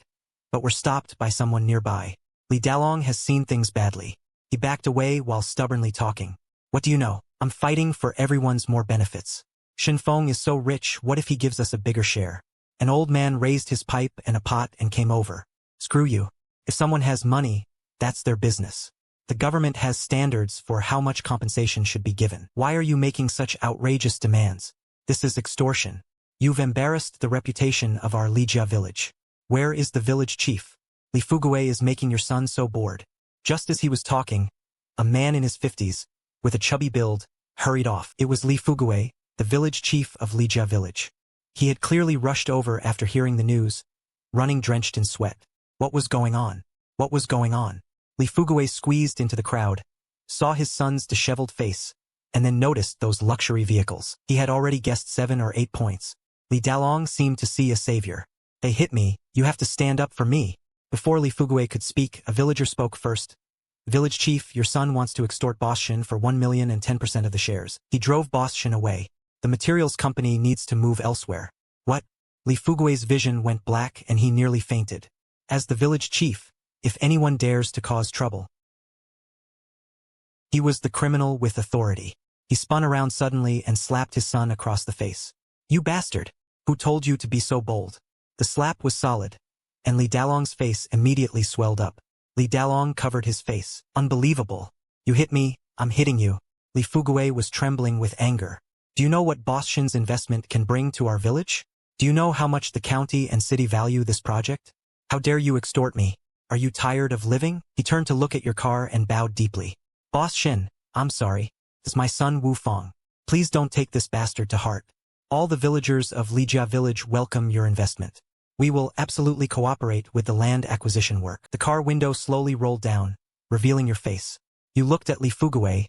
but were stopped by someone nearby. Li Dalong has seen things badly. He backed away while stubbornly talking. "What do you know? I'm fighting for everyone's more benefits. Shin Feng is so rich, what if he gives us a bigger share?" An old man raised his pipe and a pot and came over. "Screw you. If someone has money, that's their business. The government has standards for how much compensation should be given. Why are you making such outrageous demands? This is extortion. You've embarrassed the reputation of our Lijia village. Where is the village chief? Li Fugue is making your son so bored." Just as he was talking, a man in his 50s, with a chubby build, hurried off. It was Li Fugue, the village chief of Lijia village. He had clearly rushed over after hearing the news, running drenched in sweat. What was going on? What was going on? Li Fugui squeezed into the crowd, saw his son's disheveled face, and then noticed those luxury vehicles. He had already guessed 7 or 8 points. Li Dalong seemed to see a savior. They hit me, you have to stand up for me. Before Li Fugui could speak, a villager spoke first. Village chief, your son wants to extort Boss Shin for 1 million and 10% of the shares. He drove Boss Shin away. The materials company needs to move elsewhere. What? Li Fugui's vision went black and he nearly fainted. As the village chief, if anyone dares to cause trouble. He was the criminal with authority. He spun around suddenly and slapped his son across the face. You bastard! Who told you to be so bold? The slap was solid, and Li Dalong's face immediately swelled up. Li Dalong covered his face. Unbelievable. You hit me, I'm hitting you. Li Fugui was trembling with anger. Do you know what Boss Shin's investment can bring to our village? Do you know how much the county and city value this project? How dare you extort me? Are you tired of living? He turned to look at your car and bowed deeply. Boss Shin, I'm sorry. This is my son Wu Fong. Please don't take this bastard to heart. All the villagers of Lijia village welcome your investment. We will absolutely cooperate with the land acquisition work. The car window slowly rolled down, revealing your face. You looked at Li Fugui,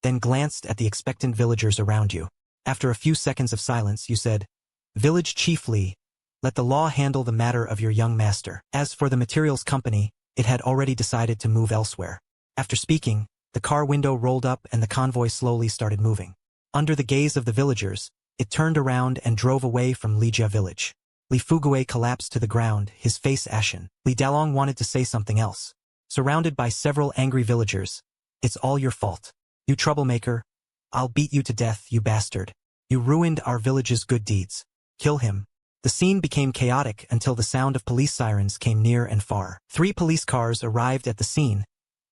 then glanced at the expectant villagers around you. After a few seconds of silence, you said, Village Chief Li, let the law handle the matter of your young master. As for the materials company, it had already decided to move elsewhere. After speaking, the car window rolled up and the convoy slowly started moving. Under the gaze of the villagers, it turned around and drove away from Lijia village. Li Fugui collapsed to the ground, his face ashen. Li Dalong wanted to say something else. Surrounded by several angry villagers, it's all your fault. You troublemaker. I'll beat you to death, you bastard. You ruined our village's good deeds. Kill him. The scene became chaotic until the sound of police sirens came near and far. 3 police cars arrived at the scene,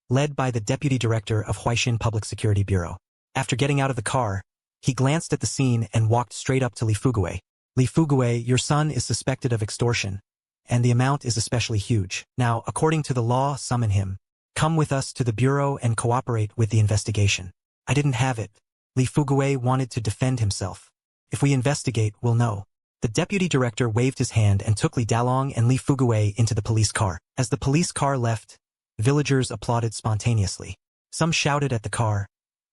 led by the deputy director of Huaixin Public Security Bureau. After getting out of the car, he glanced at the scene and walked straight up to Li Fugui. Li Fugui, your son is suspected of extortion, and the amount is especially huge. Now, according to the law, summon him. Come with us to the bureau and cooperate with the investigation. I didn't have it. Li Fugui wanted to defend himself. If we investigate, we'll know. The deputy director waved his hand and took Li Dalong and Li Fugui into the police car. As the police car left, villagers applauded spontaneously. Some shouted at the car,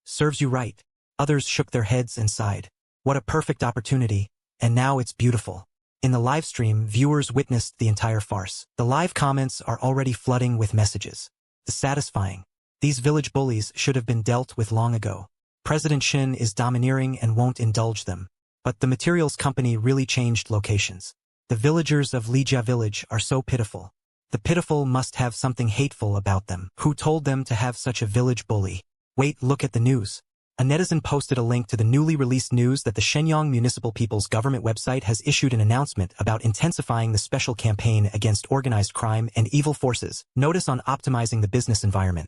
serves you right. Others shook their heads and sighed. What a perfect opportunity, and now it's beautiful. In the live stream, viewers witnessed the entire farce. The live comments are already flooding with messages. Dissatisfying. These village bullies should have been dealt with long ago. President Shin is domineering and won't indulge them. But the materials company really changed locations. The villagers of Lijia village are so pitiful. The pitiful must have something hateful about them. Who told them to have such a village bully? Wait, look at the news. A netizen posted a link to the newly released news that the Shenyang Municipal People's Government website has issued an announcement about intensifying the special campaign against organized crime and evil forces. Notice on optimizing the business environment.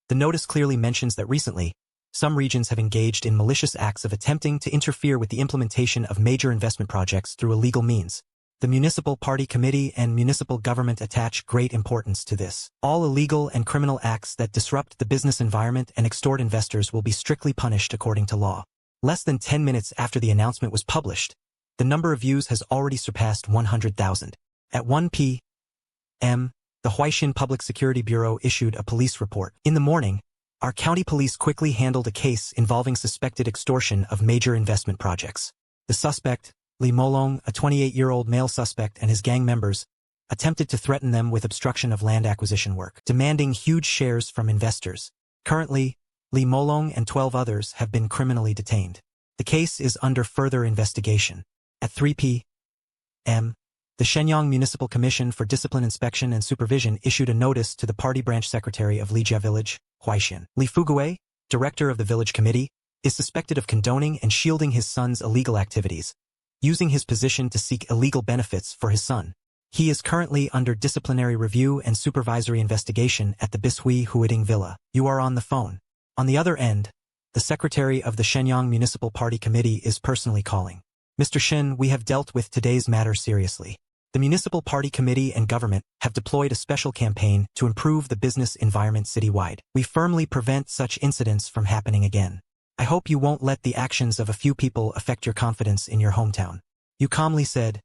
The notice clearly mentions that recently, some regions have engaged in malicious acts of attempting to interfere with the implementation of major investment projects through illegal means. The Municipal Party Committee and municipal government attach great importance to this. All illegal and criminal acts that disrupt the business environment and extort investors will be strictly punished according to law. Less than 10 minutes after the announcement was published, the number of views has already surpassed 100,000. At 1 p.m., the Huaixin Public Security Bureau issued a police report. In the morning, our county police quickly handled a case involving suspected extortion of major investment projects. The suspect, Li Molong, a 28-year-old male suspect, and his gang members attempted to threaten them with obstruction of land acquisition work, demanding huge shares from investors. Currently, Li Molong and 12 others have been criminally detained. The case is under further investigation. At 3 p.m., the Shenyang Municipal Commission for Discipline Inspection and Supervision issued a notice to the party branch secretary of Lijia Village, Huaixin. Li Fugui, director of the village committee, is suspected of condoning and shielding his son's illegal activities, using his position to seek illegal benefits for his son. He is currently under disciplinary review and supervisory investigation at the Bishui Huiding Villa. You are on the phone. On the other end, the secretary of the Shenyang Municipal Party Committee is personally calling. Mr. Shin, we have dealt with today's matter seriously. The Municipal Party Committee and government have deployed a special campaign to improve the business environment citywide. We firmly prevent such incidents from happening again. I hope you won't let the actions of a few people affect your confidence in your hometown. You calmly said,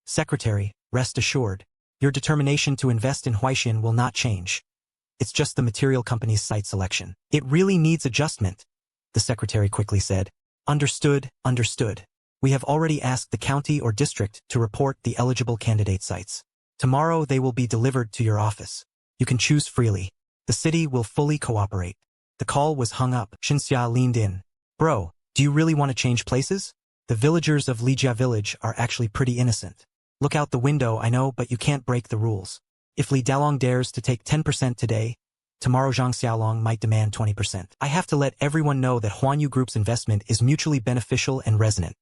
Secretary, rest assured. Your determination to invest in Huaixin will not change. It's just the material company's site selection. It really needs adjustment, the secretary quickly said. Understood, understood. We have already asked the county or district to report the eligible candidate sites. Tomorrow they will be delivered to your office. You can choose freely. The city will fully cooperate. The call was hung up. Xinxia leaned in. Bro, do you really want to change places? The villagers of Lijia village are actually pretty innocent. Look out the window, I know, but you can't break the rules. If Li Dalong dares to take 10% today, tomorrow Zhang Xiaolong might demand 20%. I have to let everyone know that Huanyu Group's investment is mutually beneficial and resonant,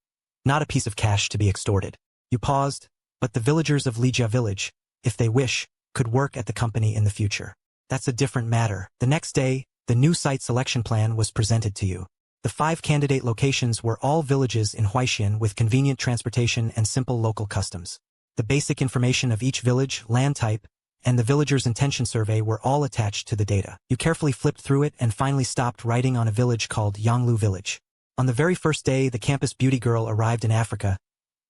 not a piece of cash to be extorted. You paused, but the villagers of Lijia village, if they wish, could work at the company in the future. That's a different matter. The next day, the new site selection plan was presented to you. The 5 candidate locations were all villages in Huaixin with convenient transportation and simple local customs. The basic information of each village, land type, and the villager's intention survey were all attached to the data. You carefully flipped through it and finally stopped writing on a village called Yanglu Village. On the very first day the campus beauty girl arrived in Africa,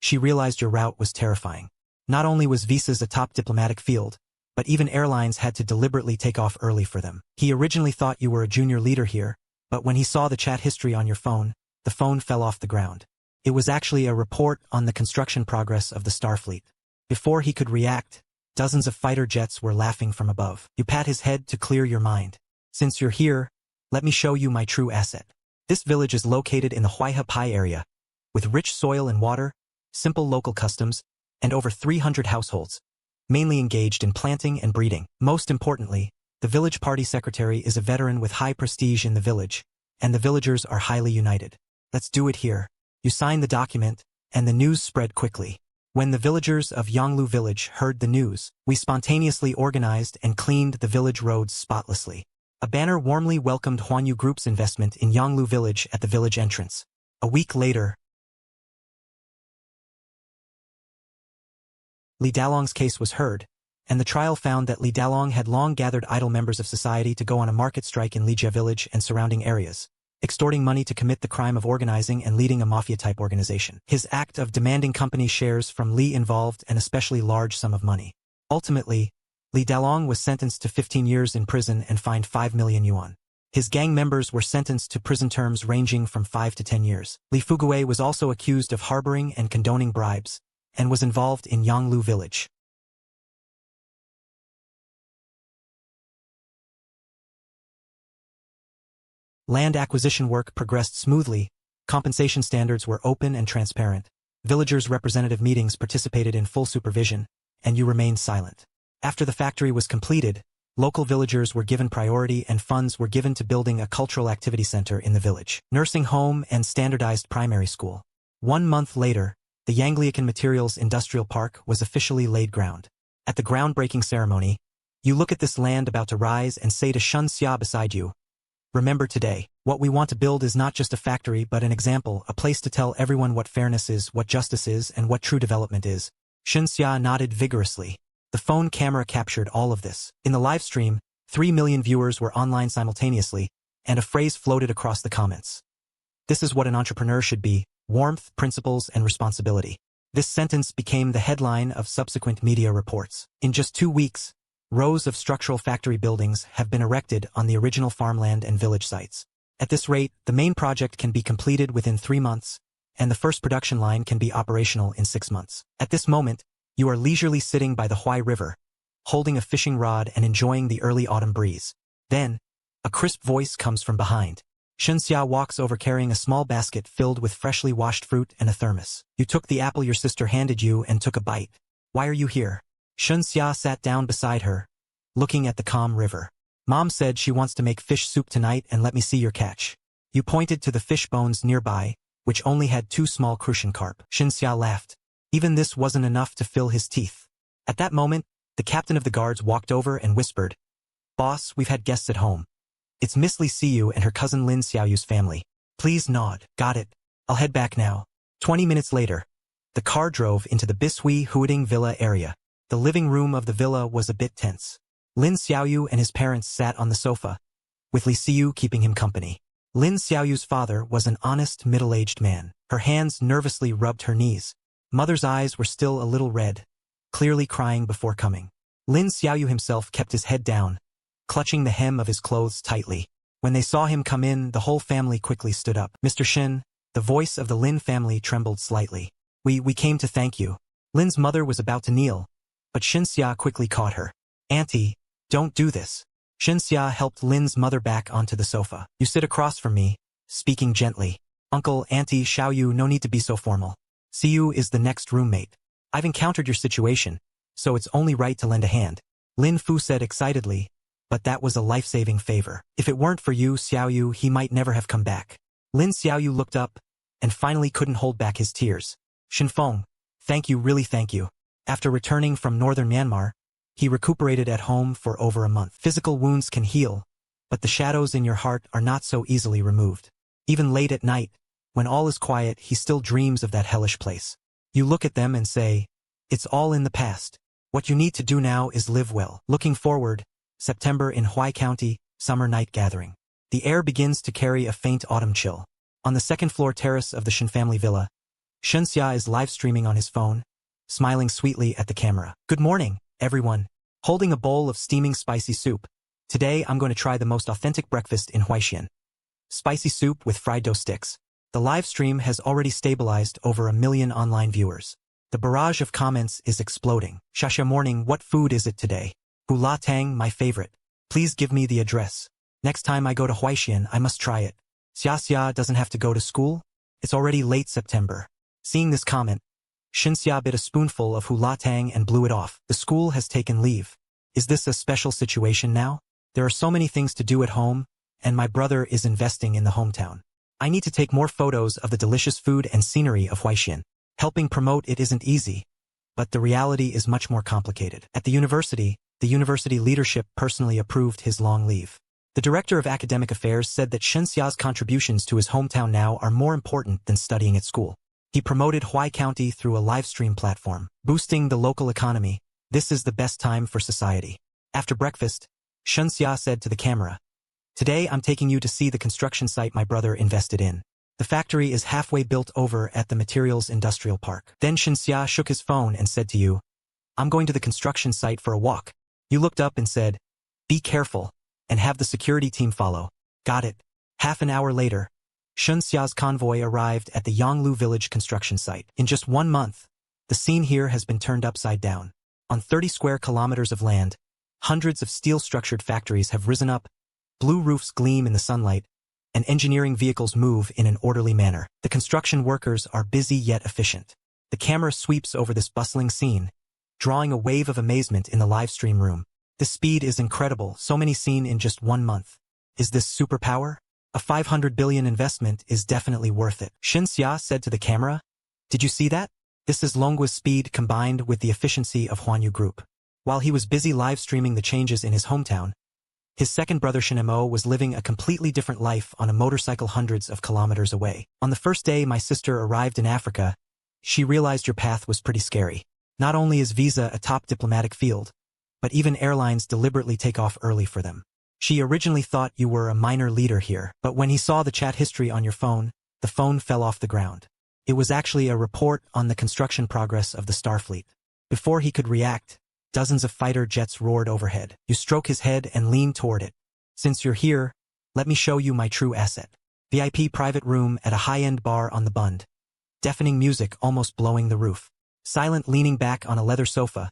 she realized your route was terrifying. Not only was visas a top diplomatic field, but even airlines had to deliberately take off early for them. He originally thought you were a junior leader here, but when he saw the chat history on your phone, the phone fell off the ground. It was actually a report on the construction progress of the Starfleet. Before he could react, dozens of fighter jets were laughing from above. You pat his head to clear your mind. Since you're here, let me show you my true asset. This village is located in the Huaihe Pai area, with rich soil and water, simple local customs, and over 300 households, mainly engaged in planting and breeding. Most importantly, the village party secretary is a veteran with high prestige in the village, and the villagers are highly united. Let's do it here. You sign the document, and the news spread quickly. When the villagers of Yanglu village heard the news, we spontaneously organized and cleaned the village roads spotlessly. A banner warmly welcomed Huanyu Group's investment in Yanglu village at the village entrance. A week later, Li Dalong's case was heard, and the trial found that Li Dalong had long gathered idle members of society to go on a market strike in Lijia village and surrounding areas, extorting money to commit the crime of organizing and leading a mafia-type organization. His act of demanding company shares from Li involved an especially large sum of money. Ultimately, Li Dalong was sentenced to 15 years in prison and fined 5 million yuan. His gang members were sentenced to prison terms ranging from 5 to 10 years. Li Fuguei was also accused of harboring and condoning bribes, and was involved in Yanglu village. Land acquisition work progressed smoothly, compensation standards were open and transparent, villagers' representative meetings participated in full supervision, and you remained silent. After the factory was completed, local villagers were given priority and funds were given to building a cultural activity center in the village, nursing home and standardized primary school. 1 month later, the Yangliakan Materials Industrial Park was officially laid ground. At the groundbreaking ceremony, you look at this land about to rise and say to Shun Xia beside you, remember today, what we want to build is not just a factory but an example, a place to tell everyone what fairness is, what justice is, and what true development is. Shun Xia nodded vigorously. The phone camera captured all of this. In the live stream, 3 million viewers were online simultaneously, and a phrase floated across the comments. This is what an entrepreneur should be: warmth, principles, and responsibility. This sentence became the headline of subsequent media reports. In just 2 weeks, rows of structural factory buildings have been erected on the original farmland and village sites. At this rate, the main project can be completed within 3 months, and the first production line can be operational in 6 months. At this moment, you are leisurely sitting by the Huai River, holding a fishing rod and enjoying the early autumn breeze. Then, a crisp voice comes from behind. Shun Xia walks over carrying a small basket filled with freshly washed fruit and a thermos. You took the apple your sister handed you and took a bite. Why are you here? Shun Xia sat down beside her, looking at the calm river. Mom said she wants to make fish soup tonight and let me see your catch. You pointed to the fish bones nearby, which only had 2 small crucian carp. Shun Xia laughed. Even this wasn't enough to fill his teeth. At that moment, the captain of the guards walked over and whispered, "Boss, we've had guests at home. It's Miss Li Siyu and her cousin Lin Xiaoyu's family. Please nod." "Got it. I'll head back now." 20 minutes later, the car drove into the Bishui Huading Villa area. The living room of the villa was a bit tense. Lin Xiaoyu and his parents sat on the sofa, with Li Siyu keeping him company. Lin Xiaoyu's father was an honest, middle-aged man. Her hands nervously rubbed her knees. Mother's eyes were still a little red, clearly crying before coming. Lin Xiaoyu himself kept his head down, clutching the hem of his clothes tightly. When they saw him come in, the whole family quickly stood up. Mr. Shin, the voice of the Lin family trembled slightly. We came to thank you. Lin's mother was about to kneel, but Xinxia quickly caught her. Auntie, don't do this. Xinxia helped Lin's mother back onto the sofa. You sit across from me, speaking gently. Uncle, Auntie, Xiaoyu, no need to be so formal. Siyu is the next roommate. I've encountered your situation, so it's only right to lend a hand. Lin Fu said excitedly, but that was a life-saving favor. If it weren't for you, Xiaoyu, he might never have come back. Lin Xiaoyu looked up, and finally couldn't hold back his tears. Shinfeng, thank you, really thank you. After returning from northern Myanmar, he recuperated at home for over a month. Physical wounds can heal, but the shadows in your heart are not so easily removed. Even late at night, when all is quiet, he still dreams of that hellish place. You look at them and say, it's all in the past. What you need to do now is live well. Looking forward, September in Huai County, summer night gathering. The air begins to carry a faint autumn chill. On the second-floor terrace of the Shin family villa, Xinxia is live-streaming on his phone, smiling sweetly at the camera. Good morning, everyone. Holding a bowl of steaming spicy soup. Today I'm going to try the most authentic breakfast in Huaixin. Spicy soup with fried dough sticks. The live stream has already stabilized over 1 million online viewers. The barrage of comments is exploding. Shasha morning, what food is it today? Hula Tang, my favorite. Please give me the address. Next time I go to Huaixin, I must try it. Xia doesn't have to go to school? It's already late September. Seeing this comment, Xinxia bit a spoonful of hula tang and blew it off. The school has taken leave. Is this a special situation now? There are so many things to do at home, and my brother is investing in the hometown. I need to take more photos of the delicious food and scenery of Huaixin. Helping promote it isn't easy, but the reality is much more complicated. At the university leadership personally approved his long leave. The director of academic affairs said that Xinxia's contributions to his hometown now are more important than studying at school. He promoted Huai County through a live stream platform, boosting the local economy. This is the best time for society. After breakfast, Xinxia said to the camera, today I'm taking you to see the construction site my brother invested in. The factory is halfway built over at the Materials Industrial Park. Then Xinxia shook his phone and said to you, I'm going to the construction site for a walk. You looked up and said, be careful, and have the security team follow. Got it. Half an hour later, Xinxia's convoy arrived at the Yonglu village construction site. In just 1 month, the scene here has been turned upside down. On 30 square kilometers of land, hundreds of steel-structured factories have risen up, blue roofs gleam in the sunlight, and engineering vehicles move in an orderly manner. The construction workers are busy yet efficient. The camera sweeps over this bustling scene, drawing a wave of amazement in the live stream room. The speed is incredible, so many seen in just 1 month. Is this superpower? A 500 billion investment is definitely worth it. Xinxia said to the camera, did you see that? This is Longgua's speed combined with the efficiency of Huanyu Group. While he was busy live streaming the changes in his hometown, his second brother Shinemo was living a completely different life on a motorcycle hundreds of kilometers away. On the first day my sister arrived in Africa, she realized your path was pretty scary. Not only is visa a top diplomatic field, but even airlines deliberately take off early for them. She originally thought you were a minor leader here, but when he saw the chat history on your phone, the phone fell off the ground. It was actually a report on the construction progress of the Starfleet. Before he could react, dozens of fighter jets roared overhead. You stroke his head and lean toward it. Since you're here, let me show you my true asset. VIP private room at a high-end bar on the Bund. Deafening music almost blowing the roof. Silent leaning back on a leather sofa,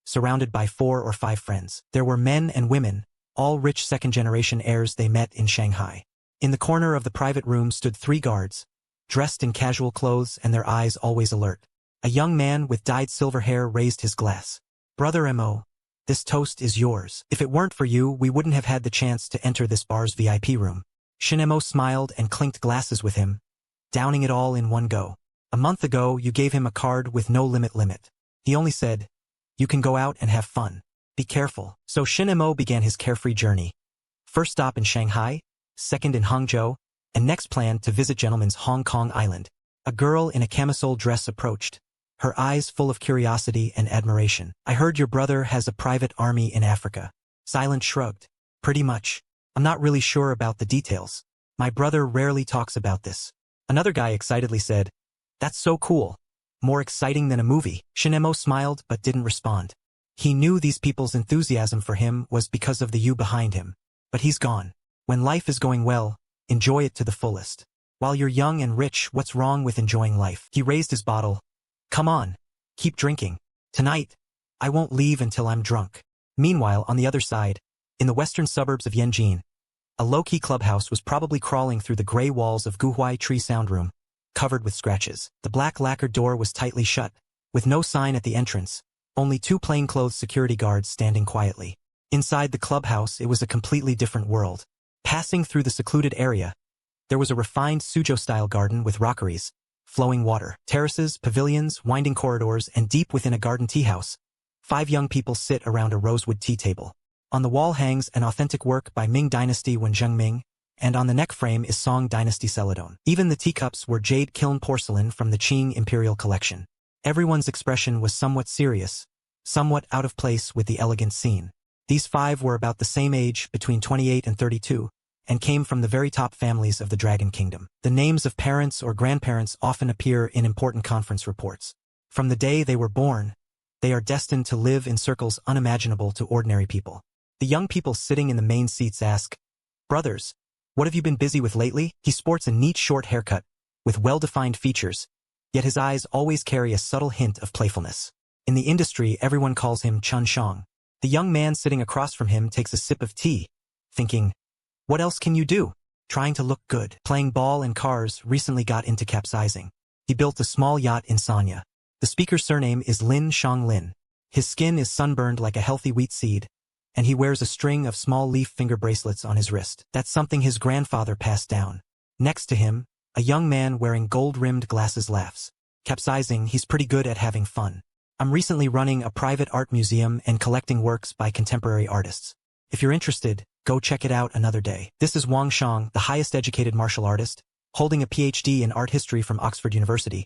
surrounded by 4 or 5 friends. There were men and women, all rich second-generation heirs they met in Shanghai. In the corner of the private room stood 3 guards, dressed in casual clothes and their eyes always alert. A young man with dyed silver hair raised his glass. Brother M.O., this toast is yours. If it weren't for you, we wouldn't have had the chance to enter this bar's VIP room. Shinemo smiled and clinked glasses with him, downing it all in one go. A month ago, you gave him a card with no limit. He only said, you can go out and have fun. Be careful. So Shinemo began his carefree journey. First stop in Shanghai, second in Hangzhou, and next planned to visit gentleman's Hong Kong Island. A girl in a camisole dress approached, her eyes full of curiosity and admiration. I heard your brother has a private army in Africa. Silent shrugged. Pretty much. I'm not really sure about the details. My brother rarely talks about this. Another guy excitedly said, that's so cool. more exciting than a movie. Shinemo smiled but didn't respond. He knew these people's enthusiasm for him was because of the you behind him. But he's gone. When life is going well, enjoy it to the fullest. While you're young and rich, what's wrong with enjoying life? He raised his bottle. Come on. Keep drinking. Tonight, I won't leave until I'm drunk. Meanwhile, on the other side, in the western suburbs of Yanjin, a low-key clubhouse was probably crawling through the gray walls of Guhuai Tree Sound Room, covered with scratches. The black lacquered door was tightly shut, with no sign at the entrance, only two plainclothes security guards standing quietly. Inside the clubhouse, it was a completely different world. Passing through the secluded area, there was a refined Suzhou-style garden with rockeries, flowing water, terraces, pavilions, winding corridors, and deep within a garden tea house, 5 young people sit around a rosewood tea table. On the wall hangs an authentic work by Ming Dynasty Wenzheng Ming, and on the neck frame is Song Dynasty Celadon. Even the teacups were jade kiln porcelain from the Qing Imperial Collection. Everyone's expression was somewhat serious, somewhat out of place with the elegant scene. These 5 were about the same age, between 28 and 32, and came from the very top families of the Dragon Kingdom. The names of parents or grandparents often appear in important conference reports. From the day they were born, they are destined to live in circles unimaginable to ordinary people. The young people sitting in the main seats ask, "Brothers, what have you been busy with lately?" He sports a neat short haircut, with well-defined features, yet his eyes always carry a subtle hint of playfulness. In the industry, everyone calls him Chun Shang. The young man sitting across from him takes a sip of tea, thinking, what else can you do? Trying to look good. Playing ball and cars, recently got into capsizing. He built a small yacht in Sanya. The speaker's surname is Lin Shang Lin. His skin is sunburned like a healthy wheat seed, and he wears a string of small leaf finger bracelets on his wrist. That's something his grandfather passed down. Next to him, a young man wearing gold-rimmed glasses laughs. Capsizing, he's pretty good at having fun. I'm recently running a private art museum and collecting works by contemporary artists. If you're interested, go check it out another day. This is Wang Shang, the highest educated martial artist, holding a PhD in art history from Oxford University.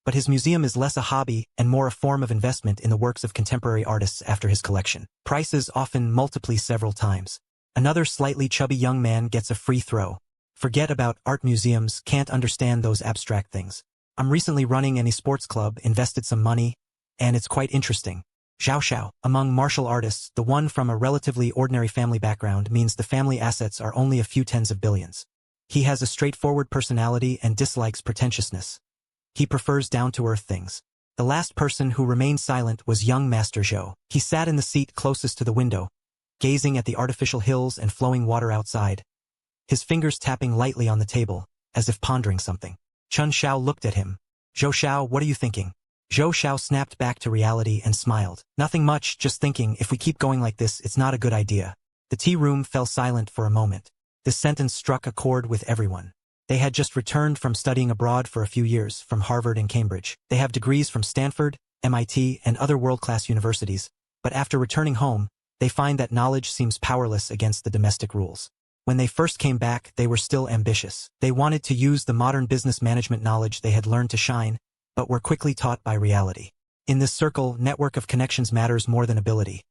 But his museum is less a hobby and more a form of investment in the works of contemporary artists after his collection. Prices often multiply several times. Another slightly chubby young man gets a free throw. Forget about art museums, can't understand those abstract things. I'm recently running an esports club, invested some money, and it's quite interesting. Xiao Xiao. Among martial artists, the one from a relatively ordinary family background means the family assets are only a few tens of billions. He has a straightforward personality and dislikes pretentiousness. He prefers down-to-earth things. The last person who remained silent was young Master Zhou. He sat in the seat closest to the window, gazing at the artificial hills and flowing water outside, his fingers tapping lightly on the table, as if pondering something. Chun Xiao looked at him. Zhou Xiao, what are you thinking? Zhou Xiao snapped back to reality and smiled. Nothing much, just thinking, if we keep going like this, it's not a good idea. The tea room fell silent for a moment. This sentence struck a chord with everyone. They had just returned from studying abroad for a few years, from Harvard and Cambridge. They have degrees from Stanford, MIT, and other world-class universities, but after returning home, they find that knowledge seems powerless against the domestic rules. When they first came back, they were still ambitious. They wanted to use the modern business management knowledge they had learned to shine, but were quickly taught by reality. In this circle, network of connections matters more than ability.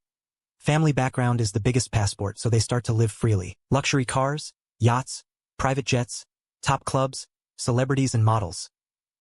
Family background is the biggest passport, so they start to live freely. Luxury cars, yachts, private jets, top clubs, celebrities and models.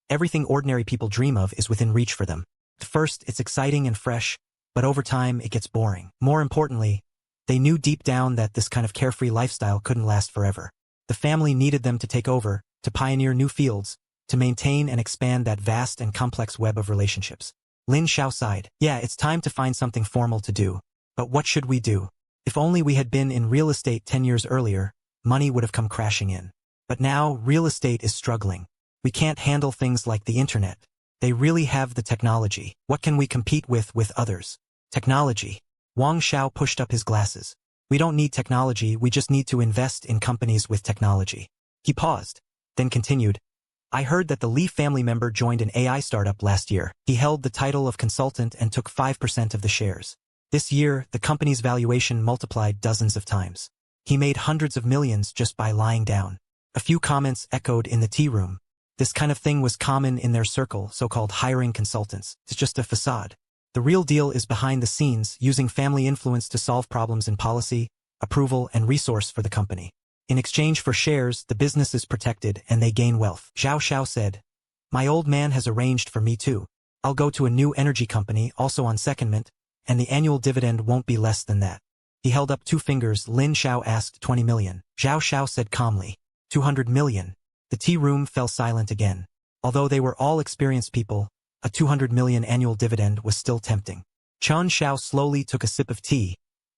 Everything ordinary people dream of is within reach for them. At first, it's exciting and fresh, but over time, it gets boring. More importantly, they knew deep down that this kind of carefree lifestyle couldn't last forever. The family needed them to take over, to pioneer new fields, to maintain and expand that vast and complex web of relationships. Lin Xiao sighed. Yeah, it's time to find something formal to do. But what should we do? If only we had been in real estate 10 years earlier, money would have come crashing in. But now, real estate is struggling. We can't handle things like the internet. They really have the technology. What can we compete with others? Technology. Wang Xiao pushed up his glasses. We don't need technology, we just need to invest in companies with technology. He paused, then continued. I heard that the Li family member joined an AI startup last year. He held the title of consultant and took 5% of the shares. This year, the company's valuation multiplied dozens of times. He made hundreds of millions just by lying down. A few comments echoed in the tea room. This kind of thing was common in their circle, so-called hiring consultants. It's just a facade. The real deal is behind the scenes, using family influence to solve problems in policy, approval, and resource for the company. In exchange for shares, the business is protected and they gain wealth. Zhao Xiao said, my old man has arranged for me too. I'll go to a new energy company, also on secondment, and the annual dividend won't be less than that. He held up 2 fingers. Lin Xiao asked 20 million. Zhao Xiao said calmly, 200 million. The tea room fell silent again. Although they were all experienced people, a 200 million annual dividend was still tempting. Chen Xiao slowly took a sip of tea,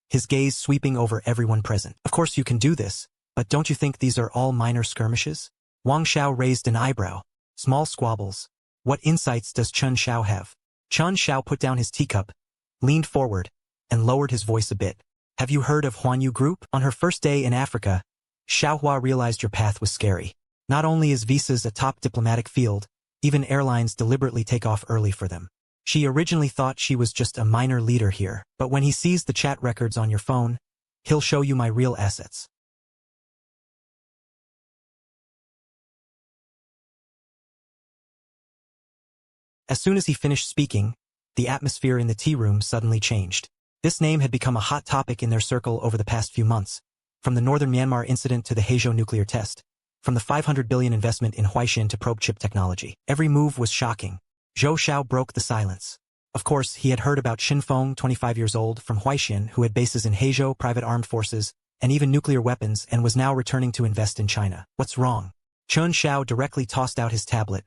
his gaze sweeping over everyone present. Of course you can do this, but don't you think these are all minor skirmishes? Wang Xiao raised an eyebrow. Small squabbles. What insights does Chen Xiao have? Chen Xiao put down his teacup, leaned forward, and lowered his voice a bit. Have you heard of Huanyu Group? On her first day in Africa, Xiaohua realized your path was scary. Not only is visas a top diplomatic field, even airlines deliberately take off early for them. She originally thought she was just a minor leader here, but when he sees the chat records on your phone, he'll show you my real assets. As soon as he finished speaking, the atmosphere in the tea room suddenly changed. This name had become a hot topic in their circle over the past few months, from the northern Myanmar incident to the Heizhou nuclear test, from the 500 billion investment in Huaixin to probe chip technology. Every move was shocking. Zhou Xiao broke the silence. Of course, he had heard about Xinfeng, 25 years old, from Huaixin, who had bases in Heizhou, private armed forces, and even nuclear weapons, and was now returning to invest in China. What's wrong? Chen Xiao directly tossed out his tablet,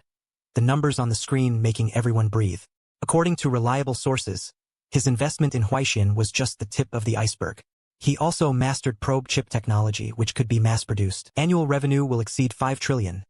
the numbers on the screen making everyone breathe. According to reliable sources, his investment in Huaixin was just the tip of the iceberg. He also mastered probe chip technology, which could be mass-produced. Annual revenue will exceed 5 trillion.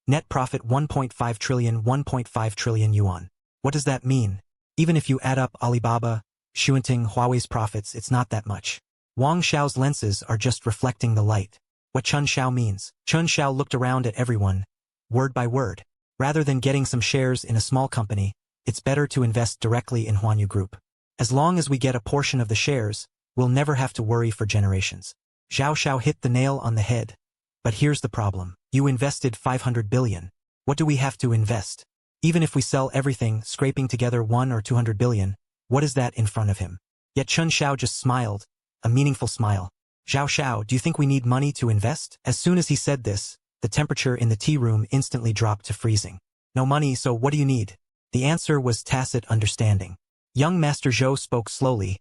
Net profit 1.5 trillion, 1.5 trillion yuan. What does that mean? Even if you add up Alibaba, Xuanting, Huawei's profits, it's not that much. Wang Xiao's lenses are just reflecting the light. What Chen Xiao means. Chen Xiao looked around at everyone, word by word. Rather than getting some shares in a small company, it's better to invest directly in Huanyu Group. As long as we get a portion of the shares, we'll never have to worry for generations. Zhao Xiao hit the nail on the head. But here's the problem. You invested 500 billion. What do we have to invest? Even if we sell everything, scraping together 1 or 200 billion, what is that in front of him? Yet Chen Xiao just smiled, a meaningful smile. Zhao Xiao, do you think we need money to invest? As soon as he said this, the temperature in the tea room instantly dropped to freezing. No money, so what do you need? The answer was tacit understanding. Young Master Zhou spoke slowly.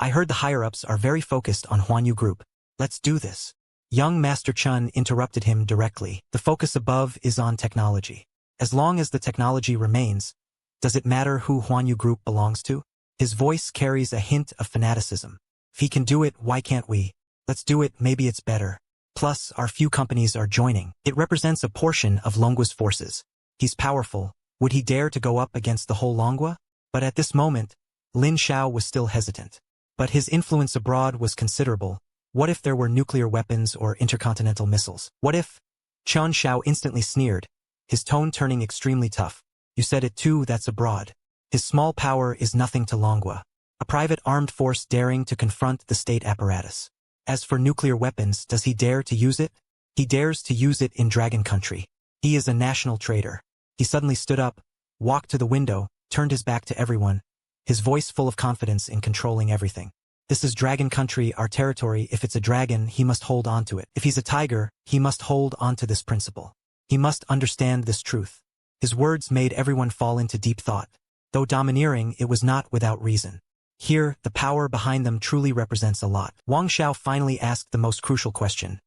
I heard the higher-ups are very focused on Huanyu Group. Let's do this. Young Master Chen interrupted him directly. The focus above is on technology. As long as the technology remains, does it matter who Huanyu Group belongs to? His voice carries a hint of fanaticism. If he can do it, why can't we? Let's do it, maybe it's better. Plus, our few companies are joining. It represents a portion of Longgua's forces. He's powerful. Would he dare to go up against the whole Longhua? But at this moment, Lin Xiao was still hesitant. But his influence abroad was considerable. What if there were nuclear weapons or intercontinental missiles? What if? Chen Xiao instantly sneered, his tone turning extremely tough. You said it too, that's abroad. His small power is nothing to Longhua. A private armed force daring to confront the state apparatus. As for nuclear weapons, does he dare to use it? He dares to use it in Dragon Country. He is a national traitor. He suddenly stood up, walked to the window, turned his back to everyone, his voice full of confidence in controlling everything. This is Dragon Country, our territory. If it's a dragon, he must hold on to it. If he's a tiger, he must hold on to this principle. He must understand this truth. His words made everyone fall into deep thought. Though domineering, it was not without reason. Here, the power behind them truly represents a lot. Wang Xiao finally asked the most crucial question.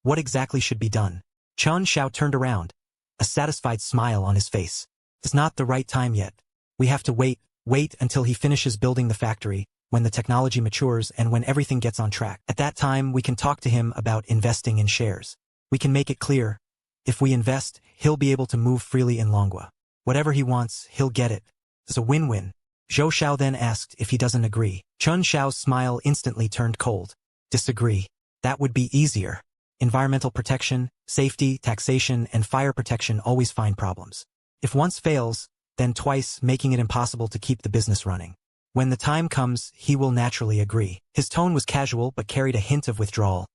What exactly should be done? Chen Xiao turned around, a satisfied smile on his face. It's not the right time yet. We have to wait until he finishes building the factory, when the technology matures and when everything gets on track. At that time, we can talk to him about investing in shares. We can make it clear. If we invest, he'll be able to move freely in Longhua. Whatever he wants, he'll get it. It's a win-win. Zhou Xiao then asked if he doesn't agree. Chen Xiao's smile instantly turned cold. Disagree. That would be easier. Environmental protection, safety, taxation, and fire protection always find problems. If once fails, then twice, making it impossible to keep the business running. When the time comes, he will naturally agree. His tone was casual but carried a hint of withdrawal.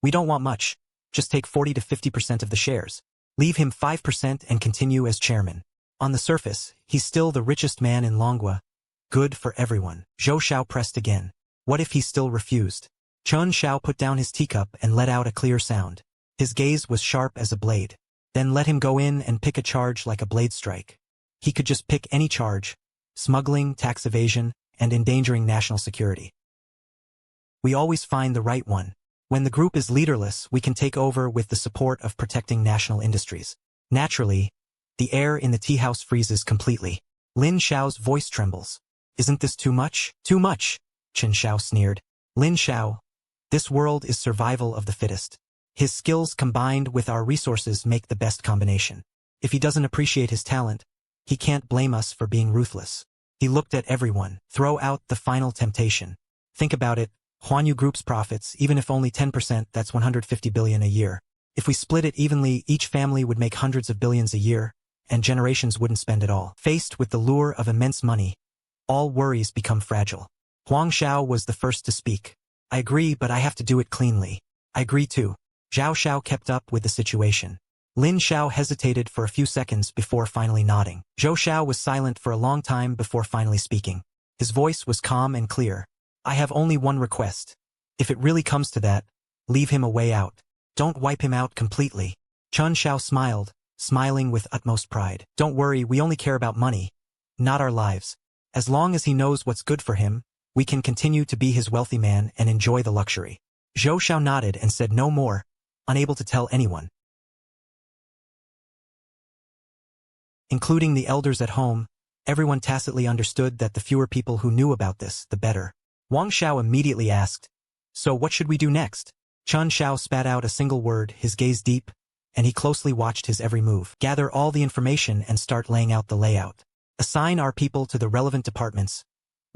We don't want much. Just take 40 to 50% of the shares. Leave him 5% and continue as chairman. On the surface, he's still the richest man in Longhua. Good for everyone. Zhou Xiao pressed again. What if he still refused? Chen Xiao put down his teacup and let out a clear sound. His gaze was sharp as a blade. Then let him go in and pick a charge like a blade strike. He could just pick any charge: smuggling, tax evasion, and endangering national security. We always find the right one. When the group is leaderless, we can take over with the support of protecting national industries. Naturally, the air in the tea house freezes completely. Lin Xiao's voice trembles. Isn't this too much? Too much, Chen Xiao sneered. Lin Xiao, this world is survival of the fittest. His skills combined with our resources make the best combination. If he doesn't appreciate his talent, he can't blame us for being ruthless. He looked at everyone. Throw out the final temptation. Think about it. Huanyu Group's profits, even if only 10%, that's 150 billion a year. If we split it evenly, each family would make hundreds of billions a year, and generations wouldn't spend it all. Faced with the lure of immense money, all worries become fragile. Huang Xiao was the first to speak. I agree, but I have to do it cleanly. I agree too. Zhao Xiao kept up with the situation. Lin Xiao hesitated for a few seconds before finally nodding. Zhou Xiao was silent for a long time before finally speaking. His voice was calm and clear. I have only one request. If it really comes to that, leave him a way out. Don't wipe him out completely. Chen Xiao smiled, smiling with utmost pride. Don't worry, we only care about money, not our lives. As long as he knows what's good for him, we can continue to be his wealthy man and enjoy the luxury. Zhou Xiao nodded and said no more, unable to tell anyone, including the elders at home. Everyone tacitly understood that the fewer people who knew about this, the better. Wang Xiao immediately asked, so what should we do next? Chen Xiao spat out a single word, his gaze deep, and he closely watched his every move. Gather all the information and start laying out the layout. Assign our people to the relevant departments,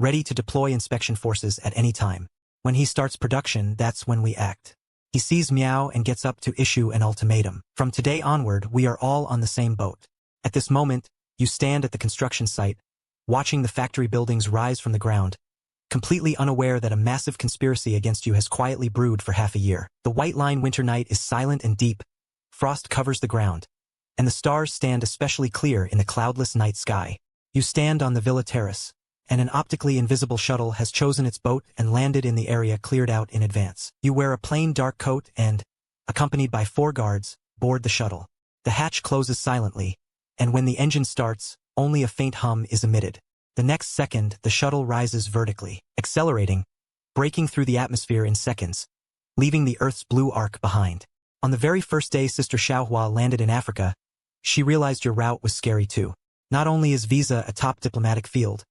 ready to deploy inspection forces at any time. When he starts production, that's when we act. He sees Miao and gets up to issue an ultimatum. From today onward, we are all on the same boat. At this moment, you stand at the construction site, watching the factory buildings rise from the ground, completely unaware that a massive conspiracy against you has quietly brewed for half a year. The white line winter night is silent and deep, frost covers the ground, and the stars stand especially clear in the cloudless night sky. You stand on the villa terrace, and an optically invisible shuttle has chosen its boat and landed in the area cleared out in advance. You wear a plain dark coat and, accompanied by 4 guards, board the shuttle. The hatch closes silently, and when the engine starts, only a faint hum is emitted. The next second, the shuttle rises vertically, accelerating, breaking through the atmosphere in seconds, leaving the Earth's blue arc behind. On the very first day Sister Xiaohua landed in Africa, she realized your route was scary too. Not only is visa a top diplomatic field,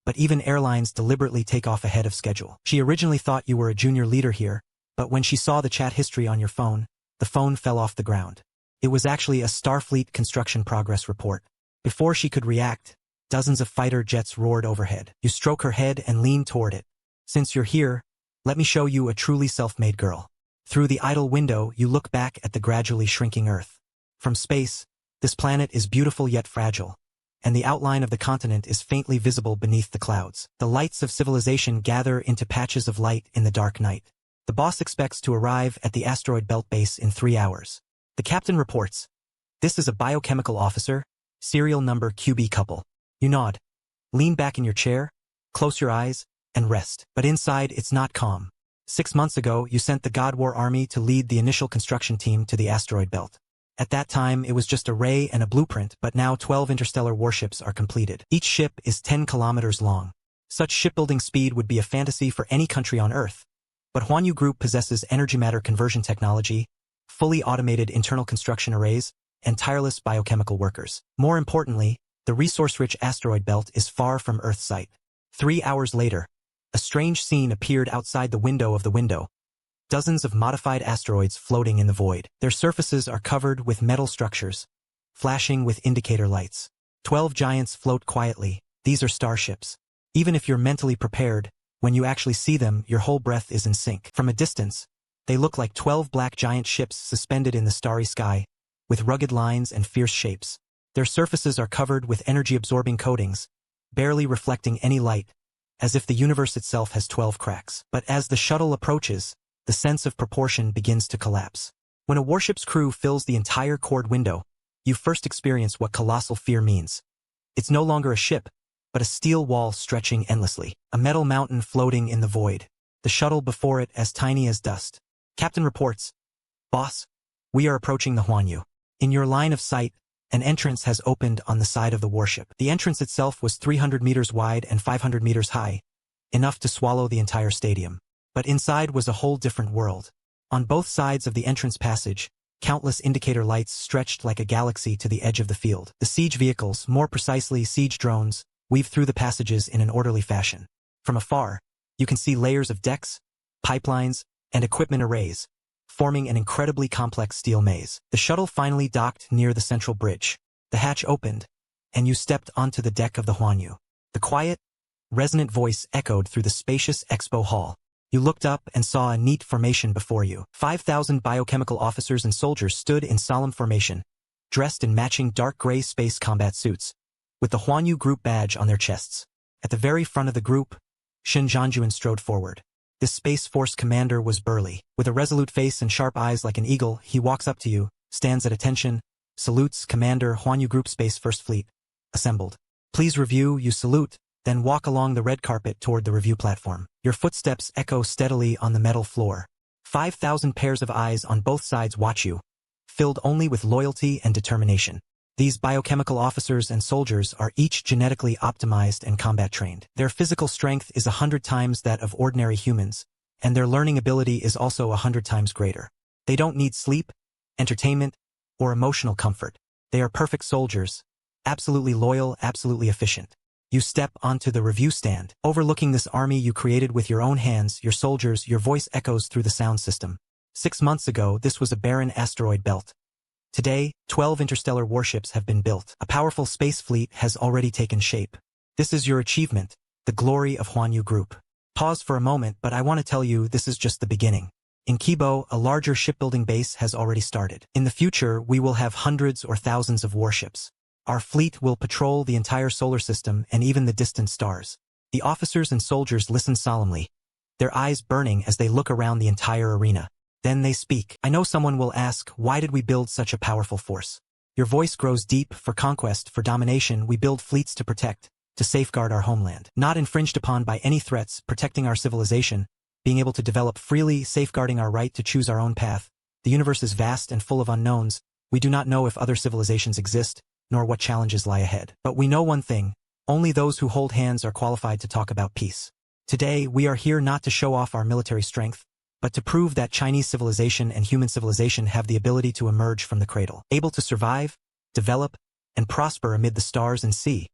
but even airlines deliberately take off ahead of schedule. She originally thought you were a junior leader here, but when she saw the chat history on your phone, the phone fell off the ground. It was actually a Starfleet construction progress report. Before she could react, dozens of fighter jets roared overhead. You stroke her head and lean toward it. Since you're here, let me show you a truly self-made girl. Through the idle window, you look back at the gradually shrinking Earth. From space, this planet is beautiful yet fragile, and the outline of the continent is faintly visible beneath the clouds. The lights of civilization gather into patches of light in the dark night. The boss expects to arrive at the asteroid belt base in 3 hours. The captain reports, this is a biochemical officer, serial number QB couple. You nod, lean back in your chair, close your eyes, and rest. But inside, it's not calm. 6 months ago, you sent the God War Army to lead the initial construction team to the asteroid belt. At that time, it was just a ray and a blueprint, but now 12 interstellar warships are completed. Each ship is 10 kilometers long. Such shipbuilding speed would be a fantasy for any country on Earth. But Huanyu Group possesses energy matter conversion technology, fully automated internal construction arrays, and tireless biochemical workers. More importantly, the resource-rich asteroid belt is far from Earth's sight. 3 hours later, a strange scene appeared outside the window of the window. Dozens of modified asteroids floating in the void. Their surfaces are covered with metal structures, flashing with indicator lights. 12 giants float quietly. These are starships. Even if you're mentally prepared, when you actually see them, your whole breath is in sync. From a distance, they look like 12 black giant ships suspended in the starry sky, with rugged lines and fierce shapes. Their surfaces are covered with energy-absorbing coatings, barely reflecting any light, as if the universe itself has 12 cracks. But as the shuttle approaches, the sense of proportion begins to collapse. When a warship's crew fills the entire chord window, you first experience what colossal fear means. It's no longer a ship, but a steel wall stretching endlessly, a metal mountain floating in the void, the shuttle before it as tiny as dust. Captain reports, Boss, we are approaching the Huanyu. In your line of sight, An entrance has opened on the side of the warship. The entrance itself was 300 meters wide and 500 meters high, enough to swallow the entire stadium. But inside was a whole different world. On both sides of the entrance passage, countless indicator lights stretched like a galaxy to the edge of the field. The siege vehicles, more precisely siege drones, weave through the passages in an orderly fashion. From afar, you can see layers of decks, pipelines, and equipment arrays, forming an incredibly complex steel maze. The shuttle finally docked near the central bridge. The hatch opened, and you stepped onto the deck of the Huanyu. The quiet, resonant voice echoed through the spacious expo hall. You looked up and saw a neat formation before you. 5,000 biochemical officers and soldiers stood in solemn formation, dressed in matching dark gray space combat suits, with the Huanyu group badge on their chests. At the very front of the group, Shin Zhangyuan strode forward. This Space Force commander was burly. With a resolute face and sharp eyes like an eagle, he walks up to you, stands at attention, salutes. Commander, Huanyu Group Space First Fleet. Assembled. Please review. You salute, then walk along the red carpet toward the review platform. Your footsteps echo steadily on the metal floor. 5,000 pairs of eyes on both sides watch you, filled only with loyalty and determination. These biochemical officers and soldiers are each genetically optimized and combat trained. Their physical strength is 100 times that of ordinary humans, and their learning ability is also 100 times greater. They don't need sleep, entertainment, or emotional comfort. They are perfect soldiers, absolutely loyal, absolutely efficient. You step onto the review stand, overlooking this army you created with your own hands, your soldiers. Your voice echoes through the sound system. 6 months ago, this was a barren asteroid belt. Today, 12 interstellar warships have been built. A powerful space fleet has already taken shape. This is your achievement, the glory of Huanyu Group. Pause for a moment, but I want to tell you this is just the beginning. In Kibo, a larger shipbuilding base has already started. In the future, we will have hundreds or thousands of warships. Our fleet will patrol the entire solar system and even the distant stars. The officers and soldiers listen solemnly, their eyes burning as they look around the entire arena. Then they speak. I know someone will ask, why did we build such a powerful force? Your voice grows deep. For conquest, for domination. We build fleets to protect, to safeguard our homeland. Not infringed upon by any threats, protecting our civilization, being able to develop freely, safeguarding our right to choose our own path. The universe is vast and full of unknowns. We do not know if other civilizations exist, nor what challenges lie ahead. But we know one thing, only those who hold hands are qualified to talk about peace. Today, we are here not to show off our military strength, but to prove that Chinese civilization and human civilization have the ability to emerge from the cradle, able to survive, develop, and prosper amid the stars and sea.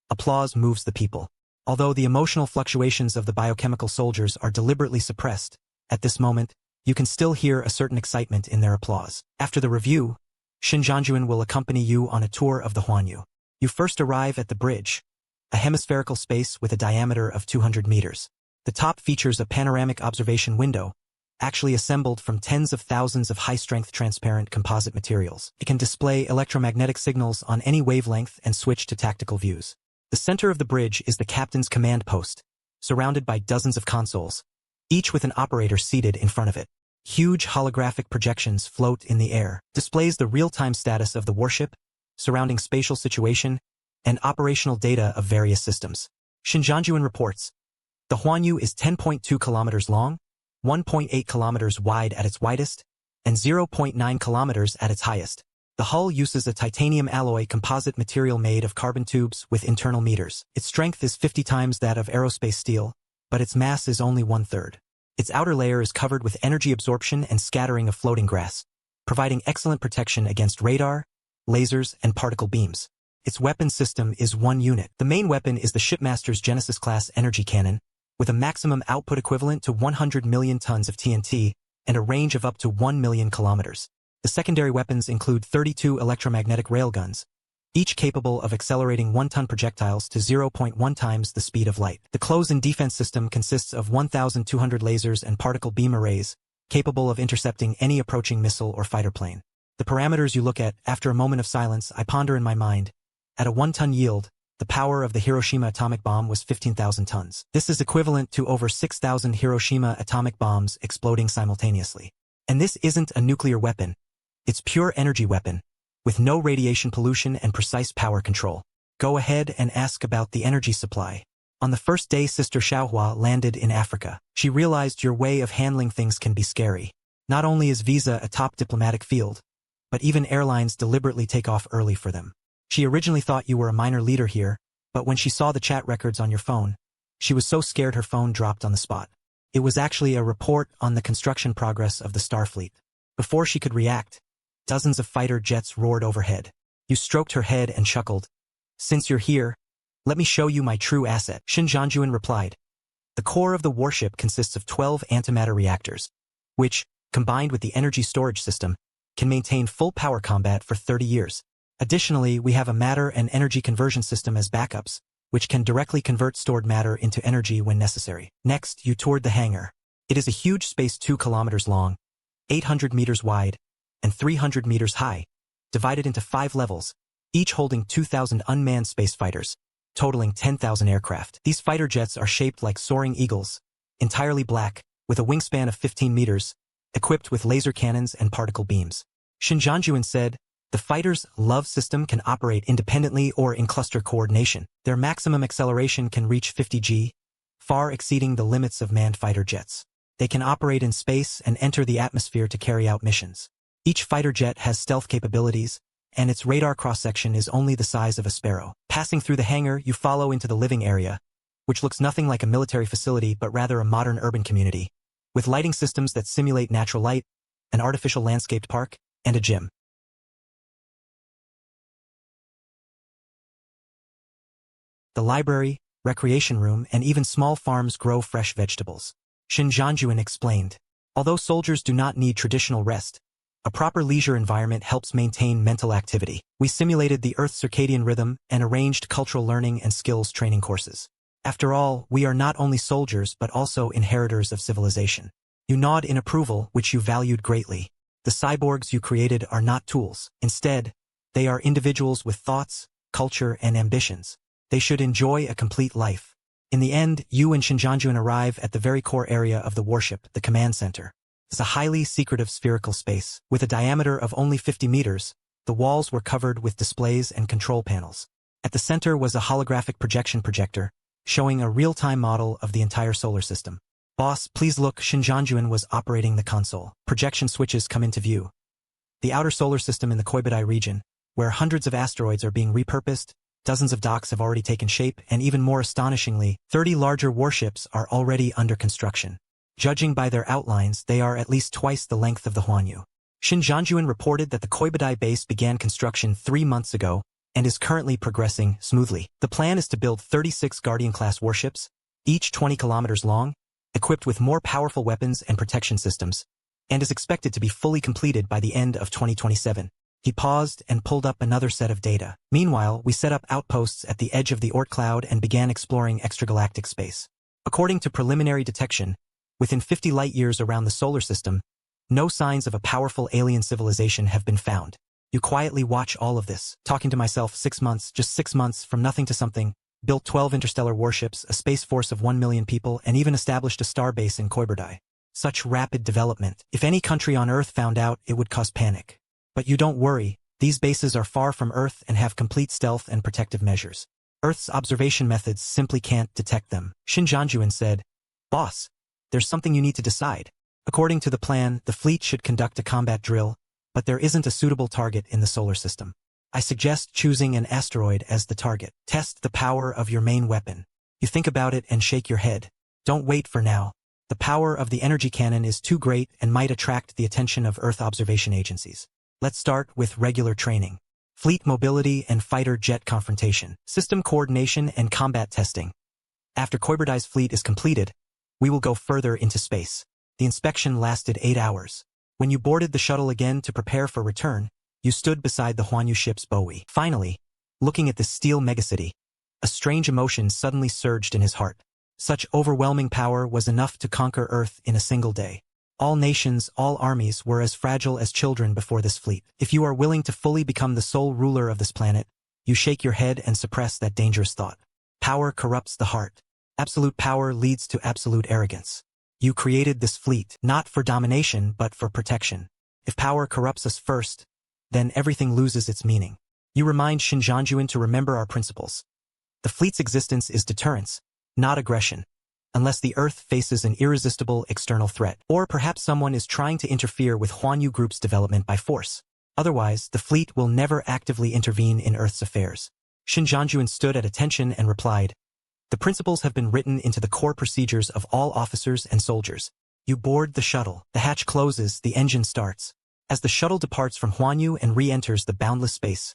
Applause moves the people. Although the emotional fluctuations of the biochemical soldiers are deliberately suppressed, at this moment, you can still hear a certain excitement in their applause. After the review, Shin Zhangyuan will accompany you on a tour of the Huanyu. You first arrive at the bridge, a hemispherical space with a diameter of 200 meters. The top features a panoramic observation window, actually assembled from tens of thousands of high-strength transparent composite materials. It can display electromagnetic signals on any wavelength and switch to tactical views. The center of the bridge is the captain's command post, surrounded by dozens of consoles, each with an operator seated in front of it. Huge holographic projections float in the air, displays the real-time status of the warship, surrounding spatial situation, and operational data of various systems. Shin Zhangyuan reports, the Huanyu is 10.2 kilometers long, 1.8 kilometers wide at its widest, and 0.9 kilometers at its highest. The hull uses a titanium alloy composite material made of carbon tubes with internal meters. Its strength is 50 times that of aerospace steel, but its mass is only 1/3. Its outer layer is covered with energy absorption and scattering of floating grass, providing excellent protection against radar, lasers, and particle beams. Its weapon system is one unit. The main weapon is the shipmaster's Genesis-class energy cannon, with a maximum output equivalent to 100 million tons of TNT and a range of up to 1 million kilometers. The secondary weapons include 32 electromagnetic railguns, each capable of accelerating 1-ton projectiles to 0.1 times the speed of light. The close-in defense system consists of 1,200 lasers and particle beam arrays, capable of intercepting any approaching missile or fighter plane. The parameters you look at. After a moment of silence, I ponder in my mind. At a 1-ton yield, the power of the Hiroshima atomic bomb was 15,000 tons. This is equivalent to over 6,000 Hiroshima atomic bombs exploding simultaneously. And this isn't a nuclear weapon. It's pure energy weapon, with no radiation pollution and precise power control. Go ahead and ask about the energy supply. On the first day Sister Xiaohua landed in Africa, she realized your way of handling things can be scary. Not only is visa a top diplomatic field, but even airlines deliberately take off early for them. She originally thought you were a minor leader here, but when she saw the chat records on your phone, she was so scared her phone dropped on the spot. It was actually a report on the construction progress of the Starfleet. Before she could react, dozens of fighter jets roared overhead. You stroked her head and chuckled. Since you're here, let me show you my true asset, Shinjanjuan replied. The core of the warship consists of 12 antimatter reactors, which, combined with the energy storage system, can maintain full power combat for 30 years. Additionally, we have a matter and energy conversion system as backups, which can directly convert stored matter into energy when necessary. Next, you toured the hangar. It is a huge space 2 kilometers long, 800 meters wide, and 300 meters high, divided into 5 levels, each holding 2,000 unmanned space fighters, totaling 10,000 aircraft. These fighter jets are shaped like soaring eagles, entirely black, with a wingspan of 15 meters, equipped with laser cannons and particle beams. Shinjanjuan said, the fighter's love system can operate independently or in cluster coordination. Their maximum acceleration can reach 50 g, far exceeding the limits of manned fighter jets. They can operate in space and enter the atmosphere to carry out missions. Each fighter jet has stealth capabilities, and its radar cross-section is only the size of a sparrow. Passing through the hangar, you follow into the living area, which looks nothing like a military facility but rather a modern urban community, with lighting systems that simulate natural light, an artificial landscaped park, and a gym. The library, recreation room, and even small farms grow fresh vegetables. Shinjanjuan explained. Although soldiers do not need traditional rest, a proper leisure environment helps maintain mental activity. We simulated the Earth's circadian rhythm and arranged cultural learning and skills training courses. After all, we are not only soldiers but also inheritors of civilization. You nod in approval, which you valued greatly. The cyborgs you created are not tools. Instead, they are individuals with thoughts, culture, and ambitions. They should enjoy a complete life. In the end, you and Shinjanjuan arrive at the very core area of the warship, the command center. It's a highly secretive spherical space. With a diameter of only 50 meters, the walls were covered with displays and control panels. At the center was a holographic projection projector, showing a real-time model of the entire solar system. Boss, please look, Shinjanjuan was operating the console. Projection switches come into view. The outer solar system in the Koibudai region, where hundreds of asteroids are being repurposed, dozens of docks have already taken shape, and even more astonishingly, 30 larger warships are already under construction. Judging by their outlines, they are at least twice the length of the Huanyu. Shinjanjuan reported that the Koibudai base began construction 3 months ago and is currently progressing smoothly. The plan is to build 36 Guardian-class warships, each 20 kilometers long, equipped with more powerful weapons and protection systems, and is expected to be fully completed by the end of 2027. He paused and pulled up another set of data. Meanwhile, we set up outposts at the edge of the Oort cloud and began exploring extragalactic space. According to preliminary detection, within 50 light-years around the solar system, no signs of a powerful alien civilization have been found. You quietly watch all of this, talking to myself. 6 months, just 6 months, from nothing to something, built 12 interstellar warships, a space force of 1 million people, and even established a star base in Koibudai. Such rapid development. If any country on Earth found out, it would cause panic. But you don't worry, these bases are far from Earth and have complete stealth and protective measures. Earth's observation methods simply can't detect them. Shinjanjuan said, Boss, there's something you need to decide. According to the plan, the fleet should conduct a combat drill, but there isn't a suitable target in the solar system. I suggest choosing an asteroid as the target. Test the power of your main weapon. You think about it and shake your head. Don't wait for now. The power of the energy cannon is too great and might attract the attention of Earth observation agencies. Let's start with regular training. Fleet mobility and fighter jet confrontation. System coordination and combat testing. After Koibudai's fleet is completed, we will go further into space. The inspection lasted 8 hours. When you boarded the shuttle again to prepare for return, you stood beside the Huanyu ship's bowie. Finally, looking at this steel megacity, a strange emotion suddenly surged in his heart. Such overwhelming power was enough to conquer Earth in a single day. All nations, all armies were as fragile as children before this fleet. If you are willing to fully become the sole ruler of this planet, you shake your head and suppress that dangerous thought. Power corrupts the heart. Absolute power leads to absolute arrogance. You created this fleet, not for domination but for protection. If power corrupts us first, then everything loses its meaning. You remind Shinjanjuan to remember our principles. The fleet's existence is deterrence, not aggression. Unless the Earth faces an irresistible external threat, or perhaps someone is trying to interfere with Huanyu Group's development by force. Otherwise, the fleet will never actively intervene in Earth's affairs. Shin Jianjuan stood at attention and replied, "The principles have been written into the core procedures of all officers and soldiers. You board the shuttle. The hatch closes, the engine starts. As the shuttle departs from Huanyu and re-enters the boundless space,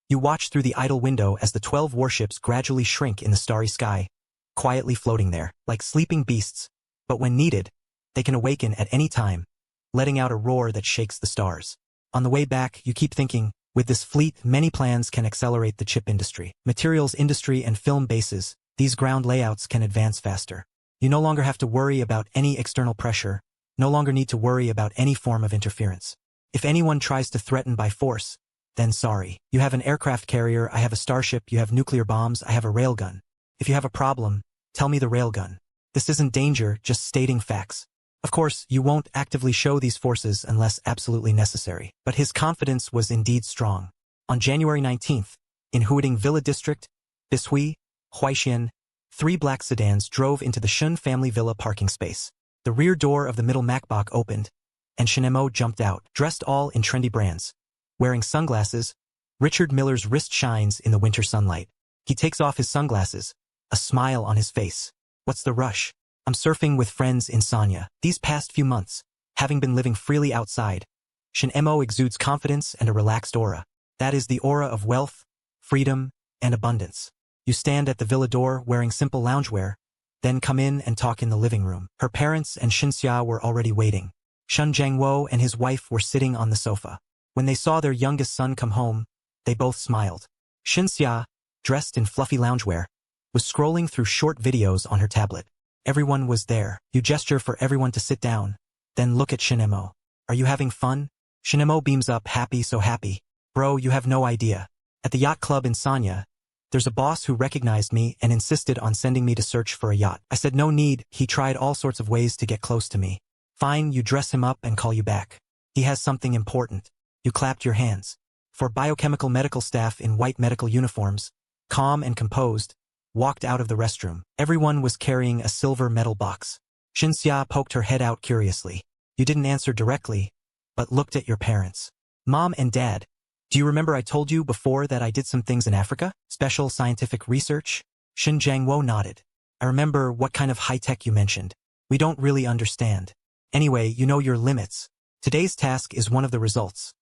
you watch through the idle window as the 12 warships gradually shrink in the starry sky, quietly floating there, like sleeping beasts. But when needed, they can awaken at any time, letting out a roar that shakes the stars. On the way back, you keep thinking, with this fleet, many plans can accelerate the chip industry, materials industry and film bases. These ground layouts can advance faster. You no longer have to worry about any external pressure, no longer need to worry about any form of interference. If anyone tries to threaten by force, then sorry. You have an aircraft carrier, I have a starship, you have nuclear bombs, I have a railgun. If you have a problem, tell me the railgun. This isn't danger, just stating facts. Of course, you won't actively show these forces unless absolutely necessary. But his confidence was indeed strong. On January 19th, in Huading Villa District, Bishui, Huaixin, 3 black sedans drove into the Shun family villa parking space. The rear door of the middle Macbach opened, and Shinemo jumped out, dressed all in trendy brands. Wearing sunglasses, Richard Miller's wrist shines in the winter sunlight. He takes off his sunglasses, a smile on his face. What's the rush? I'm surfing with friends in Sanya. These past few months, having been living freely outside, Shinemo exudes confidence and a relaxed aura. That is the aura of wealth, freedom, and abundance. You stand at the villa door wearing simple loungewear, then come in and talk in the living room. Her parents and Xinxia were already waiting. Shun Jiangwo and his wife were sitting on the sofa. When they saw their youngest son come home, they both smiled. Xinxia, dressed in fluffy loungewear, was scrolling through short videos on her tablet. Everyone was there. You gesture for everyone to sit down, then look at Shinemo. Are you having fun? Shinemo beams up, happy, so happy. Bro, you have no idea. At the yacht club in Sanya, there's a boss who recognized me and insisted on sending me to search for a yacht. I said no need, he tried all sorts of ways to get close to me. Fine, you dress him up and call you back. He has something important. You clapped your hands. 4 biochemical medical staff in white medical uniforms, calm and composed, walked out of the restroom. Everyone was carrying a silver metal box. Xinxia poked her head out curiously. You didn't answer directly, but looked at your parents. Mom and Dad, do you remember I told you before that I did some things in Africa? Special scientific research? Shin Jiangwo nodded. I remember what kind of high-tech you mentioned. We don't really understand. Anyway, you know your limits. Today's task is one of the results.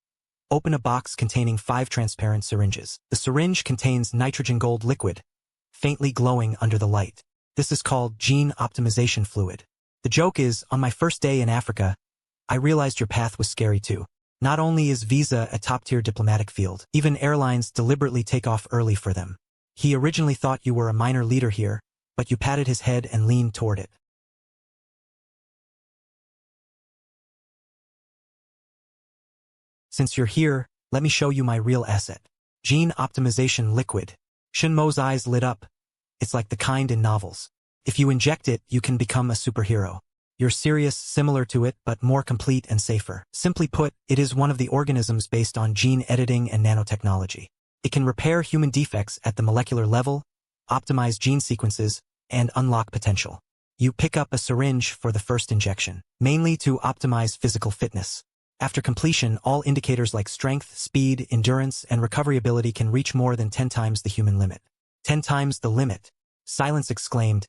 Open a box containing 5 transparent syringes. The syringe contains nitrogen gold liquid, faintly glowing under the light. This is called gene optimization fluid. The joke is, on my first day in Africa, I realized your path was scary too. Not only is visa a top-tier diplomatic field, even airlines deliberately take off early for them. He originally thought you were a minor leader here, but you patted his head and leaned toward it. Since you're here, let me show you my real asset. Gene optimization liquid. Shinmo's eyes lit up. It's like the kind in novels. If you inject it, you can become a superhero. You're serious, similar to it, but more complete and safer. Simply put, it is one of the organisms based on gene editing and nanotechnology. It can repair human defects at the molecular level, optimize gene sequences, and unlock potential. You pick up a syringe for the first injection, mainly to optimize physical fitness. After completion, all indicators like strength, speed, endurance, and recovery ability can reach more than 10 times the human limit. 10 times the limit. Silence exclaimed.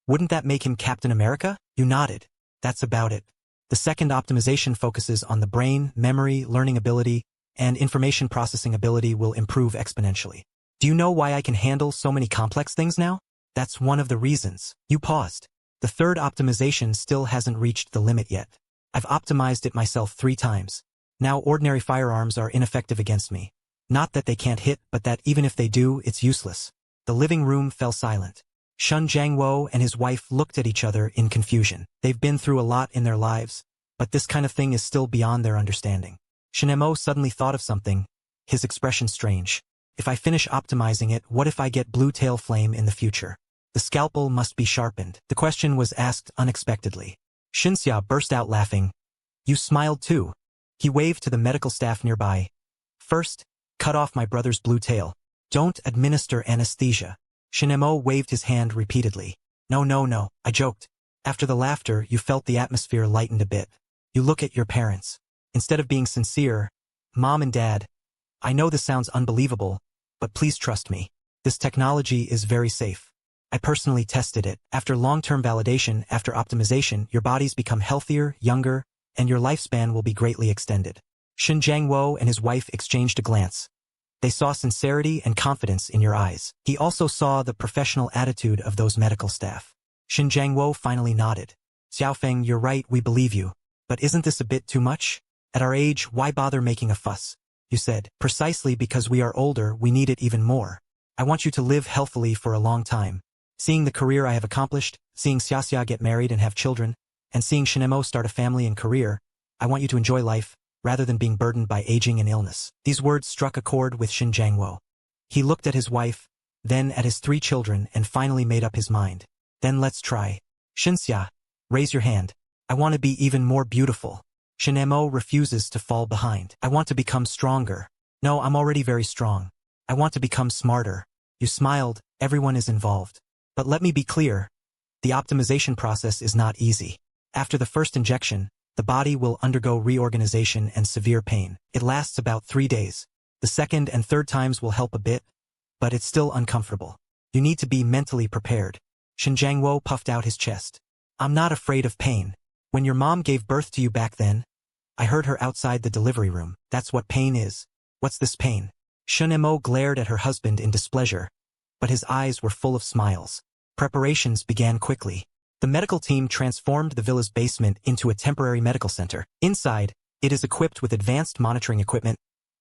Wouldn't that make him Captain America? You nodded. That's about it. The second optimization focuses on the brain, memory, learning ability, and information processing ability will improve exponentially. Do you know why I can handle so many complex things now? That's one of the reasons. You paused. The third optimization still hasn't reached the limit yet. I've optimized it myself 3 times. Now ordinary firearms are ineffective against me. Not that they can't hit, but that even if they do, it's useless. The living room fell silent. Shun Jiangwo and his wife looked at each other in confusion. They've been through a lot in their lives, but this kind of thing is still beyond their understanding. Shinemo suddenly thought of something, his expression strange. If I finish optimizing it, what if I get blue tail flame in the future? The scalpel must be sharpened. The question was asked unexpectedly. Xinxia burst out laughing. You smiled too. He waved to the medical staff nearby. First, cut off my brother's blue tail. Don't administer anesthesia. Shinemo waved his hand repeatedly. No, I joked. After the laughter, you felt the atmosphere lightened a bit. You look at your parents. Instead of being sincere, Mom and Dad, I know this sounds unbelievable, but please trust me. This technology is very safe. I personally tested it. After long-term validation, after optimization, your bodies become healthier, younger, and your lifespan will be greatly extended. Shen Jiangwo and his wife exchanged a glance. They saw sincerity and confidence in your eyes. He also saw the professional attitude of those medical staff. Shen Jiangwo finally nodded. Xiaofeng, you're right, we believe you. But isn't this a bit too much? At our age, why bother making a fuss? You said, precisely because we are older, we need it even more. I want you to live healthily for a long time. Seeing the career I have accomplished, seeing Xiaxia get married and have children, and seeing Shinemo start a family and career, I want you to enjoy life, rather than being burdened by aging and illness. These words struck a chord with Shen Jiangwo. He looked at his wife, then at his 3 children, and finally made up his mind. Then let's try. Shinxia, raise your hand. I want to be even more beautiful. Shinemo refuses to fall behind. I want to become stronger. No, I'm already very strong. I want to become smarter. You smiled, everyone is involved. But let me be clear. The optimization process is not easy. After the first injection, the body will undergo reorganization and severe pain. It lasts about 3 days. The second and third times will help a bit, but it's still uncomfortable. You need to be mentally prepared. Shen Jiangwo puffed out his chest. I'm not afraid of pain. When your mom gave birth to you back then, I heard her outside the delivery room. That's what pain is. What's this pain? Shinemo glared at her husband in displeasure, but his eyes were full of smiles. Preparations began quickly. The medical team transformed the villa's basement into a temporary medical center. Inside, it is equipped with advanced monitoring equipment,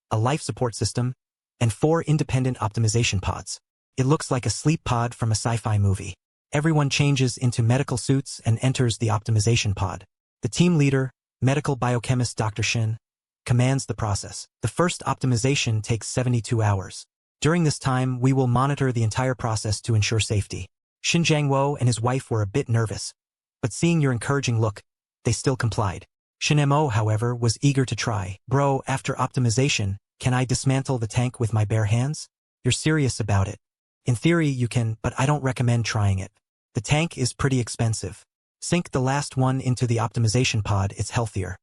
a life support system, and 4 independent optimization pods. It looks like a sleep pod from a sci-fi movie. Everyone changes into medical suits and enters the optimization pod. The team leader, medical biochemist Dr. Shin, commands the process. The first optimization takes 72 hours. During this time, we will monitor the entire process to ensure safety. Shen Jiangwo and his wife were a bit nervous, but seeing your encouraging look, they still complied. Shinemo, however, was eager to try. Bro, after optimization, can I dismantle the tank with my bare hands? You're serious about it. In theory, you can, but I don't recommend trying it. The tank is pretty expensive. Sink the last one into the optimization pod, it's healthier.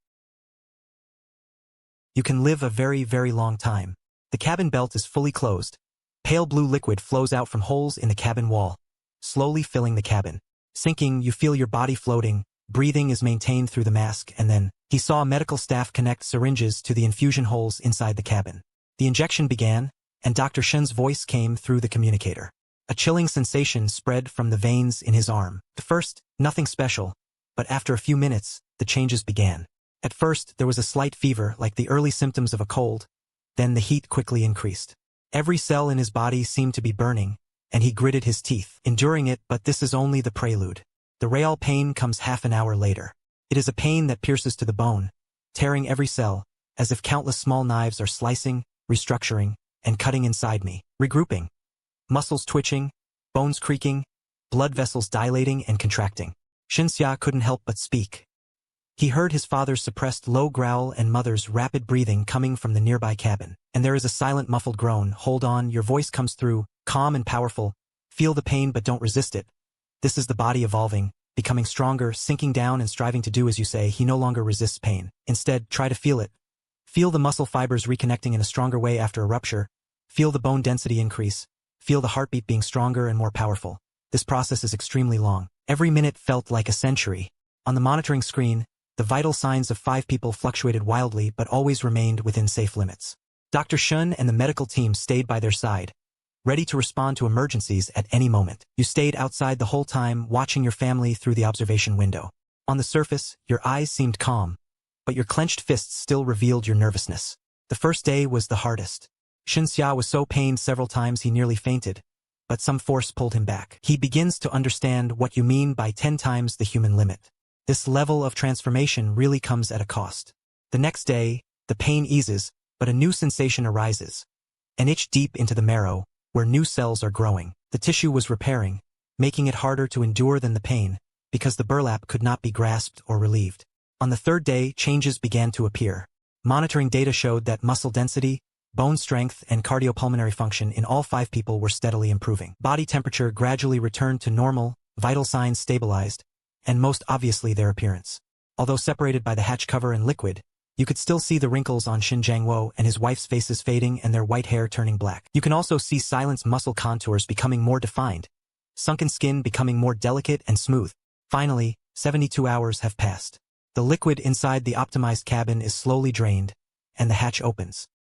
You can live a very, very long time. The cabin belt is fully closed. Pale blue liquid flows out from holes in the cabin wall, slowly filling the cabin. Sinking, you feel your body floating, breathing is maintained through the mask, and then, he saw medical staff connect syringes to the infusion holes inside the cabin. The injection began, and Dr. Shen's voice came through the communicator. A chilling sensation spread from the veins in his arm. At first, nothing special, but after a few minutes, the changes began. At first, there was a slight fever, like the early symptoms of a cold. Then the heat quickly increased. Every cell in his body seemed to be burning, and he gritted his teeth, enduring it, but this is only the prelude. The real pain comes half an hour later. It is a pain that pierces to the bone, tearing every cell, as if countless small knives are slicing, restructuring, and cutting inside me, regrouping. Muscles twitching, bones creaking, blood vessels dilating and contracting. Shinxia couldn't help but speak. He heard his father's suppressed low growl and mother's rapid breathing coming from the nearby cabin. And there is a silent muffled groan. Hold on, your voice comes through, calm and powerful. Feel the pain but don't resist it. This is the body evolving, becoming stronger, sinking down and striving to do as you say. He no longer resists pain. Instead, try to feel it. Feel the muscle fibers reconnecting in a stronger way after a rupture. Feel the bone density increase. Feel the heartbeat being stronger and more powerful. This process is extremely long. Every minute felt like a century. On the monitoring screen, the vital signs of 5 people fluctuated wildly but always remained within safe limits. Dr. Shun and the medical team stayed by their side, ready to respond to emergencies at any moment. You stayed outside the whole time, watching your family through the observation window. On the surface, your eyes seemed calm, but your clenched fists still revealed your nervousness. The first day was the hardest. Shinxia was so pained several times he nearly fainted, but some force pulled him back. He begins to understand what you mean by 10 times the human limit. This level of transformation really comes at a cost. The next day, the pain eases, but a new sensation arises. An itch deep into the marrow, where new cells are growing. The tissue was repairing, making it harder to endure than the pain, because the burlap could not be grasped or relieved. On the third day, changes began to appear. Monitoring data showed that muscle density, bone strength, and cardiopulmonary function in all 5 people were steadily improving. Body temperature gradually returned to normal, vital signs stabilized, and most obviously their appearance. Although separated by the hatch cover and liquid, You could still see the wrinkles on Shin Jangwo and his wife's faces fading and their white hair turning black. You can also see Silent's muscle contours becoming more defined, sunken skin becoming more delicate and smooth. Finally, 72 hours have passed. The liquid inside the optimized cabin is slowly drained, and the hatch opens.